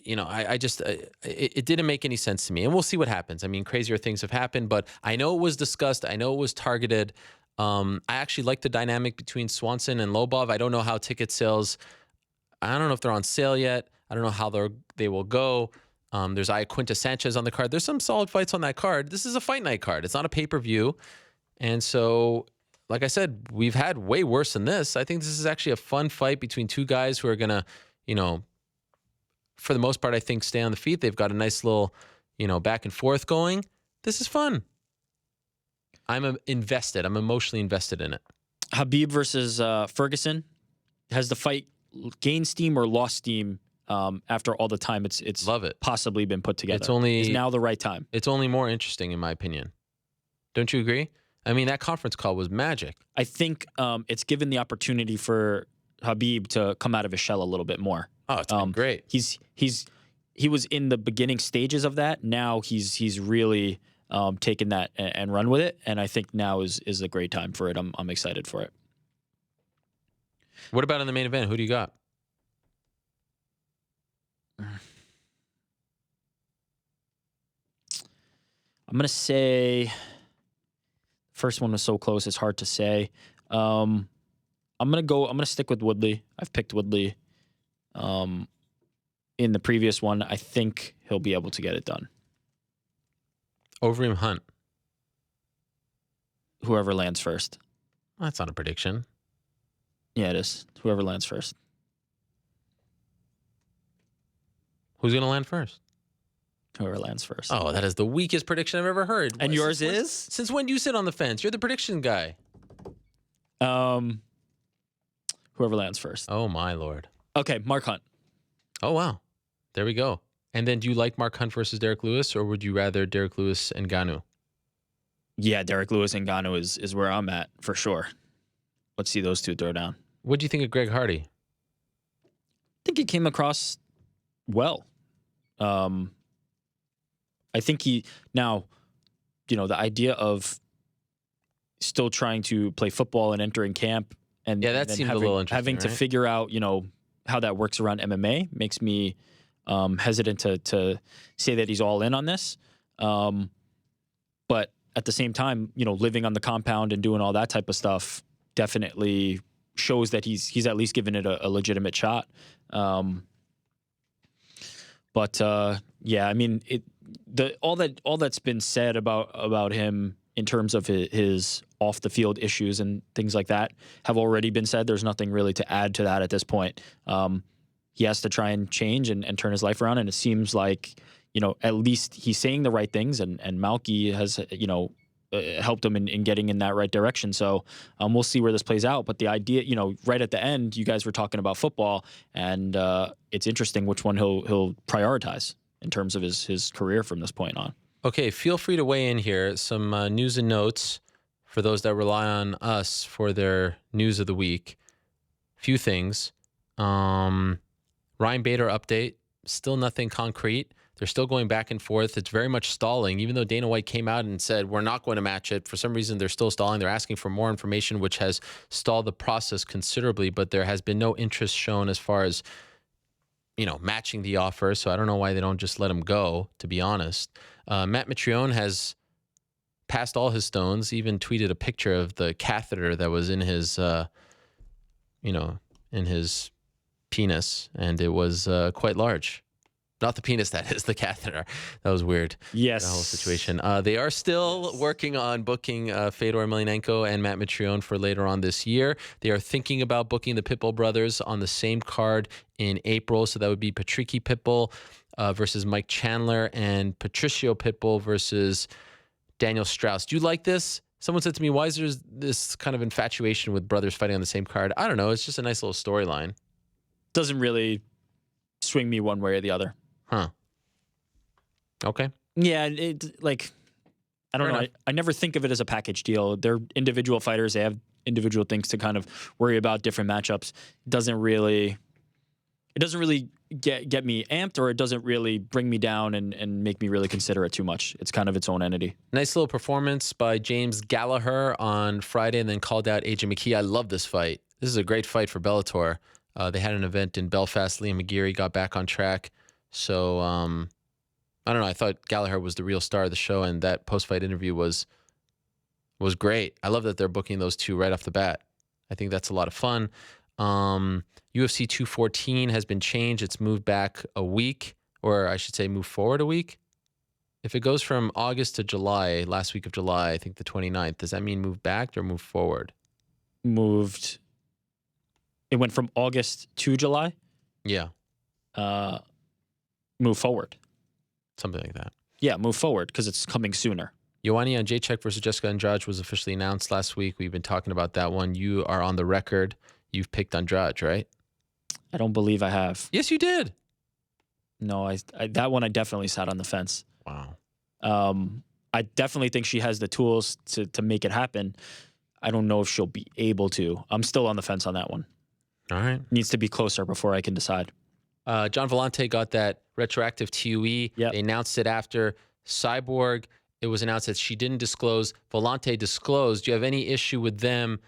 Speaker 2: It didn't make any sense to me. And we'll see what happens. I mean, crazier things have happened, but I know it was discussed. I know it was targeted. I actually like the dynamic between Swanson and Lobov. I don't know how ticket sales, I don't know if they're on sale yet. I don't know how they will go. There's Iaquinta Sanchez on the card. There's some solid fights on that card. This is a fight night card. It's not a pay-per-view. And so, like I said, we've had way worse than this. I think this is actually a fun fight between two guys who are going to, for the most part, I think, stay on the feet. They've got a nice little, back and forth going. This is fun. I'm invested. I'm emotionally invested in it.
Speaker 14: Khabib versus Ferguson. Has the fight gained steam or lost steam after all the time it's
Speaker 2: love it.
Speaker 14: Possibly been put together?
Speaker 2: Is
Speaker 14: now the right time?
Speaker 2: It's only more interesting, in my opinion. Don't you agree? I mean, that conference call was magic.
Speaker 14: I think it's given the opportunity for Khabib to come out of his shell a little bit more.
Speaker 2: Oh, it's been great.
Speaker 14: He was in the beginning stages of that. Now he's really taken that and run with it. And I think now is a great time for it. I'm excited for it.
Speaker 2: What about in the main event? Who do you got?
Speaker 14: I'm gonna say. First one was so close, it's hard to say. I'm gonna stick with Woodley. I've picked Woodley. In the previous one, I think he'll be able to get it done.
Speaker 2: Overeem Hunt.
Speaker 14: Whoever lands first.
Speaker 2: That's not a prediction.
Speaker 14: Yeah, it is. Whoever lands first.
Speaker 2: Who's gonna land first?
Speaker 14: Whoever lands first.
Speaker 2: Oh, that is the weakest prediction I've ever heard.
Speaker 14: And yours is?
Speaker 2: Since when do you sit on the fence? You're the prediction guy.
Speaker 14: Whoever lands first.
Speaker 2: Oh, my Lord.
Speaker 14: Okay, Mark Hunt.
Speaker 2: Oh, wow. There we go. And then do you like Mark Hunt versus Derrick Lewis, or would you rather Derrick Lewis and Ngannou?
Speaker 14: Yeah, Derrick Lewis and Ngannou is where I'm at, for sure. Let's see those two throw down.
Speaker 2: What do you think of Greg Hardy?
Speaker 14: I think he came across well. I think the idea of still trying to play football and entering camp and
Speaker 2: that seemed a little interesting,
Speaker 14: having to figure out, how that works around MMA makes me hesitant to say that he's all in on this. But at the same time, living on the compound and doing all that type of stuff definitely shows that he's at least given it a legitimate shot. Yeah, I mean, all that's been said about him in terms of his off the field issues and things like that have already been said. There's nothing really to add to that at this point. He has to try and change and turn his life around, and it seems like at least he's saying the right things, and Malky has helped him in getting in that right direction. So we'll see where this plays out. But the idea, right at the end, you guys were talking about football, and it's interesting which one he'll prioritize in terms of his career from this point on.
Speaker 2: Okay, feel free to weigh in here. Some news and notes for those that rely on us for their news of the week. Few things. Ryan Bader update. Still nothing concrete. They're still going back and forth. It's very much stalling. Even though Dana White came out and said, we're not going to match it, for some reason they're still stalling. They're asking for more information, which has stalled the process considerably, but there has been no interest shown as far as, matching the offer. So I don't know why they don't just let him go, to be honest. Matt Mitrione has passed all his stones, even tweeted a picture of the catheter that was in his, in his penis, and it was quite large. Not the penis, that is, the catheter. That was weird.
Speaker 14: Yes.
Speaker 2: The whole situation. They are still working on booking Fedor Emelianenko and Matt Mitrione for later on this year. They are thinking about booking the Pitbull brothers on the same card in April. So that would be Patricky Pitbull versus Mike Chandler and Patricio Pitbull versus Daniel Strauss. Do you like this? Someone said to me, why is there this kind of infatuation with brothers fighting on the same card? I don't know. It's just a nice little storyline.
Speaker 14: Doesn't really swing me one way or the other.
Speaker 2: Huh. Okay.
Speaker 14: Yeah, I don't know. I never think of it as a package deal. They're individual fighters. They have individual things to kind of worry about, different matchups. It doesn't really get me amped, or it doesn't really bring me down and make me really consider it too much. It's kind of its own entity.
Speaker 2: Nice little performance by James Gallagher on Friday, and then called out AJ McKee. I love this fight. This is a great fight for Bellator. They had an event in Belfast. Liam McGeary got back on track. So, I don't know. I thought Gallagher was the real star of the show, and that post-fight interview was great. I love that they're booking those two right off the bat. I think that's a lot of fun. UFC 214 has been changed. It's moved back a week, or I should say moved forward a week. If it goes from August to July, last week of July, I think the 29th, does that mean move back or move forward?
Speaker 14: Moved. It went from August to July?
Speaker 2: Yeah.
Speaker 14: Move forward.
Speaker 2: Something like that.
Speaker 14: Yeah, move forward because it's coming sooner.
Speaker 2: Joanna Jacek versus Jessica Andrade was officially announced last week. We've been talking about that one. You are on the record. You've picked Andrade, right?
Speaker 14: I don't believe I have.
Speaker 2: Yes, you did.
Speaker 14: No, I that one I definitely sat on the fence.
Speaker 2: Wow.
Speaker 14: I definitely think she has the tools to make it happen. I don't know if she'll be able to. I'm still on the fence on that one.
Speaker 2: All right.
Speaker 14: Needs to be closer before I can decide.
Speaker 2: John Vellante got that retroactive TUE.
Speaker 14: Yep.
Speaker 2: They announced it after Cyborg. It was announced that she didn't disclose. Vellante disclosed. Do you have any issue with them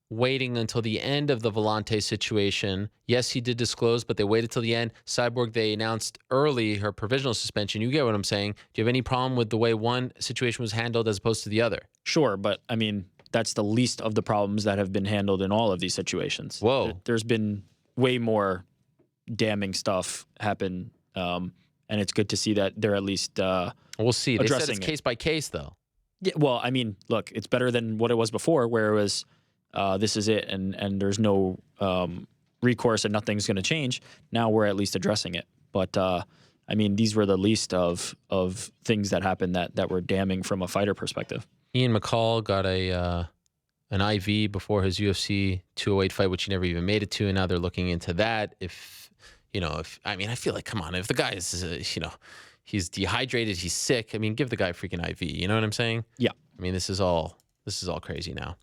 Speaker 2: waiting until the end of the Vellante situation? Yes, he did disclose, but they waited till the end. Cyborg, they announced early her provisional suspension. You get what I'm saying. Do you have any problem with the way one situation was handled as opposed to the other?
Speaker 14: Sure, but I mean, that's the least of the problems that have been handled in all of these situations.
Speaker 2: Whoa.
Speaker 14: There's been way more damning stuff happen, and it's good to see that they're at least
Speaker 2: we'll see. They said
Speaker 14: addressing
Speaker 2: it's case by case, though.
Speaker 14: Yeah, well, I mean, look, it's better than what it was before, where it was this is it, and there's no recourse and nothing's going to change. Now we're at least addressing it. But I mean, these were the least of things that happened that were damning from a fighter perspective.
Speaker 2: Ian McCall got an IV before his UFC 208 fight, which he never even made it to, and now they're looking into that. I feel like, come on, if the guy is, he's dehydrated, he's sick. I mean, give the guy a freaking IV. You know what I'm saying?
Speaker 14: Yeah.
Speaker 2: I mean, this is all crazy now.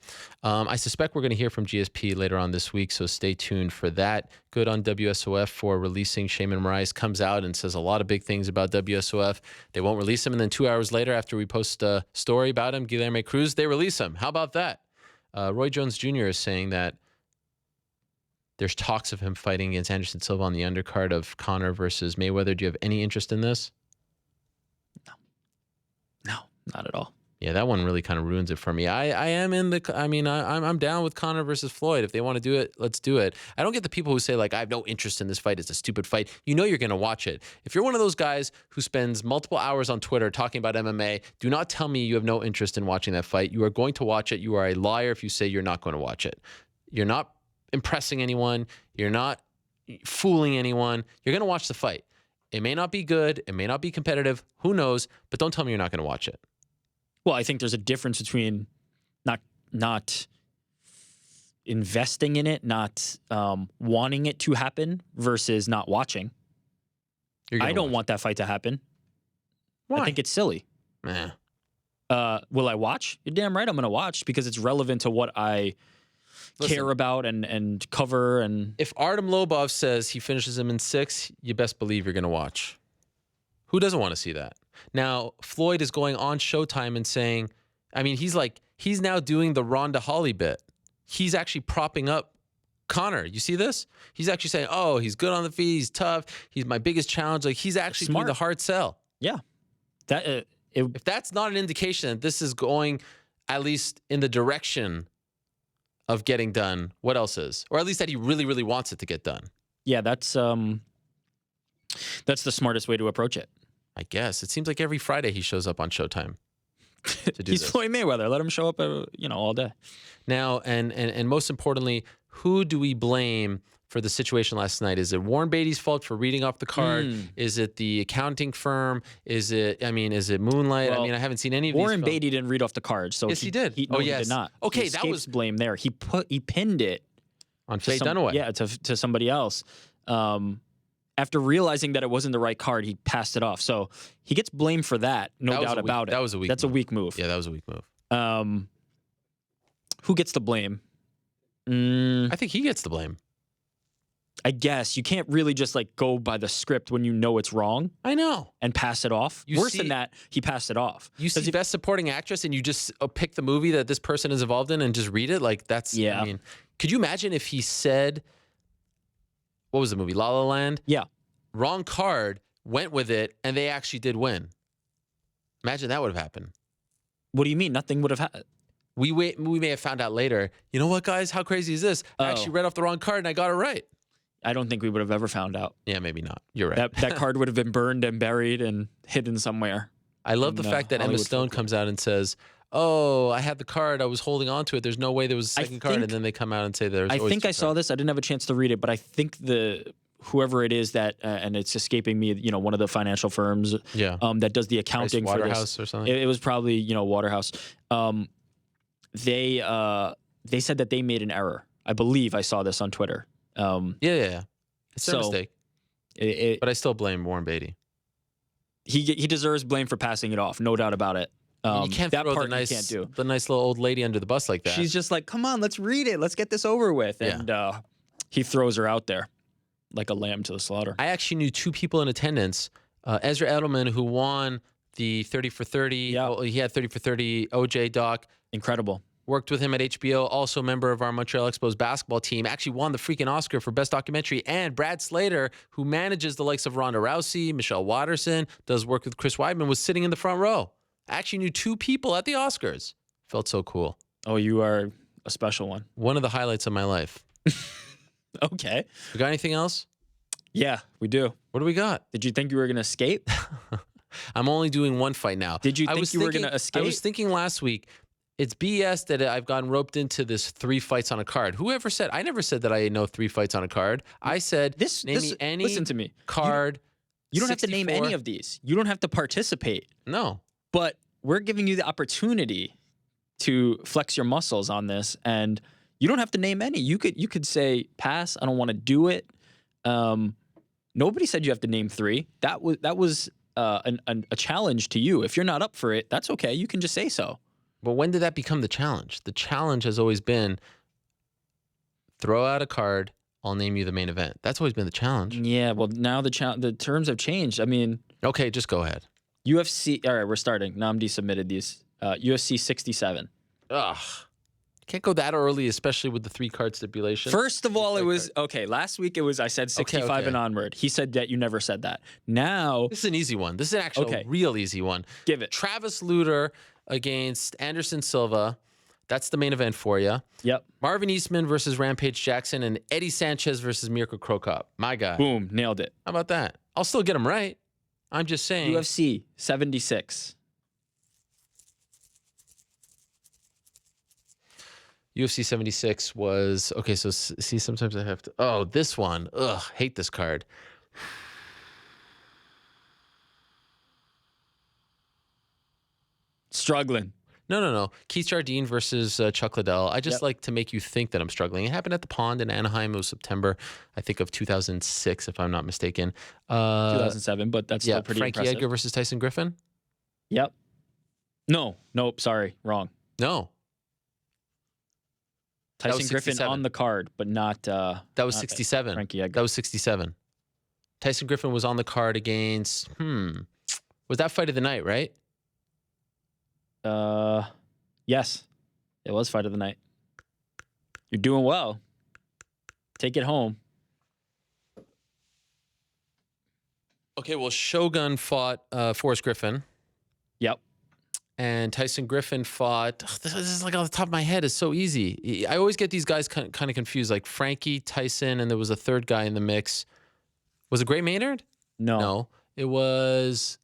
Speaker 2: I suspect we're going to hear from GSP later on this week, so stay tuned for that. Good on WSOF for releasing Shaman Moraes. Comes out and says a lot of big things about WSOF. They won't release him, and then 2 hours later, after we post a story about him, Guilherme Cruz, they release him. How about that? Roy Jones Jr. is saying that there's talks of him fighting against Anderson Silva on the undercard of Conor versus Mayweather. Do you have any interest in this?
Speaker 14: No, not at all.
Speaker 2: Yeah, that one really kind of ruins it for me. I'm down with Conor versus Floyd. If they want to do it, let's do it. I don't get the people who say, like, I have no interest in this fight. It's a stupid fight. You know you're going to watch it. If you're one of those guys who spends multiple hours on Twitter talking about MMA, do not tell me you have no interest in watching that fight. You are going to watch it. You are a liar if you say you're not going to watch it. You're not impressing anyone. You're not fooling anyone. You're going to watch the fight. It may not be good. It may not be competitive. Who knows? But don't tell me you're not going to watch it.
Speaker 14: Well, I think there's a difference between not investing in it, not wanting it to happen versus not watching. I don't want that fight to happen.
Speaker 2: Why?
Speaker 14: I think it's silly.
Speaker 2: Nah.
Speaker 14: Will I watch? You're damn right I'm going to watch because it's relevant to what I care about and cover. And
Speaker 2: if Artem Lobov says he finishes him in 6, you best believe you're going to watch. Who doesn't want to see that? Now, Floyd is going on Showtime and saying, I mean, he's now doing the Ronda Holly bit. He's actually propping up Conor. You see this? He's actually saying, oh, he's good on the feet. He's tough. He's my biggest challenge. Like, he's actually doing the hard sell.
Speaker 14: Yeah. That
Speaker 2: if that's not an indication that this is going at least in the direction of getting done, what else is? Or at least that he really, really wants it to get done.
Speaker 14: Yeah, that's the smartest way to approach it.
Speaker 2: I guess. It seems like every Friday he shows up on Showtime to do
Speaker 14: He's
Speaker 2: this.
Speaker 14: Floyd Mayweather. Let him show up, all day.
Speaker 2: Now, and most importantly, who do we blame for the situation last night? Is it Warren Beatty's fault for reading off the card? Is it the accounting firm? Is it Moonlight?
Speaker 14: Well,
Speaker 2: I haven't seen any of
Speaker 14: Warren
Speaker 2: these.
Speaker 14: Beatty didn't read off the card, so
Speaker 2: yes, he did.
Speaker 14: He did not.
Speaker 2: Okay,
Speaker 14: he
Speaker 2: that was
Speaker 14: blame there. He pinned it
Speaker 2: on Faye Dunaway.
Speaker 14: Yeah, to somebody else. After realizing that it wasn't the right card, he passed it off. So he gets blamed for that, no doubt about it.
Speaker 2: That was a weak.
Speaker 14: That's a weak move.
Speaker 2: Yeah, that was a weak move.
Speaker 14: Who gets the blame?
Speaker 2: I think he gets the blame.
Speaker 14: I guess you can't really just go by the script when you know it's wrong.
Speaker 2: I know.
Speaker 14: And pass it off. Worse than that, he passed it off.
Speaker 2: You see Best Supporting Actress and you just pick the movie that this person is involved in and just read it? That's,
Speaker 14: yeah.
Speaker 2: I mean, could you imagine if he said, what was the movie, La La Land?
Speaker 14: Yeah.
Speaker 2: Wrong card, went with it, and they actually did win. Imagine that would have happened.
Speaker 14: What do you mean? Nothing would have happened.
Speaker 2: We may have found out later, you know what, guys? How crazy is this? I actually read off the wrong card and I got it right.
Speaker 14: I don't think we would have ever found out.
Speaker 2: Yeah, maybe not. You're right.
Speaker 14: That card would have been burned and buried and hidden somewhere.
Speaker 2: I love the fact that Emma Stone comes out and says, oh, I had the card. I was holding on to it. There's no way there was a second card. And then they come out and say there's always
Speaker 14: I saw this. I didn't have a chance to read it, but I think whoever it is that, and it's escaping me, one of the financial firms that does the accounting for this.
Speaker 2: Or something.
Speaker 14: It was probably, Waterhouse. They said that they made an error. I believe I saw this on Twitter.
Speaker 2: Yeah. It's a mistake. But I still blame Warren Beatty.
Speaker 14: He deserves blame for passing it off, no doubt about it.
Speaker 2: You can't throw the nice little old lady under the bus like that.
Speaker 14: She's just like, come on, let's read it. Let's get this over with. And he throws her out there like a lamb to the slaughter.
Speaker 2: I actually knew 2 people in attendance. Ezra Edelman, who won the 30 for 30.
Speaker 14: Yeah.
Speaker 2: Well, he had 30 for 30 OJ doc.
Speaker 14: Incredible.
Speaker 2: Worked with him at HBO, also a member of our Montreal Expos basketball team, actually won the freaking Oscar for Best Documentary. And Brad Slater, who manages the likes of Ronda Rousey, Michelle Watterson, does work with Chris Weidman, was sitting in the front row. I actually knew 2 people at the Oscars. Felt so cool.
Speaker 14: Oh, you are a special one.
Speaker 2: One of the highlights of my life.
Speaker 14: Okay.
Speaker 2: We got anything else?
Speaker 14: Yeah, we do.
Speaker 2: What do we got?
Speaker 14: Did you think you were going to escape?
Speaker 2: I'm only doing one fight now.
Speaker 14: Did you think you were going to escape?
Speaker 2: I was thinking last week, it's BS that I've gotten roped into this 3 fights on a card. Whoever said? I never said that I know 3 fights on a card. I said, name me any
Speaker 14: listen to me.
Speaker 2: Card.
Speaker 14: You don't have to name any of these. You don't have to participate.
Speaker 2: No.
Speaker 14: But we're giving you the opportunity to flex your muscles on this, and you don't have to name any. You could say, pass, I don't want to do it. Nobody said you have to name 3. That was a challenge to you. If you're not up for it, that's okay. You can just say so.
Speaker 2: But when did that become the challenge? The challenge has always been throw out a card, I'll name you the main event. That's always been the challenge.
Speaker 14: Yeah, well, now the terms have changed. I mean...
Speaker 2: Okay, just go ahead.
Speaker 14: UFC... All right, we're starting. Namdi submitted these. UFC 67.
Speaker 2: Ugh. Can't go that early, especially with the 3-card stipulation.
Speaker 14: First of all, it was... Okay, last week I said 65 and onward. He said that you never said that. Now...
Speaker 2: This is an easy one. This is an actual real easy one.
Speaker 14: Give it.
Speaker 2: Travis Lutter against Anderson Silva. That's the main event for you.
Speaker 14: Yep.
Speaker 2: Marvin Eastman versus Rampage Jackson and Eddie Sanchez versus Mirko Krokop. My guy.
Speaker 14: Boom. Nailed it.
Speaker 2: How about that? I'll still get him right. I'm just saying.
Speaker 14: UFC 76.
Speaker 2: UFC 76 was... Okay, so see, sometimes I have to... Oh, this one. Ugh, hate this card.
Speaker 14: Struggling.
Speaker 2: No. Keith Jardine versus Chuck Liddell. I just like to make you think that I'm struggling. It happened at the Pond in Anaheim. It was September, I think, of 2006, if I'm not mistaken.
Speaker 14: 2007, but that's still pretty
Speaker 2: Frankie
Speaker 14: impressive.
Speaker 2: Edgar versus Tyson Griffin.
Speaker 14: Yep. No, nope, sorry, wrong.
Speaker 2: No.
Speaker 14: Tyson
Speaker 2: was
Speaker 14: Griffin
Speaker 2: 67.
Speaker 14: on the card, but not.
Speaker 2: That was
Speaker 14: not
Speaker 2: 67.
Speaker 14: Frankie Edgar.
Speaker 2: That was 67. Tyson Griffin was on the card against. Was that fight of the night, right?
Speaker 14: Yes, it was fight of the night. You're doing well. Take it home.
Speaker 2: Okay, well, Shogun fought Forrest Griffin.
Speaker 14: Yep.
Speaker 2: And Tyson Griffin fought. This is like off the top of my head. It's so easy. I always get these guys kind of confused. Like Frankie, Tyson, and there was a third guy in the mix. Was it Gray Maynard? No. It was.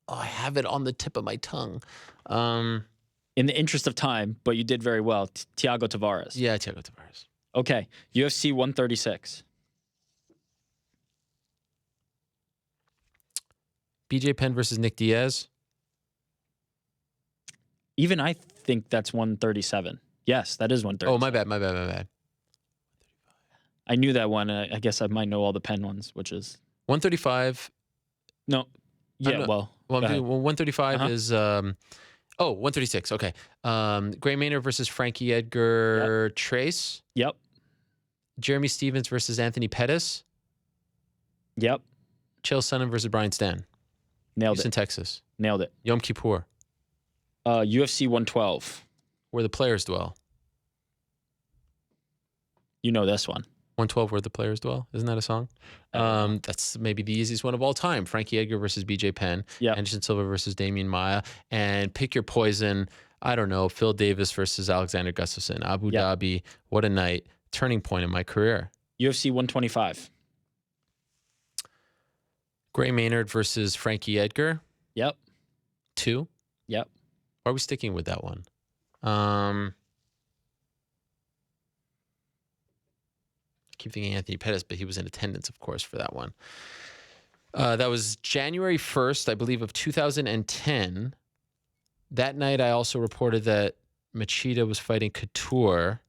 Speaker 2: Oh, I have it on the tip of my tongue.
Speaker 14: In the interest of time, but you did very well. Thiago Tavares.
Speaker 2: Yeah, Thiago Tavares.
Speaker 14: Okay, UFC 136.
Speaker 2: BJ Penn versus Nick Diaz.
Speaker 14: Even I think that's 137. Yes, that is 137.
Speaker 2: Oh, my bad.
Speaker 14: I knew that one. I guess I might know all the Penn ones, which is
Speaker 2: 135.
Speaker 14: No. Yeah, well.
Speaker 2: 135 is 136. Okay. Gray Maynard versus Frankie Edgar Trace.
Speaker 14: Yep.
Speaker 2: Jeremy Stevens versus Anthony Pettis.
Speaker 14: Yep.
Speaker 2: Chael Sonnen versus Brian Stan.
Speaker 14: Nailed
Speaker 2: Houston,
Speaker 14: it.
Speaker 2: Texas.
Speaker 14: Nailed it.
Speaker 2: Yom Kippur.
Speaker 14: UFC 112.
Speaker 2: Where the players dwell.
Speaker 14: You know this one.
Speaker 2: 112 Where the Players Dwell. Isn't that a song? That's maybe the easiest one of all time. Frankie Edgar versus BJ Penn.
Speaker 14: Yeah.
Speaker 2: Anderson Silva versus Damian Maia. And pick your poison. I don't know. Phil Davis versus Alexander Gustafsson. Abu Dhabi. What a night. Turning point in my career.
Speaker 14: UFC 125.
Speaker 2: Gray Maynard versus Frankie Edgar.
Speaker 14: Yep.
Speaker 2: 2.
Speaker 14: Yep.
Speaker 2: Why are we sticking with that one? I keep thinking Anthony Pettis, but he was in attendance, of course, for that one. That was January 1st, I believe, of 2010. That night, I also reported that Machida was fighting Couture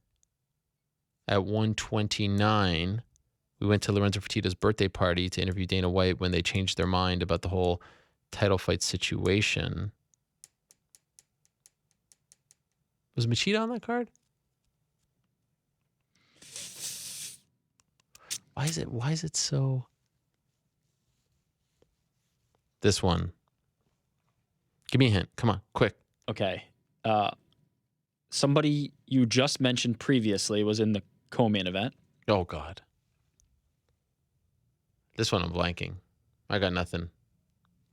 Speaker 2: at 129. We went to Lorenzo Fertitta's birthday party to interview Dana White when they changed their mind about the whole title fight situation. Was Machida on that card? Why is it so? This one. Give me a hint. Come on, quick.
Speaker 14: Okay. Somebody you just mentioned previously was in the co-main event.
Speaker 2: Oh, God. This one I'm blanking. I got nothing.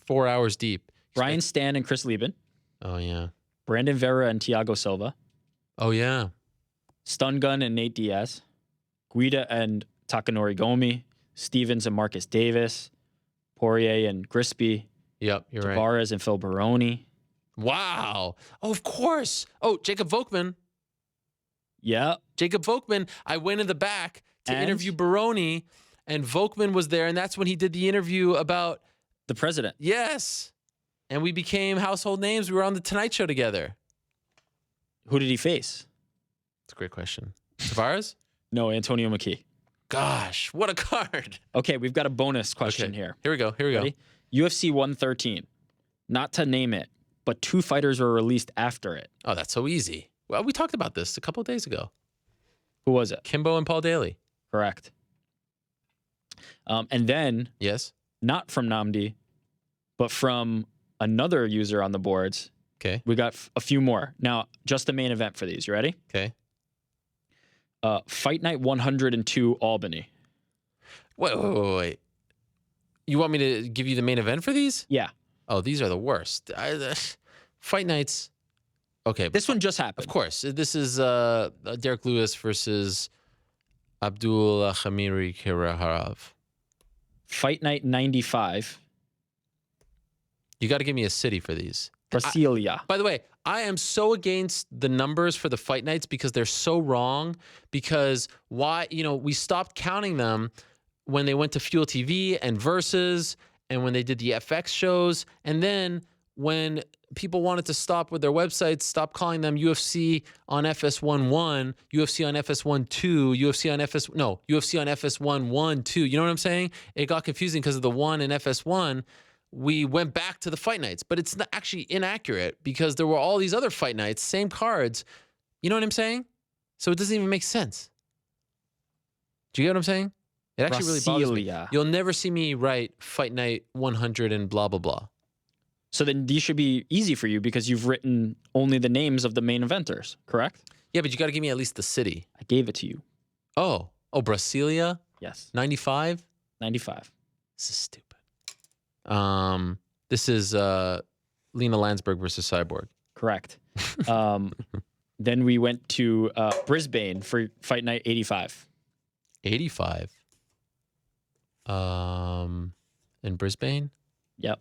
Speaker 2: 4 hours deep.
Speaker 14: Brian Stan and Chris Lieben.
Speaker 2: Oh, yeah.
Speaker 14: Brandon Vera and Thiago Silva.
Speaker 2: Oh, yeah.
Speaker 14: Stun Gun and Nate Diaz. Guida and Takanori Gomi. Stevens and Marcus Davis. Poirier and Grisby.
Speaker 2: Yep, you're right.
Speaker 14: Tavares and Phil Baroni.
Speaker 2: Wow. Oh, of course. Oh, Jacob Volkman.
Speaker 14: Yeah.
Speaker 2: Jacob Volkman. I went in the back to interview Baroni, and Volkman was there, and that's when he did the interview about
Speaker 14: the president.
Speaker 2: Yes. And we became household names. We were on the Tonight Show together.
Speaker 14: Who did he face?
Speaker 2: That's a great question. Tavares?
Speaker 14: No, Antonio McKee.
Speaker 2: Gosh, what a card.
Speaker 14: Okay, we've got a bonus question here.
Speaker 2: Here we go.
Speaker 14: Ready? UFC 113. Not to name it, but 2 fighters were released after it.
Speaker 2: Oh, that's so easy. Well, we talked about this a couple of days ago.
Speaker 14: Who was it?
Speaker 2: Kimbo and Paul Daly.
Speaker 14: Correct. And then,
Speaker 2: yes,
Speaker 14: not from Namdi, but from another user on the boards.
Speaker 2: Okay.
Speaker 14: We got a few more. Now, just the main event for these. You ready?
Speaker 2: Okay.
Speaker 14: Fight Night 102 Albany.
Speaker 2: Wait. You want me to give you the main event for these?
Speaker 14: Yeah.
Speaker 2: Oh, these are the worst. Fight nights. Okay.
Speaker 14: This one just happened.
Speaker 2: Of course. This is Derrick Lewis versus Abdul Khamiri Kiraharav.
Speaker 14: Fight Night 95.
Speaker 2: You got to give me a city for these.
Speaker 14: Brasilia.
Speaker 2: By the way, I am so against the numbers for the fight nights because they're so wrong. Because we stopped counting them when they went to Fuel TV and Versus and when they did the FX shows. And then when people wanted to stop with their websites, stop calling them UFC on FS11, UFC on FS12, UFC on FS1, 1, 2. You know what I'm saying? It got confusing because of the 1 in FS1. we went back to the fight nights, but it's not actually inaccurate because there were all these other fight nights, same cards. You know what I'm saying? So it doesn't even make sense. Do you get what I'm saying? It actually really bothers me. You'll never see me write fight night 100 and blah, blah, blah.
Speaker 14: So then these should be easy for you because you've written only the names of the main eventers, correct?
Speaker 2: Yeah, but you got to give me at least the city.
Speaker 14: I gave it to you.
Speaker 2: Oh, Brasilia?
Speaker 14: Yes.
Speaker 2: 95?
Speaker 14: 95.
Speaker 2: This is stupid. This is Lena Landsberg versus Cyborg.
Speaker 14: Correct. Then we went to Brisbane for fight night 85.
Speaker 2: 85? In Brisbane?
Speaker 14: Yep.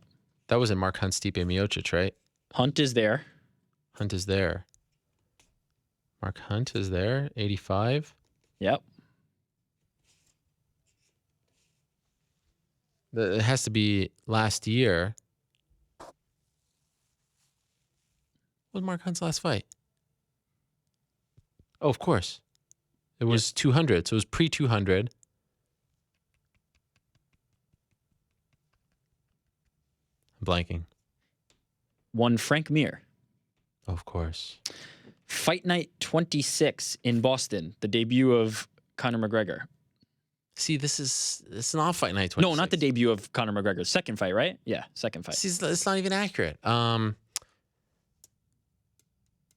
Speaker 2: That was in Mark Hunt, Stipe Miocic, right?
Speaker 14: Hunt is there.
Speaker 2: Hunt is there. Mark Hunt is there. 85.
Speaker 14: Yep.
Speaker 2: It has to be last year. What was Mark Hunt's last fight? Oh, of course. It was 200. So it was pre-200. I'm blanking.
Speaker 14: One Frank Mir.
Speaker 2: Of course.
Speaker 14: Fight night 26 in Boston, the debut of Conor McGregor.
Speaker 2: See, it's not fight night 26.
Speaker 14: No, not the debut of Conor McGregor. Second fight, right? Yeah, second fight.
Speaker 2: See, it's not even accurate.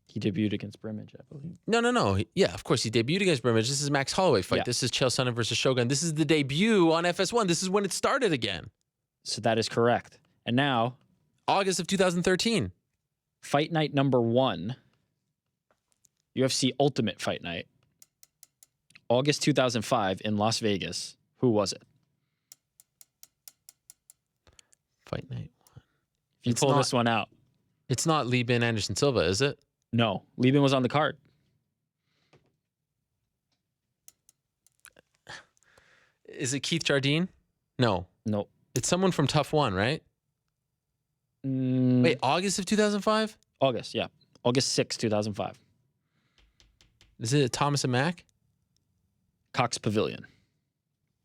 Speaker 14: He debuted against Brimage, I believe.
Speaker 2: No. Yeah, of course, he debuted against Brimage. This is Max Holloway fight.
Speaker 14: Yeah.
Speaker 2: This is Chael Sonnen versus Shogun. This is the debut on FS1. This is when it started again.
Speaker 14: So that is correct. And now,
Speaker 2: August of 2013.
Speaker 14: Fight night number 1, UFC Ultimate Fight Night, August 2005 in Las Vegas. Who was it?
Speaker 2: Fight night 1.
Speaker 14: If you pull this one out.
Speaker 2: It's not Lee Bin Anderson Silva, is it?
Speaker 14: No. Lee Bin was on the card.
Speaker 2: Is it Keith Jardine? No.
Speaker 14: No.
Speaker 2: It's someone from Tough One, right? Wait, August of 2005?
Speaker 14: August, yeah. August 6, 2005.
Speaker 2: Is it Thomas and Mack?
Speaker 14: Cox Pavilion.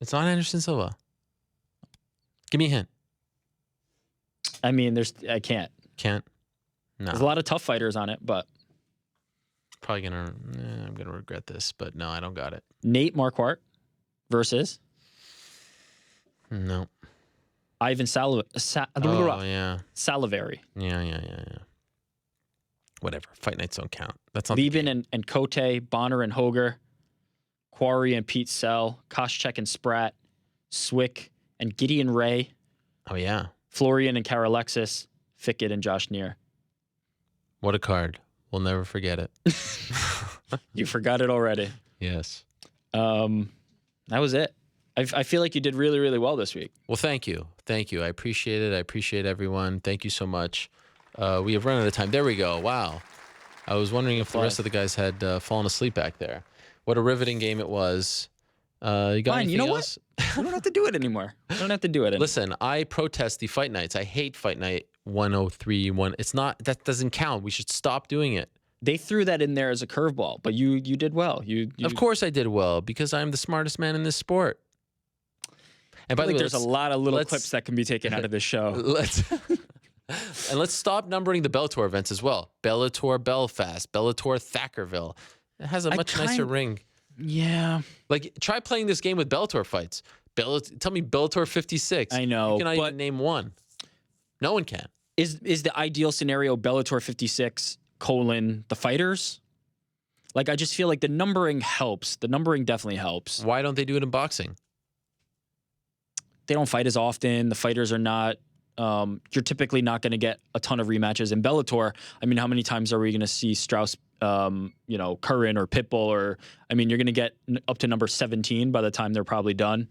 Speaker 2: It's not Anderson Silva. Give me a hint.
Speaker 14: I mean, I can't.
Speaker 2: Can't? No.
Speaker 14: There's a lot of tough fighters on it, but...
Speaker 2: I'm gonna regret this, but no, I don't got it.
Speaker 14: Nate Marquardt versus...
Speaker 2: No.
Speaker 14: Ivan
Speaker 2: yeah.
Speaker 14: Salivary.
Speaker 2: Yeah. Whatever. Fight nights don't count. That's not
Speaker 14: Lieben and Cote, Bonner and Hoger, Quarry and Pete Sell, Koscheck and Spratt, Swick and Gideon Ray.
Speaker 2: Oh, yeah.
Speaker 14: Florian and Karalexis, Fickett and Josh Neer.
Speaker 2: What a card. We'll never forget it.
Speaker 14: You forgot it already.
Speaker 2: Yes.
Speaker 14: That was it. I feel like you did really, really well this week.
Speaker 2: Well, thank you. Thank you. I appreciate it. I appreciate everyone. Thank you so much. We have run out of time. There we go. Wow. I was wondering if the rest of the guys had fallen asleep back there. What a riveting game it was. You got anything else?
Speaker 14: What? We don't have to do it anymore. We don't have to do it anymore.
Speaker 2: Listen, I protest the fight nights. I hate fight night 103. It's not, that doesn't count. We should stop doing it.
Speaker 14: They threw that in there as a curveball, but you did well.
Speaker 2: Of course I did well because I'm the smartest man in this sport. And by the way,
Speaker 14: there's a lot of little clips that can be taken out of this show.
Speaker 2: Let's stop numbering the Bellator events as well. Bellator Belfast, Bellator Thackerville. It has a much nicer ring.
Speaker 14: Yeah.
Speaker 2: Like, try playing this game with Bellator fights. Tell me Bellator 56.
Speaker 14: I know.
Speaker 2: You cannot even name one. No one can.
Speaker 14: Is the ideal scenario Bellator 56 : the fighters? Like, I just feel like the numbering helps. The numbering definitely helps.
Speaker 2: Why don't they do it in boxing?
Speaker 14: They don't fight as often. The fighters are not. You're typically not going to get a ton of rematches in Bellator. I mean, how many times are we going to see Strauss, Curran or Pitbull? Or, I mean, you're going to get up to number 17 by the time they're probably done.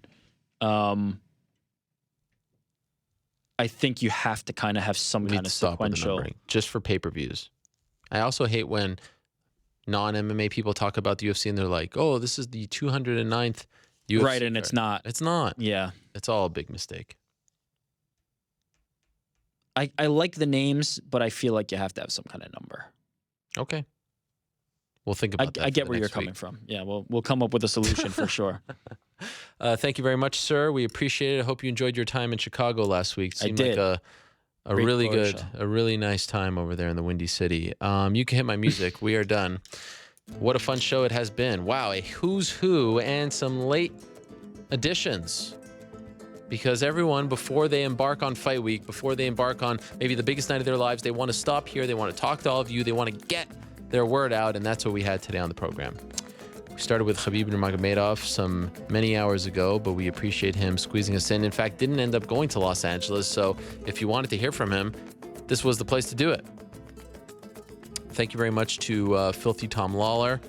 Speaker 14: I think you have to kind of have some kind of sequential.
Speaker 2: Just for pay-per-views. I also hate when non-MMA people talk about the UFC and they're like, oh, this is the 209th UFC.
Speaker 14: Right, and it's not.
Speaker 2: It's not.
Speaker 14: Yeah.
Speaker 2: It's all a big mistake.
Speaker 14: I like the names, but I feel like you have to have some kind of number.
Speaker 2: Okay. We'll think about that.
Speaker 14: I get where you're coming from. Yeah, we'll come up with a solution for sure.
Speaker 2: Thank you very much, sir. We appreciate it. I hope you enjoyed your time in Chicago last week. Seemed
Speaker 14: did.
Speaker 2: like a
Speaker 14: Great
Speaker 2: really
Speaker 14: Florida
Speaker 2: good,
Speaker 14: show.
Speaker 2: a really nice time over there in the Windy City. You can hit my music. We are done. What a fun show it has been. Wow, a who's who and some late additions. Because everyone, before they embark on fight week, before they embark on maybe the biggest night of their lives, they want to stop here. They want to talk to all of you. They want to get their word out. And that's what we had today on the program. We started with Khabib Nurmagomedov many hours ago, but we appreciate him squeezing us in. In fact, didn't end up going to Los Angeles. So if you wanted to hear from him, this was the place to do it. Thank you very much to Filthy Tom Lawler.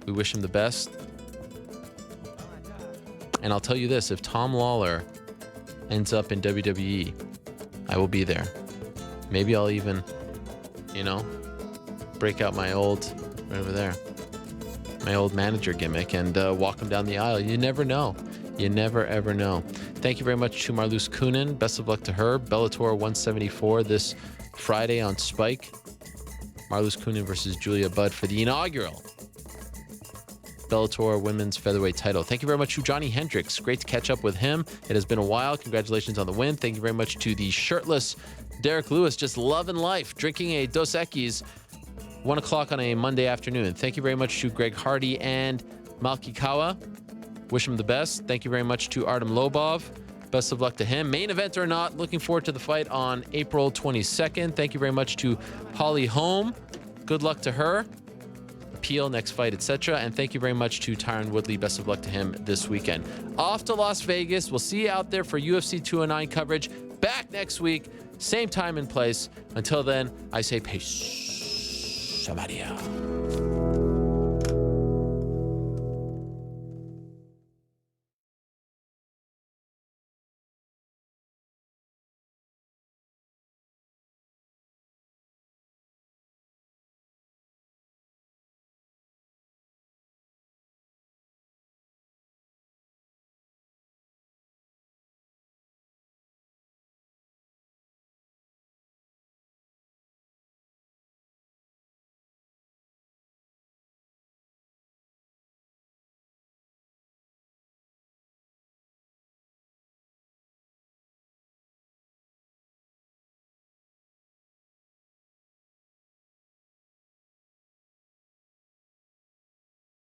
Speaker 2: We wish him the best. And I'll tell you this, if Tom Lawler ends up in WWE, I will be there. Maybe I'll even, break out my old, right over there, my old manager gimmick and walk him down the aisle. You never know. You never, ever know. Thank you very much to Marlos Coenen. Best of luck to her. Bellator 174 this Friday on Spike. Marlos Coenen versus Julia Budd for the inaugural Bellator women's featherweight title. Thank you very much to Johny Hendricks. Great to catch up with him. It has been a while. Congratulations on the win. Thank you very much to the shirtless Derrick Lewis, just loving life, drinking a Dos Equis, 1 o'clock on a Monday afternoon. Thank you very much to Greg Hardy and Malkikawa. Wish him the best. Thank you very much to Artem Lobov. Best of luck to him. Main event or not, looking forward to the fight on April 22nd. Thank you very much to Holly Holm. Good luck to her. Appeal, next fight, etc. And thank you very much to Tyron Woodley. Best of luck to him this weekend. Off to Las Vegas. We'll see you out there for UFC 209 coverage. Back next week, same time and place. Until then, I say peace. Samaria.